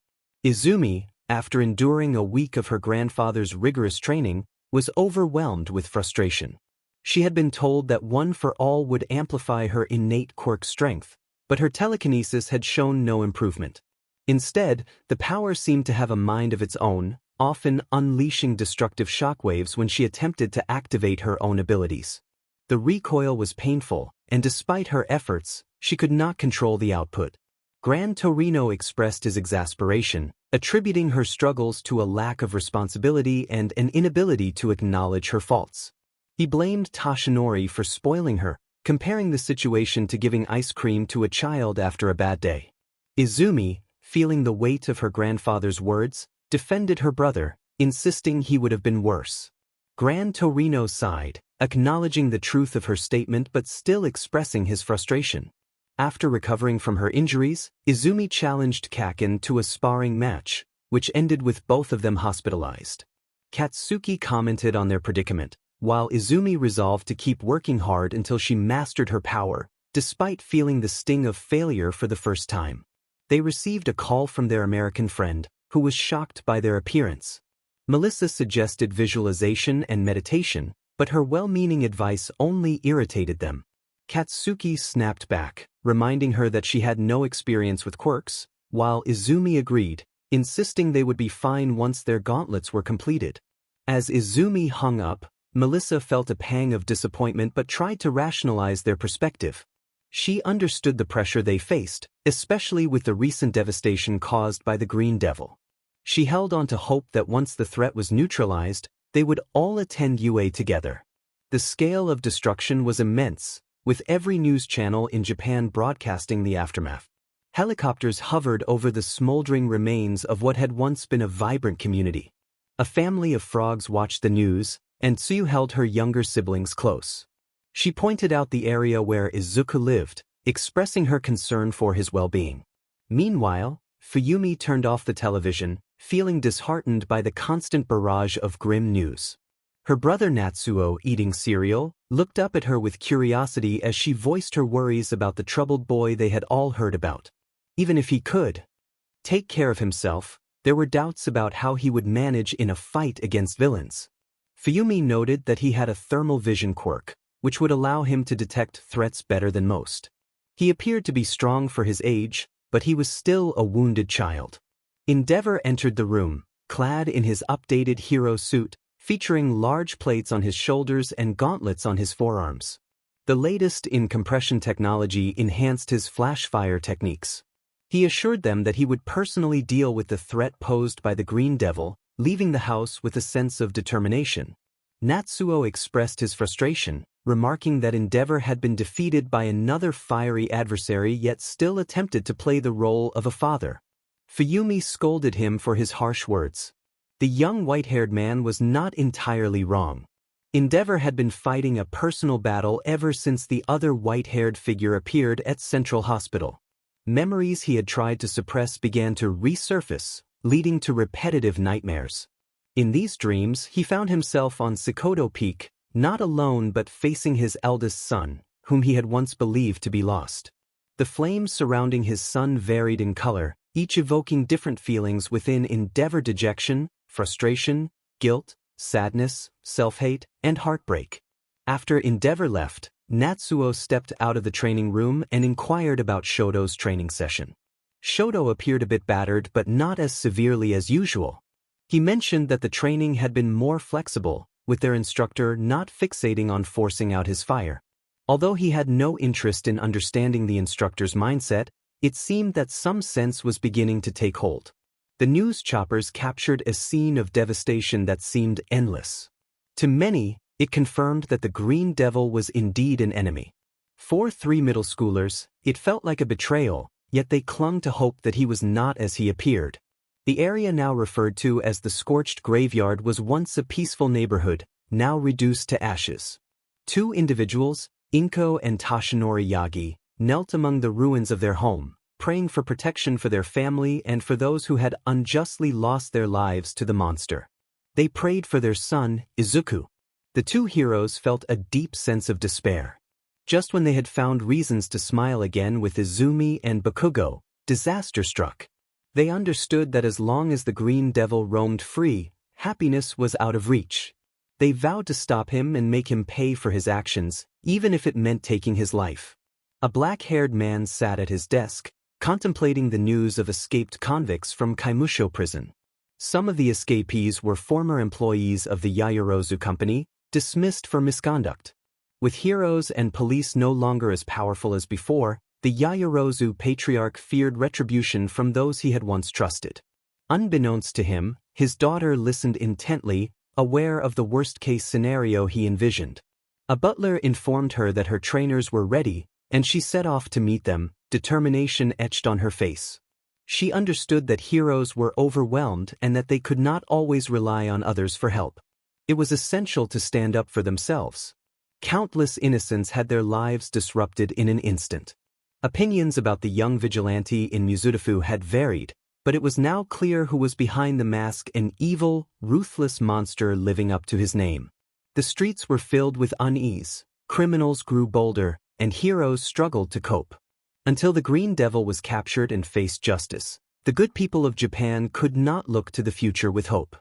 Izumi, after enduring a week of her grandfather's rigorous training, was overwhelmed with frustration. She had been told that One for All would amplify her innate quirk strength, but her telekinesis had shown no improvement. Instead, the power seemed to have a mind of its own, often unleashing destructive shockwaves when she attempted to activate her own abilities. The recoil was painful, and despite her efforts, she could not control the output. Gran Torino expressed his exasperation, attributing her struggles to a lack of responsibility and an inability to acknowledge her faults. He blamed Toshinori for spoiling her, comparing the situation to giving ice cream to a child after a bad day. Izumi, feeling the weight of her grandfather's words, defended her brother, insisting he would have been worse. Gran Torino sighed, acknowledging the truth of her statement but still expressing his frustration. After recovering from her injuries, Izumi challenged Kaken to a sparring match, which ended with both of them hospitalized. Katsuki commented on their predicament, while Izumi resolved to keep working hard until she mastered her power, despite feeling the sting of failure for the first time. They received a call from their American friend, who was shocked by their appearance. Melissa suggested visualization and meditation, but her well-meaning advice only irritated them. Katsuki snapped back, reminding her that she had no experience with quirks, while Izumi agreed, insisting they would be fine once their gauntlets were completed. As Izumi hung up, Melissa felt a pang of disappointment but tried to rationalize their perspective. She understood the pressure they faced, especially with the recent devastation caused by the Green Devil. She held on to hope that once the threat was neutralized, they would all attend UA together. The scale of destruction was immense, with every news channel in Japan broadcasting the aftermath. Helicopters hovered over the smoldering remains of what had once been a vibrant community. A family of frogs watched the news, and Tsuyu held her younger siblings close. She pointed out the area where Izuku lived, expressing her concern for his well-being. Meanwhile, Fuyumi turned off the television, feeling disheartened by the constant barrage of grim news. Her brother Natsuo, eating cereal, looked up at her with curiosity as she voiced her worries about the troubled boy they had all heard about. Even if he could take care of himself, there were doubts about how he would manage in a fight against villains. Fuyumi noted that he had a thermal vision quirk, which would allow him to detect threats better than most. He appeared to be strong for his age, but he was still a wounded child. Endeavor entered the room, clad in his updated hero suit, featuring large plates on his shoulders and gauntlets on his forearms. The latest in compression technology enhanced his flash-fire techniques. He assured them that he would personally deal with the threat posed by the Green Devil, leaving the house with a sense of determination. Natsuo expressed his frustration, remarking that Endeavor had been defeated by another fiery adversary yet still attempted to play the role of a father. Fuyumi scolded him for his harsh words. The young white-haired man was not entirely wrong. Endeavor had been fighting a personal battle ever since the other white-haired figure appeared at Central Hospital. Memories he had tried to suppress began to resurface, leading to repetitive nightmares. In these dreams, he found himself on Sikoto Peak, not alone but facing his eldest son, whom he had once believed to be lost. The flames surrounding his son varied in color, each evoking different feelings within Endeavor: dejection, frustration, guilt, sadness, self-hate, and heartbreak. After Endeavor left, Natsuo stepped out of the training room and inquired about Shoto's training session. Shoto appeared a bit battered but not as severely as usual. He mentioned that the training had been more flexible, with their instructor not fixating on forcing out his fire. Although he had no interest in understanding the instructor's mindset, it seemed that some sense was beginning to take hold. The news choppers captured a scene of devastation that seemed endless. To many, it confirmed that the Green Devil was indeed an enemy. For 3 middle schoolers, it felt like a betrayal, yet they clung to hope that he was not as he appeared. The area now referred to as the Scorched Graveyard was once a peaceful neighborhood, now reduced to ashes. 2 individuals, Inko and Toshinori Yagi, knelt among the ruins of their home, praying for protection for their family and for those who had unjustly lost their lives to the monster. They prayed for their son, Izuku. The 2 heroes felt a deep sense of despair. Just when they had found reasons to smile again with Izumi and Bakugo, disaster struck. They understood that as long as the Green Devil roamed free, happiness was out of reach. They vowed to stop him and make him pay for his actions, even if it meant taking his life. A black-haired man sat at his desk, contemplating the news of escaped convicts from Kaimusho prison. Some of the escapees were former employees of the Yaoyorozu Company, dismissed for misconduct. With heroes and police no longer as powerful as before, the Yaoyorozu patriarch feared retribution from those he had once trusted. Unbeknownst to him, his daughter listened intently, aware of the worst-case scenario he envisioned. A butler informed her that her trainers were ready, and she set off to meet them, determination etched on her face. She understood that heroes were overwhelmed and that they could not always rely on others for help. It was essential to stand up for themselves. Countless innocents had their lives disrupted in an instant. Opinions about the young vigilante in Mizudafu had varied, but it was now clear who was behind the mask: an evil, ruthless monster living up to his name. The streets were filled with unease, criminals grew bolder, and heroes struggled to cope. Until the Green Devil was captured and faced justice, the good people of Japan could not look to the future with hope.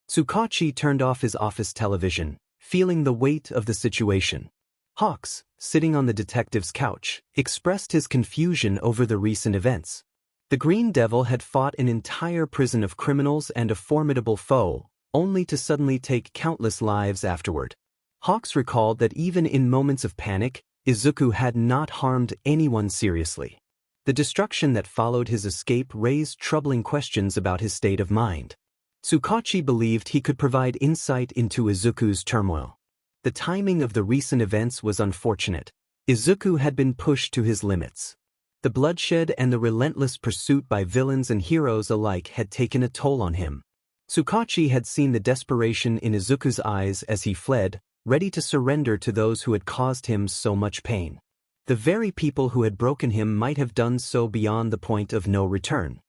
Tsukachi turned off his office television, feeling the weight of the situation. Hawks, sitting on the detective's couch, expressed his confusion over the recent events. The Green Devil had fought an entire prison of criminals and a formidable foe, only to suddenly take countless lives afterward. Hawks recalled that even in moments of panic, Izuku had not harmed anyone seriously. The destruction that followed his escape raised troubling questions about his state of mind. Tsukachi believed he could provide insight into Izuku's turmoil. The timing of the recent events was unfortunate. Izuku had been pushed to his limits. The bloodshed and the relentless pursuit by villains and heroes alike had taken a toll on him. Tsukachi had seen the desperation in Izuku's eyes as he fled, ready to surrender to those who had caused him so much pain. The very people who had broken him might have done so beyond the point of no return.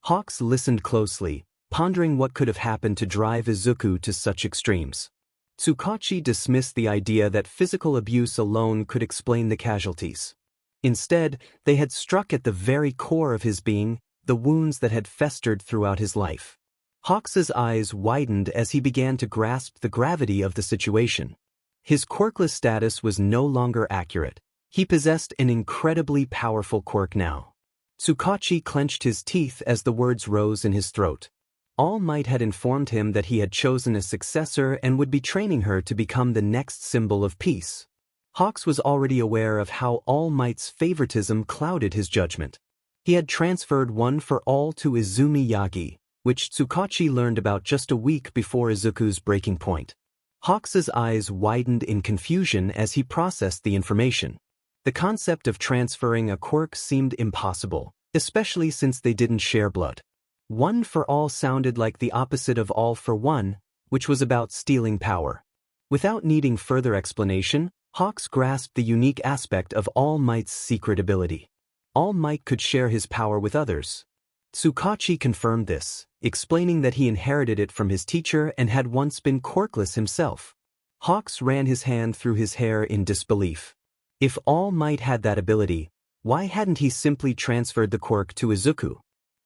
Hawks listened closely, pondering what could have happened to drive Izuku to such extremes. Tsukachi dismissed the idea that physical abuse alone could explain the casualties. Instead, they had struck at the very core of his being, the wounds that had festered throughout his life. Hawks's eyes widened as he began to grasp the gravity of the situation. His quirkless status was no longer accurate. He possessed an incredibly powerful quirk now. Tsukachi clenched his teeth as the words rose in his throat. All Might had informed him that he had chosen a successor and would be training her to become the next symbol of peace. Hawks was already aware of how All Might's favoritism clouded his judgment. He had transferred One for All to Izumi Yagi, which Tsukachi learned about just a week before Izuku's breaking point. Hawks's eyes widened in confusion as he processed the information. The concept of transferring a quirk seemed impossible, especially since they didn't share blood. One for All sounded like the opposite of All for One, which was about stealing power. Without needing further explanation, Hawks grasped the unique aspect of All Might's secret ability. All Might could share his power with others. Tsukachi confirmed this, explaining that he inherited it from his teacher and had once been quirkless himself. Hawks ran his hand through his hair in disbelief. If All Might had that ability, why hadn't he simply transferred the quirk to Izuku?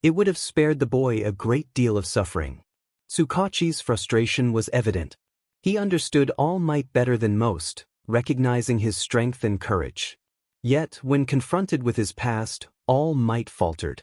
It would have spared the boy a great deal of suffering. Tsukachi's frustration was evident. He understood All Might better than most, recognizing his strength and courage. Yet, when confronted with his past, All Might faltered.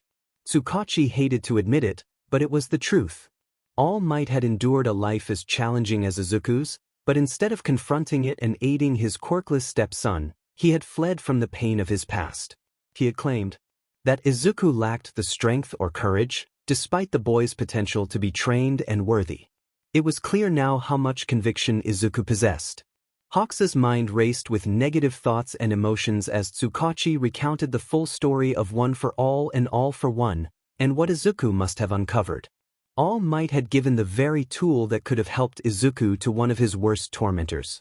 Tsukachi hated to admit it, but it was the truth. All Might had endured a life as challenging as Izuku's, but instead of confronting it and aiding his quirkless stepson, he had fled from the pain of his past. He had claimed that Izuku lacked the strength or courage, despite the boy's potential to be trained and worthy. It was clear now how much conviction Izuku possessed. Hawks's mind raced with negative thoughts and emotions as Tsukachi recounted the full story of One for All and All for One, and what Izuku must have uncovered. All Might had given the very tool that could have helped Izuku to one of his worst tormentors.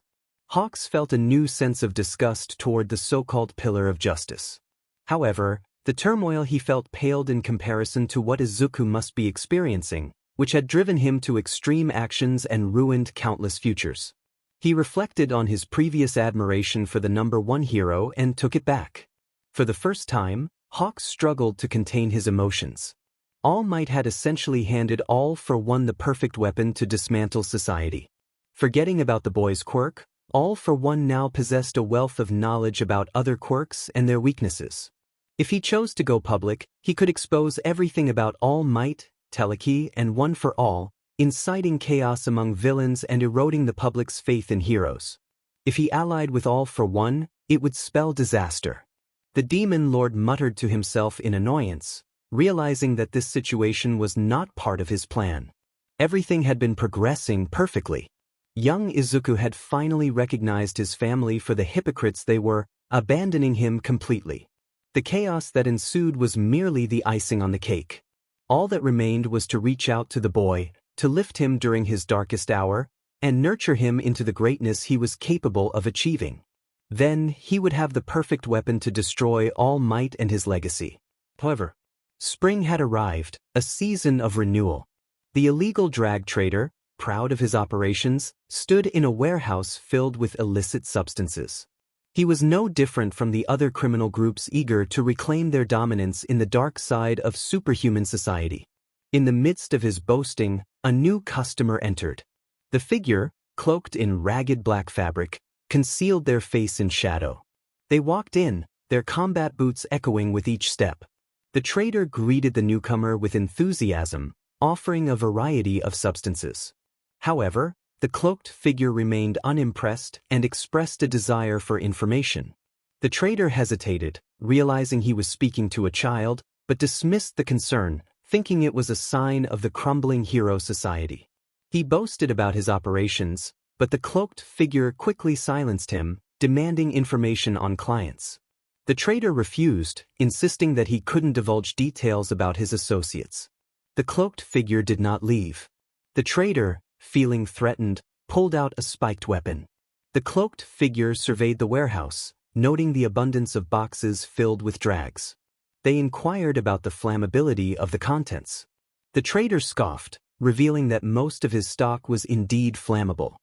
Hawks felt a new sense of disgust toward the so-called Pillar of Justice. However, the turmoil he felt paled in comparison to what Izuku must be experiencing, which had driven him to extreme actions and ruined countless futures. He reflected on his previous admiration for the number one hero and took it back. For the first time, Hawks struggled to contain his emotions. All Might had essentially handed All for One the perfect weapon to dismantle society. Forgetting about the boy's quirk, All for One now possessed a wealth of knowledge about other quirks and their weaknesses. If he chose to go public, he could expose everything about All Might, Telekinesis, and One for All, inciting chaos among villains and eroding the public's faith in heroes. If he allied with All for One, it would spell disaster. The Demon Lord muttered to himself in annoyance, realizing that this situation was not part of his plan. Everything had been progressing perfectly. Young Izuku had finally recognized his family for the hypocrites they were, abandoning him completely. The chaos that ensued was merely the icing on the cake. All that remained was to reach out to the boy, to lift him during his darkest hour, and nurture him into the greatness he was capable of achieving. Then, he would have the perfect weapon to destroy All Might and his legacy. However, spring had arrived, a season of renewal. The illegal drag trader, proud of his operations, stood in a warehouse filled with illicit substances. He was no different from the other criminal groups eager to reclaim their dominance in the dark side of superhuman society. In the midst of his boasting, a new customer entered. The figure, cloaked in ragged black fabric, concealed their face in shadow. They walked in, their combat boots echoing with each step. The trader greeted the newcomer with enthusiasm, offering a variety of substances. However, the cloaked figure remained unimpressed and expressed a desire for information. The trader hesitated, realizing he was speaking to a child, but dismissed the concern, thinking it was a sign of the crumbling hero society. He boasted about his operations, but the cloaked figure quickly silenced him, demanding information on clients. The trader refused, insisting that he couldn't divulge details about his associates. The cloaked figure did not leave. The trader, feeling threatened, pulled out a spiked weapon. The cloaked figure surveyed the warehouse, noting the abundance of boxes filled with drags. They inquired about the flammability of the contents. The trader scoffed, revealing that most of his stock was indeed flammable.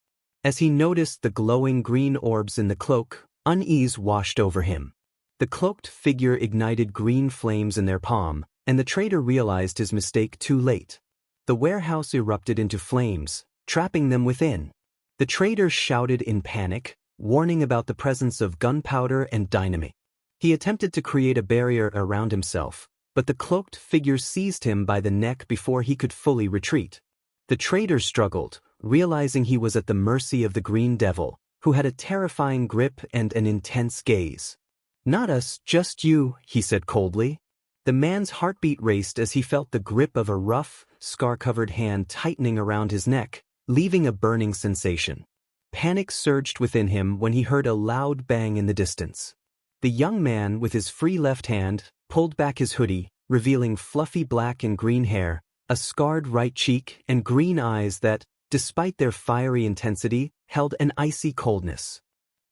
As he noticed the glowing green orbs in the cloak, unease washed over him. The cloaked figure ignited green flames in their palm, and the trader realized his mistake too late. The warehouse erupted into flames, trapping them within. The trader shouted in panic, warning about the presence of gunpowder and dynamite. He attempted to create a barrier around himself, but the cloaked figure seized him by the neck before he could fully retreat. The trader struggled, realizing he was at the mercy of the Green Devil, who had a terrifying grip and an intense gaze. "Not us, just you," he said coldly. The man's heartbeat raced as he felt the grip of a rough, scar-covered hand tightening around his neck, leaving a burning sensation. Panic surged within him when he heard a loud bang in the distance. The young man, with his free left hand, pulled back his hoodie, revealing fluffy black and green hair, a scarred right cheek, and green eyes that, despite their fiery intensity, held an icy coldness.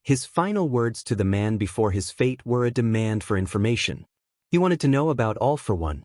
His final words to the man before his fate were a demand for information. He wanted to know about All for One.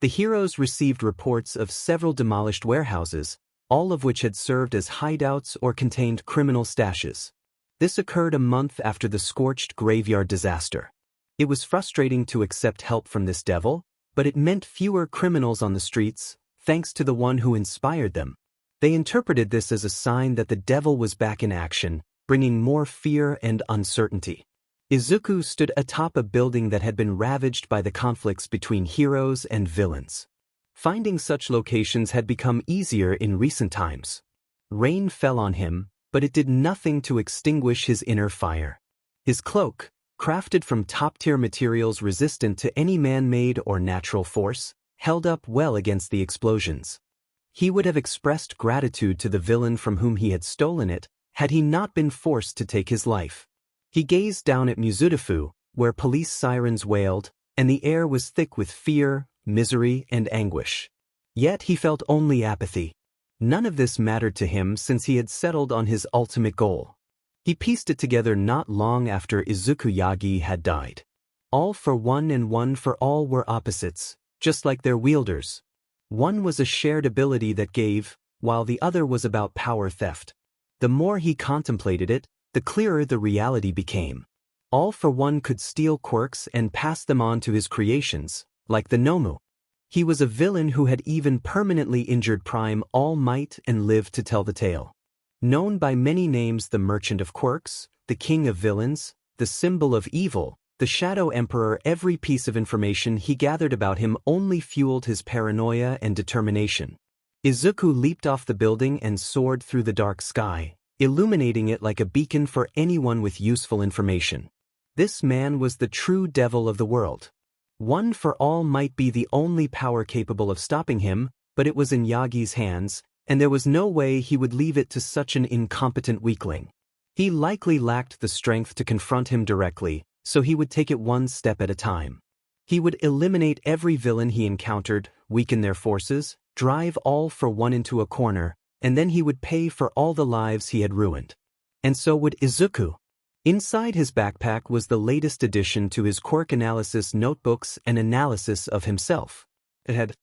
The heroes received reports of several demolished warehouses, all of which had served as hideouts or contained criminal stashes. This occurred a month after the scorched graveyard disaster. It was frustrating to accept help from this devil, but it meant fewer criminals on the streets, thanks to the one who inspired them. They interpreted this as a sign that the devil was back in action, bringing more fear and uncertainty. Izuku stood atop a building that had been ravaged by the conflicts between heroes and villains. Finding such locations had become easier in recent times. Rain fell on him, but it did nothing to extinguish his inner fire. His cloak, crafted from top-tier materials resistant to any man-made or natural force, held up well against the explosions. He would have expressed gratitude to the villain from whom he had stolen it, had he not been forced to take his life. He gazed down at Mizudafu, where police sirens wailed, and the air was thick with fear, misery, and anguish. Yet he felt only apathy. None of this mattered to him since he had settled on his ultimate goal. He pieced it together not long after Izuku Yagi had died. All for one and one for all were opposites, just like their wielders. One was a shared ability that gave, while the other was about power theft. The more he contemplated it, the clearer the reality became. All for one could steal quirks and pass them on to his creations, like the Nomu. He was a villain who had even permanently injured Prime All Might and lived to tell the tale. Known by many names, the Merchant of Quirks, the King of Villains, the Symbol of Evil, the Shadow Emperor, every piece of information he gathered about him only fueled his paranoia and determination. Izuku leaped off the building and soared through the dark sky, illuminating it like a beacon for anyone with useful information. This man was the true devil of the world. One for all might be the only power capable of stopping him, but it was in Yagi's hands, and there was no way he would leave it to such an incompetent weakling. He likely lacked the strength to confront him directly, so he would take it one step at a time. He would eliminate every villain he encountered, weaken their forces, drive all for one into a corner, and then he would pay for all the lives he had ruined. And so would Izuku. Inside his backpack was the latest addition to his quirk analysis notebooks and analysis of himself. It had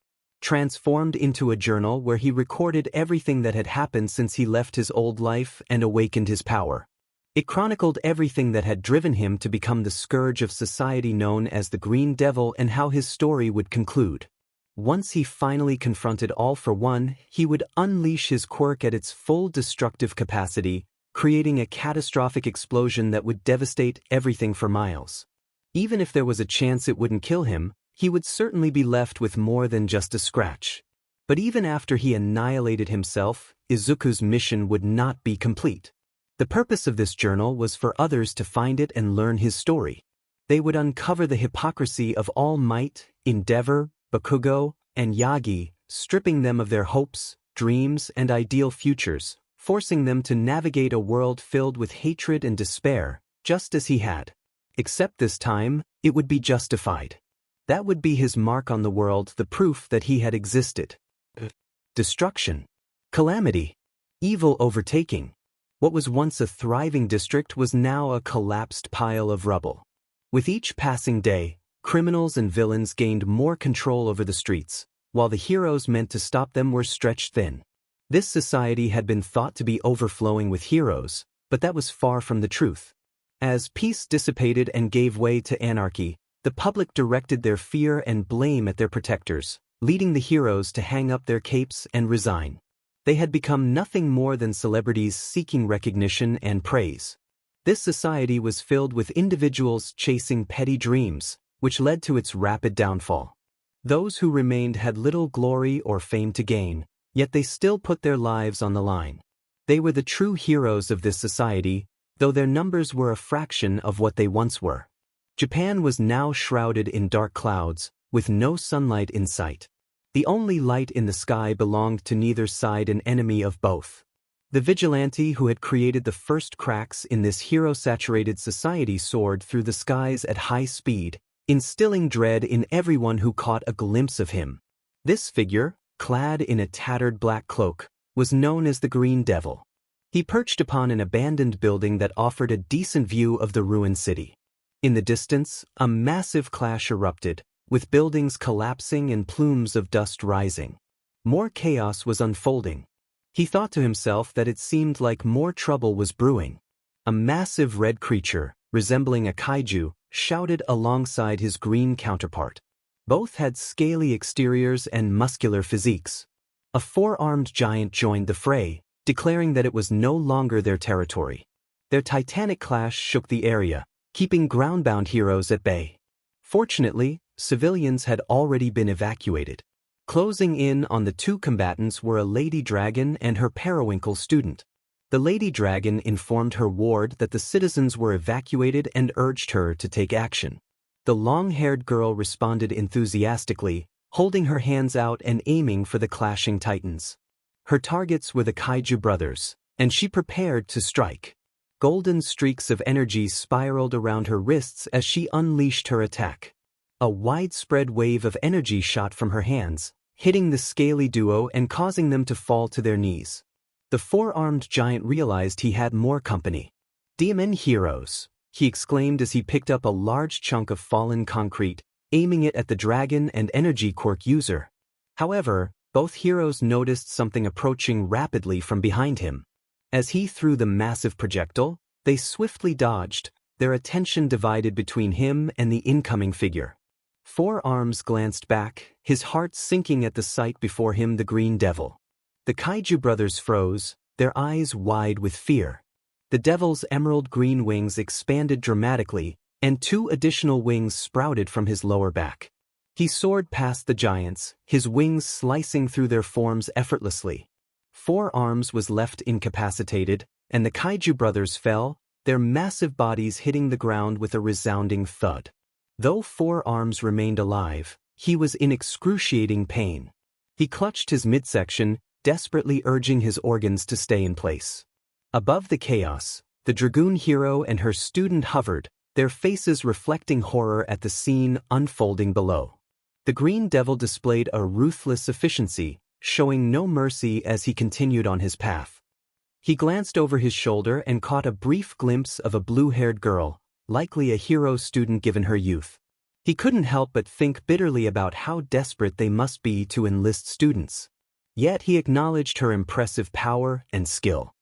transformed into a journal where he recorded everything that had happened since he left his old life and awakened his power. It chronicled everything that had driven him to become the scourge of society known as the Green Devil and how his story would conclude. Once he finally confronted All for One, he would unleash his quirk at its full destructive capacity, creating a catastrophic explosion that would devastate everything for miles. Even if there was a chance it wouldn't kill him, he would certainly be left with more than just a scratch. But even after he annihilated himself, Izuku's mission would not be complete. The purpose of this journal was for others to find it and learn his story. They would uncover the hypocrisy of All Might, Endeavor, Bakugo, and Yagi, stripping them of their hopes, dreams, and ideal futures, forcing them to navigate a world filled with hatred and despair, just as he had. Except this time, it would be justified. That would be his mark on the world, the proof that he had existed. Destruction. Calamity. Evil overtaking. What was once a thriving district was now a collapsed pile of rubble. With each passing day, criminals and villains gained more control over the streets, while the heroes meant to stop them were stretched thin. This society had been thought to be overflowing with heroes, but that was far from the truth. As peace dissipated and gave way to anarchy, the public directed their fear and blame at their protectors, leading the heroes to hang up their capes and resign. They had become nothing more than celebrities seeking recognition and praise. This society was filled with individuals chasing petty dreams, which led to its rapid downfall. Those who remained had little glory or fame to gain, yet they still put their lives on the line. They were the true heroes of this society, though their numbers were a fraction of what they once were. Japan was now shrouded in dark clouds, with no sunlight in sight. The only light in the sky belonged to neither side, an enemy of both. The vigilante who had created the first cracks in this hero-saturated society soared through the skies at high speed, instilling dread in everyone who caught a glimpse of him. This figure, clad in a tattered black cloak, was known as the Green Devil. He perched upon an abandoned building that offered a decent view of the ruined city. In the distance, a massive clash erupted, with buildings collapsing and plumes of dust rising. More chaos was unfolding. He thought to himself that it seemed like more trouble was brewing. A massive red creature, resembling a kaiju, shouted alongside his green counterpart. Both had scaly exteriors and muscular physiques. A four-armed giant joined the fray, declaring that it was no longer their territory. Their titanic clash shook the area, keeping ground-bound heroes at bay. Fortunately, civilians had already been evacuated. Closing in on the two combatants were a lady dragon and her periwinkle student. The lady dragon informed her ward that the citizens were evacuated and urged her to take action. The long-haired girl responded enthusiastically, holding her hands out and aiming for the clashing titans. Her targets were the kaiju brothers, and she prepared to strike. Golden streaks of energy spiraled around her wrists as she unleashed her attack. A widespread wave of energy shot from her hands, hitting the scaly duo and causing them to fall to their knees. The four-armed giant realized he had more company. "Demon heroes," he exclaimed as he picked up a large chunk of fallen concrete, aiming it at the dragon and energy quirk user. However, both heroes noticed something approaching rapidly from behind him. As he threw the massive projectile, they swiftly dodged, their attention divided between him and the incoming figure. Four Arms glanced back, his heart sinking at the sight before him, the Green Devil. The kaiju brothers froze, their eyes wide with fear. The devil's emerald green wings expanded dramatically, and two additional wings sprouted from his lower back. He soared past the giants, his wings slicing through their forms effortlessly. Four Arms was left incapacitated, and the kaiju brothers fell, their massive bodies hitting the ground with a resounding thud. Though Four Arms remained alive, he was in excruciating pain. He clutched his midsection, desperately urging his organs to stay in place. Above the chaos, the Dragoon hero and her student hovered, their faces reflecting horror at the scene unfolding below. The Green Devil displayed a ruthless efficiency, showing no mercy as he continued on his path. He glanced over his shoulder and caught a brief glimpse of a blue-haired girl, likely a hero student given her youth. He couldn't help but think bitterly about how desperate they must be to enlist students. Yet he acknowledged her impressive power and skill.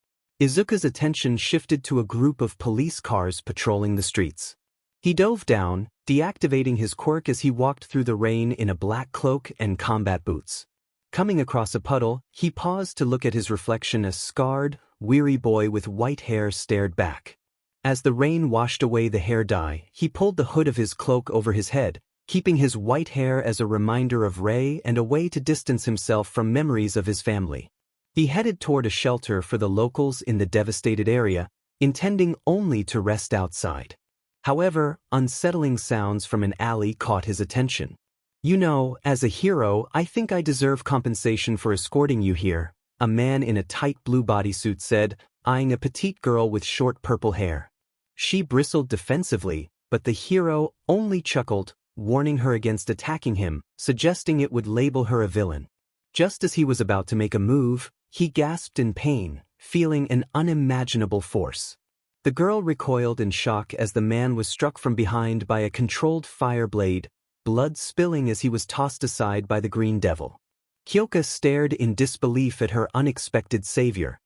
Izuku's attention shifted to a group of police cars patrolling the streets. He dove down, deactivating his quirk as he walked through the rain in a black cloak and combat boots. Coming across a puddle, he paused to look at his reflection. A scarred, weary boy with white hair stared back. As the rain washed away the hair dye, he pulled the hood of his cloak over his head, keeping his white hair as a reminder of Ray and a way to distance himself from memories of his family. He headed toward a shelter for the locals in the devastated area, intending only to rest outside. However, unsettling sounds from an alley caught his attention. "You know, as a hero, I think I deserve compensation for escorting you here," a man in a tight blue bodysuit said, eyeing a petite girl with short purple hair. She bristled defensively, but the hero only chuckled, warning her against attacking him, suggesting it would label her a villain. Just as he was about to make a move, he gasped in pain, feeling an unimaginable force. The girl recoiled in shock as the man was struck from behind by a controlled fire blade, blood spilling as he was tossed aside by the Green Devil. Kyoka stared in disbelief at her unexpected savior.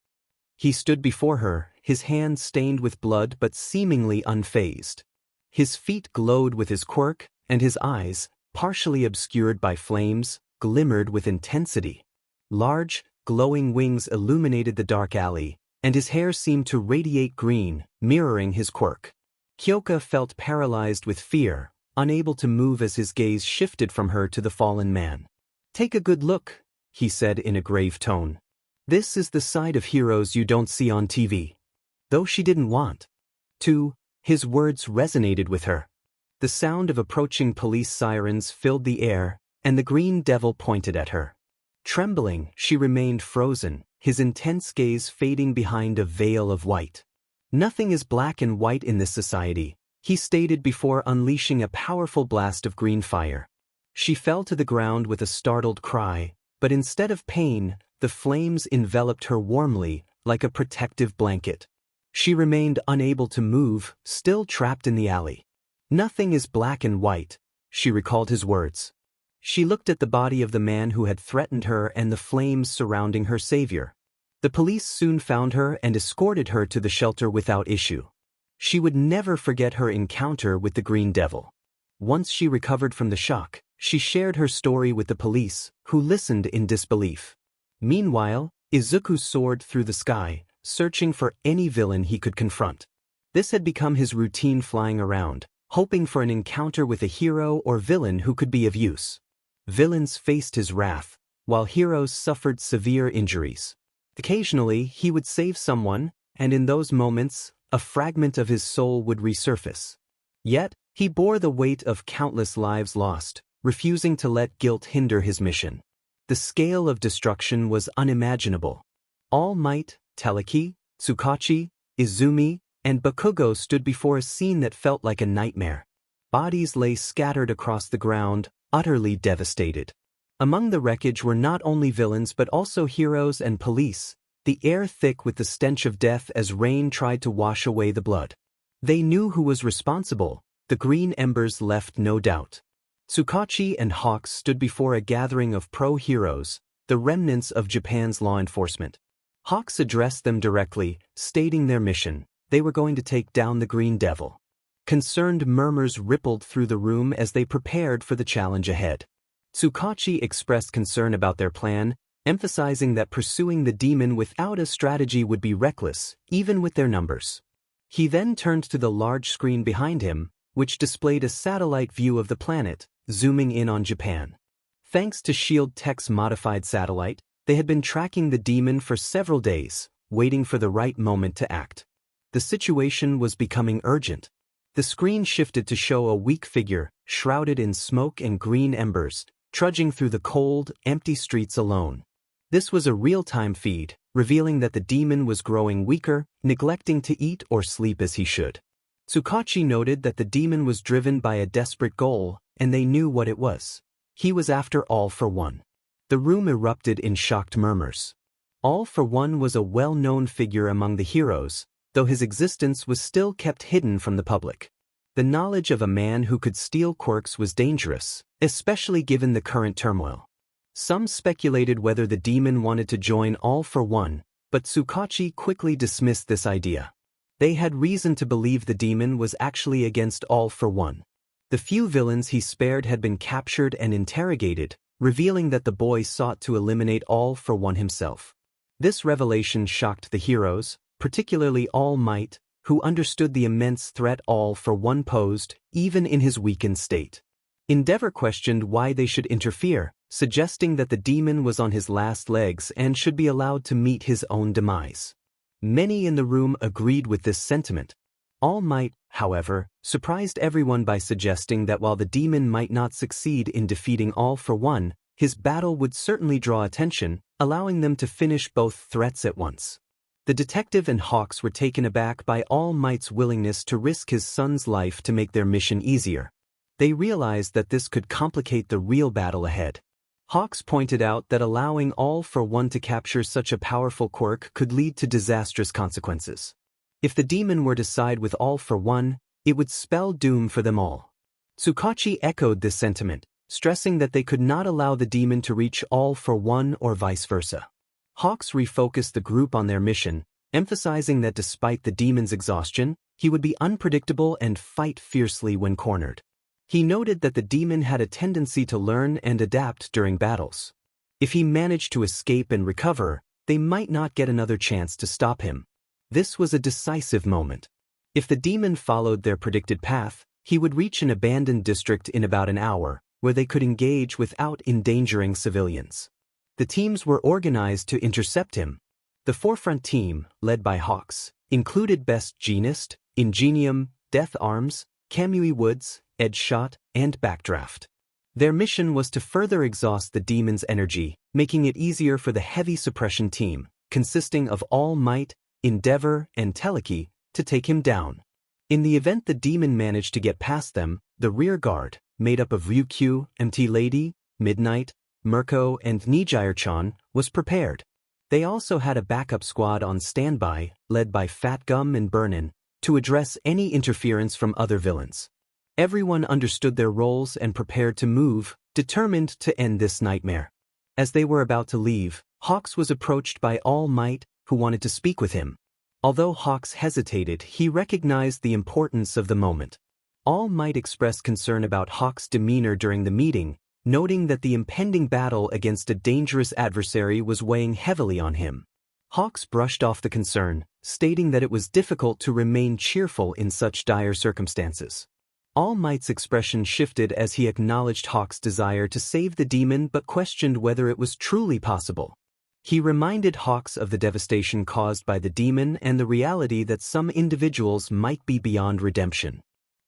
He stood before her, his hands stained with blood but seemingly unfazed. His feet glowed with his quirk, and his eyes, partially obscured by flames, glimmered with intensity. Large, glowing wings illuminated the dark alley, and his hair seemed to radiate green, mirroring his quirk. Kyoka felt paralyzed with fear, unable to move as his gaze shifted from her to the fallen man. "Take a good look," he said in a grave tone. "This is the side of heroes you don't see on TV." Though she didn't want to, his words resonated with her. The sound of approaching police sirens filled the air, and the Green Devil pointed at her. Trembling, she remained frozen, his intense gaze fading behind a veil of white. "Nothing is black and white in this society," he stated before unleashing a powerful blast of green fire. She fell to the ground with a startled cry, but instead of pain, the flames enveloped her warmly, like a protective blanket. She remained unable to move, still trapped in the alley. "Nothing is black and white," she recalled his words. She looked at the body of the man who had threatened her and the flames surrounding her savior. The police soon found her and escorted her to the shelter without issue. She would never forget her encounter with the Green Devil. Once she recovered from the shock, she shared her story with the police, who listened in disbelief. Meanwhile, Izuku soared through the sky, searching for any villain he could confront. This had become his routine, flying around, hoping for an encounter with a hero or villain who could be of use. Villains faced his wrath, while heroes suffered severe injuries. Occasionally, he would save someone, and in those moments, a fragment of his soul would resurface. Yet, he bore the weight of countless lives lost, refusing to let guilt hinder his mission. The scale of destruction was unimaginable. All Might, Teleki, Tsukachi, Izumi, and Bakugo stood before a scene that felt like a nightmare. Bodies lay scattered across the ground, utterly devastated. Among the wreckage were not only villains but also heroes and police, the air thick with the stench of death as rain tried to wash away the blood. They knew who was responsible. The green embers left no doubt. Tsukachi and Hawks stood before a gathering of pro-heroes, the remnants of Japan's law enforcement. Hawks addressed them directly, stating their mission. They were going to take down the Green Devil. Concerned murmurs rippled through the room as they prepared for the challenge ahead. Tsukachi expressed concern about their plan, emphasizing that pursuing the demon without a strategy would be reckless, even with their numbers. He then turned to the large screen behind him, which displayed a satellite view of the planet, zooming in on Japan. Thanks to Shield Tech's modified satellite, they had been tracking the demon for several days, waiting for the right moment to act. The situation was becoming urgent. The screen shifted to show a weak figure, shrouded in smoke and green embers, trudging through the cold, empty streets alone. This was a real-time feed, revealing that the demon was growing weaker, neglecting to eat or sleep as he should. Tsukachi noted that the demon was driven by a desperate goal, and they knew what it was. He was after All for One. The room erupted in shocked murmurs. All for One was a well-known figure among the heroes, though his existence was still kept hidden from the public. The knowledge of a man who could steal quirks was dangerous, especially given the current turmoil. Some speculated whether the demon wanted to join All for One, but Tsukachi quickly dismissed this idea. They had reason to believe the demon was actually against All for One. The few villains he spared had been captured and interrogated, revealing that the boy sought to eliminate All for One himself. This revelation shocked the heroes, particularly All Might, who understood the immense threat All for One posed, even in his weakened state. Endeavor questioned why they should interfere, suggesting that the demon was on his last legs and should be allowed to meet his own demise. Many in the room agreed with this sentiment. All Might, however, surprised everyone by suggesting that while the demon might not succeed in defeating All for One, his battle would certainly draw attention, allowing them to finish both threats at once. The detective and Hawks were taken aback by All Might's willingness to risk his son's life to make their mission easier. They realized that this could complicate the real battle ahead. Hawks pointed out that allowing All for One to capture such a powerful quirk could lead to disastrous consequences. If the demon were to side with All for One, it would spell doom for them all. Tsukachi echoed this sentiment, stressing that they could not allow the demon to reach All for One or vice versa. Hawks refocused the group on their mission, emphasizing that despite the demon's exhaustion, he would be unpredictable and fight fiercely when cornered. He noted that the demon had a tendency to learn and adapt during battles. If he managed to escape and recover, they might not get another chance to stop him. This was a decisive moment. If the demon followed their predicted path, he would reach an abandoned district in about an hour, where they could engage without endangering civilians. The teams were organized to intercept him. The forefront team, led by Hawks, included Best Jeanist, Ingenium, Death Arms, Kamui Woods, Edge Shot, and Backdraft. Their mission was to further exhaust the demon's energy, making it easier for the heavy suppression team, consisting of All Might, Endeavor, and Teleki, to take him down. In the event the demon managed to get past them, the rear guard, made up of Ryukyu, MT Lady, Midnight, Mirko, and Nijire-chan, was prepared. They also had a backup squad on standby, led by Fat Gum and Burnin, to address any interference from other villains. Everyone understood their roles and prepared to move, determined to end this nightmare. As they were about to leave, Hawks was approached by All Might, who wanted to speak with him. Although Hawks hesitated, he recognized the importance of the moment. All Might expressed concern about Hawks' demeanor during the meeting, noting that the impending battle against a dangerous adversary was weighing heavily on him. Hawks brushed off the concern, stating that it was difficult to remain cheerful in such dire circumstances. All Might's expression shifted as he acknowledged Hawks' desire to save the demon but questioned whether it was truly possible. He reminded Hawks of the devastation caused by the demon and the reality that some individuals might be beyond redemption.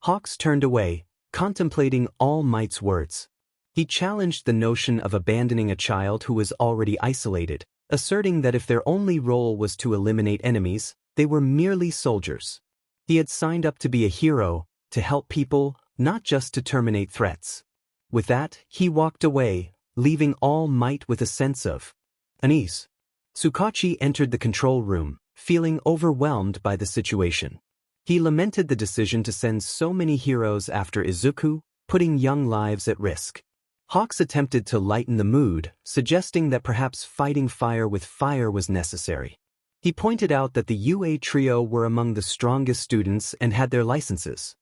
Hawks turned away, contemplating All Might's words. He challenged the notion of abandoning a child who was already isolated, asserting that if their only role was to eliminate enemies, they were merely soldiers. He had signed up to be a hero, to help people, not just to terminate threats. With that, he walked away, leaving All Might with a sense of unease. Tsukachi entered the control room, feeling overwhelmed by the situation. He lamented the decision to send so many heroes after Izuku, putting young lives at risk. Hawks attempted to lighten the mood, suggesting that perhaps fighting fire with fire was necessary. He pointed out that the UA trio were among the strongest students and had their licenses.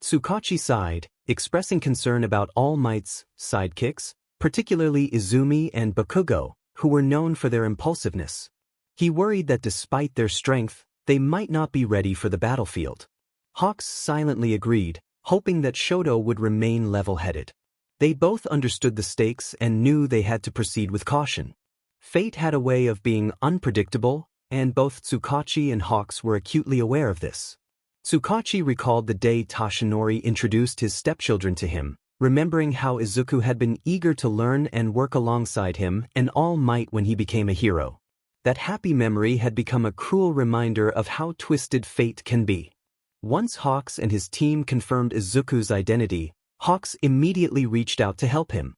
Tsukachi sighed, expressing concern about All Might's sidekicks, particularly Izumi and Bakugo, who were known for their impulsiveness. He worried that despite their strength, they might not be ready for the battlefield. Hawks silently agreed, hoping that Shoto would remain level-headed. They both understood the stakes and knew they had to proceed with caution. Fate had a way of being unpredictable, and both Tsukachi and Hawks were acutely aware of this. Tsukachi recalled the day Toshinori introduced his stepchildren to him, remembering how Izuku had been eager to learn and work alongside him and All Might when he became a hero. That happy memory had become a cruel reminder of how twisted fate can be. Once Hawks and his team confirmed Izuku's identity, Hawks immediately reached out to help him.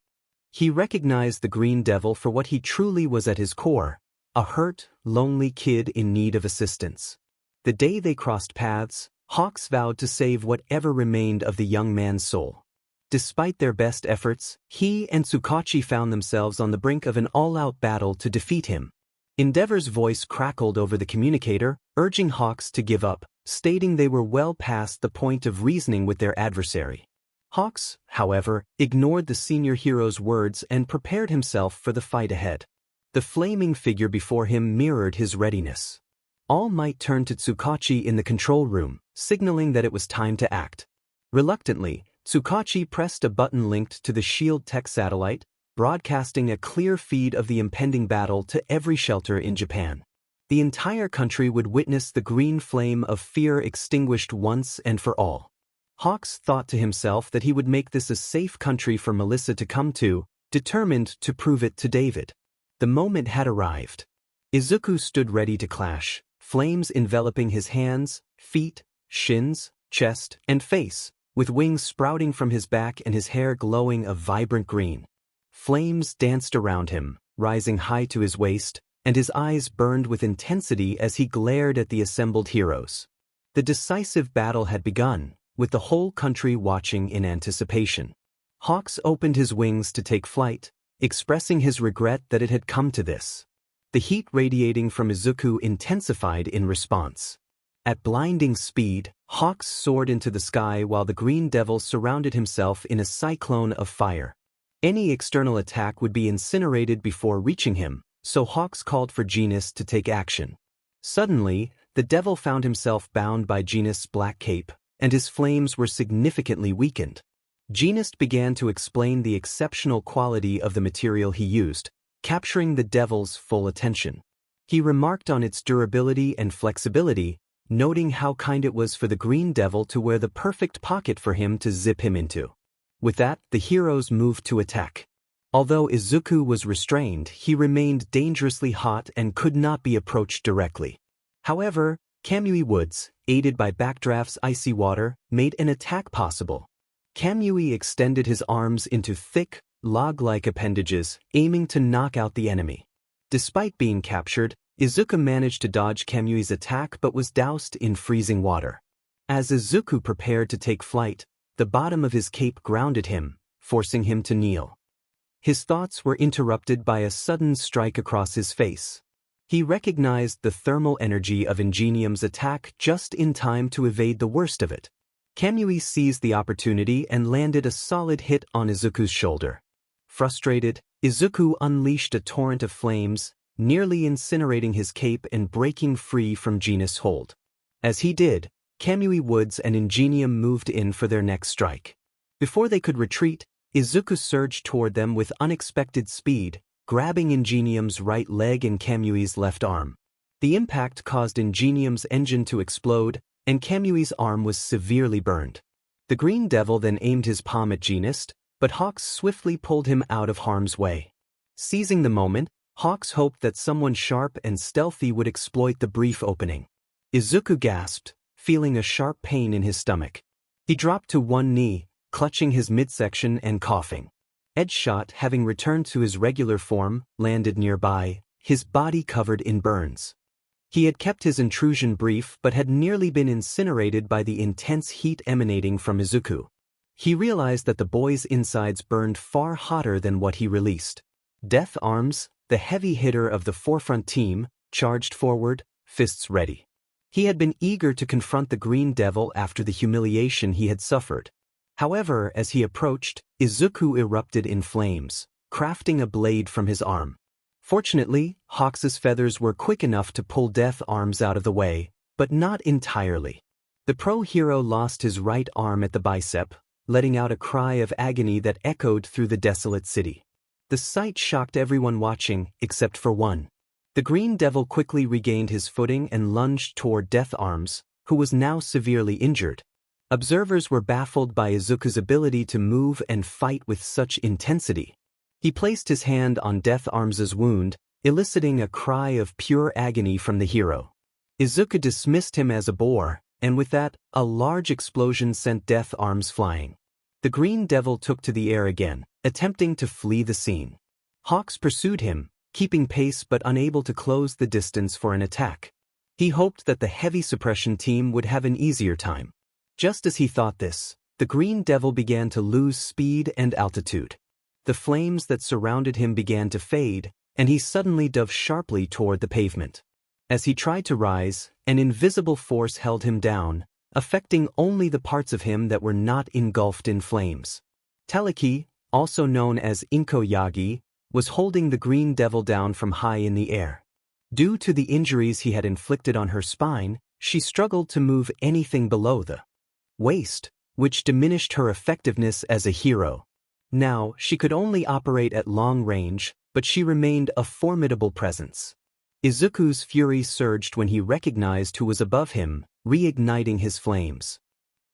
He recognized the Green Devil for what he truly was at his core, a hurt, lonely kid in need of assistance. The day they crossed paths, Hawks vowed to save whatever remained of the young man's soul. Despite their best efforts, he and Tsukachi found themselves on the brink of an all-out battle to defeat him. Endeavor's voice crackled over the communicator, urging Hawks to give up, stating they were well past the point of reasoning with their adversary. Hawks, however, ignored the senior hero's words and prepared himself for the fight ahead. The flaming figure before him mirrored his readiness. All Might turned to Tsukachi in the control room, signaling that it was time to act. Reluctantly, Tsukachi pressed a button linked to the Shield Tech satellite, broadcasting a clear feed of the impending battle to every shelter in Japan. The entire country would witness the green flame of fear extinguished once and for all. Hawks thought to himself that he would make this a safe country for Melissa to come to, determined to prove it to David. The moment had arrived. Izuku stood ready to clash, flames enveloping his hands, feet, shins, chest, and face, with wings sprouting from his back and his hair glowing a vibrant green. Flames danced around him, rising high to his waist, and his eyes burned with intensity as he glared at the assembled heroes. The decisive battle had begun, with the whole country watching in anticipation. Hawks opened his wings to take flight, expressing his regret that it had come to this. The heat radiating from Izuku intensified in response. At blinding speed, Hawks soared into the sky while the Green Devil surrounded himself in a cyclone of fire. Any external attack would be incinerated before reaching him, so Hawks called for Genis to take action. Suddenly, the devil found himself bound by Genis' black cape, and his flames were significantly weakened. Genis began to explain the exceptional quality of the material he used, capturing the devil's full attention. He remarked on its durability and flexibility, noting how kind it was for the Green Devil to wear the perfect pocket for him to zip him into. With that, the heroes moved to attack. Although Izuku was restrained, he remained dangerously hot and could not be approached directly. However, Kamui Woods, aided by Backdraft's icy water, made an attack possible. Kamui extended his arms into thick, log-like appendages, aiming to knock out the enemy. Despite being captured, Izuku managed to dodge Kamui's attack but was doused in freezing water. As Izuku prepared to take flight, the bottom of his cape grounded him, forcing him to kneel. His thoughts were interrupted by a sudden strike across his face. He recognized the thermal energy of Ingenium's attack just in time to evade the worst of it. Kamui seized the opportunity and landed a solid hit on Izuku's shoulder. Frustrated, Izuku unleashed a torrent of flames, nearly incinerating his cape and breaking free from Genis' hold. As he did, Kamui Woods and Ingenium moved in for their next strike. Before they could retreat, Izuku surged toward them with unexpected speed, grabbing Ingenium's right leg and Kamui's left arm. The impact caused Ingenium's engine to explode, and Kamui's arm was severely burned. The Green Devil then aimed his palm at Genis, but Hawks swiftly pulled him out of harm's way. Seizing the moment, Hawks hoped that someone sharp and stealthy would exploit the brief opening. Izuku gasped, feeling a sharp pain in his stomach. He dropped to one knee, clutching his midsection and coughing. Edgeshot, having returned to his regular form, landed nearby, his body covered in burns. He had kept his intrusion brief but had nearly been incinerated by the intense heat emanating from Izuku. He realized that the boy's insides burned far hotter than what he released. Death Arms, the heavy hitter of the forefront team, charged forward, fists ready. He had been eager to confront the Green Devil after the humiliation he had suffered. However, as he approached, Izuku erupted in flames, crafting a blade from his arm. Fortunately, Hawks's feathers were quick enough to pull Death Arms out of the way, but not entirely. The pro-hero lost his right arm at the bicep, letting out a cry of agony that echoed through the desolate city. The sight shocked everyone watching, except for one. The Green Devil quickly regained his footing and lunged toward Death Arms, who was now severely injured. Observers were baffled by Izuku's ability to move and fight with such intensity. He placed his hand on Death Arms' wound, eliciting a cry of pure agony from the hero. Izuku dismissed him as a bore, and with that, a large explosion sent Death Arms flying. The Green Devil took to the air again, attempting to flee the scene. Hawks pursued him, keeping pace but unable to close the distance for an attack. He hoped that the heavy suppression team would have an easier time. Just as he thought this, the Green Devil began to lose speed and altitude. The flames that surrounded him began to fade, and he suddenly dove sharply toward the pavement. As he tried to rise, an invisible force held him down, affecting only the parts of him that were not engulfed in flames. Telekinesis, also known as Inko Yagi, was holding the Green Devil down from high in the air. Due to the injuries he had inflicted on her spine, she struggled to move anything below the waist, which diminished her effectiveness as a hero. Now, she could only operate at long range, but she remained a formidable presence. Izuku's fury surged when he recognized who was above him, reigniting his flames.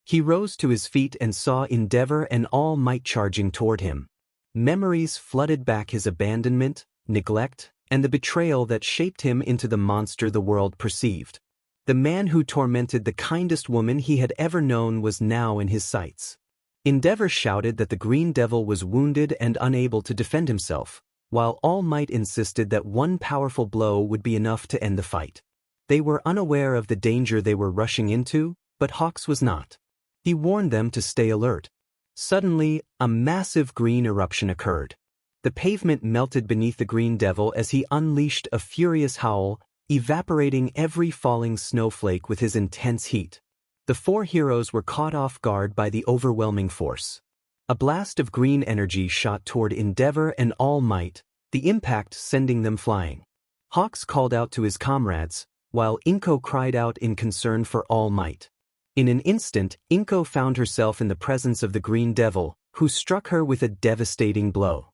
He rose to his feet and saw Endeavor and All Might charging toward him. Memories flooded back his abandonment, neglect, and the betrayal that shaped him into the monster the world perceived. The man who tormented the kindest woman he had ever known was now in his sights. Endeavor shouted that the Green Devil was wounded and unable to defend himself, while All Might insisted that one powerful blow would be enough to end the fight. They were unaware of the danger they were rushing into, but Hawks was not. He warned them to stay alert. Suddenly, a massive green eruption occurred. The pavement melted beneath the Green Devil as he unleashed a furious howl, evaporating every falling snowflake with his intense heat. The four heroes were caught off guard by the overwhelming force. A blast of green energy shot toward Endeavor and All Might, the impact sending them flying. Hawks called out to his comrades, while Inko cried out in concern for All Might. In an instant, Inko found herself in the presence of the Green Devil, who struck her with a devastating blow.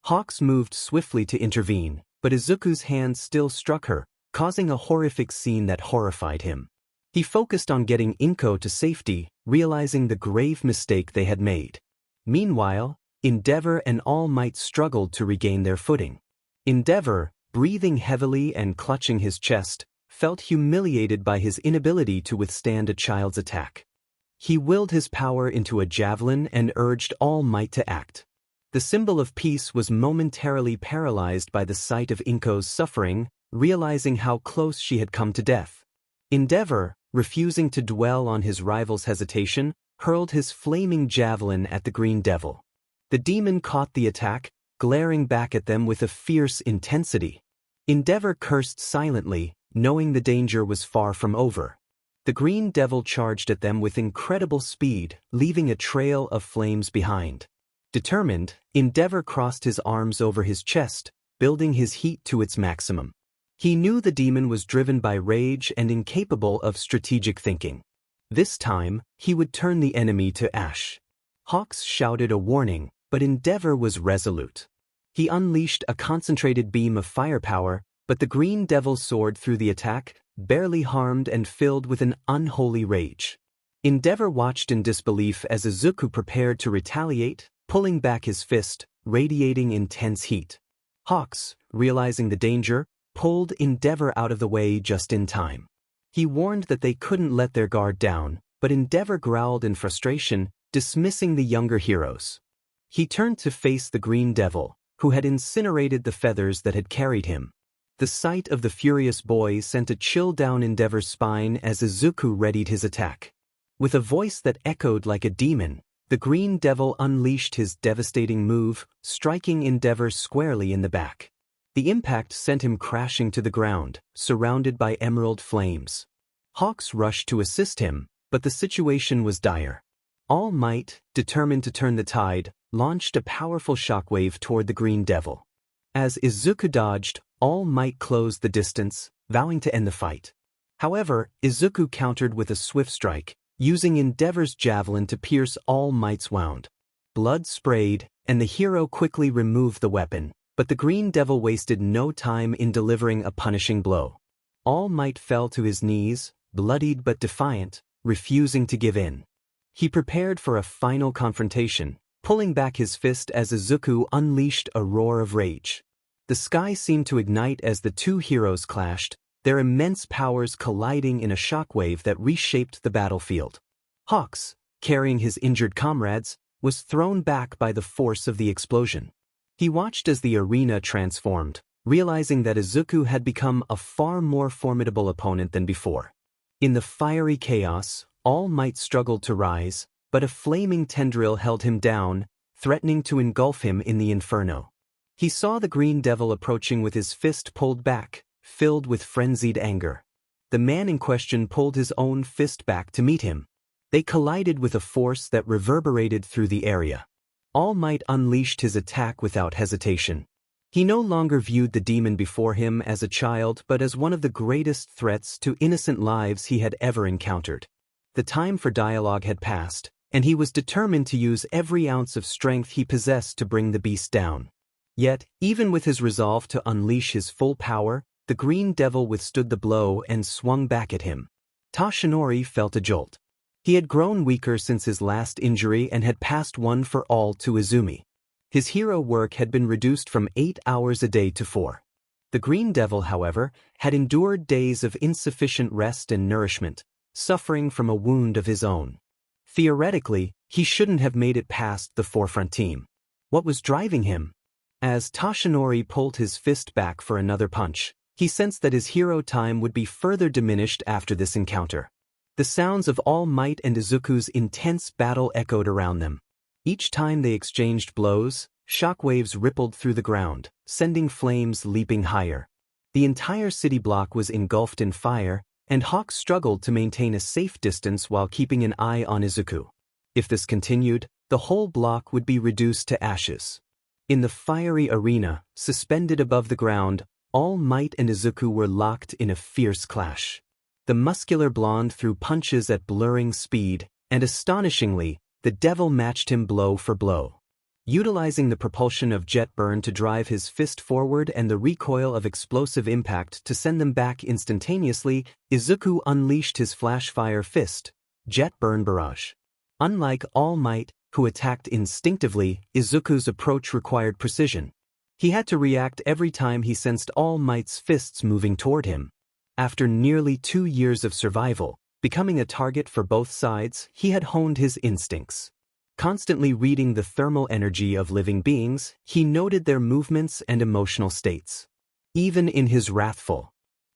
Hawks moved swiftly to intervene, but Izuku's hand still struck her, causing a horrific scene that horrified him. He focused on getting Inko to safety, realizing the grave mistake they had made. Meanwhile, Endeavor and All Might struggled to regain their footing. Endeavor, breathing heavily and clutching his chest, felt humiliated by his inability to withstand a child's attack. He willed his power into a javelin and urged All Might to act. The symbol of peace was momentarily paralyzed by the sight of Inko's suffering, realizing how close she had come to death. Endeavor, refusing to dwell on his rival's hesitation, hurled his flaming javelin at the Green Devil. The demon caught the attack, glaring back at them with a fierce intensity. Endeavor cursed silently, knowing the danger was far from over. The Green Devil charged at them with incredible speed, leaving a trail of flames behind. Determined, Endeavor crossed his arms over his chest, building his heat to its maximum. He knew the demon was driven by rage and incapable of strategic thinking. This time, he would turn the enemy to ash. Hawks shouted a warning, but Endeavor was resolute. He unleashed a concentrated beam of firepower, but the Green Devil soared through the attack, barely harmed and filled with an unholy rage. Endeavor watched in disbelief as Izuku prepared to retaliate, pulling back his fist, radiating intense heat. Hawks, realizing the danger, pulled Endeavor out of the way just in time. He warned that they couldn't let their guard down, but Endeavor growled in frustration, dismissing the younger heroes. He turned to face the Green Devil, who had incinerated the feathers that had carried him. The sight of the furious boy sent a chill down Endeavor's spine as Izuku readied his attack. With a voice that echoed like a demon, the Green Devil unleashed his devastating move, striking Endeavor squarely in the back. The impact sent him crashing to the ground, surrounded by emerald flames. Hawks rushed to assist him, but the situation was dire. All Might, determined to turn the tide, launched a powerful shockwave toward the Green Devil. As Izuku dodged, All Might closed the distance, vowing to end the fight. However, Izuku countered with a swift strike, using Endeavor's javelin to pierce All Might's wound. Blood sprayed, and the hero quickly removed the weapon, but the Green Devil wasted no time in delivering a punishing blow. All Might fell to his knees, bloodied but defiant, refusing to give in. He prepared for a final confrontation, pulling back his fist as Izuku unleashed a roar of rage. The sky seemed to ignite as the two heroes clashed, their immense powers colliding in a shockwave that reshaped the battlefield. Hawks, carrying his injured comrades, was thrown back by the force of the explosion. He watched as the arena transformed, realizing that Izuku had become a far more formidable opponent than before. In the fiery chaos, All Might struggled to rise, but a flaming tendril held him down, threatening to engulf him in the inferno. He saw the Green Devil approaching with his fist pulled back, filled with frenzied anger. The man in question pulled his own fist back to meet him. They collided with a force that reverberated through the area. All Might unleashed his attack without hesitation. He no longer viewed the demon before him as a child but as one of the greatest threats to innocent lives he had ever encountered. The time for dialogue had passed, and he was determined to use every ounce of strength he possessed to bring the beast down. Yet, even with his resolve to unleash his full power, the Green Devil withstood the blow and swung back at him. Toshinori felt a jolt. He had grown weaker since his last injury and had passed one for all to Izumi. His hero work had been reduced from 8 hours a day to 4. The Green Devil, however, had endured days of insufficient rest and nourishment, suffering from a wound of his own. Theoretically, he shouldn't have made it past the forefront team. What was driving him? As Toshinori pulled his fist back for another punch, he sensed that his hero time would be further diminished after this encounter. The sounds of All Might and Izuku's intense battle echoed around them. Each time they exchanged blows, shockwaves rippled through the ground, sending flames leaping higher. The entire city block was engulfed in fire, and Hawks struggled to maintain a safe distance while keeping an eye on Izuku. If this continued, the whole block would be reduced to ashes. In the fiery arena, suspended above the ground, All Might and Izuku were locked in a fierce clash. The muscular blonde threw punches at blurring speed, and astonishingly, the devil matched him blow for blow. Utilizing the propulsion of jet burn to drive his fist forward and the recoil of explosive impact to send them back instantaneously, Izuku unleashed his flash-fire fist, Jet Burn Barrage. Unlike All Might, who attacked instinctively, Izuku's approach required precision. He had to react every time he sensed All Might's fists moving toward him. After nearly 2 years of survival, becoming a target for both sides, he had honed his instincts. Constantly reading the thermal energy of living beings, he noted their movements and emotional states. Even in his wrathful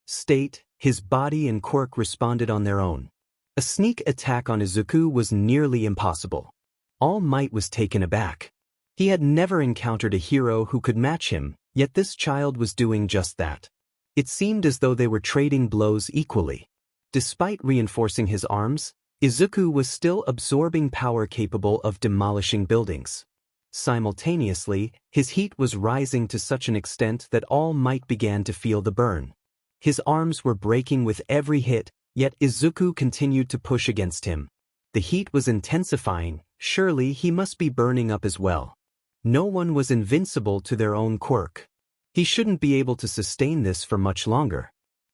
state, his body and Quirk responded on their own. A sneak attack on Izuku was nearly impossible. All Might was taken aback. He had never encountered a hero who could match him, yet this child was doing just that. It seemed as though they were trading blows equally. Despite reinforcing his arms, Izuku was still absorbing power capable of demolishing buildings. Simultaneously, his heat was rising to such an extent that All Might began to feel the burn. His arms were breaking with every hit, yet Izuku continued to push against him. The heat was intensifying, surely he must be burning up as well. No one was invincible to their own quirk. He shouldn't be able to sustain this for much longer.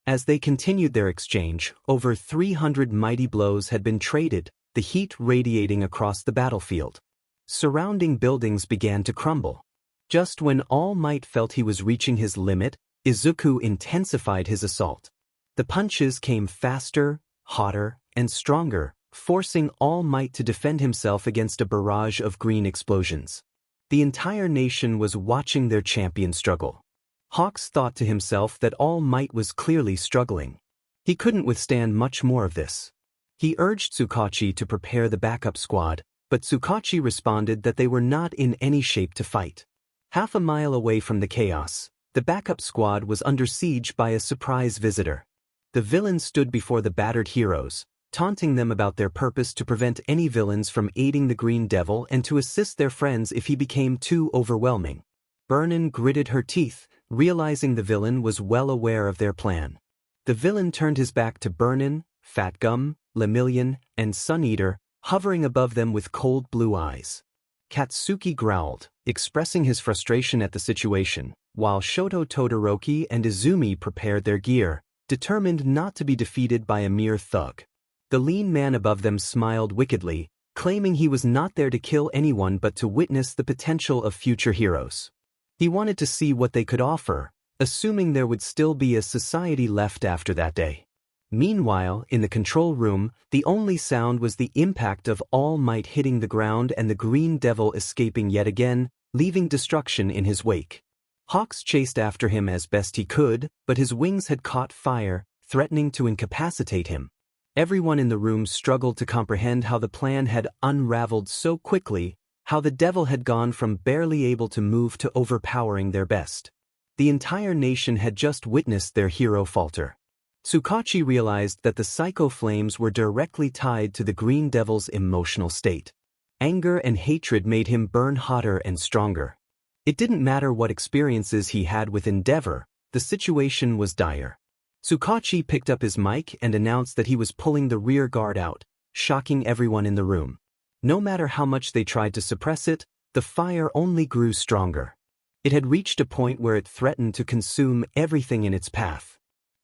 As they continued their exchange, over 300 mighty blows had been traded, the heat radiating across the battlefield. Surrounding buildings began to crumble. Just when All Might felt he was reaching his limit, Izuku intensified his assault. The punches came faster, hotter, and stronger, forcing All Might to defend himself against a barrage of green explosions. The entire nation was watching their champion struggle. Hawks thought to himself that All Might was clearly struggling. He couldn't withstand much more of this. He urged Tsukachi to prepare the backup squad, but Tsukachi responded that they were not in any shape to fight. Half a mile away from the chaos, the backup squad was under siege by a surprise visitor. The villains stood before the battered heroes, taunting them about their purpose to prevent any villains from aiding the Green Devil and to assist their friends if he became too overwhelming. Burnin gritted her teeth, realizing the villain was well aware of their plan. The villain turned his back to Burnin, Fat Gum, Lemillion, and Sun Eater, hovering above them with cold blue eyes. Katsuki growled, expressing his frustration at the situation, while Shoto Todoroki and Izumi prepared their gear, determined not to be defeated by a mere thug. The lean man above them smiled wickedly, claiming he was not there to kill anyone but to witness the potential of future heroes. He wanted to see what they could offer, assuming there would still be a society left after that day. Meanwhile, in the control room, the only sound was the impact of All Might hitting the ground and the Green Devil escaping yet again, leaving destruction in his wake. Hawks chased after him as best he could, but his wings had caught fire, threatening to incapacitate him. Everyone in the room struggled to comprehend how the plan had unraveled so quickly, how the devil had gone from barely able to move to overpowering their best. The entire nation had just witnessed their hero falter. Tsukachi realized that the psycho flames were directly tied to the Green Devil's emotional state. Anger and hatred made him burn hotter and stronger. It didn't matter what experiences he had with Endeavor, the situation was dire. Tsukachi picked up his mic and announced that he was pulling the rear guard out, shocking everyone in the room. No matter how much they tried to suppress it, the fire only grew stronger. It had reached a point where it threatened to consume everything in its path.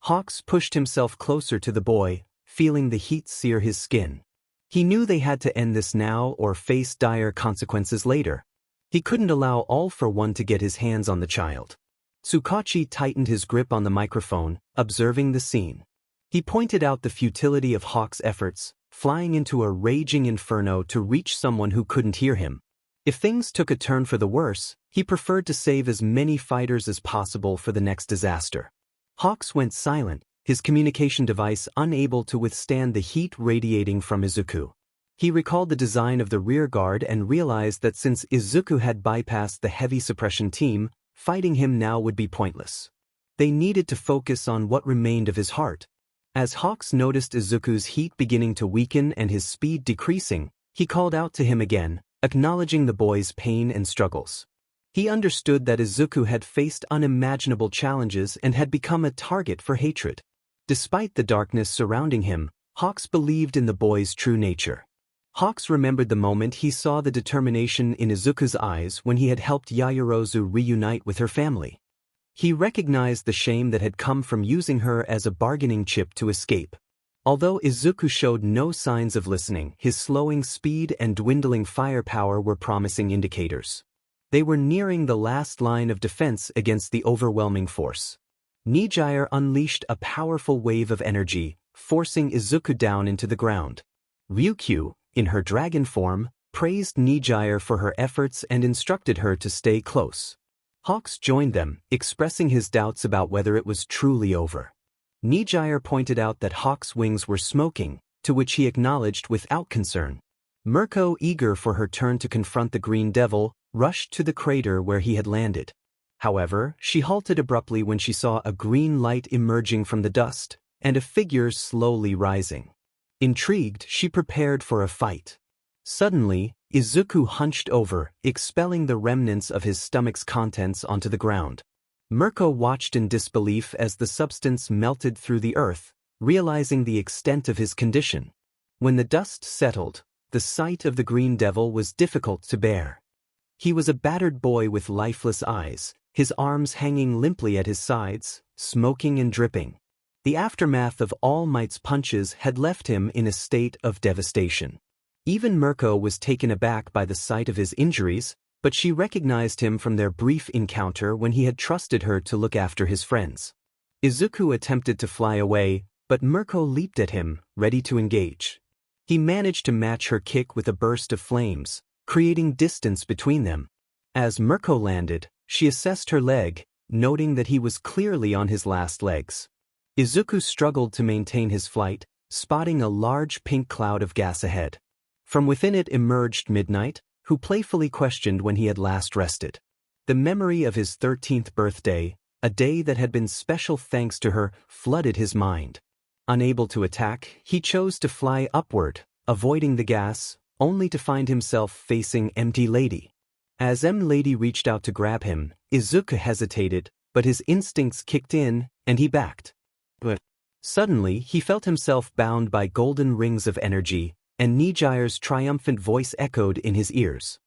Hawks pushed himself closer to the boy, feeling the heat sear his skin. He knew they had to end this now or face dire consequences later. He couldn't allow All for One to get his hands on the child. Tsukachi tightened his grip on the microphone, observing the scene. He pointed out the futility of Hawk's efforts, flying into a raging inferno to reach someone who couldn't hear him. If things took a turn for the worse, he preferred to save as many fighters as possible for the next disaster. Hawks went silent, his communication device unable to withstand the heat radiating from Izuku. He recalled the design of the rear guard and realized that since Izuku had bypassed the heavy suppression team, fighting him now would be pointless. They needed to focus on what remained of his heart. As Hawks noticed Izuku's heat beginning to weaken and his speed decreasing, he called out to him again, acknowledging the boy's pain and struggles. He understood that Izuku had faced unimaginable challenges and had become a target for hatred. Despite the darkness surrounding him, Hawks believed in the boy's true nature. Hawks remembered the moment he saw the determination in Izuku's eyes when he had helped Yaoyorozu reunite with her family. He recognized the shame that had come from using her as a bargaining chip to escape. Although Izuku showed no signs of listening, his slowing speed and dwindling firepower were promising indicators. They were nearing the last line of defense against the overwhelming force. Nijire unleashed a powerful wave of energy, forcing Izuku down into the ground. Ryukyu, in her dragon form, praised Nijire for her efforts and instructed her to stay close. Hawks joined them, expressing his doubts about whether it was truly over. Nijire pointed out that Hawks' wings were smoking, to which he acknowledged without concern. Mirko, eager for her turn to confront the Green Devil, rushed to the crater where he had landed. However, she halted abruptly when she saw a green light emerging from the dust, and a figure slowly rising. Intrigued, she prepared for a fight. Suddenly, Izuku hunched over, expelling the remnants of his stomach's contents onto the ground. Mirko watched in disbelief as the substance melted through the earth, realizing the extent of his condition. When the dust settled, the sight of the Green Devil was difficult to bear. He was a battered boy with lifeless eyes, his arms hanging limply at his sides, smoking and dripping. The aftermath of All Might's punches had left him in a state of devastation. Even Mirko was taken aback by the sight of his injuries, but she recognized him from their brief encounter when he had trusted her to look after his friends. Izuku attempted to fly away, but Mirko leaped at him, ready to engage. He managed to match her kick with a burst of flames, creating distance between them. As Mirko landed, she assessed her leg, noting that he was clearly on his last legs. Izuku struggled to maintain his flight, spotting a large pink cloud of gas ahead. From within it emerged Midnight, who playfully questioned when he had last rested. The memory of his 13th birthday, a day that had been special thanks to her, flooded his mind. Unable to attack, he chose to fly upward, avoiding the gas, only to find himself facing Empty Lady. As M. Lady reached out to grab him, Izuku hesitated, but his instincts kicked in, and he backed. But suddenly, he felt himself bound by golden rings of energy, and Nijire's triumphant voice echoed in his ears.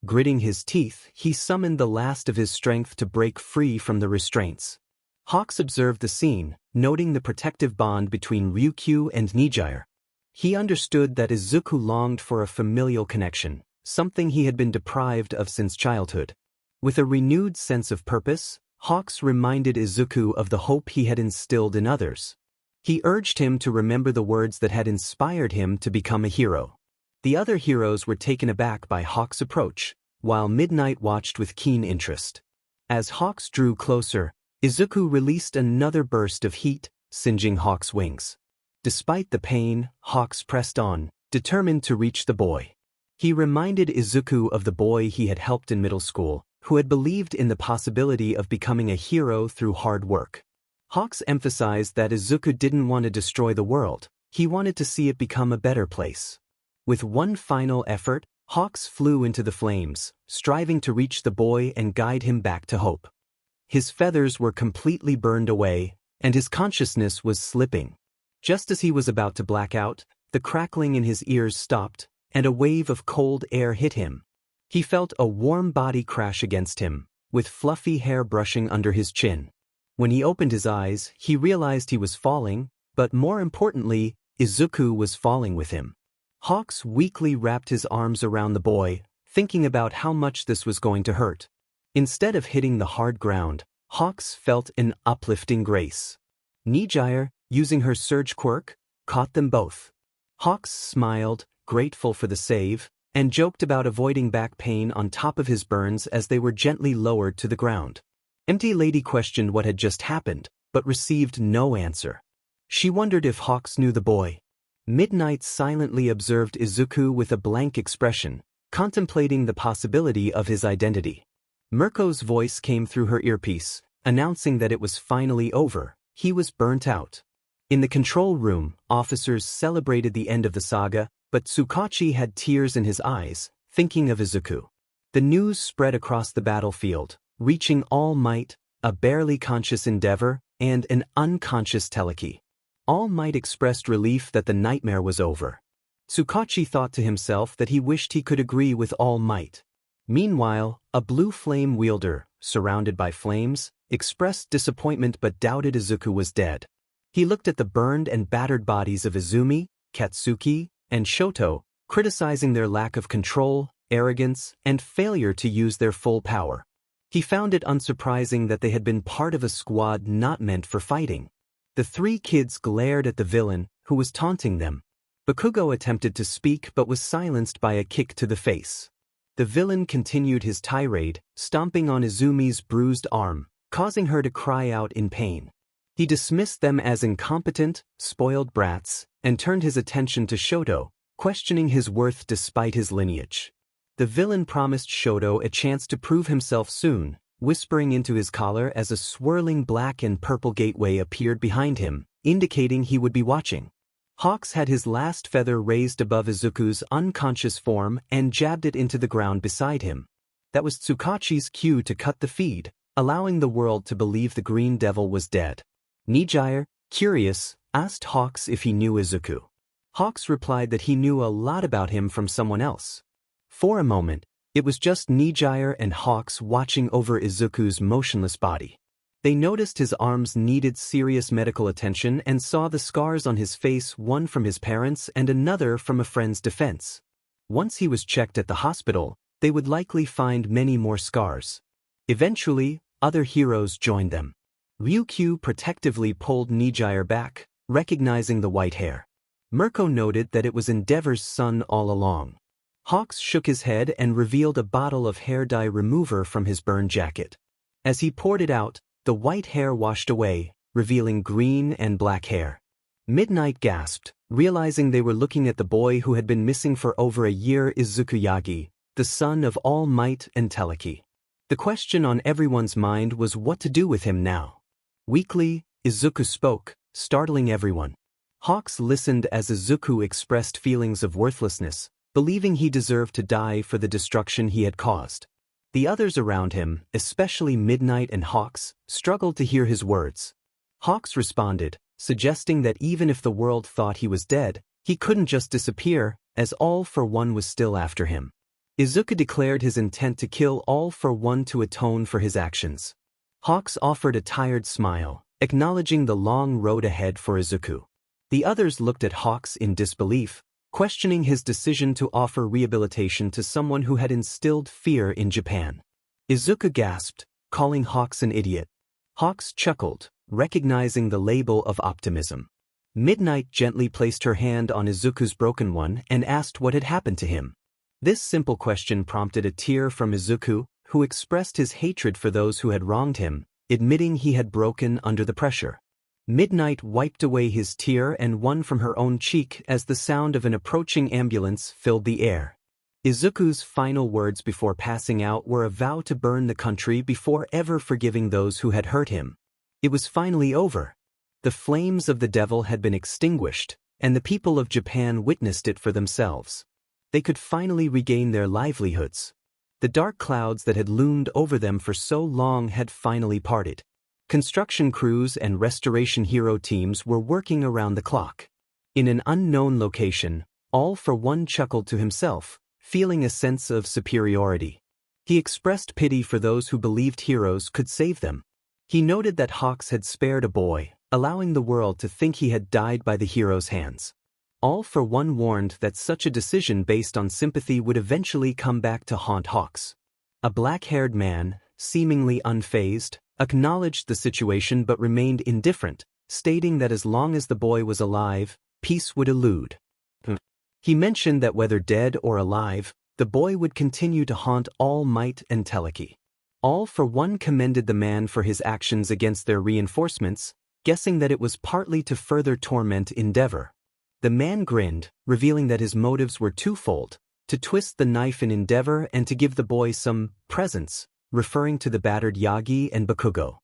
Gritting his teeth, he summoned the last of his strength to break free from the restraints. Hawks observed the scene, noting the protective bond between Ryukyu and Nijire. He understood that Izuku longed for a familial connection, something he had been deprived of since childhood. With a renewed sense of purpose, Hawks reminded Izuku of the hope he had instilled in others. He urged him to remember the words that had inspired him to become a hero. The other heroes were taken aback by Hawks' approach, while Midnight watched with keen interest. As Hawks drew closer, Izuku released another burst of heat, singeing Hawks' wings. Despite the pain, Hawks pressed on, determined to reach the boy. He reminded Izuku of the boy he had helped in middle school, who had believed in the possibility of becoming a hero through hard work. Hawks emphasized that Izuku didn't want to destroy the world, he wanted to see it become a better place. With one final effort, Hawks flew into the flames, striving to reach the boy and guide him back to hope. His feathers were completely burned away, and his consciousness was slipping. Just as he was about to black out, the crackling in his ears stopped, and a wave of cold air hit him. He felt a warm body crash against him, with fluffy hair brushing under his chin. When he opened his eyes, he realized he was falling, but more importantly, Izuku was falling with him. Hawks weakly wrapped his arms around the boy, thinking about how much this was going to hurt. Instead of hitting the hard ground, Hawks felt an uplifting grace. Nijire, using her surge quirk, caught them both. Hawks smiled, grateful for the save, and joked about avoiding back pain on top of his burns as they were gently lowered to the ground. Empty Lady questioned what had just happened, but received no answer. She wondered if Hawks knew the boy. Midnight silently observed Izuku with a blank expression, contemplating the possibility of his identity. Mirko's voice came through her earpiece, announcing that it was finally over. He was burnt out. In the control room, officers celebrated the end of the saga, but Tsukachi had tears in his eyes, thinking of Izuku. The news spread across the battlefield, reaching All Might, a barely conscious Endeavor, and an unconscious Teleki. All Might expressed relief that the nightmare was over. Tsukachi thought to himself that he wished he could agree with All Might. Meanwhile, a blue flame wielder, surrounded by flames, expressed disappointment but doubted Izuku was dead. He looked at the burned and battered bodies of Izumi, Katsuki, and Shoto, criticizing their lack of control, arrogance, and failure to use their full power. He found it unsurprising that they had been part of a squad not meant for fighting. The three kids glared at the villain, who was taunting them. Bakugo attempted to speak but was silenced by a kick to the face. The villain continued his tirade, stomping on Izumi's bruised arm, causing her to cry out in pain. He dismissed them as incompetent, spoiled brats, and turned his attention to Shoto, questioning his worth despite his lineage. The villain promised Shoto a chance to prove himself soon, whispering into his collar as a swirling black and purple gateway appeared behind him, indicating he would be watching. Hawks had his last feather raised above Izuku's unconscious form and jabbed it into the ground beside him. That was Tsukachi's cue to cut the feed, allowing the world to believe the Green Devil was dead. Nijire, curious, asked Hawks if he knew Izuku. Hawks replied that he knew a lot about him from someone else. For a moment, it was just Nijire and Hawks watching over Izuku's motionless body. They noticed his arms needed serious medical attention and saw the scars on his face, one from his parents and another from a friend's defense. Once he was checked at the hospital, they would likely find many more scars. Eventually, other heroes joined them. Ryukyu protectively pulled Nijire back, recognizing the white hair. Mirko noted that it was Endeavor's son all along. Hawks shook his head and revealed a bottle of hair dye remover from his burned jacket. As he poured it out, the white hair washed away, revealing green and black hair. Midnight gasped, realizing they were looking at the boy who had been missing for over a year, Izuku Yagi, the son of All Might and Teleki. The question on everyone's mind was what to do with him now. Weakly, Izuku spoke, startling everyone. Hawks listened as Izuku expressed feelings of worthlessness, believing he deserved to die for the destruction he had caused. The others around him, especially Midnight and Hawks, struggled to hear his words. Hawks responded, suggesting that even if the world thought he was dead, he couldn't just disappear, as All for One was still after him. Izuku declared his intent to kill All for One to atone for his actions. Hawks offered a tired smile, acknowledging the long road ahead for Izuku. The others looked at Hawks in disbelief, questioning his decision to offer rehabilitation to someone who had instilled fear in Japan. Izuku gasped, calling Hawks an idiot. Hawks chuckled, recognizing the label of optimism. Midnight gently placed her hand on Izuku's broken one and asked what had happened to him. This simple question prompted a tear from Izuku, who expressed his hatred for those who had wronged him, admitting he had broken under the pressure. Midnight wiped away his tear and one from her own cheek as the sound of an approaching ambulance filled the air. Izuku's final words before passing out were a vow to burn the country before ever forgiving those who had hurt him. It was finally over. The flames of the devil had been extinguished, and the people of Japan witnessed it for themselves. They could finally regain their livelihoods. The dark clouds that had loomed over them for so long had finally parted. Construction crews and restoration hero teams were working around the clock. In an unknown location, All for One chuckled to himself, feeling a sense of superiority. He expressed pity for those who believed heroes could save them. He noted that Hawks had spared a boy, allowing the world to think he had died by the hero's hands. All for One warned that such a decision based on sympathy would eventually come back to haunt Hawks. A black-haired man, seemingly unfazed, acknowledged the situation but remained indifferent, stating that as long as the boy was alive, peace would elude. He mentioned that whether dead or alive, the boy would continue to haunt All Might and Teleki. All for One commended the man for his actions against their reinforcements, guessing that it was partly to further torment Endeavor. The man grinned, revealing that his motives were twofold: to twist the knife in Endeavor and to give the boy some presents, referring to the battered Yagi and Bakugo.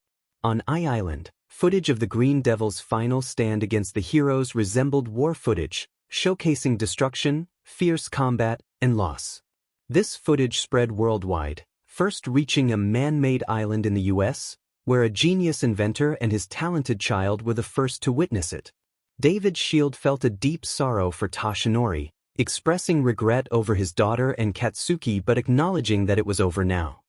On Eye Island, footage of the Green Devil's final stand against the heroes resembled war footage, showcasing destruction, fierce combat, and loss. This footage spread worldwide, first reaching a man-made island in the US, where a genius inventor and his talented child were the first to witness it. David Shield felt a deep sorrow for Toshinori, expressing regret over his daughter and Katsuki but acknowledging that it was over now.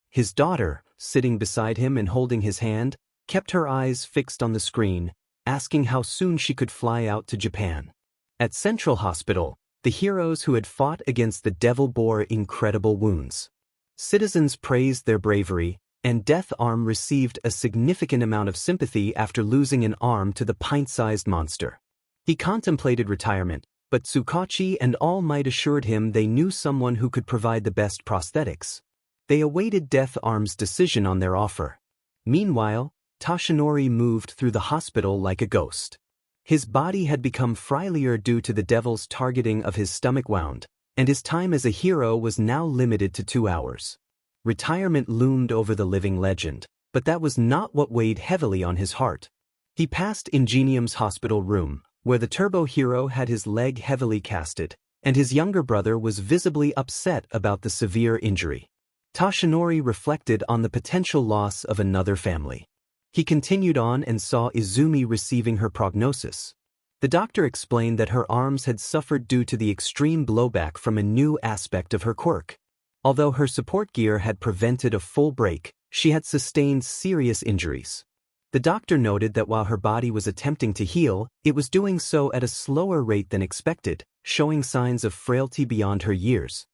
His daughter, sitting beside him and holding his hand, kept her eyes fixed on the screen, asking how soon she could fly out to Japan. At Central Hospital, the heroes who had fought against the devil bore incredible wounds. Citizens praised their bravery, and Death Arm received a significant amount of sympathy after losing an arm to the pint-sized monster. He contemplated retirement, but Tsukachi and All Might assured him they knew someone who could provide the best prosthetics. They awaited Death Arm's decision on their offer. Meanwhile, Toshinori moved through the hospital like a ghost. His body had become frailer due to the devil's targeting of his stomach wound, and his time as a hero was now limited to 2 hours. Retirement loomed over the living legend, but that was not what weighed heavily on his heart. He passed Ingenium's hospital room, where the turbo hero had his leg heavily casted, and his younger brother was visibly upset about the severe injury. Toshinori reflected on the potential loss of another family. He continued on and saw Izumi receiving her prognosis. The doctor explained that her arms had suffered due to the extreme blowback from a new aspect of her quirk. Although her support gear had prevented a full break, she had sustained serious injuries. The doctor noted that while her body was attempting to heal, it was doing so at a slower rate than expected, showing signs of frailty beyond her years.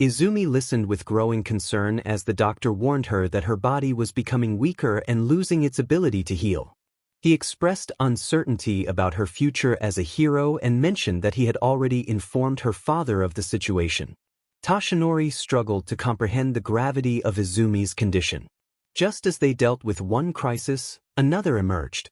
Izumi listened with growing concern as the doctor warned her that her body was becoming weaker and losing its ability to heal. He expressed uncertainty about her future as a hero and mentioned that he had already informed her father of the situation. Toshinori struggled to comprehend the gravity of Izumi's condition. Just as they dealt with one crisis, another emerged.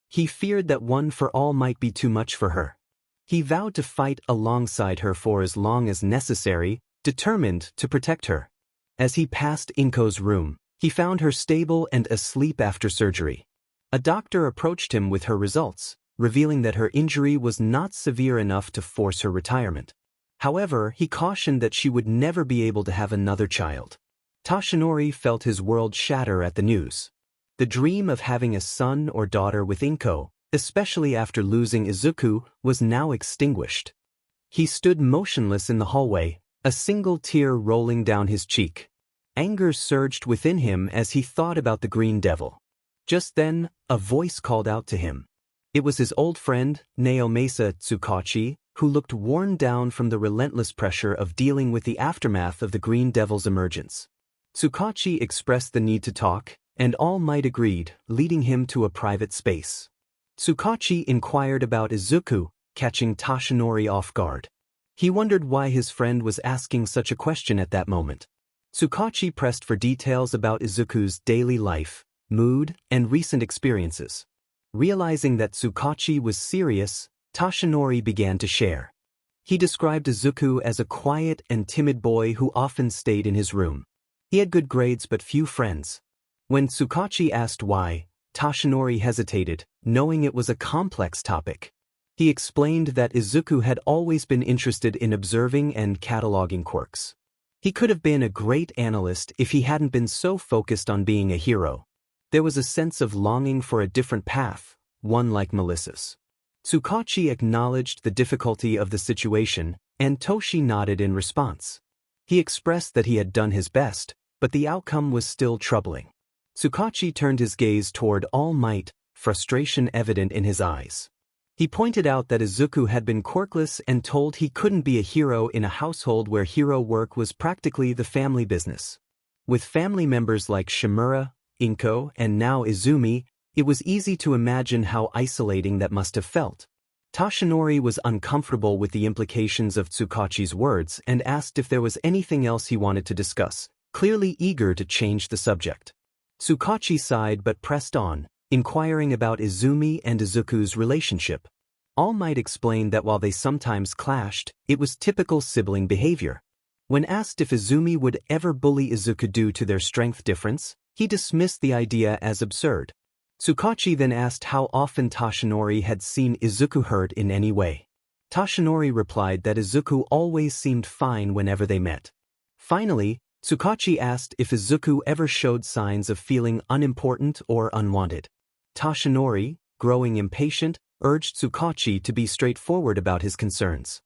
He feared that one for all might be too much for her. He vowed to fight alongside her for as long as necessary, determined to protect her. As he passed Inko's room, he found her stable and asleep after surgery. A doctor approached him with her results, revealing that her injury was not severe enough to force her retirement. However, he cautioned that she would never be able to have another child. Toshinori felt his world shatter at the news. The dream of having a son or daughter with Inko, especially after losing Izuku, was now extinguished. He stood motionless in the hallway, a single tear rolling down his cheek. Anger surged within him as he thought about the Green Devil. Just then, a voice called out to him. It was his old friend, Naomasa Tsukachi, who looked worn down from the relentless pressure of dealing with the aftermath of the Green Devil's emergence. Tsukachi expressed the need to talk, and All Might agreed, leading him to a private space. Tsukachi inquired about Izuku, catching Toshinori off guard. He wondered why his friend was asking such a question at that moment. Tsukachi pressed for details about Izuku's daily life, mood, and recent experiences. Realizing that Tsukachi was serious, Toshinori began to share. He described Izuku as a quiet and timid boy who often stayed in his room. He had good grades but few friends. When Tsukachi asked why, Toshinori hesitated, knowing it was a complex topic. He explained that Izuku had always been interested in observing and cataloging quirks. He could have been a great analyst if he hadn't been so focused on being a hero. There was a sense of longing for a different path, one like Melissa's. Tsukachi acknowledged the difficulty of the situation, and Toshi nodded in response. He expressed that he had done his best, but the outcome was still troubling. Tsukachi turned his gaze toward All Might, frustration evident in his eyes. He pointed out that Izuku had been quirkless and told he couldn't be a hero in a household where hero work was practically the family business. With family members like Shimura, Inko, and now Izumi, it was easy to imagine how isolating that must have felt. Toshinori was uncomfortable with the implications of Tsukachi's words and asked if there was anything else he wanted to discuss, clearly eager to change the subject. Tsukachi sighed but pressed on, inquiring about Izumi and Izuku's relationship. All Might explained that while they sometimes clashed, it was typical sibling behavior. When asked if Izumi would ever bully Izuku due to their strength difference, he dismissed the idea as absurd. Tsukachi then asked how often Toshinori had seen Izuku hurt in any way. Toshinori replied that Izuku always seemed fine whenever they met. Finally, Tsukachi asked if Izuku ever showed signs of feeling unimportant or unwanted. Toshinori, growing impatient, urged Tsukachi to be straightforward about his concerns.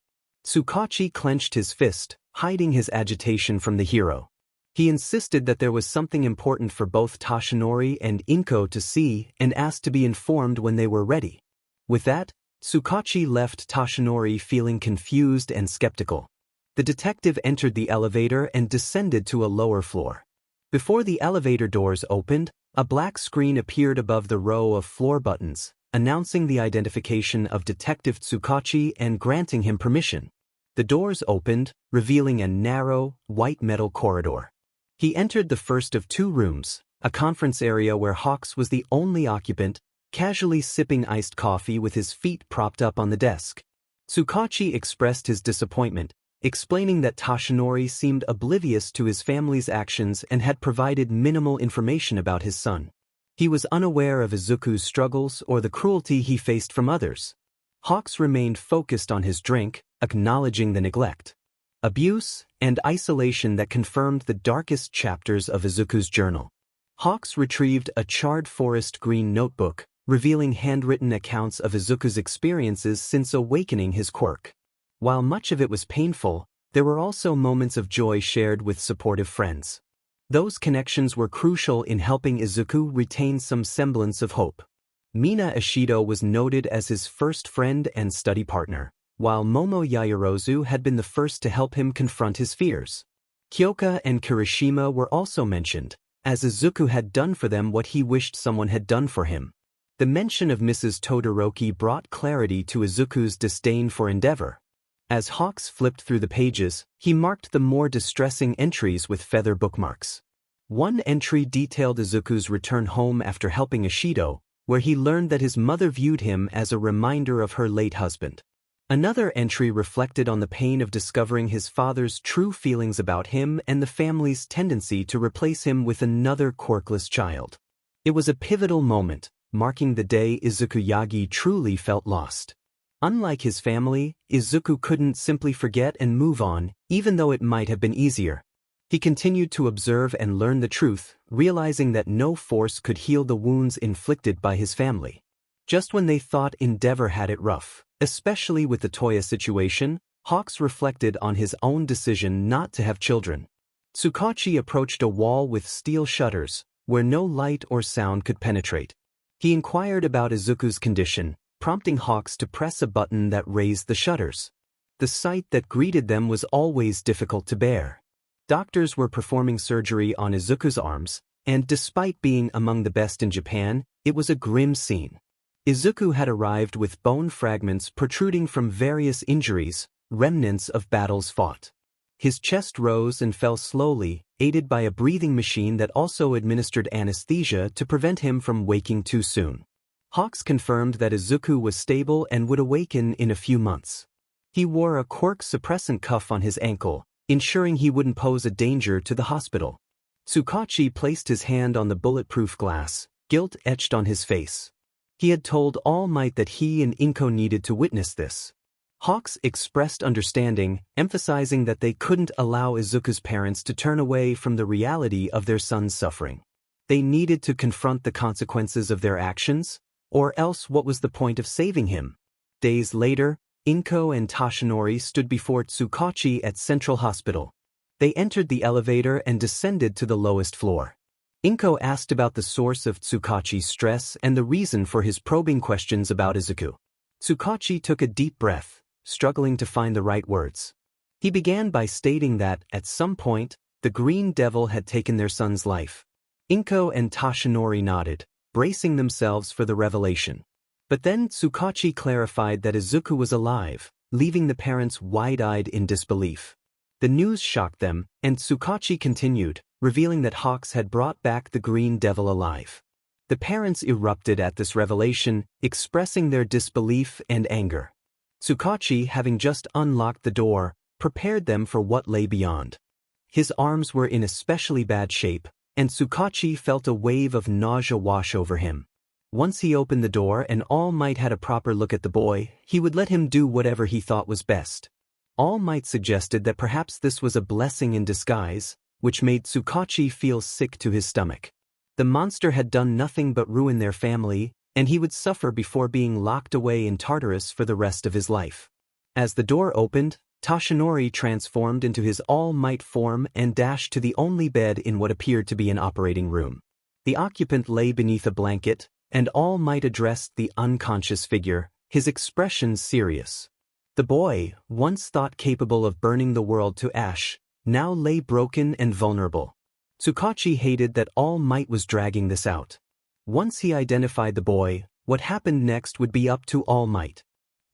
Tsukachi clenched his fist, hiding his agitation from the hero. He insisted that there was something important for both Toshinori and Inko to see and asked to be informed when they were ready. With that, Tsukachi left Toshinori feeling confused and skeptical. The detective entered the elevator and descended to a lower floor. Before the elevator doors opened, a black screen appeared above the row of floor buttons, announcing the identification of Detective Tsukachi and granting him permission. The doors opened, revealing a narrow, white metal corridor. He entered the first of two rooms, a conference area where Hawks was the only occupant, casually sipping iced coffee with his feet propped up on the desk. Tsukachi expressed his disappointment, explaining that Toshinori seemed oblivious to his family's actions and had provided minimal information about his son. He was unaware of Izuku's struggles or the cruelty he faced from others. Hawks remained focused on his drink, acknowledging the neglect, abuse, and isolation that confirmed the darkest chapters of Izuku's journal. Hawks retrieved a charred forest green notebook, revealing handwritten accounts of Izuku's experiences since awakening his quirk. While much of it was painful, there were also moments of joy shared with supportive friends. Those connections were crucial in helping Izuku retain some semblance of hope. Mina Ishido was noted as his first friend and study partner, while Momo Yaoyorozu had been the first to help him confront his fears. Kyoka and Kirishima were also mentioned, as Izuku had done for them what he wished someone had done for him. The mention of Mrs. Todoroki brought clarity to Izuku's disdain for endeavor. As Hawks flipped through the pages, he marked the more distressing entries with feather bookmarks. One entry detailed Izuku's return home after helping Ishido, where he learned that his mother viewed him as a reminder of her late husband. Another entry reflected on the pain of discovering his father's true feelings about him and the family's tendency to replace him with another quirkless child. It was a pivotal moment, marking the day Izuku Yagi truly felt lost. Unlike his family, Izuku couldn't simply forget and move on, even though it might have been easier. He continued to observe and learn the truth, realizing that no force could heal the wounds inflicted by his family. Just when they thought Endeavor had it rough, especially with the Toya situation, Hawks reflected on his own decision not to have children. Tsukachi approached a wall with steel shutters, where no light or sound could penetrate. He inquired about Izuku's condition, prompting Hawks to press a button that raised the shutters. The sight that greeted them was always difficult to bear. Doctors were performing surgery on Izuku's arms, and despite being among the best in Japan, it was a grim scene. Izuku had arrived with bone fragments protruding from various injuries, remnants of battles fought. His chest rose and fell slowly, aided by a breathing machine that also administered anesthesia to prevent him from waking too soon. Hawks confirmed that Izuku was stable and would awaken in a few months. He wore a Quirk suppressant cuff on his ankle, ensuring he wouldn't pose a danger to the hospital. Tsukachi placed his hand on the bulletproof glass, guilt etched on his face. He had told All Might that he and Inko needed to witness this. Hawks expressed understanding, emphasizing that they couldn't allow Izuku's parents to turn away from the reality of their son's suffering. They needed to confront the consequences of their actions, or else what was the point of saving him? Days later, Inko and Toshinori stood before Tsukachi at Central Hospital. They entered the elevator and descended to the lowest floor. Inko asked about the source of Tsukachi's stress and the reason for his probing questions about Izuku. Tsukachi took a deep breath, struggling to find the right words. He began by stating that, at some point, the Green Devil had taken their son's life. Inko and Toshinori nodded, bracing themselves for the revelation. But then Tsukachi clarified that Izuku was alive, leaving the parents wide-eyed in disbelief. The news shocked them, and Tsukachi continued, revealing that Hawks had brought back the Green Devil alive. The parents erupted at this revelation, expressing their disbelief and anger. Tsukachi, having just unlocked the door, prepared them for what lay beyond. His arms were in especially bad shape, and Tsukachi felt a wave of nausea wash over him. Once he opened the door and All Might had a proper look at the boy, he would let him do whatever he thought was best. All Might suggested that perhaps this was a blessing in disguise, which made Tsukachi feel sick to his stomach. The monster had done nothing but ruin their family, and he would suffer before being locked away in Tartarus for the rest of his life. As the door opened, Toshinori transformed into his All Might form and dashed to the only bed in what appeared to be an operating room. The occupant lay beneath a blanket, and All Might addressed the unconscious figure, his expression serious. The boy, once thought capable of burning the world to ash, now lay broken and vulnerable. Tsukachi hated that All Might was dragging this out. Once he identified the boy, what happened next would be up to All Might.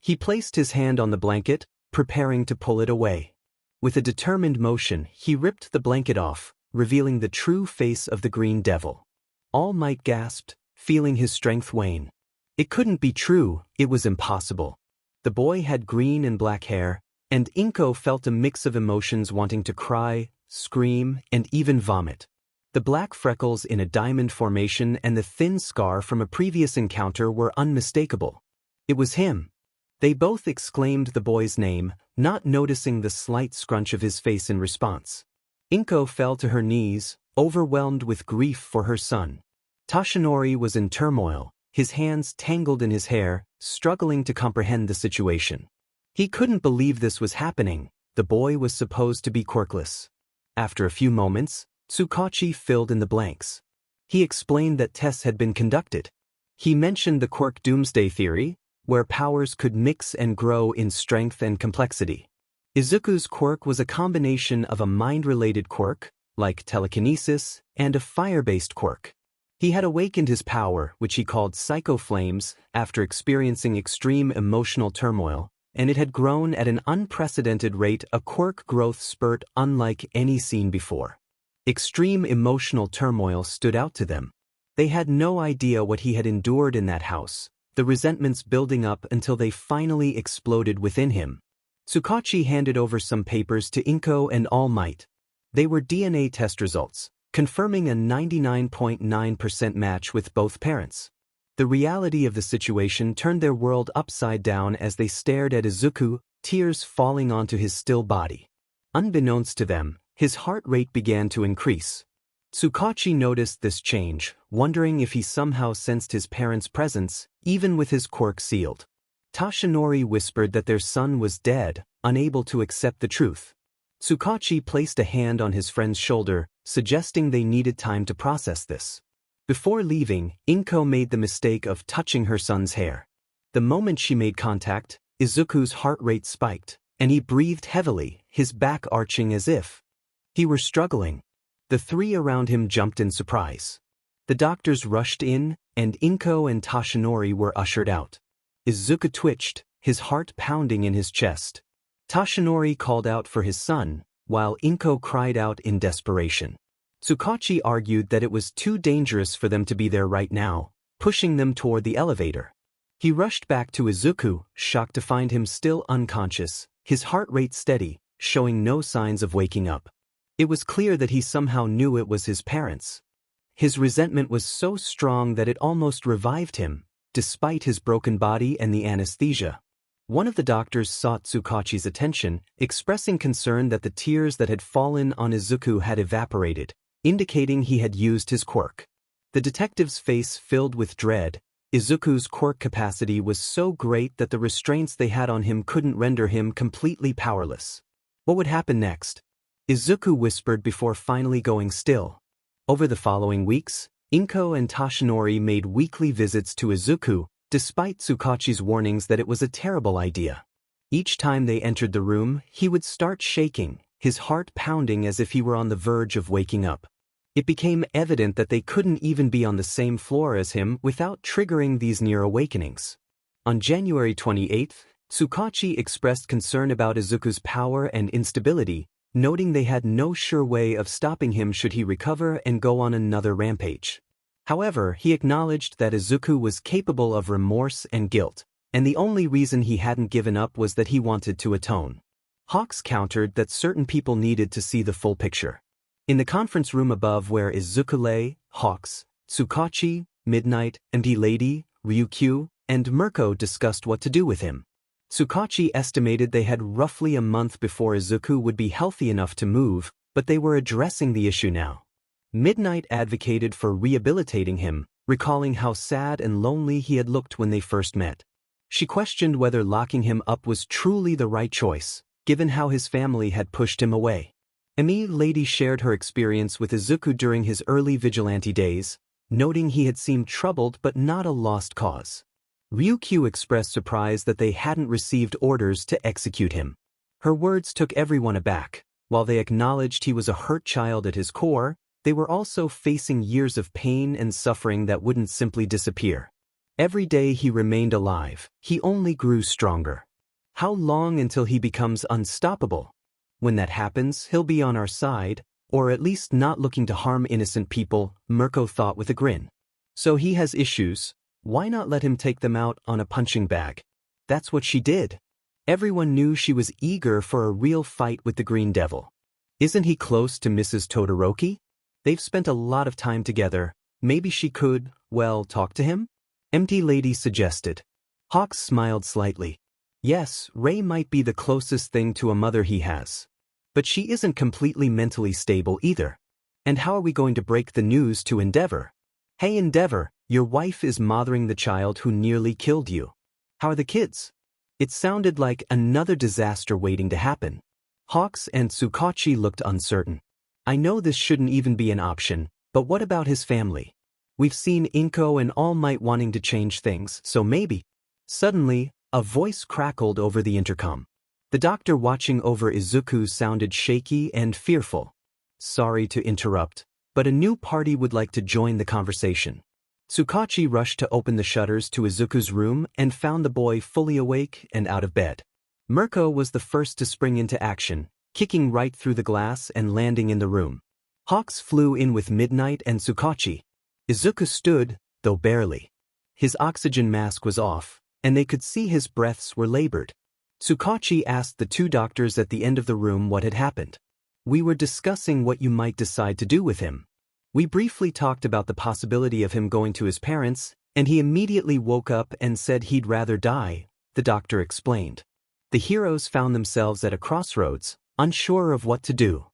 He placed his hand on the blanket, preparing to pull it away. With a determined motion, he ripped the blanket off, revealing the true face of the Green Devil. All Might gasped, feeling his strength wane. It couldn't be true, it was impossible. The boy had green and black hair, and Inko felt a mix of emotions wanting to cry, scream, and even vomit. The black freckles in a diamond formation and the thin scar from a previous encounter were unmistakable. It was him. They both exclaimed the boy's name, not noticing the slight scrunch of his face in response. Inko fell to her knees, overwhelmed with grief for her son. Toshinori was in turmoil, his hands tangled in his hair, struggling to comprehend the situation. He couldn't believe this was happening. The boy was supposed to be quirkless. After a few moments, Tsukachi filled in the blanks. He explained that tests had been conducted. He mentioned the Quirk doomsday theory, where powers could mix and grow in strength and complexity. Izuku's quirk was a combination of a mind-related quirk, like telekinesis, and a fire-based quirk. He had awakened his power, which he called psycho flames, after experiencing extreme emotional turmoil, and it had grown at an unprecedented rate, a quirk growth spurt unlike any seen before. Extreme emotional turmoil stood out to them. They had no idea what he had endured in that house, the resentments building up until they finally exploded within him. Tsukachi handed over some papers to Inko and All Might. They were DNA test results, confirming a 99.9% match with both parents. The reality of the situation turned their world upside down as they stared at Izuku, tears falling onto his still body. Unbeknownst to them, his heart rate began to increase. Tsukachi noticed this change, wondering if he somehow sensed his parents' presence, even with his quirk sealed. Toshinori whispered that their son was dead, unable to accept the truth. Tsukachi placed a hand on his friend's shoulder, suggesting they needed time to process this. Before leaving, Inko made the mistake of touching her son's hair. The moment she made contact, Izuku's heart rate spiked, and he breathed heavily, his back arching as if he were struggling. The three around him jumped in surprise. The doctors rushed in, and Inko and Toshinori were ushered out. Izuku twitched, his heart pounding in his chest. Toshinori called out for his son, while Inko cried out in desperation. Tsukachi argued that it was too dangerous for them to be there right now, pushing them toward the elevator. He rushed back to Izuku, shocked to find him still unconscious, his heart rate steady, showing no signs of waking up. It was clear that he somehow knew it was his parents. His resentment was so strong that it almost revived him, despite his broken body and the anesthesia. One of the doctors sought Tsukachi's attention, expressing concern that the tears that had fallen on Izuku had evaporated, indicating he had used his quirk. The detective's face filled with dread. Izuku's quirk capacity was so great that the restraints they had on him couldn't render him completely powerless. What would happen next? Izuku whispered before finally going still. Over the following weeks, Inko and Toshinori made weekly visits to Izuku, despite Tsukachi's warnings that it was a terrible idea. Each time they entered the room, he would start shaking, his heart pounding as if he were on the verge of waking up. It became evident that they couldn't even be on the same floor as him without triggering these near awakenings. On January 28th, Tsukachi expressed concern about Izuku's power and instability, noting they had no sure way of stopping him should he recover and go on another rampage. However, he acknowledged that Izuku was capable of remorse and guilt, and the only reason he hadn't given up was that he wanted to atone. Hawks countered that certain people needed to see the full picture. In the conference room above where Izuku lay, Hawks, Tsukachi, Midnight, MD Lady, Ryukyu, and Mirko discussed what to do with him. Tsukachi estimated they had roughly a month before Izuku would be healthy enough to move, but they were addressing the issue now. Midnight advocated for rehabilitating him, recalling how sad and lonely he had looked when they first met. She questioned whether locking him up was truly the right choice, given how his family had pushed him away. MD Lady shared her experience with Izuku during his early vigilante days, noting he had seemed troubled but not a lost cause. Ryukyu expressed surprise that they hadn't received orders to execute him. Her words took everyone aback. While they acknowledged he was a hurt child at his core, they were also facing years of pain and suffering that wouldn't simply disappear. Every day he remained alive, he only grew stronger. How long until he becomes unstoppable? When that happens, he'll be on our side, Or at least not looking to harm innocent people, Mirko thought with a grin. So he has issues, why not let him take them out on a punching bag? That's what she did. Everyone knew she was eager for a real fight with the Green Devil. Isn't he close to Mrs. Todoroki? They've spent a lot of time together, maybe she could, well, talk to him? Empty Lady suggested. Hawks smiled slightly. Yes, Rei might be the closest thing to a mother he has. But she isn't completely mentally stable either. And how are we going to break the news to Endeavor? Hey Endeavor, your wife is mothering the child who nearly killed you. How are the kids? It sounded like another disaster waiting to happen. Hawks and Tsukachi looked uncertain. I know this shouldn't even be an option, but what about his family? We've seen Inko and All Might wanting to change things, so maybe. Suddenly, a voice crackled over the intercom. The doctor watching over Izuku sounded shaky and fearful. Sorry to interrupt, but a new party would like to join the conversation. Tsukachi rushed to open the shutters to Izuku's room and found the boy fully awake and out of bed. Mirko was the first to spring into action, kicking right through the glass and landing in the room. Hawks flew in with Midnight and Tsukachi. Izuku stood, though barely. His oxygen mask was off, and they could see his breaths were labored. Tsukachi asked the two doctors at the end of the room what had happened. We were discussing what you might decide to do with him. We briefly talked about the possibility of him going to his parents, and he immediately woke up and said he'd rather die, the doctor explained. The heroes found themselves at a crossroads, unsure of what to do.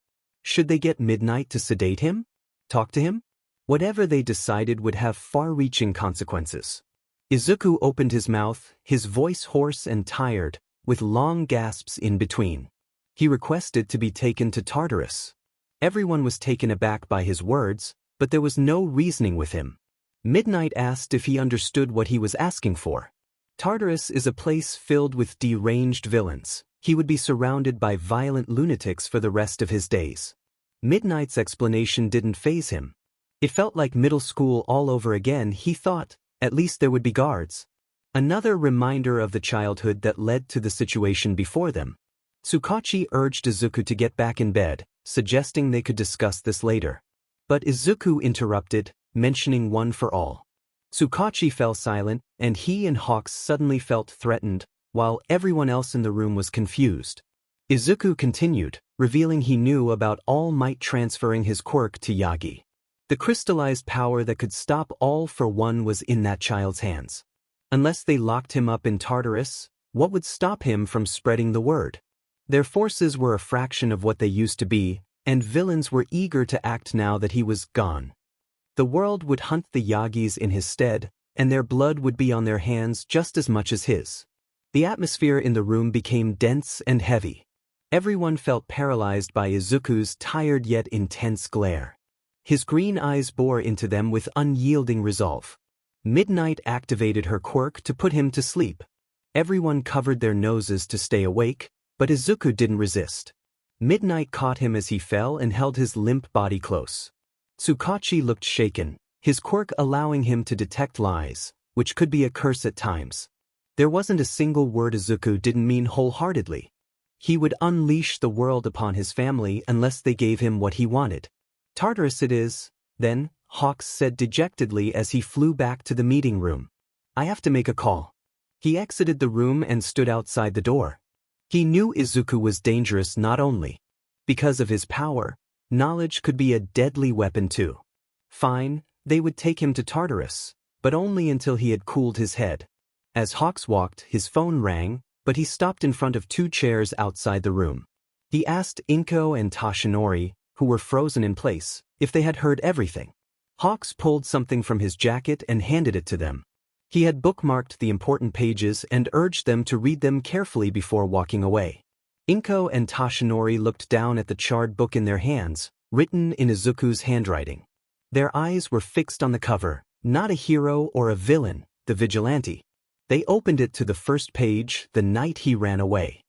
Should they get Midnight to sedate him? Talk to him? Whatever they decided would have far-reaching consequences. Izuku opened his mouth, his voice hoarse and tired, with long gasps in between. He requested to be taken to Tartarus. Everyone was taken aback by his words, but there was no reasoning with him. Midnight asked if he understood what he was asking for. Tartarus is a place filled with deranged villains. He would be surrounded by violent lunatics for the rest of his days. Midnight's explanation didn't faze him. It felt like middle school all over again, he thought. At least there would be guards. Another reminder of the childhood that led to the situation before them. Tsukachi urged Izuku to get back in bed, suggesting they could discuss this later. But Izuku interrupted, mentioning one for all. Tsukachi fell silent, and he and Hawks suddenly felt threatened, while everyone else in the room was confused. Izuku continued, revealing he knew about All Might transferring his quirk to Yagi. The crystallized power that could stop All for One was in that child's hands. Unless they locked him up in Tartarus, what would stop him from spreading the word? Their forces were a fraction of what they used to be, and villains were eager to act now that he was gone. The world would hunt the Yagis in his stead, and their blood would be on their hands just as much as his. The atmosphere in the room became dense and heavy. Everyone felt paralyzed by Izuku's tired yet intense glare. His green eyes bore into them with unyielding resolve. Midnight activated her quirk to put him to sleep. Everyone covered their noses to stay awake, but Izuku didn't resist. Midnight caught him as he fell and held his limp body close. Tsukachi looked shaken, his quirk allowing him to detect lies, which could be a curse at times. There wasn't a single word Izuku didn't mean wholeheartedly. He would unleash the world upon his family unless they gave him what he wanted. Tartarus it is, then, Hawks said dejectedly as he flew back to the meeting room. I have to make a call. He exited the room and stood outside the door. He knew Izuku was dangerous not only because of his power, knowledge could be a deadly weapon too. Fine, they would take him to Tartarus, but only until he had cooled his head. As Hawks walked, his phone rang, but he stopped in front of two chairs outside the room. He asked Inko and Toshinori, who were frozen in place, if they had heard everything. Hawks pulled something from his jacket and handed it to them. He had bookmarked the important pages and urged them to read them carefully before walking away. Inko and Toshinori looked down at the charred book in their hands, written in Izuku's handwriting. Their eyes were fixed on the cover, not a hero or a villain, the vigilante. They opened it to the first page, the night he ran away.